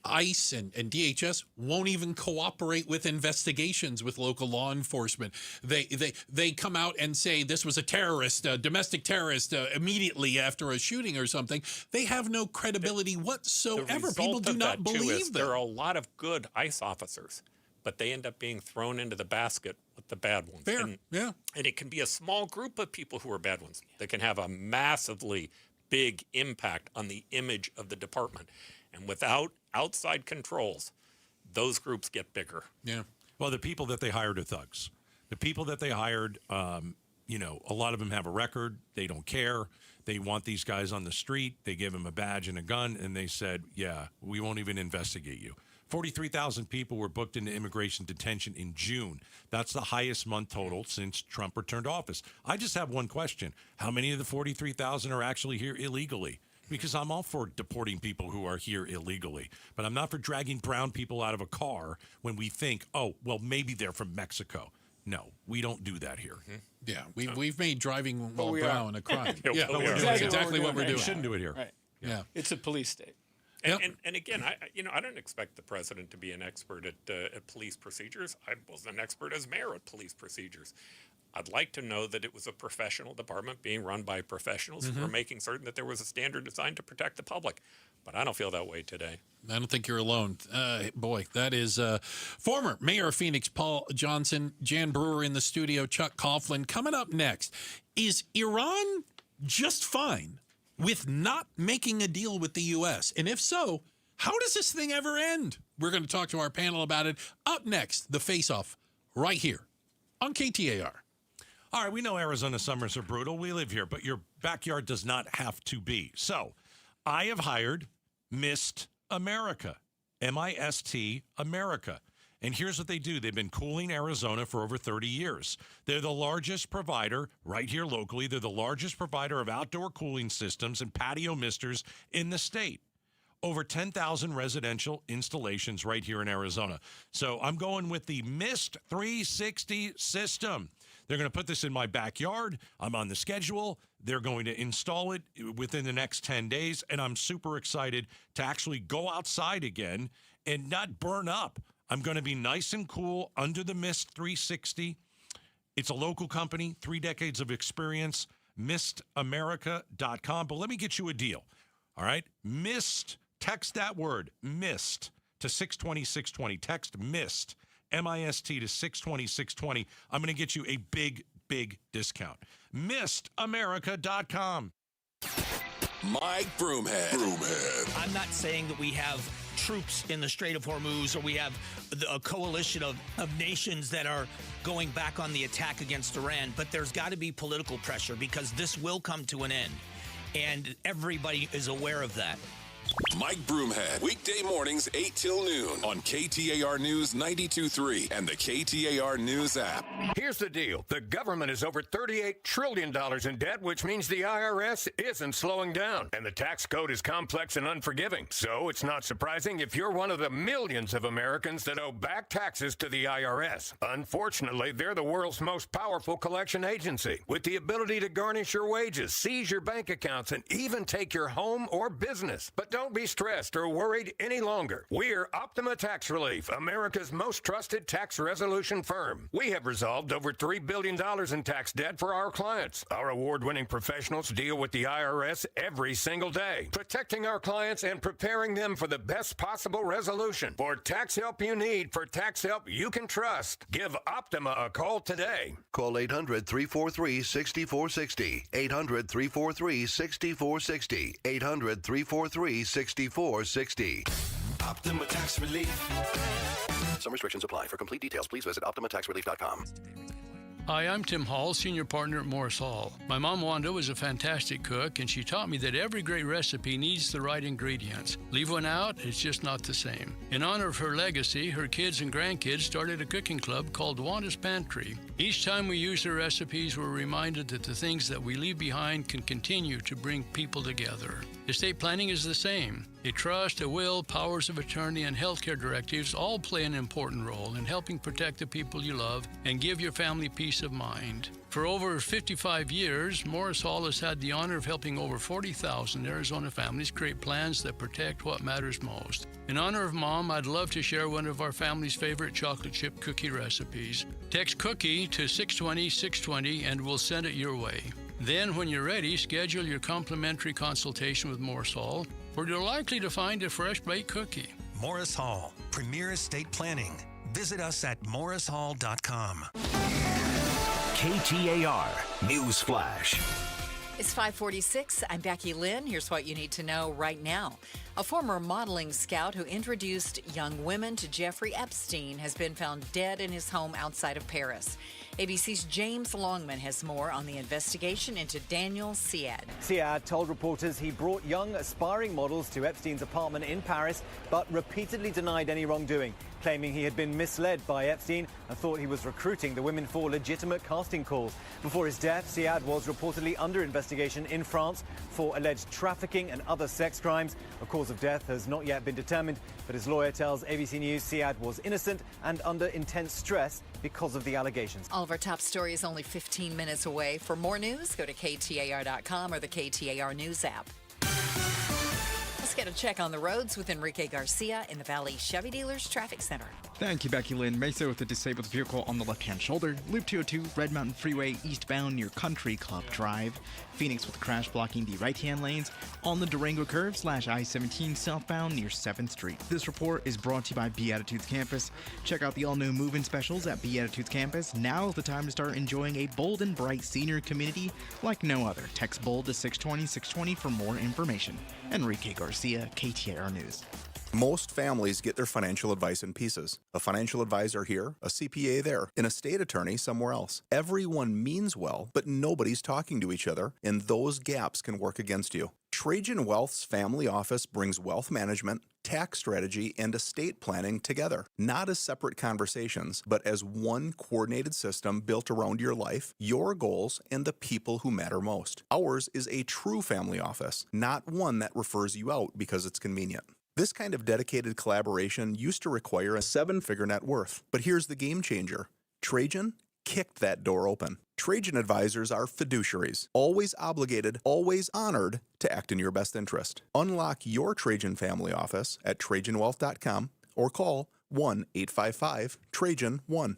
ICE and DHS won't even cooperate with investigations with local law enforcement. They come out and say this was a terrorist, a domestic terrorist, immediately after a shooting or something. They have no credibility whatsoever. People do not believe them. There are a lot of good ICE officers, but they end up being thrown into the basket with the bad ones. Fair, And it can be a small group of people who are bad ones that can have a massively big impact on the image of the department. And without outside controls, those groups get bigger. Yeah. Well, the people that they hired are thugs. The people that they hired, a lot of them have a record. They don't care. They want these guys on the street. They give them a badge and a gun, and they said, yeah, we won't even investigate you. 43,000 people were booked into immigration detention in June. That's the highest month total since Trump returned to office. I just have one question. How many of the 43,000 are actually here illegally? Because I'm all for deporting people who are here illegally, but I'm not for dragging brown people out of a car when we think, oh, well, maybe they're from Mexico. No, we don't do that here. Yeah, we've made driving while we brown a crime. Yeah, but we're that's doing exactly what we're doing. We shouldn't do it here. Right. Yeah. It's a police state. And again, I don't expect the president to be an expert at police procedures. I was an expert as mayor at police procedures. I'd like to know that it was a professional department being run by professionals who were making certain that there was a standard designed to protect the public. But I don't feel that way today. I don't think you're alone. Boy, that is former Mayor of Phoenix, Paul Johnson, Jan Brewer in the studio, Chuck Coughlin. Coming up next, is Iran just fine with not making a deal with the U.S.? And if so, how does this thing ever end? We're going to talk to our panel about it. Up next, the face-off right here on KTAR. All right, we know Arizona summers are brutal. We live here, but your backyard does not have to be. So I have hired Mist America, M-I-S-T America. And here's what they do. They've been cooling Arizona for over 30 years. They're the largest provider right here locally. They're the largest provider of outdoor cooling systems and patio misters in the state. Over 10,000 residential installations right here in Arizona. So I'm going with the Mist 360 system. They're going to put this in my backyard. I'm on the schedule. They're going to install it within the next 10 days. And I'm super excited to actually go outside again and not burn up. I'm going to be nice and cool under the Mist 360. It's a local company, 3 decades of experience, mistamerica.com. But let me get you a deal. All right? Mist, text that word, Mist, to 620-620. Text Mist, M-I-S-T, to 620-620. I'm going to get you a big, big discount. mistamerica.com. Mike Broomhead. I'm not saying that we have troops in the Strait of Hormuz or we have a coalition of nations that are going back on the attack against Iran, but there's got to be political pressure because this will come to an end, and everybody is aware of that. Mike Broomhead, weekday mornings 8 till noon on KTAR News 92.3 and the KTAR News app. Here's the deal. The government is over $38 trillion in debt, which means the IRS isn't slowing down. And the tax code is complex and unforgiving. So it's not surprising if you're one of the millions of Americans that owe back taxes to the IRS. Unfortunately, they're the world's most powerful collection agency, with the ability to garnish your wages, seize your bank accounts, and even take your home or business. But don't Don't be stressed or worried any longer. We're Optima Tax Relief, America's most trusted tax resolution firm. We have resolved over $3 billion in tax debt for our clients. Our award-winning professionals deal with the IRS every single day, protecting our clients and preparing them for the best possible resolution. For tax help you need, for tax help you can trust, give Optima a call today. Call 800-343-6460. 800-343-6460. 800-343-6460. Optima Tax Relief. Some restrictions apply. For complete details, please visit OptimaTaxRelief.com. Hi, I'm Tim Hall, Senior Partner at Morris Hall. My mom, Wanda, was a fantastic cook, and she taught me that every great recipe needs the right ingredients. Leave one out, it's just not the same. In honor of her legacy, her kids and grandkids started a cooking club called Wanda's Pantry. Each time we use her recipes, we're reminded that the things that we leave behind can continue to bring people together. Estate planning is the same. A trust, a will, powers of attorney, and healthcare directives all play an important role in helping protect the people you love and give your family peace of mind. For over 55 years, Morris Hall has had the honor of helping over 40,000 Arizona families create plans that protect what matters most. In honor of Mom, I'd love to share one of our family's favorite chocolate chip cookie recipes. Text cookie to 620-620 and we'll send it your way. Then, when you're ready, schedule your complimentary consultation with Morris Hall, where you're likely to find a fresh baked cookie. Morris Hall, Premier Estate Planning. Visit us at morrishall.com. KTAR News Flash. It's 5:46. I'm Becky Lynn. Here's what you need to know right now. A former modeling scout who introduced young women to Jeffrey Epstein has been found dead in his home outside of Paris. ABC's James Longman has more on the investigation into Daniel Siad. Siad told reporters he brought young aspiring models to Epstein's apartment in Paris, but repeatedly denied any wrongdoing, claiming he had been misled by Epstein and thought he was recruiting the women for legitimate casting calls. Before his death, Siad was reportedly under investigation in France for alleged trafficking and other sex crimes. A cause of death has not yet been determined, but his lawyer tells ABC News Siad was innocent and under intense stress because of the allegations. All of our top story is only 15 minutes away. For more news, go to KTAR.com or the KTAR News app. Let's get a check on the roads with Enrique Garcia in the Valley Chevy Dealers Traffic Center. Thank you, Becky Lynn. Mesa with a disabled vehicle on the left-hand shoulder. Loop 202, Red Mountain Freeway, eastbound near Country Club Drive. Phoenix with a crash blocking the right-hand lanes on the Durango curve / I-17 southbound near 7th Street. This report is brought to you by Beatitudes Campus. Check out the all-new move-in specials at Beatitudes Campus. Now is the time to start enjoying a bold and bright senior community like no other. Text BOLD to 620-620 for more information. Enrique Garcia, KTAR News. Most families get their financial advice in pieces. A financial advisor here, a CPA there, an estate attorney somewhere else. Everyone means well, but nobody's talking to each other, and those gaps can work against you. Trajan Wealth's family office brings wealth management, tax strategy, and estate planning together. Not as separate conversations, but as one coordinated system built around your life, your goals, and the people who matter most. Ours is a true family office, not one that refers you out because it's convenient. This kind of dedicated collaboration used to require a 7-figure net worth. But here's the game changer. Trajan kicked that door open. Trajan advisors are fiduciaries, always obligated, always honored to act in your best interest. Unlock your Trajan family office at TrajanWealth.com or call 1-855-TRAJAN-1.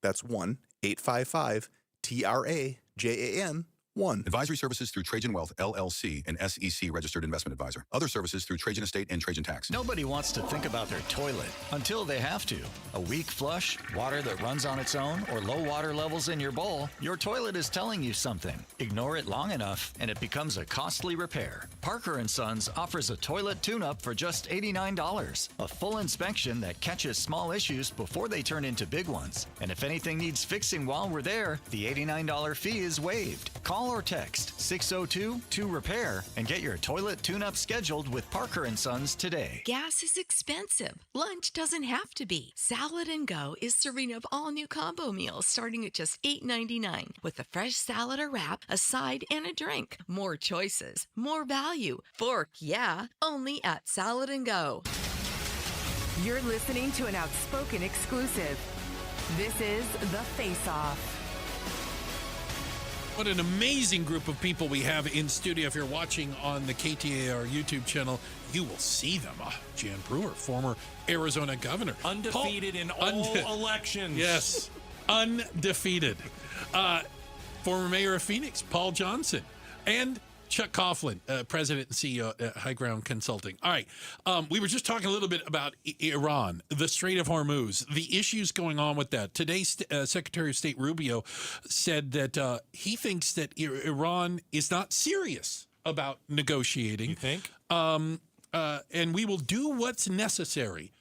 That's 1-855-TRAJAN-1. Advisory services through Trajan Wealth, LLC, an SEC registered investment advisor. Other services through Trajan Estate and Trajan Tax. Nobody wants to think about their toilet until they have to. A weak flush, water that runs on its own, or low water levels in your bowl, your toilet is telling you something. Ignore it long enough, and it becomes a costly repair. Parker & Sons offers a toilet tune-up for just $89. A full inspection that catches small issues before they turn into big ones. And if anything needs fixing while we're there, the $89 fee is waived. Call or text 602-2REPAIR and get your toilet tune-up scheduled with Parker & Sons today. Gas is expensive. Lunch doesn't have to be. Salad & Go is serving up all new combo meals starting at just $8.99 with a fresh salad or wrap, a side, and a drink. More choices, more value. Fork, yeah, only at Salad & Go. You're listening to an outspoken exclusive. This is The Face Off. What an amazing group of people we have in studio. If you're watching on the KTAR YouTube channel, you will see them. Jan Brewer, former Arizona governor. Undefeated in all elections. Yes, undefeated. Former mayor of Phoenix, Paul Johnson. And Chuck Coughlin, president and CEO at High Ground Consulting. All right. We were just talking a little bit about Iran, the Strait of Hormuz, the issues going on with that. Today, Secretary of State Rubio said that he thinks that Iran is not serious about negotiating. You think? And we will do what's necessary.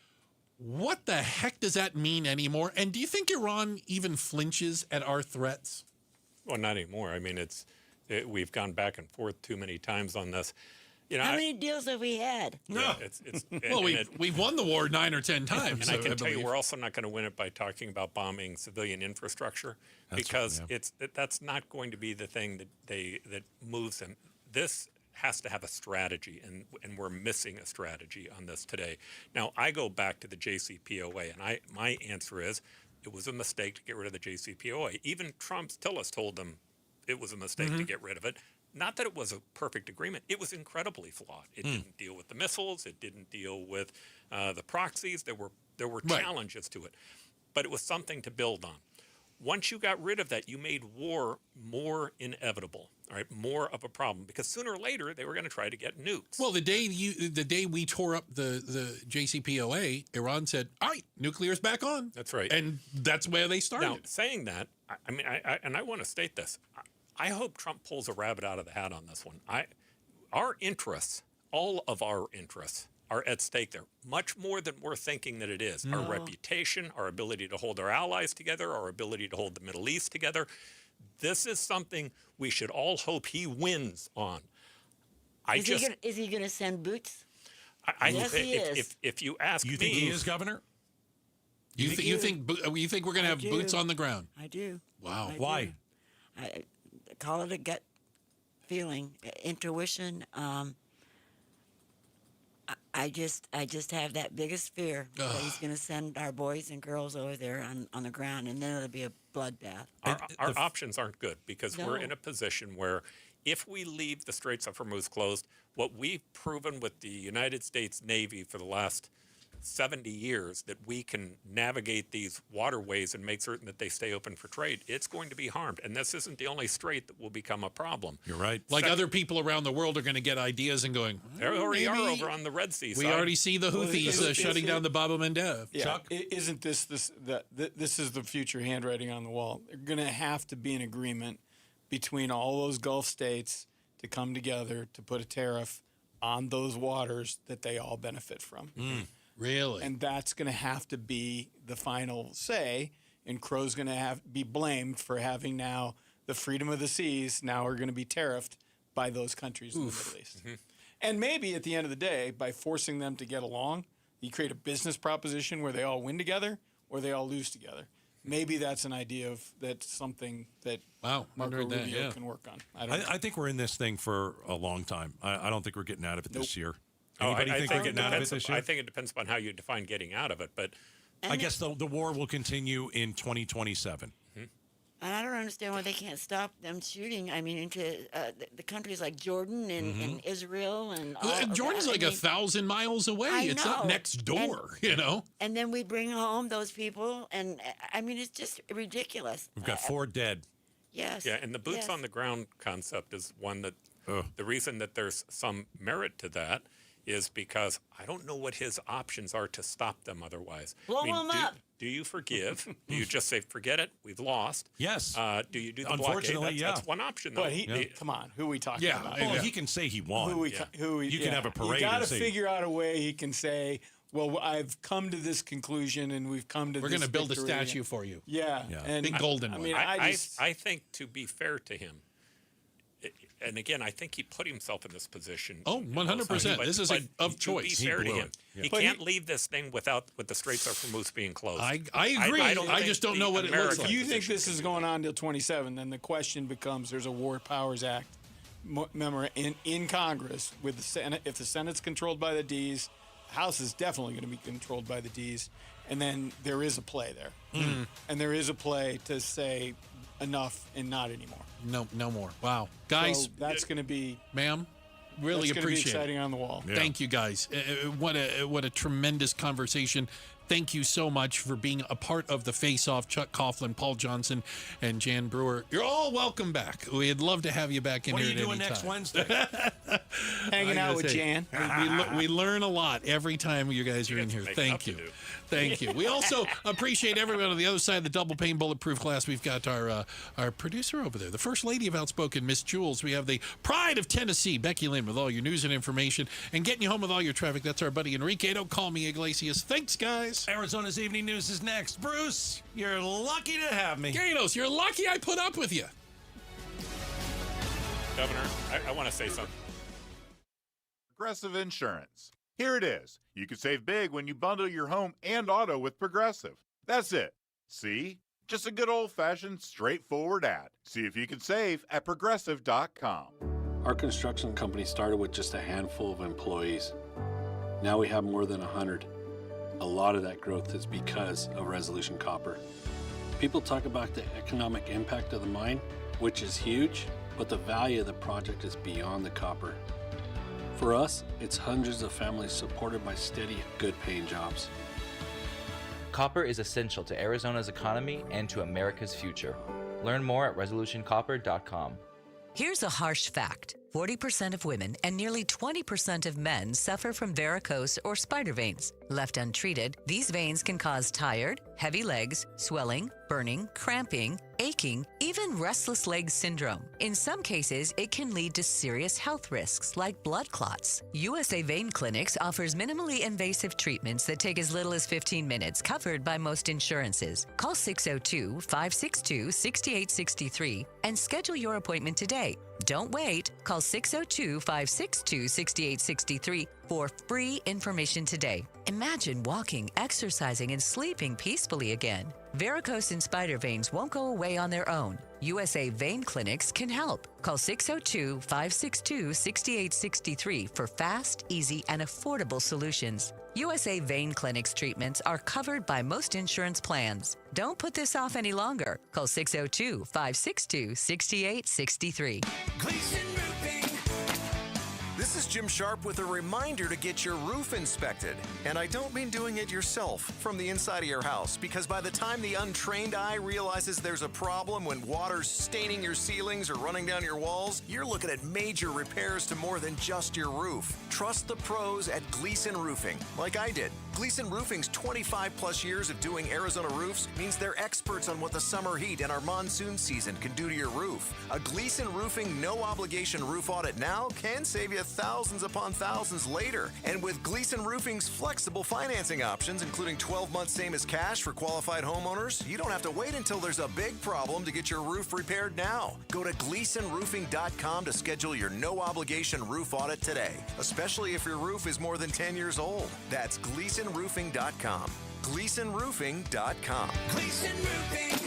What the heck does that mean anymore? And do you think Iran even flinches at our threats? Well, not anymore. I mean, we've gone back and forth too many times on this. You know, how many deals have we had? No, well, we've won the war 9 or 10 times. And I can tell you, we're also not going to win it by talking about bombing civilian infrastructure, because that's not going to be the thing that moves them. This has to have a strategy, and we're missing a strategy on this today. Now, I go back to the JCPOA, and my answer is it was a mistake to get rid of the JCPOA. Even Trump Tillis told them it was a mistake to get rid of it. Not that it was a perfect agreement. It was incredibly flawed. It didn't deal with the missiles. It didn't deal with the proxies. There were challenges to it. But it was something to build on. Once you got rid of that, you made war more inevitable, all right, more of a problem, because sooner or later they were going to try to get nukes. Well, the day we tore up the JCPOA, Iran said, "All right, nuclear's back on." That's right, and that's where they started. Now, saying that, I mean, I want to state this. I hope Trump pulls a rabbit out of the hat on this one. Our interests, all of our interests, are at stake there, much more than we're thinking that it is. Our reputation, our ability to hold our allies together, our ability to hold the Middle East together. This is something we should all hope he wins on. Is he going to send boots? Yes, he is. If you ask me, you think he is, Governor? You think we're going to have boots on the ground? I do. Wow. Why? I call it a gut feeling, intuition. I just have that biggest fear that he's going to send our boys and girls over there on the ground, and then it'll be a bloodbath. Our options aren't good, because we're in a position where if we leave the Straits of Hormuz closed, what we've proven with the United States Navy for the last 70 years, that we can navigate these waterways and make certain that they stay open for trade, it's going to be harmed. And this isn't the only strait that will become a problem. You're right. Like other people around the world are going to get ideas and going, they already are over on the Red Sea side. We already see the Houthis shutting down the Bab el-Mandeb. Yeah. Chuck? Isn't this is the future handwriting on the wall? They're going to have to be an agreement between all those Gulf states to come together to put a tariff on those waters that they all benefit from. Really? And that's going to have to be the final say, and Crow's going to be blamed for having now the freedom of the seas now are going to be tariffed by those countries in the Middle East. And maybe at the end of the day, by forcing them to get along, you create a business proposition where they all win together or they all lose together. Maybe that's an idea that's something that Marco Rubio can work on. I think we're in this thing for a long time. I don't think we're getting out of it this year. I think we're getting out of it this year? I think it depends upon how you define getting out of it. But I guess the war will continue in 2027. And I don't understand why they can't stop them shooting. I mean, into the countries like Jordan and Israel and all Jordan's like 1,000 miles away. It's not next door, you know. And then we bring home those people, and I mean, it's just ridiculous. We've got 4 dead. Yes. Yeah, and the boots on the ground concept is one that the reason that there's some merit to that is because I don't know what his options are to stop them otherwise. Blow them up. Do you forgive? Do you just say, forget it, we've lost? Yes. Do you do the Unfortunately, blockade? That's one option, though. But come on, who are we talking about? Well, he can say he won. You can have a parade. You got to and say, figure out a way he can say, well, I've come to this conclusion, and we've come to We're this going to build a victory. statue for you. Yeah. And big golden one. I mean, I think, to be fair to him, and again, I think he put himself in this position. Oh, 100%. This is of choice. To be fair to him, he can't leave this thing with the Straits of Hormuz being closed. I agree. I just don't know what it looks like. If you think this is going on till 27, then the question becomes: there's a War Powers Act in Congress with the Senate. If the Senate's controlled by the D's, the House is definitely going to be controlled by the D's, and then there is a play there, and there is a play to say enough and not anymore. No more. Wow. Guys. So that's going to be... Ma'am, really that's appreciate be exciting it. on the wall. Yeah. Thank you, guys. What a tremendous conversation. Thank you so much for being a part of the Face-Off. Chuck Coughlin, Paul Johnson, and Jan Brewer. You're all welcome back. We'd love to have you back in what here are you at doing any next time. Wednesday? Hanging out with Jan. We learn a lot every time you guys are in here. Thank you. Thank you. We also appreciate everyone on the other side of the double pane bulletproof glass. We've got our producer over there, the First Lady of Outspoken, Miss Jules. We have the pride of Tennessee, Becky Lynn, with all your news and information and getting you home with all your traffic. That's our buddy Enrique. Don't call me Iglesias. Thanks, guys. Arizona's Evening News is next. Bruce, you're lucky to have me. Gatos, you're lucky I put up with you. Governor, I want to say something. Progressive Insurance. Here it is. You can save big when you bundle your home and auto with Progressive. That's it. See? Just a good old-fashioned, straightforward ad. See if you can save at Progressive.com. Our construction company started with just a handful of employees. Now we have more than 100. A lot of that growth is because of Resolution Copper. People talk about the economic impact of the mine, which is huge, but the value of the project is beyond the copper. For us, it's hundreds of families supported by steady, good-paying jobs. Copper is essential to Arizona's economy and to America's future. Learn more at resolutioncopper.com. Here's a harsh fact. 40% of women and nearly 20% of men suffer from varicose or spider veins. Left untreated, these veins can cause tired, heavy legs, swelling, burning, cramping, aching, even restless leg syndrome. In some cases, it can lead to serious health risks like blood clots. USA Vein Clinics offers minimally invasive treatments that take as little as 15 minutes, covered by most insurances. Call 602-562-6863 and schedule your appointment today. Don't wait. Call 602-562-6863 for free information today. Imagine walking, exercising, and sleeping peacefully again. Varicose and spider veins won't go away on their own. USA Vein Clinics can help. Call 602-562-6863 for fast, easy, and affordable solutions. USA Vein Clinics treatments are covered by most insurance plans. Don't put this off any longer. Call 602-562-6863. Gleason Roofing. This is Jim Sharp with a reminder to get your roof inspected. And I don't mean doing it yourself from the inside of your house, because by the time the untrained eye realizes there's a problem when water's staining your ceilings or running down your walls, you're looking at major repairs to more than just your roof. Trust the pros at Gleason Roofing, like I did. Gleason Roofing's 25 plus years of doing Arizona roofs means they're experts on what the summer heat and our monsoon season can do to your roof. A Gleason Roofing no-obligation roof audit now can save you thousands upon thousands later. And with Gleason Roofing's flexible financing options, including 12 months same as cash for qualified homeowners, you don't have to wait until there's a big problem to get your roof repaired now. Go to GleasonRoofing.com to schedule your no-obligation roof audit today, especially if your roof is more than 10 years old. That's GleasonRoofing.com. GleasonRoofing.com. Gleason Roofing,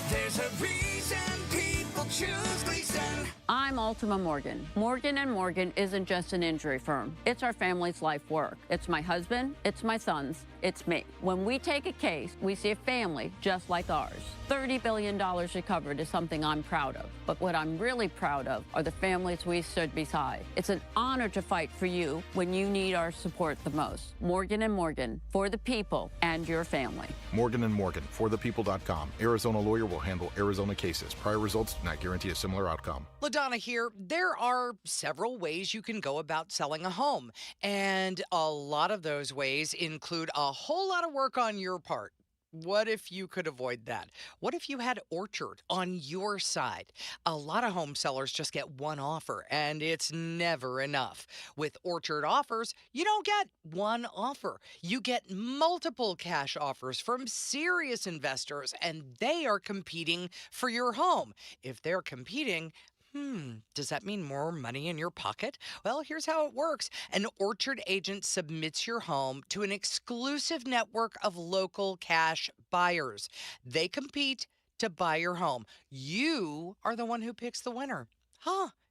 there's a reason people choose Gleason. I'm Ultima Morgan. Morgan & Morgan isn't just an injury firm. It's our family's life work. It's my husband, it's my sons, it's me. When we take a case, we see a family just like ours. $30 billion recovered is something I'm proud of. But what I'm really proud of are the families we stood beside. It's an honor to fight for you when you need our support the most. Morgan & Morgan, for the people and your family. Morgan & Morgan, forthepeople.com. Arizona lawyer will handle Arizona cases. Prior results do not guarantee a similar outcome. LaDonna here. There are several ways you can go about selling a home, and a lot of those ways include a whole lot of work on your part. What if you could avoid that? What if you had Orchard on your side? A lot of home sellers just get one offer, and it's never enough. With Orchard offers, you don't get one offer. You get multiple cash offers from serious investors, and they are competing for your home. If they're competing, does that mean more money in your pocket? Well, here's how it works. An Orchard agent submits your home to an exclusive network of local cash buyers. They compete to buy your home. You are the one who picks the winner.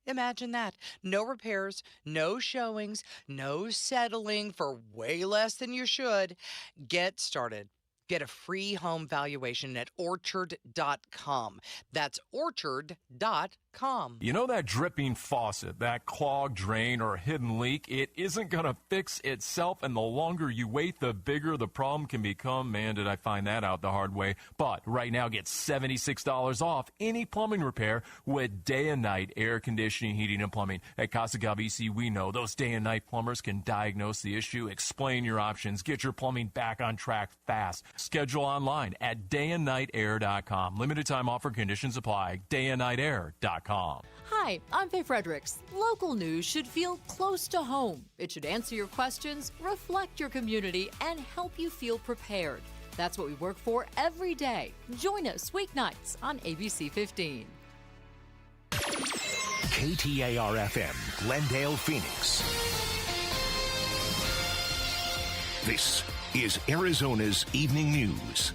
Imagine that. No repairs, no showings, no settling for way less than you should. Get started. Get a free home valuation at orchard.com. That's orchard.com. You know that dripping faucet, that clogged drain or hidden leak? It isn't going to fix itself, and the longer you wait, the bigger the problem can become. Man, did I find that out the hard way. But right now, get $76 off any plumbing repair with day and night air conditioning, heating, and plumbing. At Casa Gov EC, we know those day and night plumbers can diagnose the issue, explain your options, get your plumbing back on track fast. Schedule online at dayandnightair.com. Limited time offer, conditions apply. dayandnightair.com. Hi, I'm Faye Fredericks. Local news should feel close to home. It should answer your questions, reflect your community, and help you feel prepared. That's what we work for every day. Join us weeknights on ABC 15. KTAR-FM, Glendale, Phoenix. This is Arizona's Evening News.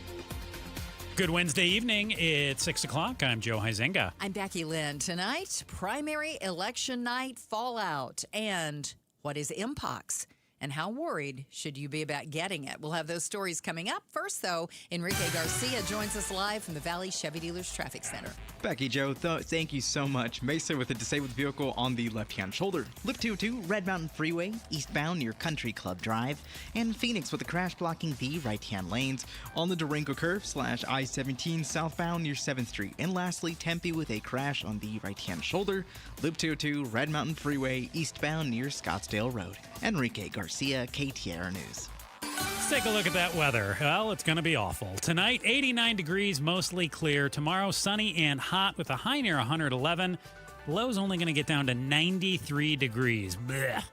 Good Wednesday evening. It's 6 o'clock. I'm Joe Huizenga. I'm Becky Lynn. Tonight, primary election night fallout. And what is Mpox? And how worried should you be about getting it? We'll have those stories coming up. First, though, Enrique Garcia joins us live from the Valley Chevy Dealers Traffic Center. Becky, Joe, thank you so much. Mesa with a disabled vehicle on the left-hand shoulder. Loop 202, Red Mountain Freeway, eastbound near Country Club Drive. And Phoenix with a crash blocking the right-hand lanes on the Durango curve / I-17 southbound near 7th Street. And lastly, Tempe with a crash on the right-hand shoulder. Loop 202, Red Mountain Freeway, eastbound near Scottsdale Road. Enrique Garcia, KTAR News. Let's take a look at that weather. Well, it's going to be awful. Tonight, 89 degrees, mostly clear. Tomorrow, sunny and hot with a high near 111. Low's only going to get down to 93 degrees. Blech.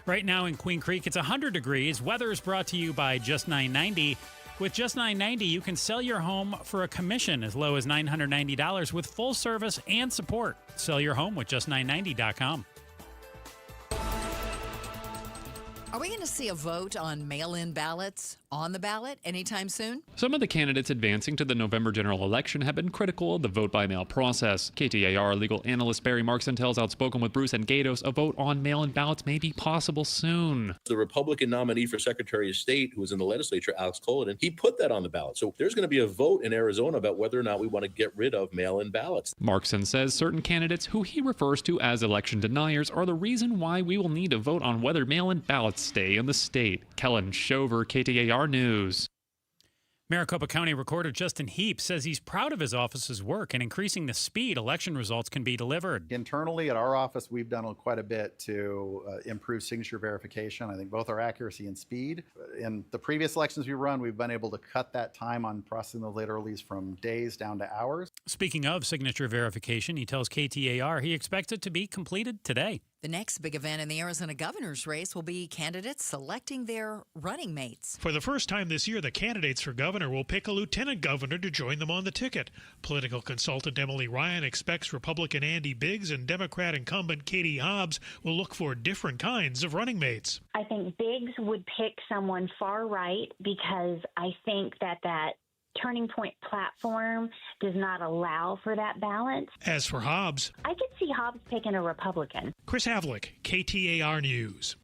Right now in Queen Creek, it's 100 degrees. Weather is brought to you by Just 990. With Just 990, you can sell your home for a commission as low as $990 with full service and support. Sell your home with just990.com. Are we going to see a vote on mail-in ballots on the ballot anytime soon? Some of the candidates advancing to the November general election have been critical of the vote-by-mail process. KTAR legal analyst Barry Markson tells Outspoken with Bruce and Gatos a vote on mail-in ballots may be possible soon. The Republican nominee for Secretary of State, who was in the legislature, Alex Cullinan, he put that on the ballot. So there's going to be a vote in Arizona about whether or not we want to get rid of mail-in ballots. Markson says certain candidates, who he refers to as election deniers, are the reason why we will need to vote on whether mail-in ballots stay in the state. Kellen Shover, KTAR News. Maricopa County Recorder Justin Heap says he's proud of his office's work in increasing the speed election results can be delivered. Internally at our office, we've done quite a bit to improve signature verification. I think both our accuracy and speed. In the previous elections we run, we've been able to cut that time on processing those late earlies from days down to hours. Speaking of signature verification, he tells KTAR he expects it to be completed today. The next big event in the Arizona governor's race will be candidates selecting their running mates. For the first time this year, the candidates for governor will pick a lieutenant governor to join them on the ticket. Political consultant Emily Ryan expects Republican Andy Biggs and Democrat incumbent Katie Hobbs will look for different kinds of running mates. I think Biggs would pick someone far right because I think that Turning Point platform does not allow for that balance. As for Hobbs, I could see Hobbs picking a Republican. Chris Havlick, KTAR News.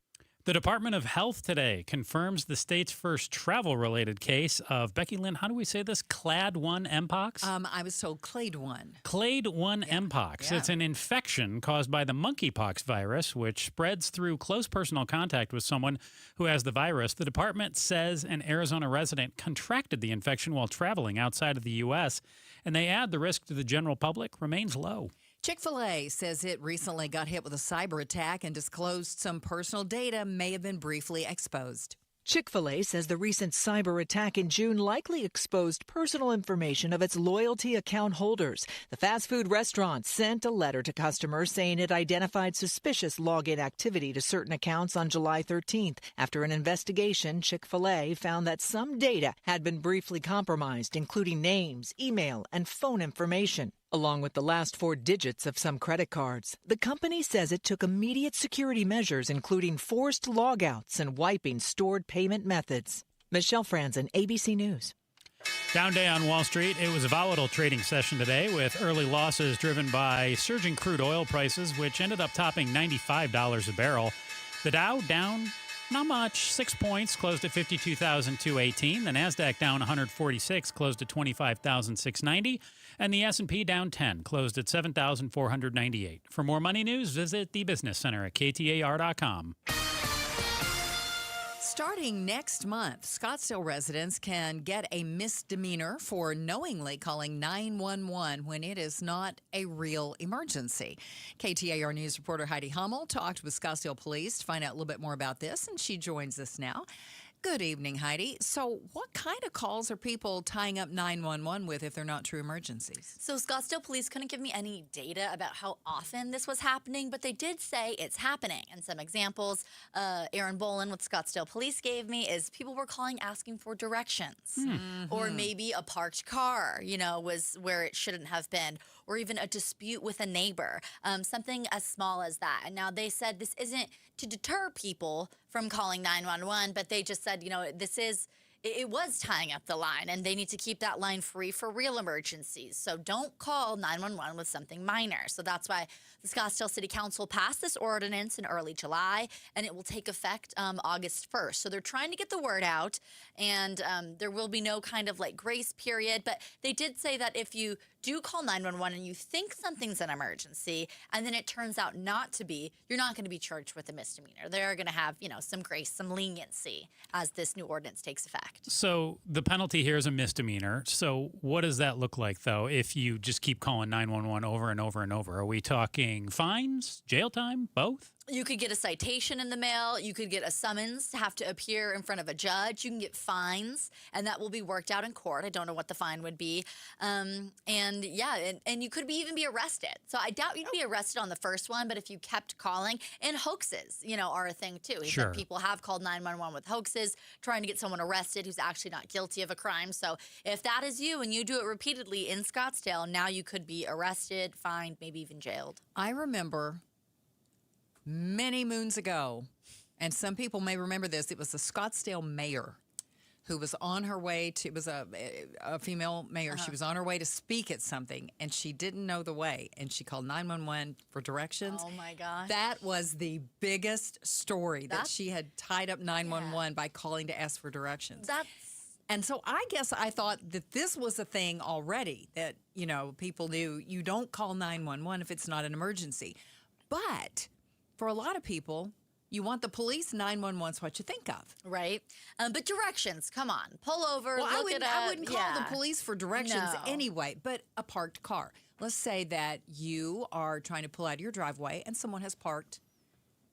The Department of Health today confirms the state's first travel-related case of, Becky Lynn, how do we say this? Clade 1 Mpox? I was told Clade 1. Clade 1 Mpox. Yeah. It's an infection caused by the monkeypox virus, which spreads through close personal contact with someone who has the virus. The department says an Arizona resident contracted the infection while traveling outside of the U.S., and they add the risk to the general public remains low. Chick-fil-A says it recently got hit with a cyber attack and disclosed some personal data may have been briefly exposed. Chick-fil-A says the recent cyber attack in June likely exposed personal information of its loyalty account holders. The fast food restaurant sent a letter to customers saying it identified suspicious login activity to certain accounts on July 13th. After an investigation, Chick-fil-A found that some data had been briefly compromised, including names, email, and phone information, along with the last 4 digits of some credit cards. The company says it took immediate security measures, including forced logouts and wiping stored payment methods. Michelle Franzen, ABC News. Down day on Wall Street. It was a volatile trading session today with early losses driven by surging crude oil prices, which ended up topping $95 a barrel. The Dow down Not much. 6 points, closed at 52,218. The NASDAQ down 146, closed at 25,690. And the S&P down 10, closed at 7,498. For more money news, visit the Business Center at KTAR.com. Starting next month, Scottsdale residents can get a misdemeanor for knowingly calling 911 when it is not a real emergency. KTAR News reporter Heidi Hummel talked with Scottsdale Police to find out a little bit more about this, and she joins us now. Good evening, Heidi. So what kind of calls are people tying up 911 with if they're not true emergencies? So Scottsdale Police couldn't give me any data about how often this was happening, but they did say it's happening. And some examples Aaron Bolin with Scottsdale Police gave me is people were calling asking for directions. Or maybe a parked car, was where it shouldn't have been. Or even a dispute with a neighbor, something as small as that. And now they said this isn't to deter people from calling 911, but they just said, it was tying up the line, and they need to keep that line free for real emergencies. So don't call 911 with something minor. So that's why the Scottsdale City Council passed this ordinance in early July, and it will take effect August 1st. So they're trying to get the word out, and there will be no kind of grace period. But they did say that if you do call 911 and you think something's an emergency and then it turns out not to be, you're not going to be charged with a misdemeanor. They're going to have, some grace, some leniency as this new ordinance takes effect. So the penalty here is a misdemeanor. So what does that look like, though, if you just keep calling 911 over and over and over? Are we talking fines, jail time, both? You could get a citation in the mail. You could get a summons to have to appear in front of a judge. You can get fines, and that will be worked out in court. I don't know what the fine would be. And you could even be arrested. So I doubt you'd be arrested on the first one, but if you kept calling, and hoaxes, are a thing too. Sure. People have called 911 with hoaxes, trying to get someone arrested who's actually not guilty of a crime. So if that is you and you do it repeatedly in Scottsdale, now you could be arrested, fined, maybe even jailed. I remember many moons ago, and some people may remember this, it was the Scottsdale mayor who was on her way to, it was a female mayor. She was on her way to speak at something, and she didn't know the way, and she called 911 for directions. Oh, my gosh. That was the biggest story, that she had tied up 911 by calling to ask for directions. And so I guess I thought that this was a thing already, that, people knew you don't call 911 if it's not an emergency. But for a lot of people, you want the police, 911's what you think of. Right. But directions, come on. Pull over, well, look it up. I wouldn't call the police for directions anyway, but a parked car. Let's say that you are trying to pull out of your driveway and someone has parked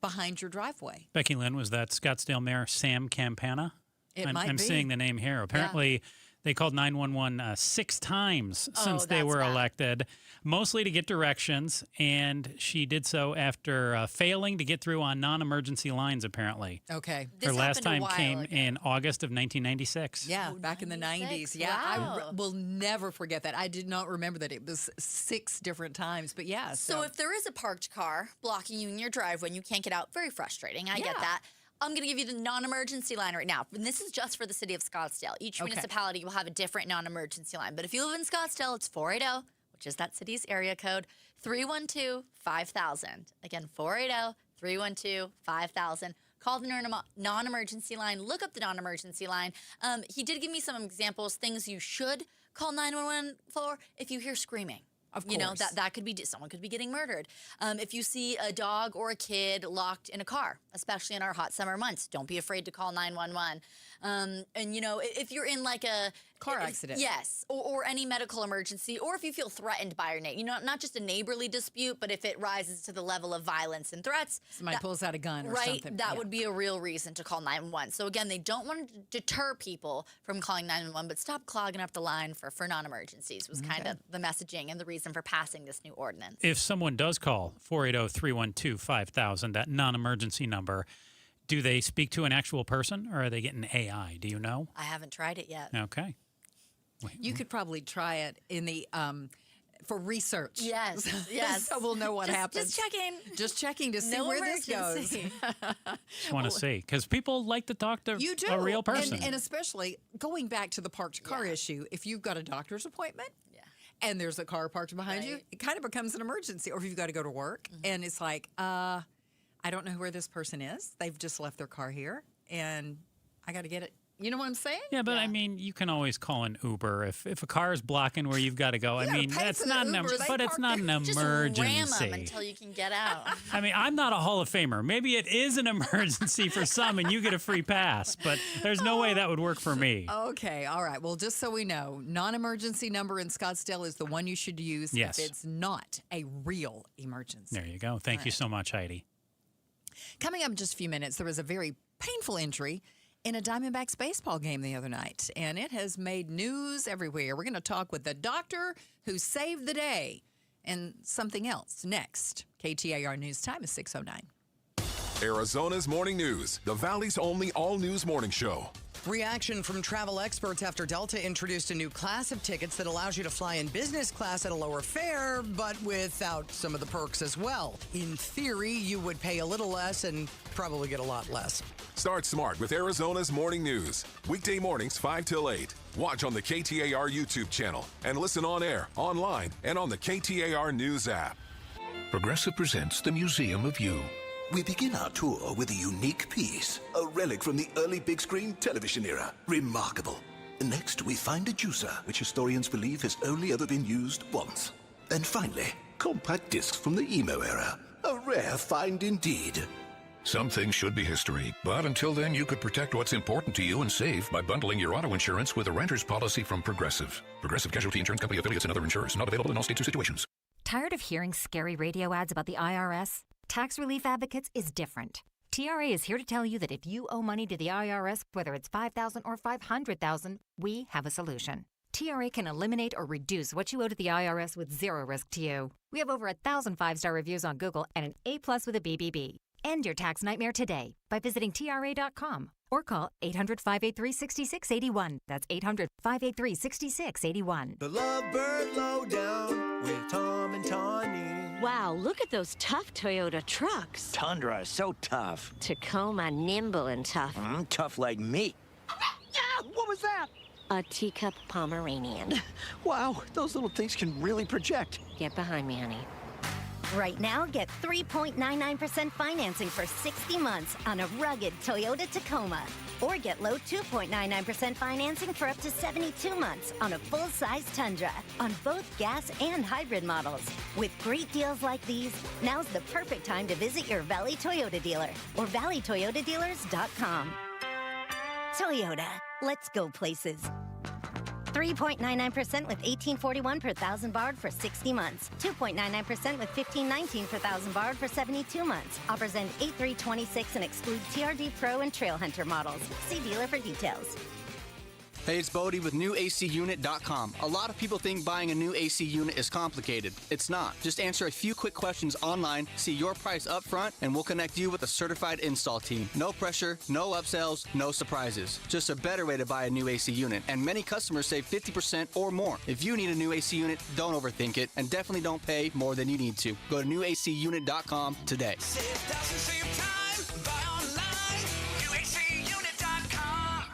behind your driveway. Becky Lynn, was that Scottsdale Mayor Sam Campana? I'm seeing the name here. Apparently, they called 911 6 times since they were elected, mostly to get directions, and she did so after failing to get through on non-emergency lines, apparently. Okay. Her last time came in August of 1996. Yeah, back in the 90s. Yeah, wow. I will never forget that. I did not remember that it was 6 different times, but yeah. So if there is a parked car blocking you in your driveway and you can't get out, very frustrating. I get that. I'm going to give you the non-emergency line right now. And this is just for the city of Scottsdale. Each municipality will have a different non-emergency line. But if you live in Scottsdale, it's 480, which is that city's area code, 312-5000. Again, 480-312-5000. Call the non-emergency line. Look up the non-emergency line. He did give me some examples, things you should call 911 for if you hear screaming. Of course. That could be, someone could be getting murdered. If you see a dog or a kid locked in a car, especially in our hot summer months, don't be afraid to call 911. And, if you're in like a car accident. Yes, or any medical emergency, or if you feel threatened by your neighbor, not just a neighborly dispute, but if it rises to the level of violence and threats. Somebody pulls out a gun or something. That would be a real reason to call 911. So again, they don't want to deter people from calling 911, but stop clogging up the line for non-emergencies was kind of the messaging and the reason for passing this new ordinance. If someone does call 480-312-5000, that non-emergency number, do they speak to an actual person or are they getting AI? Do you know? I haven't tried it yet. Okay. You could probably try it in the for research. Yes. So we'll know what happens. Just checking to see where this goes. Just want to see, because people like to talk to a real person. And especially going back to the parked car issue, if you've got a doctor's appointment and there's a car parked behind you, it kind of becomes an emergency. Or if you've got to go to work and it's like, I don't know where this person is. They've just left their car here, and I got to get it. You know what I'm saying? Yeah, but I mean, you can always call an Uber if a car is blocking where you've got to go. I mean, that's not an it's not an emergency. Just ram them until you can get out. I mean, I'm not a Hall of Famer. Maybe it is an emergency for some, and you get a free pass. But there's no way that would work for me. Okay, all right. Well, just so we know, non-emergency number in Scottsdale is the one you should use Yes. if it's not a real emergency. There you go. Thank you so much, Heidi. Coming up in just a few minutes, there was a very painful injury in a Diamondbacks baseball game the other night, and it has made news everywhere. We're going to talk with the doctor who saved the day and something else next. KTAR News Time is 6:09. Arizona's Morning News, the Valley's only all-news morning show. Reaction from travel experts after Delta introduced a new class of tickets that allows you to fly in business class at a lower fare, but without some of the perks as well. In theory, you would pay a little less and probably get a lot less. Start smart with Arizona's Morning News. Weekday mornings 5 till 8. Watch on the KTAR YouTube channel and listen on air, online, and on the KTAR News app. Progressive presents the Museum of You. We begin our tour with a unique piece, a relic from the early big screen television era. Remarkable. Next, we find a juicer, which historians believe has only ever been used once. And finally, compact discs from the emo era. A rare find indeed. Some things should be history, but until then, you could protect what's important to you and save by bundling your auto insurance with a renter's policy from Progressive. Progressive Casualty Insurance Company affiliates and other insurers. Not available in all states or situations. Tired of hearing scary radio ads about the IRS? Tax Relief Advocates is different. TRA is here to tell you that if you owe money to the IRS, whether it's $5,000 or $500,000, we have a solution. TRA can eliminate or reduce what you owe to the IRS with zero risk to you. We have over 1,000 5-star reviews on Google and an A+ with a BBB. End your tax nightmare today by visiting TRA.com or call 800-583-6681. That's 800-583-6681. The Lovebird Lowdown with Tom and Tawny. Wow, look at those tough Toyota trucks. Tundra is so tough. Tacoma, nimble and tough. Tough like me. What was that? A teacup Pomeranian. Wow, those little things can really project. Get behind me, honey. Right now, get 3.99% financing for 60 months on a rugged Toyota Tacoma. Or get low 2.99% financing for up to 72 months on a full-size Tundra on both gas and hybrid models. With great deals like these, now's the perfect time to visit your Valley Toyota dealer or valleytoyotadealers.com. Toyota, let's go places. 3.99% with $18.41 per thousand borrowed for 60 months. 2.99% with $15.19 per thousand borrowed for 72 months. Offers end 8/3/26 and exclude TRD Pro and Trail Hunter models. See dealer for details. Hey, it's Bodie with NewACUnit.com. A lot of people think buying a new AC unit is complicated. It's not. Just answer a few quick questions online, see your price up front, and we'll connect you with a certified install team. No pressure, no upsells, no surprises. Just a better way to buy a new AC unit. And many customers save 50% or more. If you need a new AC unit, don't overthink it, and definitely don't pay more than you need to. Go to NewACUnit.com today.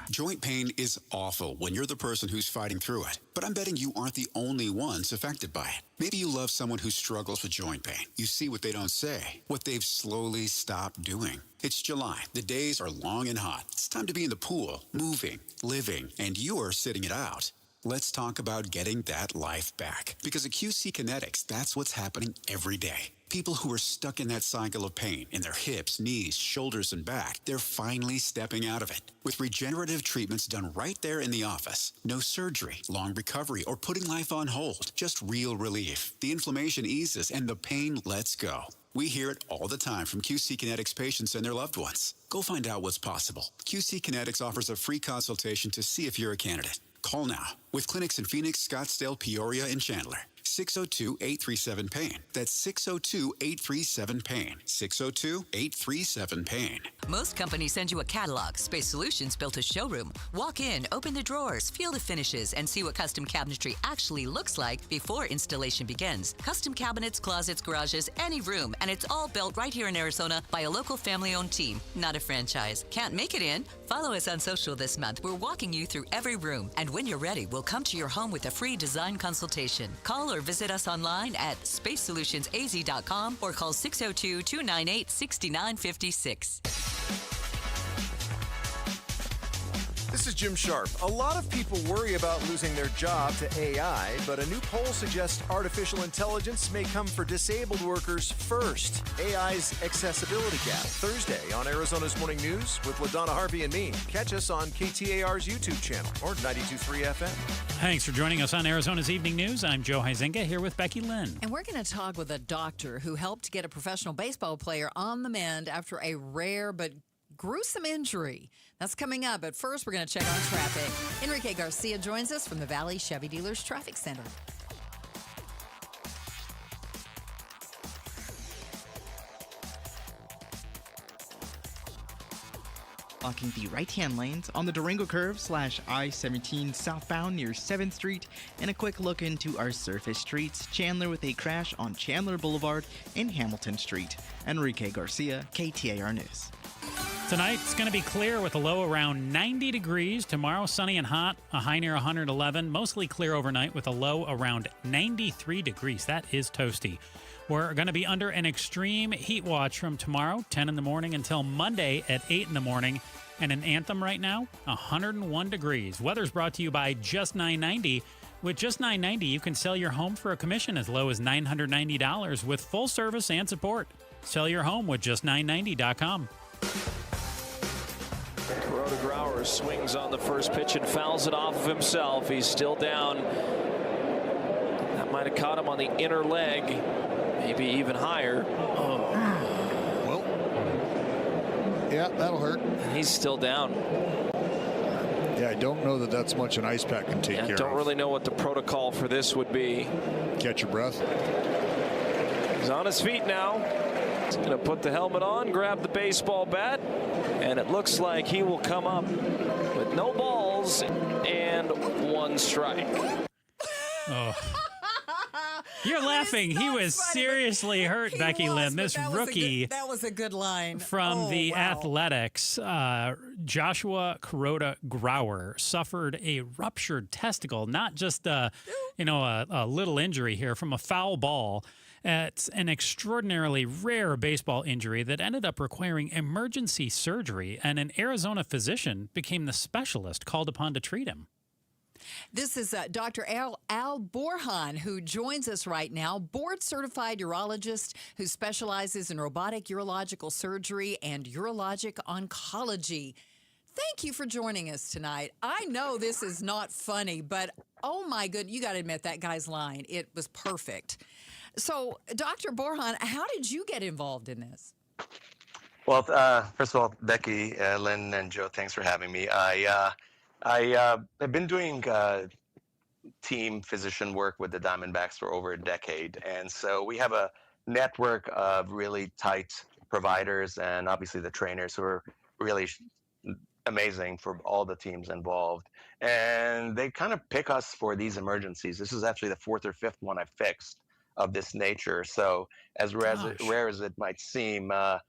Joint pain is awful when you're the person who's fighting through it. But I'm betting you aren't the only ones affected by it. Maybe you love someone who struggles with joint pain. You see what they don't say, what they've slowly stopped doing. It's July. The days are long and hot. It's time to be in the pool, moving, living, and you're sitting it out. Let's talk about getting that life back. Because at QC Kinetics, that's what's happening every day. People who are stuck in that cycle of pain in their hips, knees, shoulders, and back, they're finally stepping out of it. With regenerative treatments done right there in the office. No surgery, long recovery, or putting life on hold. Just real relief. The inflammation eases and the pain lets go. We hear it all the time from QC Kinetics patients and their loved ones. Go find out what's possible. QC Kinetics offers a free consultation to see if you're a candidate. Call now. With clinics in Phoenix, Scottsdale, Peoria, and Chandler. 602-837-PAIN. That's 602-837-PAIN. 602-837-PAIN. Most companies send you a catalog. Space Solutions built a showroom. Walk in, open the drawers, feel the finishes, and see what custom cabinetry actually looks like before installation begins. Custom cabinets, closets, garages, any room, and it's all built right here in Arizona by a local family-owned team, not a franchise. Can't make it in? Follow us on social this month. We're walking you through every room, and when you're ready, we'll come to your home with a free design consultation. Call or visit us online at spacesolutionsaz.com or call 602-298-6956. This is Jim Sharp. A lot of people worry about losing their job to AI, but a new poll suggests artificial intelligence may come for disabled workers first. AI's accessibility gap. Thursday on Arizona's Morning News with LaDonna Harvey and me. Catch us on KTAR's YouTube channel or 92.3 FM. Thanks for joining us on Arizona's Evening News. I'm Joe Huizenga here with Becky Lynn. And we're going to talk with a doctor who helped get a professional baseball player on the mend after a rare but gruesome injury. That's coming up, but first we're going to check on traffic. Enrique Garcia joins us from the Valley Chevy Dealers Traffic Center. Blocking the right-hand lanes on the Durango curve / I-17 southbound near 7th Street, and a quick look into our surface streets. Chandler with a crash on Chandler Boulevard and Hamilton Street. Enrique Garcia, KTAR News. Tonight, it's going to be clear with a low around 90 degrees. Tomorrow, sunny and hot, a high near 111. Mostly clear overnight with a low around 93 degrees. That is toasty. We're going to be under an extreme heat watch from tomorrow, 10 in the morning, until Monday at 8 in the morning. And in Anthem right now, 101 degrees. Weather's brought to you by Just $9.90. With Just $9.90, you can sell your home for a commission as low as $990 with full service and support. Sell your home with just990.com. Kuroda Grauer swings on the first pitch and fouls it off of himself. He's still down. That might have caught him on the inner leg, maybe even higher. Oh. Well, yeah, that'll hurt. And he's still down. Yeah, I don't know that that's much an ice pack can take care of. I don't really know what the protocol for this would be. Catch your breath. He's on his feet now. He's going to put the helmet on, grab the baseball bat, and it looks like he will come up with no balls and one strike. Oh. You're laughing. He was seriously hurt, Becky Lynn. This rookie. That was a good line. From the Athletics, Joshua Kuroda Grauer suffered a ruptured testicle, not just a little injury here from a foul ball. It's an extraordinarily rare baseball injury that ended up requiring emergency surgery, and an Arizona physician became the specialist called upon to treat him. This is Dr. Al Borhan, who joins us right now, board-certified urologist who specializes in robotic urological surgery and urologic oncology. Thank you for joining us tonight. I know this is not funny, but oh my goodness, you got to admit that guy's line. It was perfect. So, Dr. Borhan, how did you get involved in this? Well, first of all, Becky, Lynn, and Joe, thanks for having me. I've been doing team physician work with the Diamondbacks for over a decade, and so we have a network of really tight providers and obviously the trainers who are really amazing for all the teams involved. And they kind of pick us for these emergencies. This is actually the fourth or fifth one I've fixed of this nature. So as rare as it might seem, I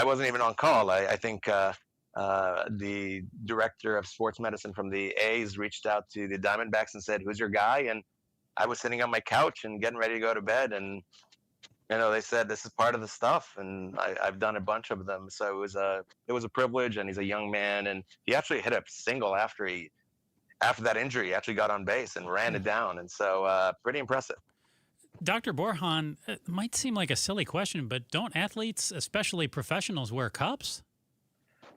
wasn't even on call. I think the director of sports medicine from the A's reached out to the Diamondbacks and said, "Who's your guy?" And I was sitting on my couch and getting ready to go to bed, and they said, "This is part of the stuff," and I've done a bunch of them. So it was a privilege. And he's a young man, and he actually hit a single after that injury. He actually got on base and ran it down, and so pretty impressive. Dr. Borhan, it might seem like a silly question, but don't athletes, especially professionals, wear cups?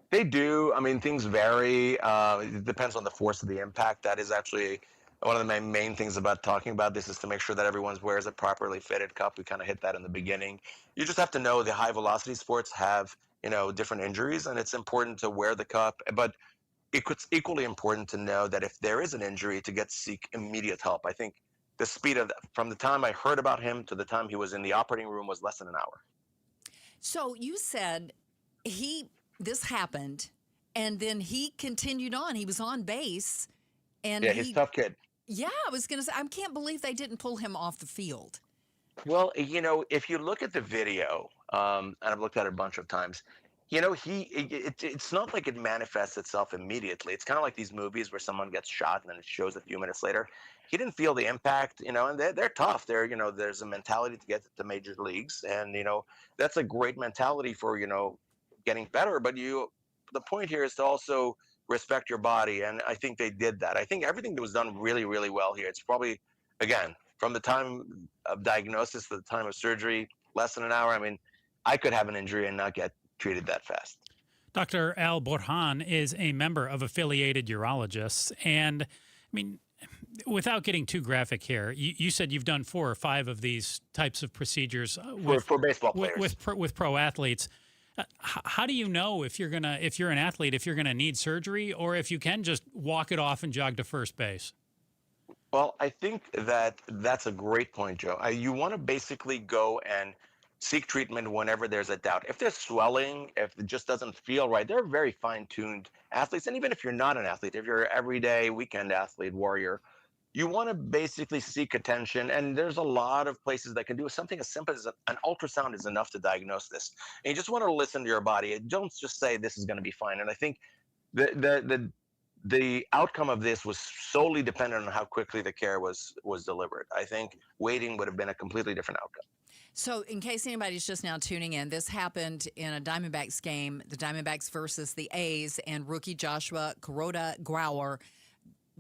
They do. I mean, things vary. It depends on the force of the impact. That is actually one of the main things about talking about this, is to make sure that everyone wears a properly fitted cup. We kind of hit that in the beginning. You just have to know the high velocity sports have, different injuries, and it's important to wear the cup. But it's equally important to know that if there is an injury, to seek immediate help. I think the speed from the time I heard about him to the time he was in the operating room was less than an hour. So you said this happened, and then he continued on. He was on base, and he's a tough kid. Yeah, I was going to say, I can't believe they didn't pull him off the field. Well, if you look at the video, and I've looked at it a bunch of times, It's not like it manifests itself immediately. It's kind of like these movies where someone gets shot and then it shows a few minutes later. He didn't feel the impact, and they're tough. There's a mentality to get to the major leagues, and that's a great mentality for getting better. But the point here is to also respect your body, and I think they did that. I think everything that was done really, really well here. It's probably, again, from the time of diagnosis to the time of surgery, less than an hour. I mean, I could have an injury and not get treated that fast. Dr. Al Borhan is a member of Affiliated Urologists. And, I mean, without getting too graphic here, you said you've done 4 or 5 of these types of procedures for baseball players. With pro athletes. How do you know if you're an athlete, if you're gonna need surgery, or if you can just walk it off and jog to first base? Well, I think that's a great point, Joe. You want to basically go and seek treatment whenever there's a doubt. If there's swelling, if it just doesn't feel right, they're very fine-tuned athletes. And even if you're not an athlete, if you're an everyday weekend athlete, warrior, you want to basically seek attention. And there's a lot of places that can do something as simple as an ultrasound is enough to diagnose this. And you just want to listen to your body. Don't just say this is going to be fine. And I think the outcome of this was solely dependent on how quickly the care was delivered. I think waiting would have been a completely different outcome. So in case anybody's just now tuning in, this happened in a Diamondbacks game, the Diamondbacks versus the A's, and rookie Joshua Kuroda-Grauer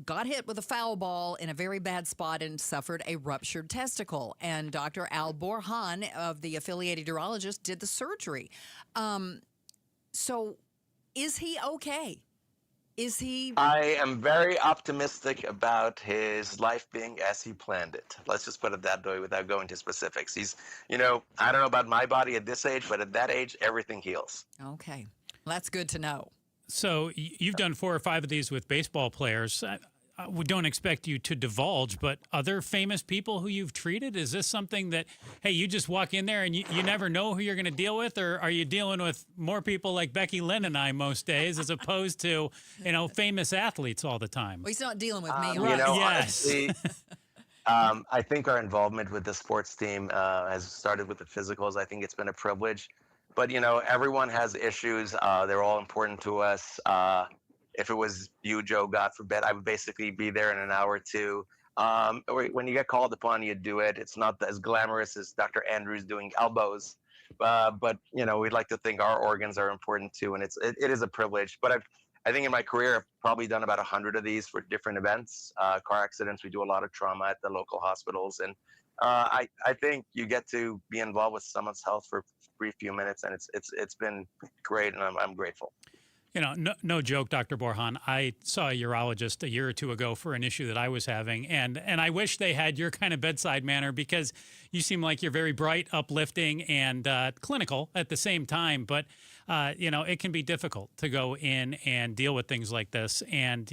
got hit with a foul ball in a very bad spot and suffered a ruptured testicle. And Dr. Al Borhan of the Affiliated Urologists did the surgery. So is he okay? I am very optimistic about his life being as he planned it. Let's just put it that way without going to specifics. He's, I don't know about my body at this age, but at that age, everything heals. Okay. Well, that's good to know. So you've done 4 or 5 of these with baseball players. We don't expect you to divulge, but other famous people who you've treated, is this something that, hey, you just walk in there and you never know who you're going to deal with, or are you dealing with more people like Becky Lynn and I most days as opposed to, famous athletes all the time? Well, he's not dealing with me. Yes. Honestly, I think our involvement with the sports team has started with the physicals. I think it's been a privilege. But, everyone has issues. They're all important to us. If it was you, Joe, God forbid, I would basically be there in an hour or two. When you get called upon, you do it. It's not as glamorous as Dr. Andrews doing elbows. But we'd like to think our organs are important too. And it is a privilege. But I think in my career, I've probably done about 100 of these for different events, car accidents. We do a lot of trauma at the local hospitals. And I think you get to be involved with someone's health for a brief few minutes. And it's been great. And I'm grateful. No joke, Dr. Borhan. I saw a urologist a year or 2 ago for an issue that I was having, and I wish they had your kind of bedside manner, because you seem like you're very bright, uplifting, and clinical at the same time. But, it can be difficult to go in and deal with things like this, and,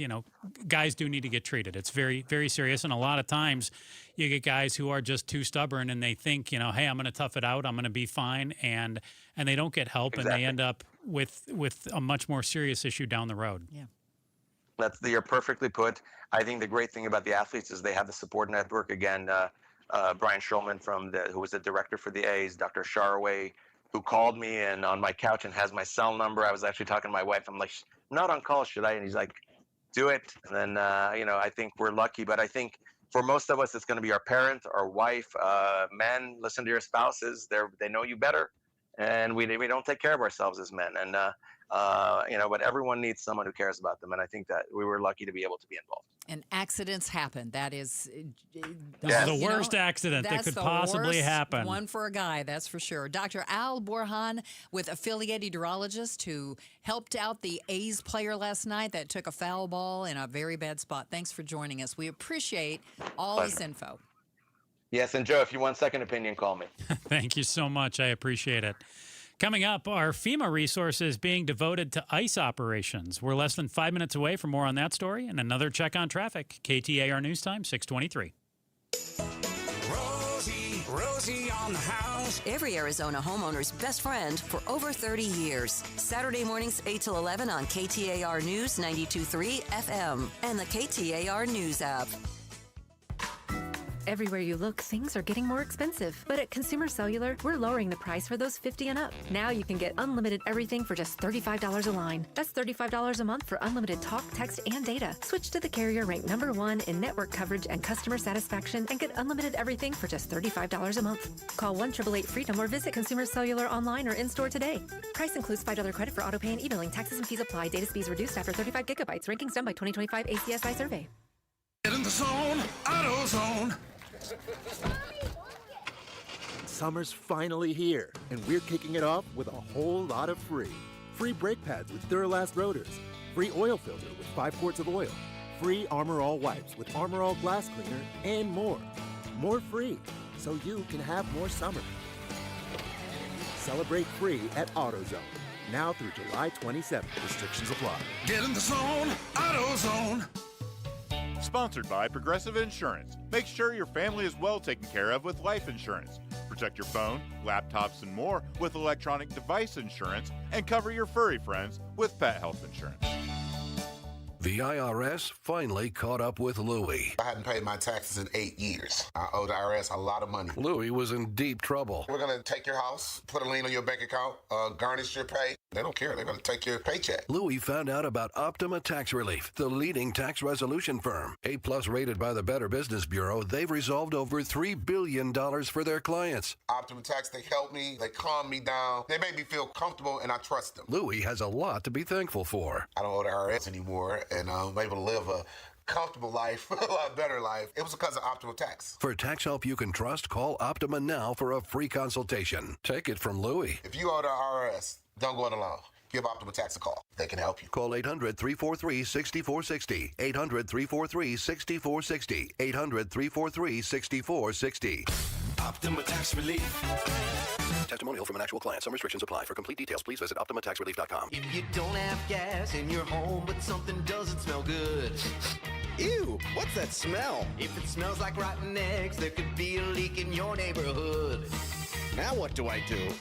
guys do need to get treated. It's very, very serious, and a lot of times you get guys who are just too stubborn, and they think, hey, I'm going to tough it out, I'm going to be fine, and they don't get help, Exactly. and they end up with a much more serious issue down the road. Yeah. You're perfectly put. I think the great thing about the athletes is they have the support network. Again, Brian Schulman who was the director for the A's, Dr. Sharaway, who called me and on my couch and has my cell number. I was actually talking to my wife. I'm like, I'm not on call, should I? And he's like, do it. And then, I think we're lucky, but I think for most of us, it's going to be our parent, our wife, men. Listen to your spouses. They know you better. And we don't take care of ourselves as men. And, but everyone needs someone who cares about them. And I think that we were lucky to be able to be involved. And accidents happen. That is the worst accident that could possibly happen. One for a guy, that's for sure. Dr. Al Borhan with Affiliated Urologists, who helped out the A's player last night that took a foul ball in a very bad spot. Thanks for joining us. We appreciate all this info. Yes, and Joe, if you want second opinion, call me. Thank you so much. I appreciate it. Coming up, are FEMA resources being devoted to ICE operations? We're less than 5 minutes away from more on that story and another check on traffic. KTAR News Time, 623. Rosie on the house. Every Arizona homeowner's best friend for over 30 years. Saturday mornings 8 till 11 on KTAR News 92.3 FM and the KTAR News app. Everywhere you look, things are getting more expensive. But at Consumer Cellular, we're lowering the price for those 50 and up. Now you can get unlimited everything for just $35 a line. That's $35 a month for unlimited talk, text, and data. Switch to the carrier ranked #1 in network coverage and customer satisfaction and get unlimited everything for just $35 a month. Call 1-888-FREEDOM or visit Consumer Cellular online or in-store today. Price includes $5 credit for auto pay and e-billing. Taxes and fees apply. Data speeds reduced after 35 gigabytes. Rankings done by 2025 ACSI survey. Get in the zone, AutoZone. Summer's finally here, and we're kicking it off with a whole lot of free. Free brake pads with Duralast rotors. Free oil filter with 5 quarts of oil. Free Armor All wipes with Armor All glass cleaner, and more. More free, so you can have more summer. Celebrate free at AutoZone. Now through July 27th. Restrictions apply. Get in the zone, AutoZone. Sponsored by Progressive Insurance. Make sure your family is well taken care of with life insurance. Protect your phone, laptops, and more with electronic device insurance, and cover your furry friends with pet health insurance. The IRS finally caught up with Louie. I hadn't paid my taxes in 8 years. I owe the IRS a lot of money. Louie was in deep trouble. We're going to take your house, put a lien on your bank account, garnish your pay. They don't care. They're going to take your paycheck. Louie found out about Optima Tax Relief, the leading tax resolution firm. A+ rated by the Better Business Bureau, they've resolved over $3 billion for their clients. Optima Tax, they help me. They calm me down. They make me feel comfortable, and I trust them. Louie has a lot to be thankful for. I don't owe the IRS anymore, and I'm able to live a comfortable life, a lot better life. It was because of Optima Tax. For tax help you can trust, call Optima now for a free consultation. Take it from Louie. If you owe the IRS, don't go it alone. Give Optima Tax a call. They can help you. Call 800-343-6460. 800-343-6460. 800-343-6460. Optima Tax Relief. Testimonial from an actual client. Some restrictions apply. For complete details, please visit OptimaTaxRelief.com. If you don't have gas in your home, but something doesn't smell good. Ew, what's that smell? If it smells like rotten eggs, there could be a leak in your neighborhood. Now what do I do?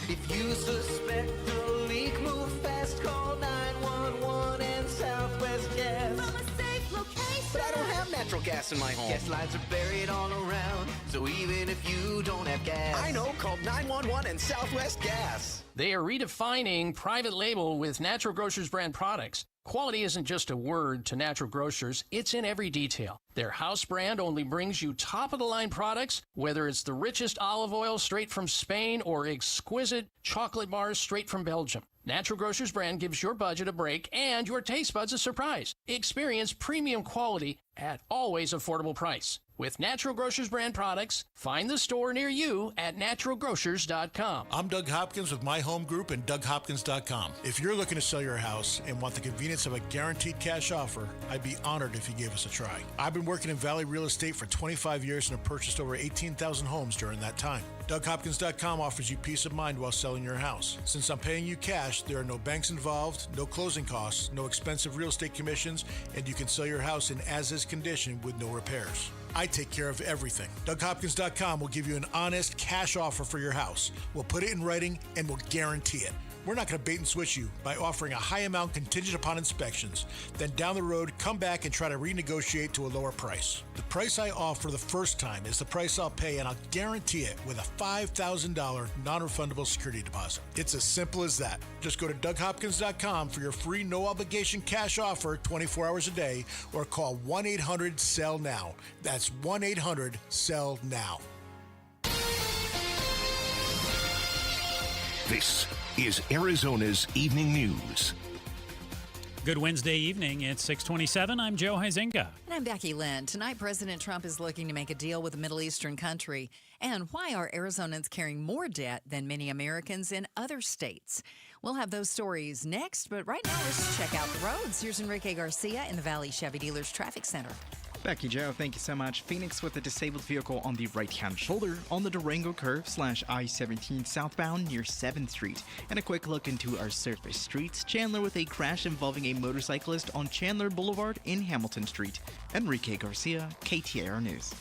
If you suspect a leak, move fast, call 911 and Southwest Gas. From a safe location. But I don't have natural gas in my home. Gas lines are buried all around, so even if you don't have gas. I know, call 911 and Southwest Gas. They are redefining private label with Natural Grocers brand products. Quality isn't just a word to Natural Grocers, it's in every detail. Their house brand only brings you top-of-the-line products, whether it's the richest olive oil straight from Spain or exquisite chocolate bars straight from Belgium. Natural Grocers brand gives your budget a break and your taste buds a surprise. Experience premium quality at always affordable price. With Natural Grocers brand products, find the store near you at naturalgrocers.com. I'm Doug Hopkins with My Home Group and DougHopkins.com. If you're looking to sell your house and want the convenience of a guaranteed cash offer, I'd be honored if you gave us a try. I've been working in Valley Real Estate for 25 years and have purchased over 18,000 homes during that time. DougHopkins.com offers you peace of mind while selling your house. Since I'm paying you cash, there are no banks involved, no closing costs, no expensive real estate commissions, and you can sell your house in as-is condition with no repairs. I take care of everything. DougHopkins.com will give you an honest cash offer for your house. We'll put it in writing and we'll guarantee it. We're not going to bait and switch you by offering a high amount contingent upon inspections. Then down the road, come back and try to renegotiate to a lower price. The price I offer the first time is the price I'll pay, and I'll guarantee it with a $5,000 non-refundable security deposit. It's as simple as that. Just go to DougHopkins.com for your free no-obligation cash offer 24 hours a day, or call 1-800-SELL-NOW. That's 1-800-SELL-NOW. This is Arizona's Evening News. Good Wednesday evening. It's 6:27. I'm Joe Huizinga. And I'm Becky Lynn. Tonight, President Trump is looking to make a deal with a Middle Eastern country. And why are Arizonans carrying more debt than many Americans in other states? We'll have those stories next, but right now, let's check out the roads. Here's Enrique Garcia in the Valley Chevy Dealers Traffic Center. Becky Joe, thank you so much. Phoenix with a disabled vehicle on the right-hand shoulder on the Durango curve / I-17 southbound near 7th Street. And a quick look into our surface streets. Chandler with a crash involving a motorcyclist on Chandler Boulevard in Hamilton Street. Enrique Garcia, KTAR News.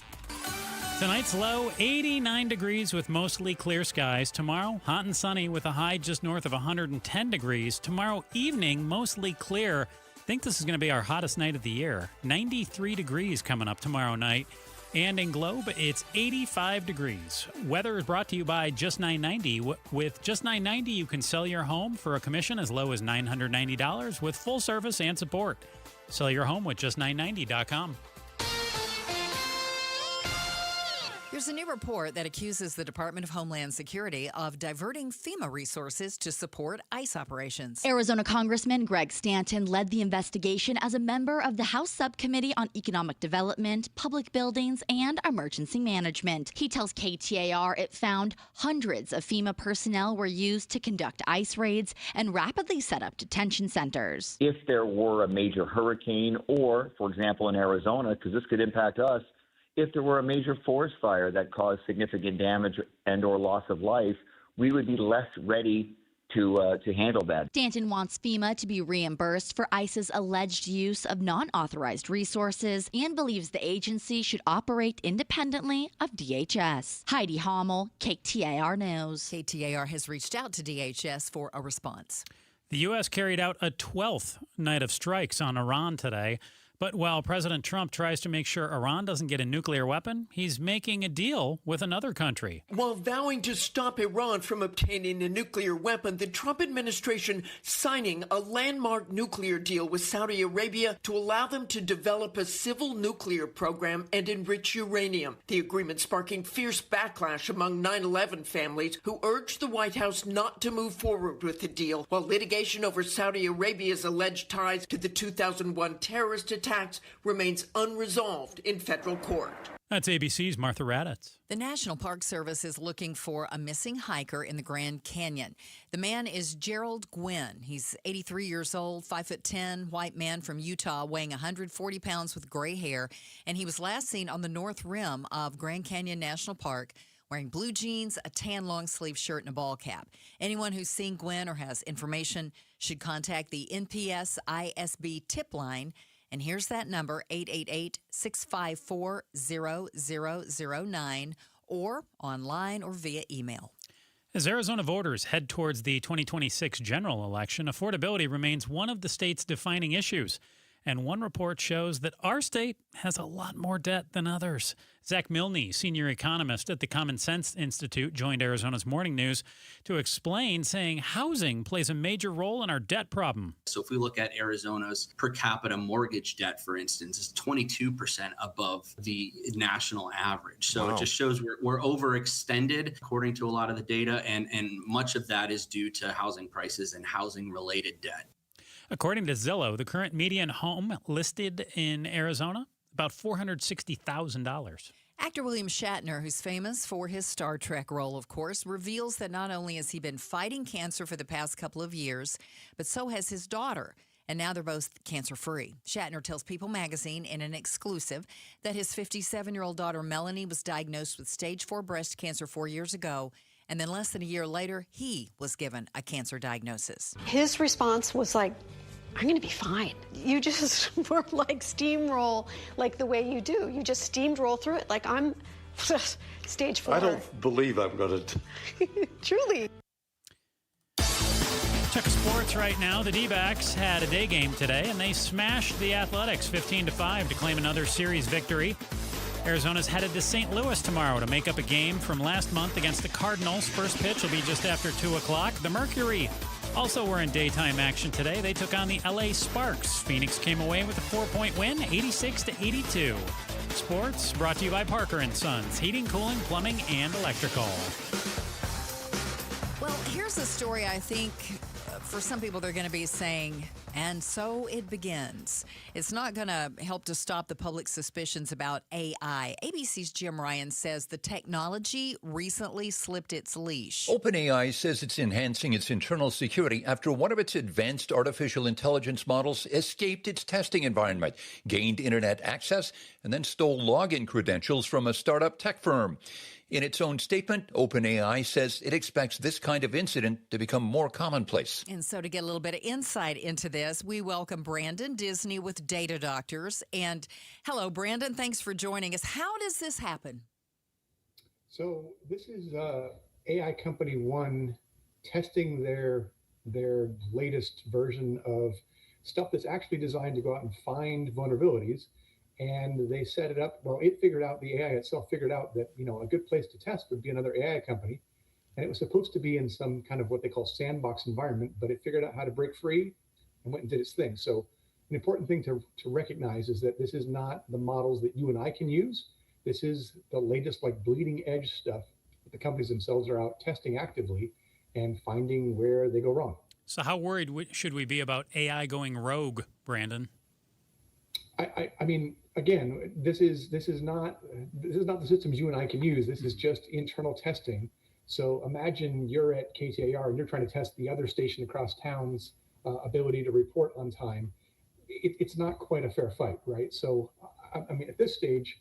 Tonight's low, 89 degrees with mostly clear skies. Tomorrow, hot and sunny with a high just north of 110 degrees. Tomorrow evening, mostly clear. I think this is going to be our hottest night of the year. 93 degrees coming up tomorrow night. And in Globe, it's 85 degrees. Weather is brought to you by Just 990. With Just 990, you can sell your home for a commission as low as $990 with full service and support. Sell your home with just990.com. There's a new report that accuses the Department of Homeland Security of diverting FEMA resources to support ICE operations. Arizona Congressman Greg Stanton led the investigation as a member of the House Subcommittee on Economic Development, Public Buildings, and Emergency Management. He tells KTAR it found hundreds of FEMA personnel were used to conduct ICE raids and rapidly set up detention centers. If there were a major hurricane or, for example, in Arizona, because this could impact us, if there were a major forest fire that caused significant damage and or loss of life, we would be less ready to handle that. Stanton wants FEMA to be reimbursed for ICE's alleged use of non-authorized resources and believes the agency should operate independently of DHS. Heidi Hommel, KTAR News. KTAR has reached out to DHS for a response. The U.S. carried out a 12th night of strikes on Iran today. But while President Trump tries to make sure Iran doesn't get a nuclear weapon, he's making a deal with another country. While vowing to stop Iran from obtaining a nuclear weapon, the Trump administration signing a landmark nuclear deal with Saudi Arabia to allow them to develop a civil nuclear program and enrich uranium. The agreement sparking fierce backlash among 9/11 families who urged the White House not to move forward with the deal, while litigation over Saudi Arabia's alleged ties to the 2001 terrorist attacks remains unresolved in federal court. That's ABC's Martha Raddatz. The National Park Service is looking for a missing hiker in the Grand Canyon. The man is Gerald Gwynn. He's 83 years old, 5'10", white man from Utah, weighing 140 pounds with gray hair, and he was last seen on the north rim of Grand Canyon National Park wearing blue jeans, a tan long-sleeve shirt, and a ball cap. Anyone who's seen Gwynn or has information should contact the NPS ISB tip line. And here's that number, 888-654-0009, or online or via email. As Arizona voters head towards the 2026 general election, affordability remains one of the state's defining issues. And one report shows that our state has a lot more debt than others. Zach Milne, senior economist at the Common Sense Institute, joined Arizona's Morning News to explain, saying housing plays a major role in our debt problem. So if we look at Arizona's per capita mortgage debt, for instance, is 22% above the national average. So It just shows we're overextended according to a lot of the data, and much of that is due to housing prices and housing-related debt. According to Zillow, the current median home listed in Arizona, about $460,000. Actor William Shatner, who's famous for his Star Trek role, of course, reveals that not only has he been fighting cancer for the past couple of years, but so has his daughter. And now they're both cancer-free. Shatner tells People magazine in an exclusive that his 57-year-old daughter Melanie was diagnosed with stage 4 breast cancer 4 years ago. And then less than a year later, he was given a cancer diagnosis. His response was like, I'm going to be fine. You just were like steamroll, like the way you do. You just steamroll through it. Like I'm stage 4. I don't believe I'm going to. Truly. Check sports right now. The D-backs had a day game today, and they smashed the Athletics 15-5 to claim another series victory. Arizona's headed to St. Louis tomorrow to make up a game from last month against the Cardinals. First pitch will be just after 2 o'clock. The Mercury also were in daytime action today. They took on the LA Sparks. Phoenix came away with a 4-point win, 86-82. Sports brought to you by Parker & Sons, heating, cooling, plumbing, and electrical. Well, here's a story I think for some people they're going to be saying, and so it begins. It's not going to help to stop the public suspicions about AI. ABC's Jim Ryan says the technology recently slipped its leash. OpenAI says it's enhancing its internal security after one of its advanced artificial intelligence models escaped its testing environment, gained internet access, and then stole login credentials from a startup tech firm. In its own statement, OpenAI says it expects this kind of incident to become more commonplace. And so to get a little bit of insight into this, we welcome Brandon Disney with Data Doctors. And hello, Brandon. Thanks for joining us. How does this happen? So this is AI Company One testing their latest version of stuff that's actually designed to go out and find vulnerabilities And they set it up. Well, it figured out, the AI itself figured out that, a good place to test would be another AI company. And it was supposed to be in some kind of what they call sandbox environment, but it figured out how to break free and went and did its thing. So an important thing to recognize is that this is not the models that you and I can use. This is the latest, like, bleeding edge stuff that the companies themselves are out testing actively and finding where they go wrong. So how worried should we be about AI going rogue, Brandon? I mean, again, this is not the systems you and I can use. This is just internal testing. So imagine you're at KTAR and you're trying to test the other station across town's ability to report on time. It's not quite a fair fight, right? So, I mean, at this stage,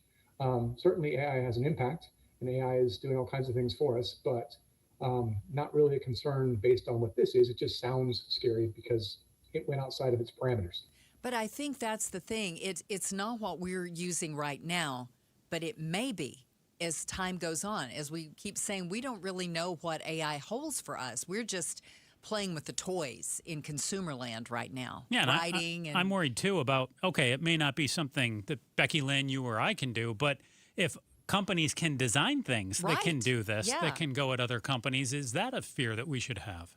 certainly AI has an impact, and AI is doing all kinds of things for us, but not really a concern based on what this is. It just sounds scary because it went outside of its parameters. But I think that's the thing. It's not what we're using right now, but it may be as time goes on. As we keep saying, we don't really know what AI holds for us. We're just playing with the toys in consumer land right now. Yeah, writing I'm worried too about, okay, it may not be something that Becky Lynn, you or I can do, but if companies can design things that can do this, that can go at other companies, is that a fear that we should have?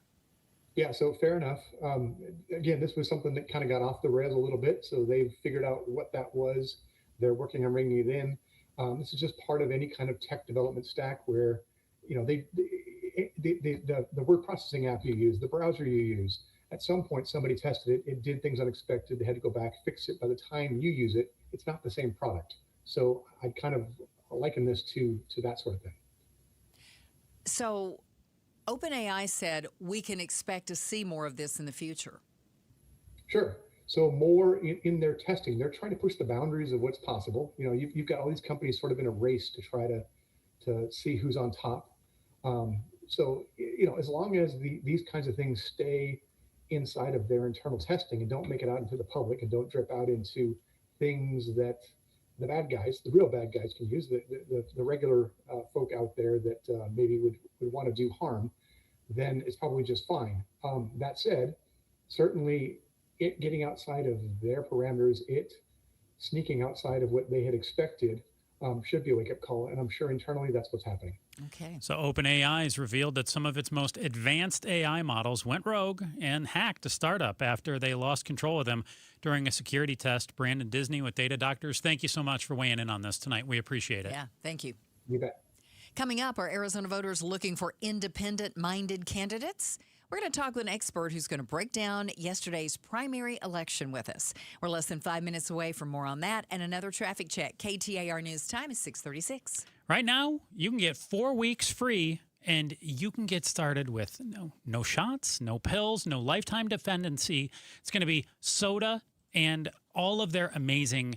Yeah, so fair enough. Again, this was something that kind of got off the rails a little bit, so they've figured out what that was. They're working on bringing it in. This is just part of any kind of tech development stack where, the word processing app you use, the browser you use, at some point somebody tested it, it did things unexpected, they had to go back, fix it. By the time you use it, it's not the same product. So I'd kind of liken this to that sort of thing. So OpenAI said we can expect to see more of this in the future. Sure. So more in their testing, they're trying to push the boundaries of what's possible. You've got all these companies sort of in a race to try to see who's on top. So, as long as these kinds of things stay inside of their internal testing and don't make it out into the public and don't drip out into things that the bad guys, the real bad guys can use, the regular folk out there that maybe would want to do harm, then it's probably just fine. That said, certainly it getting outside of their parameters, it sneaking outside of what they had expected should be a wake-up call, and I'm sure internally that's what's happening. Okay. So OpenAI has revealed that some of its most advanced AI models went rogue and hacked a startup after they lost control of them during a security test. Brandon Disney with Data Doctors, thank you so much for weighing in on this tonight. We appreciate it. Yeah, thank you. You bet. Coming up, are Arizona voters looking for independent-minded candidates? We're going to talk with an expert who's going to break down yesterday's primary election with us. We're less than 5 minutes away from more on that and another traffic check. KTAR News Time is 6:36. Right now, you can get 4 weeks free, and you can get started with no shots, no pills, no lifetime dependency. It's going to be soda and all of their amazing,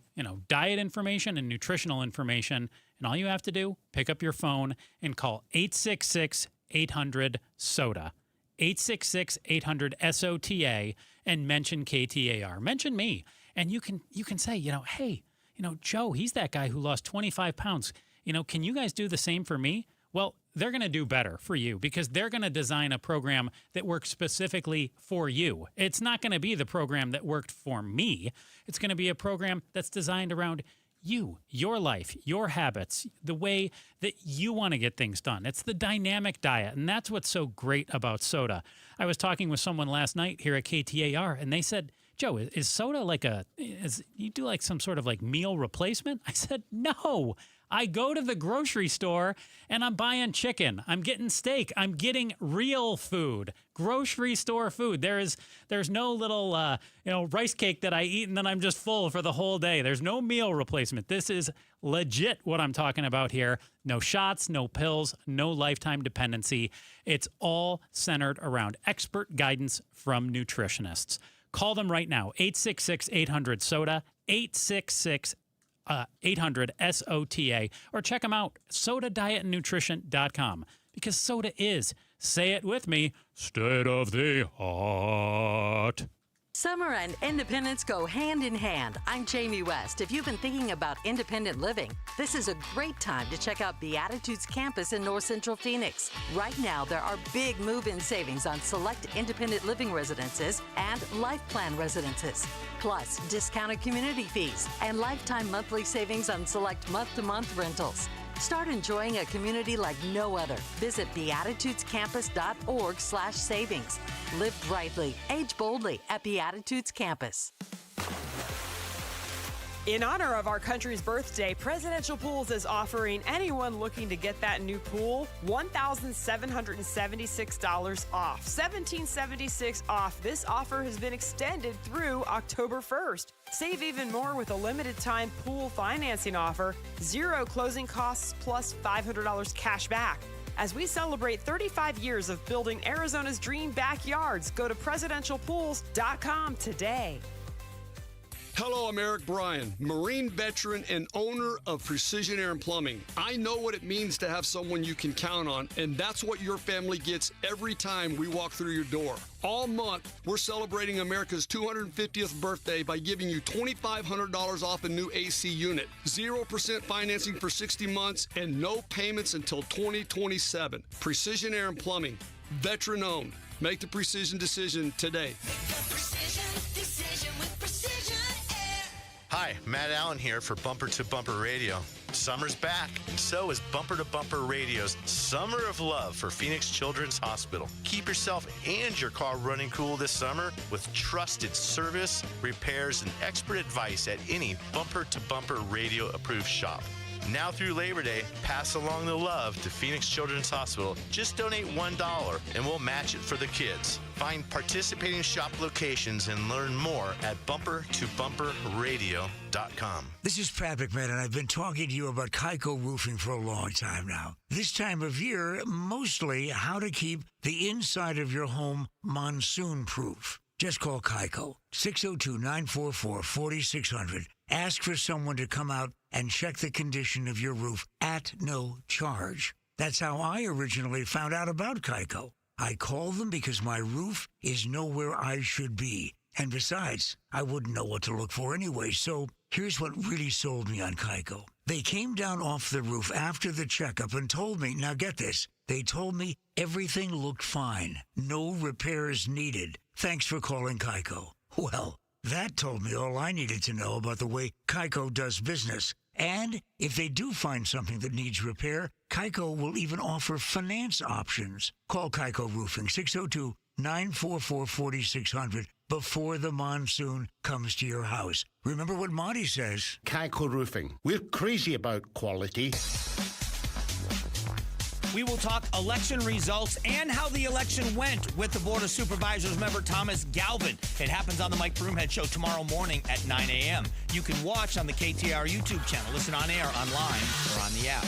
diet information and nutritional information. And all you have to do, pick up your phone and call 866-800-SODA. 866-800-SOTA and mention KTAR. Mention me. And you can say, hey, Joe, he's that guy who lost 25 pounds. Can you guys do the same for me? Well, they're going to do better for you because they're going to design a program that works specifically for you. It's not going to be the program that worked for me. It's going to be a program that's designed around you, your life, your habits, the way that you want to get things done. It's the dynamic diet, and that's what's so great about soda. I was talking with someone last night here at KTAR, and they said, Joe, is soda you do like some sort of like meal replacement? I said, no. I go to the grocery store and I'm buying chicken. I'm getting steak. I'm getting real food, grocery store food. There's no little rice cake that I eat and then I'm just full for the whole day. There's no meal replacement. This is legit what I'm talking about here. No shots, no pills, no lifetime dependency. It's all centered around expert guidance from nutritionists. Call them right now, 866-800-SODA, 800-SOTA, or check them out, sodadietandnutrition.com, because soda is, say it with me, state of the art. Summer and independence go hand in hand. I'm Jamie West. If you've been thinking about independent living, this is a great time to check out Beatitudes Campus in North Central Phoenix. Right now, there are big move-in savings on select independent living residences and life plan residences, plus discounted community fees and lifetime monthly savings on select month-to-month rentals. Start enjoying a community like no other. Visit beatitudescampus.org/savings. Live brightly, age boldly at Beatitudes Campus. In honor of our country's birthday, Presidential Pools is offering anyone looking to get that new pool $1,776 off. $1,776 off. This offer has been extended through October 1st. Save even more with a limited time pool financing offer. 0 closing costs plus $500 cash back. As we celebrate 35 years of building Arizona's dream backyards, go to presidentialpools.com today. Hello, I'm Eric Bryan, Marine veteran and owner of Precision Air and Plumbing. I know what it means to have someone you can count on, and that's what your family gets every time we walk through your door. All month, we're celebrating America's 250th birthday by giving you $2,500 off a new AC unit, 0% financing for 60 months, and no payments until 2027. Precision Air and Plumbing, veteran owned. Make the precision decision today. Hi, Matt Allen here for Bumper to Bumper Radio. Summer's back, and so is Bumper to Bumper Radio's Summer of Love for Phoenix Children's Hospital. Keep yourself and your car running cool this summer with trusted service, repairs, and expert advice at any Bumper to Bumper Radio approved shop. Now through Labor Day, pass along the love to Phoenix Children's Hospital. Just donate $1 and we'll match it for the kids. Find participating shop locations and learn more at bumpertobumperradio.com. This is Pat McMahon, and I've been talking to you about Kaiko Roofing for a long time now. This time of year, mostly how to keep the inside of your home monsoon-proof. Just call Kaiko, 602-944-4600. Ask for someone to come out and check the condition of your roof at no charge. That's how I originally found out about Kaiko. I called them because my roof is nowhere I should be. And besides, I wouldn't know what to look for anyway. So here's what really sold me on Kaiko. They came down off the roof after the checkup and told me, now get this, they told me everything looked fine. No repairs needed. Thanks for calling Kaiko. Well, that told me all I needed to know about the way Kaiko does business. And if they do find something that needs repair, Kaiko will even offer finance options. Call Kaiko Roofing, 602-944-4600, before the monsoon comes to your house. Remember what Monty says. Kaiko Roofing. We're crazy about quality. We will talk election results and how the election went with the Board of Supervisors member Thomas Galvin. It happens on the Mike Broomhead Show tomorrow morning at 9 a.m. You can watch on the KTAR YouTube channel, listen on air, online, or on the app.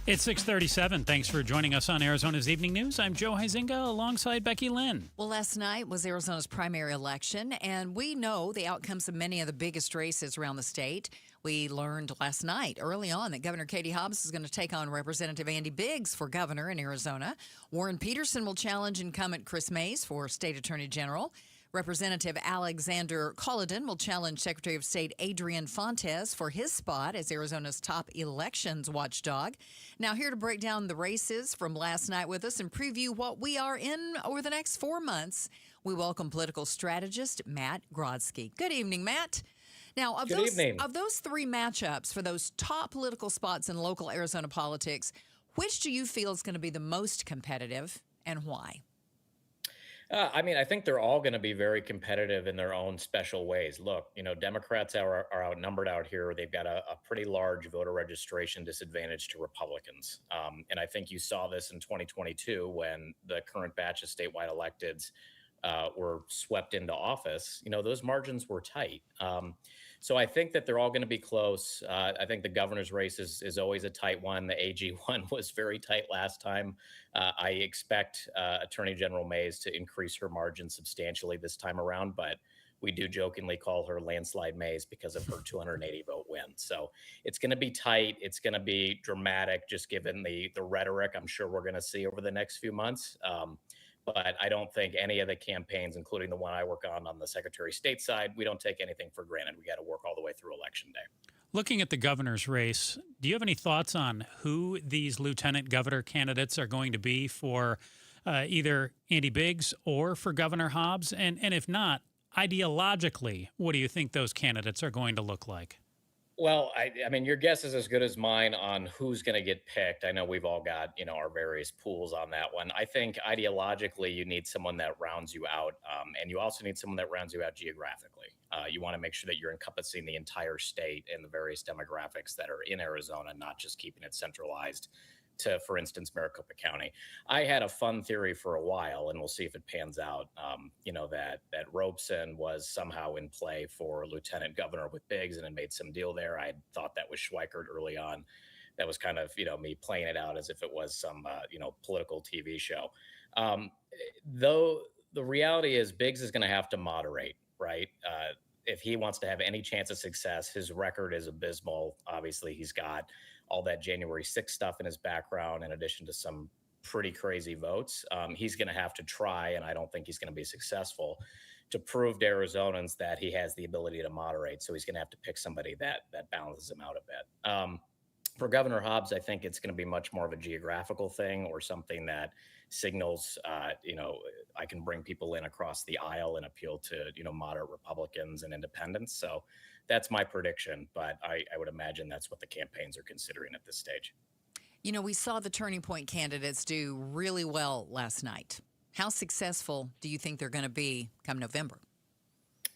It's 6:37. Thanks for joining us on Arizona's Evening News. I'm Joe Huizinga alongside Becky Lynn. Well, last night was Arizona's primary election, and we know the outcomes of many of the biggest races around the state. We learned last night, early on, that Governor Katie Hobbs is going to take on Representative Andy Biggs for governor in Arizona. Warren Peterson will challenge incumbent Chris Mays for state attorney general. Representative Alexander Colladon will challenge Secretary of State Adrian Fontes for his spot as Arizona's top elections watchdog. Now, here to break down the races from last night with us and preview what we are in over the next 4 months, we welcome political strategist Matt Grodsky. Good evening, Matt. Now, of those three matchups for those top political spots in local Arizona politics, which do you feel is going to be the most competitive and why? I think they're all going to be very competitive in their own special ways. Look, Democrats are outnumbered out here. They've got a pretty large voter registration disadvantage to Republicans. And I think you saw this in 2022 when the current batch of statewide electeds were swept into office. Those margins were tight. So I think that they're all going to be close. I think the governor's race is always a tight one. The AG one was very tight last time. I expect Attorney General Mays to increase her margin substantially this time around, but we do jokingly call her Landslide Mays because of her 280 vote win. So it's going to be tight. It's going to be dramatic, just given the rhetoric I'm sure we're going to see over the next few months. But I don't think any of the campaigns, including the one I work on the Secretary of State side, we don't take anything for granted. We got to work all the way through Election Day. Looking at the governor's race, do you have any thoughts on who these lieutenant governor candidates are going to be for either Andy Biggs or for Governor Hobbs? And if not, ideologically, what do you think those candidates are going to look like? Well, I mean, your guess is as good as mine on who's going to get picked. I know we've all got, our various pools on that one. I think ideologically, you need someone that rounds you out. And you also need someone that rounds you out geographically. You want to make sure that you're encompassing the entire state and the various demographics that are in Arizona, not just keeping it centralized to, for instance, Maricopa County. I had a fun theory for a while, and we'll see if it pans out, that Robeson was somehow in play for lieutenant governor with Biggs and had made some deal there. I thought that was Schweikert early on. That was kind of, me playing it out as if it was some, political TV show. Though the reality is Biggs is going to have to moderate, right? If he wants to have any chance of success, his record is abysmal. Obviously, he's got all that January 6th stuff in his background, in addition to some pretty crazy votes. He's going to have to try, and I don't think he's going to be successful, to prove to Arizonans that he has the ability to moderate. So he's going to have to pick somebody that balances him out a bit. For Governor Hobbs, I think it's going to be much more of a geographical thing, or something that signals, I can bring people in across the aisle and appeal to, moderate Republicans and independents. So that's my prediction, but I would imagine that's what the campaigns are considering at this stage. We saw the Turning Point candidates do really well last night. How successful do you think they're going to be come November?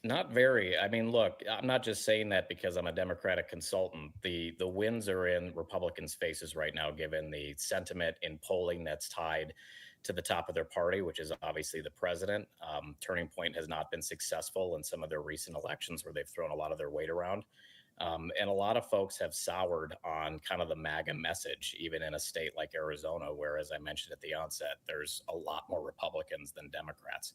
Not very. I mean, look, I'm not just saying that because I'm a Democratic consultant. The wins are in Republicans' faces right now, given the sentiment in polling that's tied to the top of their party, which is obviously the president. Turning Point has not been successful in some of their recent elections where they've thrown a lot of their weight around. And a lot of folks have soured on kind of the MAGA message, even in a state like Arizona, where, as I mentioned at the onset, there's a lot more Republicans than Democrats.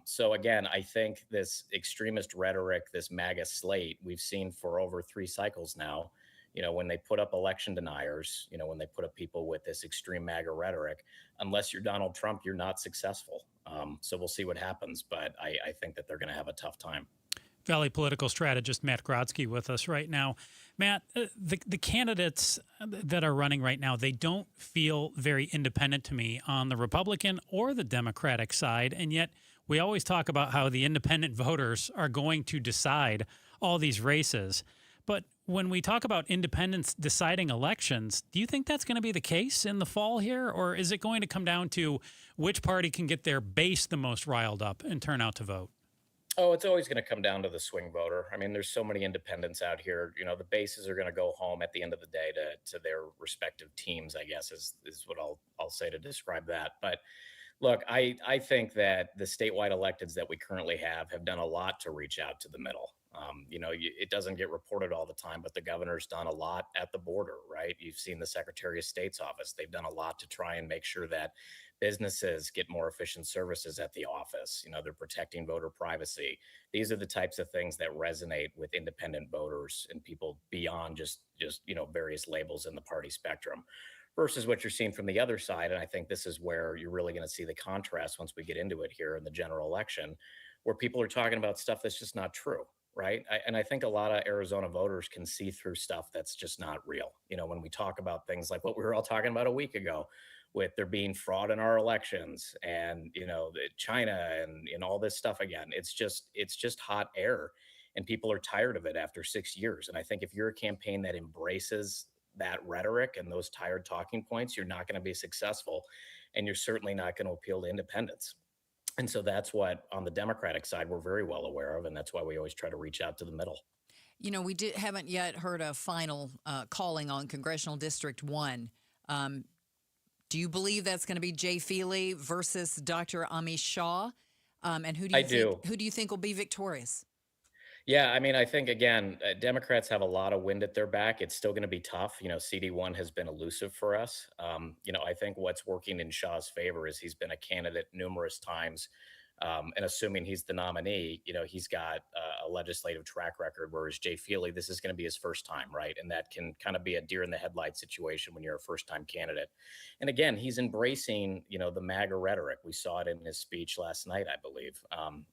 So again, I think this extremist rhetoric, this MAGA slate, we've seen for over 3 cycles now. When they put up election deniers, when they put up people with this extreme MAGA rhetoric, unless you're Donald Trump, you're not successful. So we'll see what happens, but I think that they're going to have a tough time. Valley political strategist Matt Grodzki with us right now. Matt, the candidates that are running right now, they don't feel very independent to me on the Republican or the Democratic side, and yet we always talk about how the independent voters are going to decide all these races. But when we talk about independents deciding elections, do you think that's going to be the case in the fall here? Or is it going to come down to which party can get their base the most riled up and turn out to vote? Oh, it's always going to come down to the swing voter. I mean, there's so many independents out here. The bases are going to go home at the end of the day to their respective teams, I guess, is what I'll say to describe that. But look, I think that the statewide electeds that we currently have done a lot to reach out to the middle. It doesn't get reported all the time, but the governor's done a lot at the border, right? You've seen the Secretary of State's office. They've done a lot to try and make sure that businesses get more efficient services at the office. They're protecting voter privacy. These are the types of things that resonate with independent voters and people beyond just various labels in the party spectrum, versus what you're seeing from the other side. And I think this is where you're really going to see the contrast once we get into it here in the general election, where people are talking about stuff that's just not true. Right. And I think a lot of Arizona voters can see through stuff that's just not real. When we talk about things like what we were all talking about a week ago, with there being fraud in our elections and, China and all this stuff again, it's just hot air, and people are tired of it after 6 years. And I think if you're a campaign that embraces that rhetoric and those tired talking points, you're not going to be successvel, and you're certainly not going to appeal to independents. And so that's what, on the Democratic side, we're very well aware of, and that's why we always try to reach out to the middle. We haven't yet heard a final calling on Congressional District 1. Do you believe that's going to be Jay Feely versus Dr. Amish Shah? And who do you think will be victorious? Yeah, I mean, I think, again, Democrats have a lot of wind at their back. It's still going to be tough. CD1 has been elusive for us. I think what's working in Shah's favor is he's been a candidate numerous times And assuming he's the nominee, he's got a legislative track record, whereas Jay Feely, this is going to be his first time, right? And that can kind of be a deer in the headlight situation when you're a first-time candidate. And again, he's embracing, the MAGA rhetoric. We saw it in his speech last night, I believe.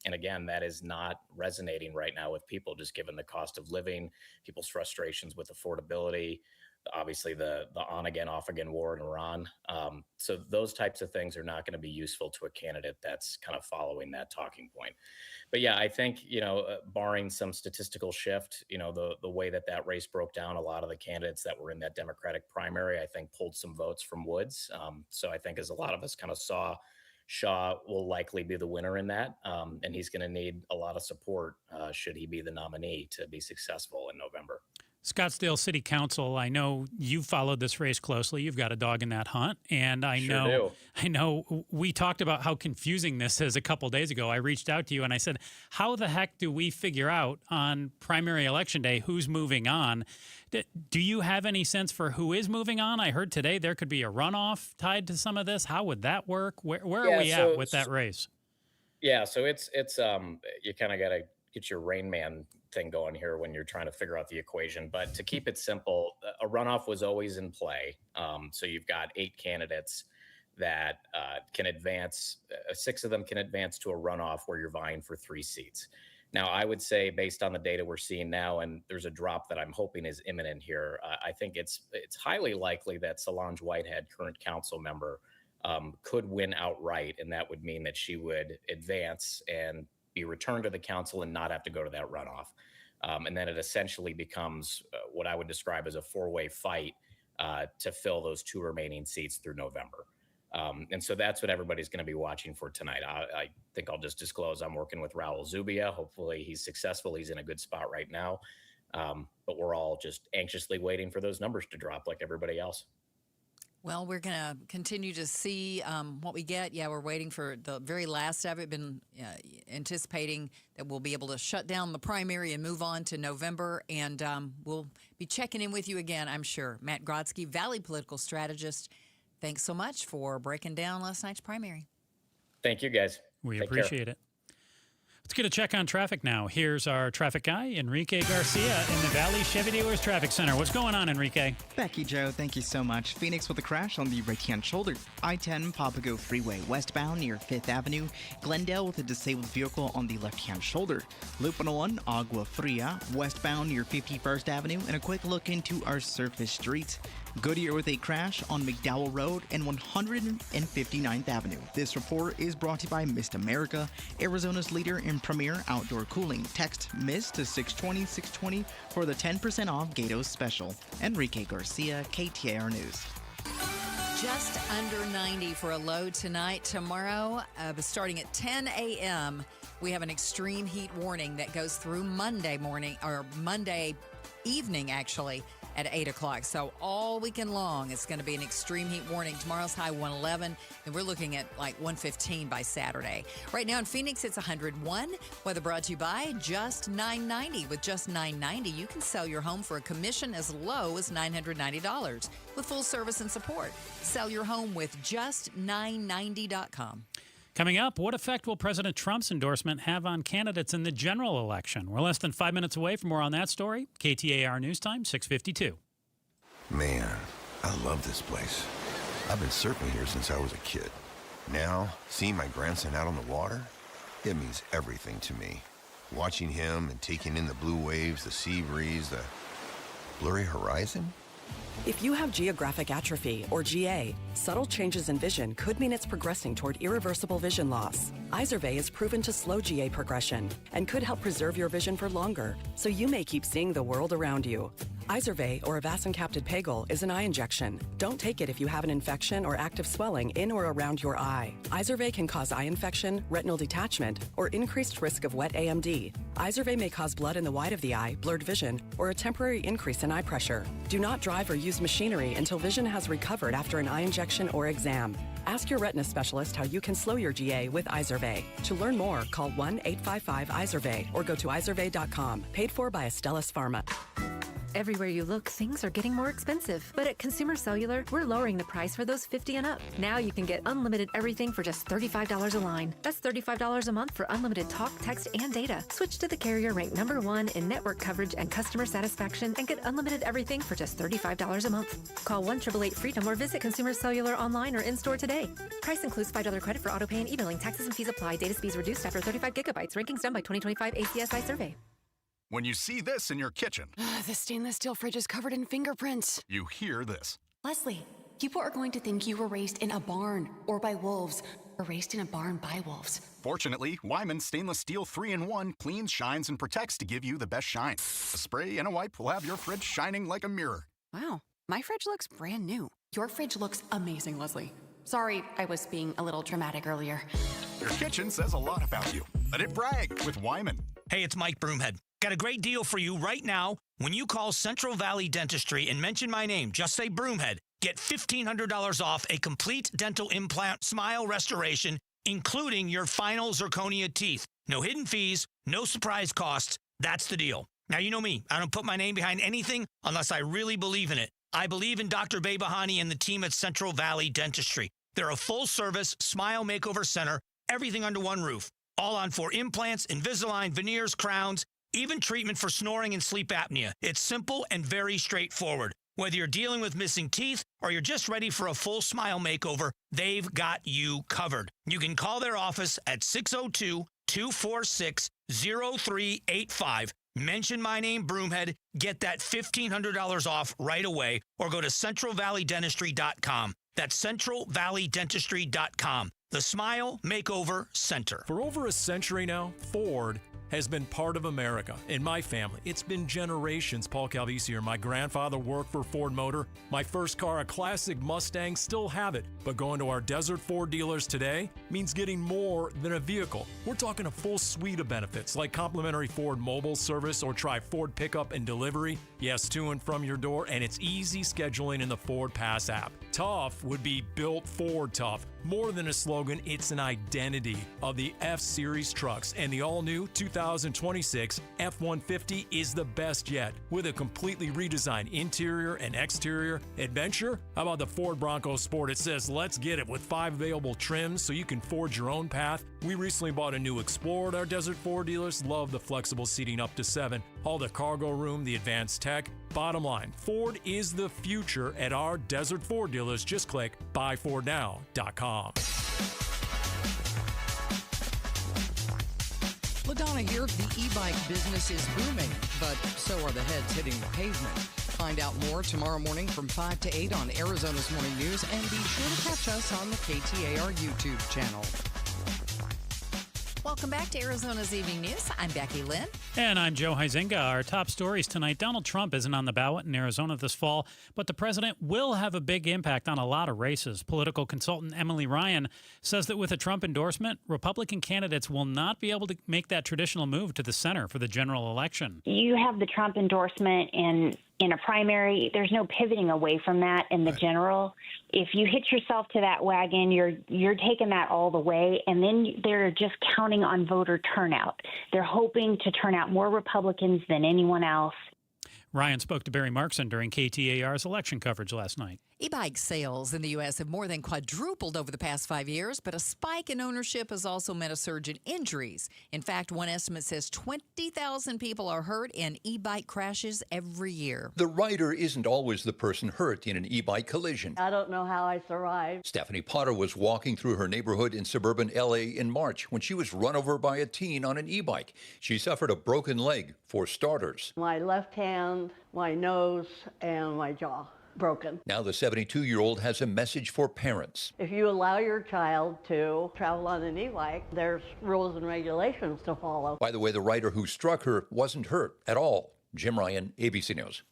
And again, that is not resonating right now with people, just given the cost of living, people's frustrations with affordability, obviously the on-again, off-again war in Iran. So those types of things are not going to be useful to a candidate that's kind of following that talking point. But yeah, I think, barring some statistical shift, the way that race broke down, a lot of the candidates that were in that Democratic primary, I think pulled some votes from Woods. So I think as a lot of us kind of saw, Shaw will likely be the winner in that. And he's going to need a lot of support should he be the nominee to be successful in November. Scottsdale City Council, I know you followed this race closely. You've got a dog in that hunt. And I know we talked about how confusing this is a couple days ago. I reached out to you and I said, how the heck do we figure out on primary election day who's moving on? Do you have any sense for who is moving on? I heard today there could be a runoff tied to some of this. How would that work? Where are we at with that race? Yeah, so it's you kind of got to get your Rain Man thing going here when you're trying to figure out the equation. But to keep it simple, a runoff was always in play. So you've got 8 candidates that can advance. 6 of them can advance to a runoff where you're vying for 3 seats. Now, I would say based on the data we're seeing now, and there's a drop that I'm hoping is imminent here, I think it's highly likely that Solange Whitehead, current council member, could win outright. And that would mean that she would advance and be returned to the council and not have to go to that runoff. And then it essentially becomes what I would describe as a 4-way fight to fill those 2 remaining seats through November. And so that's what everybody's going to be watching for tonight. I think I'll just disclose I'm working with Raul Zubia. Hopefully he's successful. He's in a good spot right now. But we're all just anxiously waiting for those numbers to drop like everybody else. Well, we're going to continue to see what we get. Yeah, we're waiting for the very last of it. Been anticipating that we'll be able to shut down the primary and move on to November. And we'll be checking in with you again, I'm sure. Matt Grodzki, Valley political strategist. Thanks so much for breaking down last night's primary. Thank you, guys. We appreciate it. Let's get a check on traffic now. Here's our traffic guy, Enrique Garcia, in the Valley Chevy Dealers Traffic Center. What's going on, Enrique? Becky, Joe, thank you so much. Phoenix with a crash on the right-hand shoulder. I-10 Papago Freeway westbound near 5th Avenue. Glendale with a disabled vehicle on the left-hand shoulder. Loop 101 Agua Fria westbound near 51st Avenue. And a quick look into our surface streets. Goodyear with a crash on McDowell Road and 159th Avenue. This report is brought to you by Mist America, Arizona's leader in premier outdoor cooling. Text MIST to 620-620 for the 10% off Gatos special. Enrique Garcia, KTAR News. Just under 90 for a low tonight. Tomorrow, starting at 10 a.m., we have an extreme heat warning that goes through Monday morning, or Monday evening, actually, at 8 o'clock. So all weekend long, it's going to be an extreme heat warning. Tomorrow's high 111, and we're looking at like 115 by Saturday. Right now in Phoenix, it's 101. Weather brought to you by Just 990. With Just 990, you can sell your home for a commission as low as $990 with full service and support. Sell your home with just990.com. Coming up, what effect will President Trump's endorsement have on candidates in the general election? We're less than 5 minutes away from more on that story. KTAR News Time, 6:52. Man, I love this place. I've been surfing here since I was a kid. Now, seeing my grandson out on the water, it means everything to me. Watching him and taking in the blue waves, the sea breeze, the blurry horizon. If you have geographic atrophy, or GA, subtle changes in vision could mean it's progressing toward irreversible vision loss. Izervay is proven to slow GA progression and could help preserve your vision for longer, so you may keep seeing the world around you. Izervay, or avacincaptad pegol, is an eye injection. Don't take it if you have an infection or active swelling in or around your eye. Izervay can cause eye infection, retinal detachment, or increased risk of wet AMD. Izervay may cause blood in the white of the eye, blurred vision, or a temporary increase in eye pressure. Do not drive or use machinery until vision has recovered after an eye injection or exam. Ask your retina specialist how you can slow your GA with Izervay. To learn more, call 1-855-IZERVAY or go to izervay.com. Paid for by Astellas Pharma. Everywhere you look, things are getting more expensive. But at Consumer Cellular, we're lowering the price for those 50 and up. Now you can get unlimited everything for just $35 a line. That's $35 a month for unlimited talk, text, and data. Switch to the carrier ranked #1 in network coverage and customer satisfaction and get unlimited everything for just $35 a month. Call 1-888-FREEDOM or visit Consumer Cellular online or in-store today. Price includes $5 credit for auto pay and e-billing. Taxes and fees apply. Data speeds reduced after 35 gigabytes. Rankings done by 2025 ACSI survey. When you see this in your kitchen, the stainless steel fridge is covered in fingerprints. you hear this. Leslie, people are going to think you were raised in a barn or by wolves or raised in a barn by wolves. Fortunately, Wyman Stainless Steel 3-in-1 cleans, shines, and protects to give you the best shine. A spray and a wipe will have your fridge shining like a mirror. Wow, my fridge looks brand new. Your fridge looks amazing, Leslie. Sorry, I was being a little dramatic earlier. Your kitchen says a lot about you. Let it brag with Wyman. Hey, it's Mike Broomhead. Got a great deal for you right now. When you call Central Valley Dentistry and mention my name, just say Broomhead, get $1,500 off a complete dental implant smile restoration, including your final zirconia teeth. No hidden fees, no surprise costs. That's the deal. Now, you know me. I don't put my name behind anything unless I really believe in it. I believe in Dr. Behbahani and the team at Central Valley Dentistry. They're a full-service smile makeover center, everything under one roof. All on for implants, Invisalign, veneers, crowns, even treatment for snoring and sleep apnea. It's simple and very straightforward. Whether you're dealing with missing teeth or you're just ready for a full smile makeover, they've got you covered. You can call their office at 602-246-0385. Mention my name, Broomhead. Get that $1,500 off right away or go to centralvalleydentistry.com. That's centralvalleydentistry.com. The Smile Makeover Center. For over a century now, Ford has been part of America. In my family, it's been generations. Paul Calvisi here. My grandfather worked for Ford Motor. My first car, a classic Mustang, still have it. But going to our Desert Ford dealers today means getting more than a vehicle. We're talking a full suite of benefits like complimentary Ford mobile service or try Ford pickup and delivery. Yes, to and from your door, and it's easy scheduling in the Ford Pass app. Tough would be built Ford tough. More than a slogan, it's an identity of the F-Series trucks, and the all-new 2026 F-150 is the best yet. With a completely redesigned interior and exterior adventure, how about the Ford Bronco Sport? It says, let's get it, with 5 available trims so you can forge your own path. We recently bought a new Explorer at our Desert Ford dealers. Love the flexible seating up to 7. All the cargo room, the advanced tech. Bottom line, Ford is the future at our Desert Ford dealers. Just click buyfordnow.com. LaDonna here. The e-bike business is booming, but so are the heads hitting the pavement. Find out more tomorrow morning from 5 to 8 on Arizona's Morning News, and be sure to catch us on the KTAR YouTube channel. Welcome back to Arizona's Evening News. I'm Becky Lynn. And I'm Joe Huizinga. Our top stories tonight. Donald Trump isn't on the ballot in Arizona this fall, but the president will have a big impact on a lot of races. Political consultant Emily Ryan says that with a Trump endorsement, Republican candidates will not be able to make that traditional move to the center for the general election. You have the Trump endorsement in a primary. There's no pivoting away from that in the general. If you hitch yourself to that wagon, you're taking that all the way, and then they're just counting on voter turnout. They're hoping to turn out more Republicans than anyone else. Ryan spoke to Barry Markson during KTAR's election coverage last night. E-bike sales in the U.S. have more than quadrupled over the past 5 years, but a spike in ownership has also meant a surge in injuries. In fact, one estimate says 20,000 people are hurt in e-bike crashes every year. The rider isn't always the person hurt in an e-bike collision. I don't know how I survived. Stephanie Potter was walking through her neighborhood in suburban L.A. in March when she was run over by a teen on an e-bike. She suffered a broken leg, for starters. My left hand, my nose, and my jaw. Broken. Now the 72-year-old has a message for parents. If you allow your child to travel on an e-bike, there's rules and regulations to follow. By the way, the rider who struck her wasn't hurt at all. Jim Ryan, ABC News.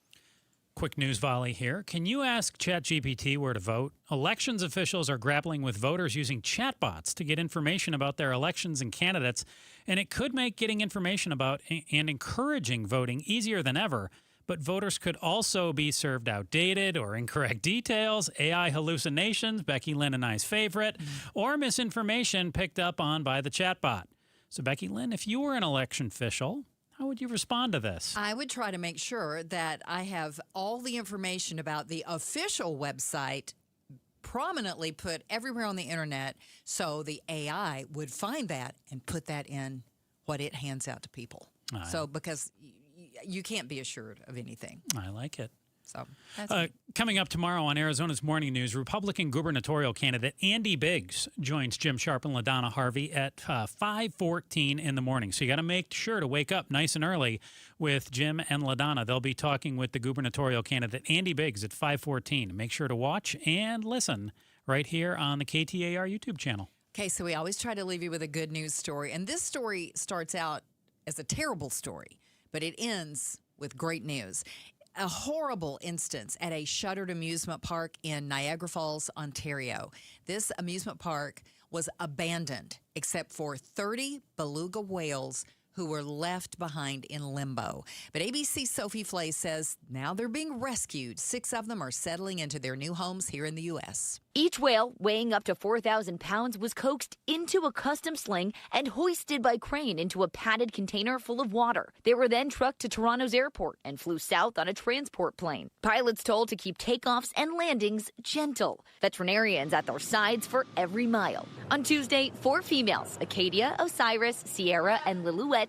Quick news volley here. Can you ask ChatGPT where to vote? Elections officials are grappling with voters using chatbots to get information about their elections and candidates, and it could make getting information about and encouraging voting easier than ever. But voters could also be served outdated or incorrect details, AI hallucinations, Becky Lynn and I's favorite, or misinformation picked up on by the chatbot. So, Becky Lynn, if you were an election official, How would you respond to this? I would try to make sure that I have all the information about the official website prominently put everywhere on the internet so the AI would find that and put that in what it hands out to people. So because you can't be assured of anything. I like it. So that's coming up tomorrow on Arizona's Morning News, Republican gubernatorial candidate Andy Biggs joins Jim Sharp and LaDonna Harvey at 5:14 in the morning. So you got to make sure to wake up nice and early with Jim and LaDonna. They'll be talking with the gubernatorial candidate Andy Biggs at 5:14. Make sure to watch and listen right here on the KTAR YouTube channel. Okay, so we always try to leave you with a good news story. And this story starts out as a terrible story, but it ends with great news. A horrible instance at a shuttered amusement park in Niagara Falls, Ontario. This amusement park was abandoned except for 30 beluga whales who were left behind in limbo. But ABC's Sophie Flay says now they're being rescued. 6 of them are settling into their new homes here in the U.S. Each whale, weighing up to 4,000 pounds, was coaxed into a custom sling and hoisted by crane into a padded container full of water. They were then trucked to Toronto's airport and flew south on a transport plane. Pilots told to keep takeoffs and landings gentle. Veterinarians at their sides for every mile. On Tuesday, 4 females, Acadia, Osiris, Sierra, and Lillooet,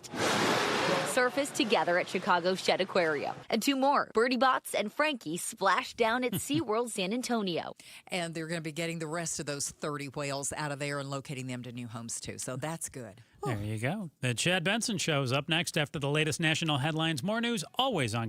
surfaced together at Chicago's Shed Aquarium. And 2 more, Birdie Bots and Frankie, splashed down at SeaWorld San Antonio. And they're going to be getting the rest of those 30 whales out of there and locating them to new homes, too. So that's good. There you go. The Chad Benson Show is up next after the latest national headlines. More news always on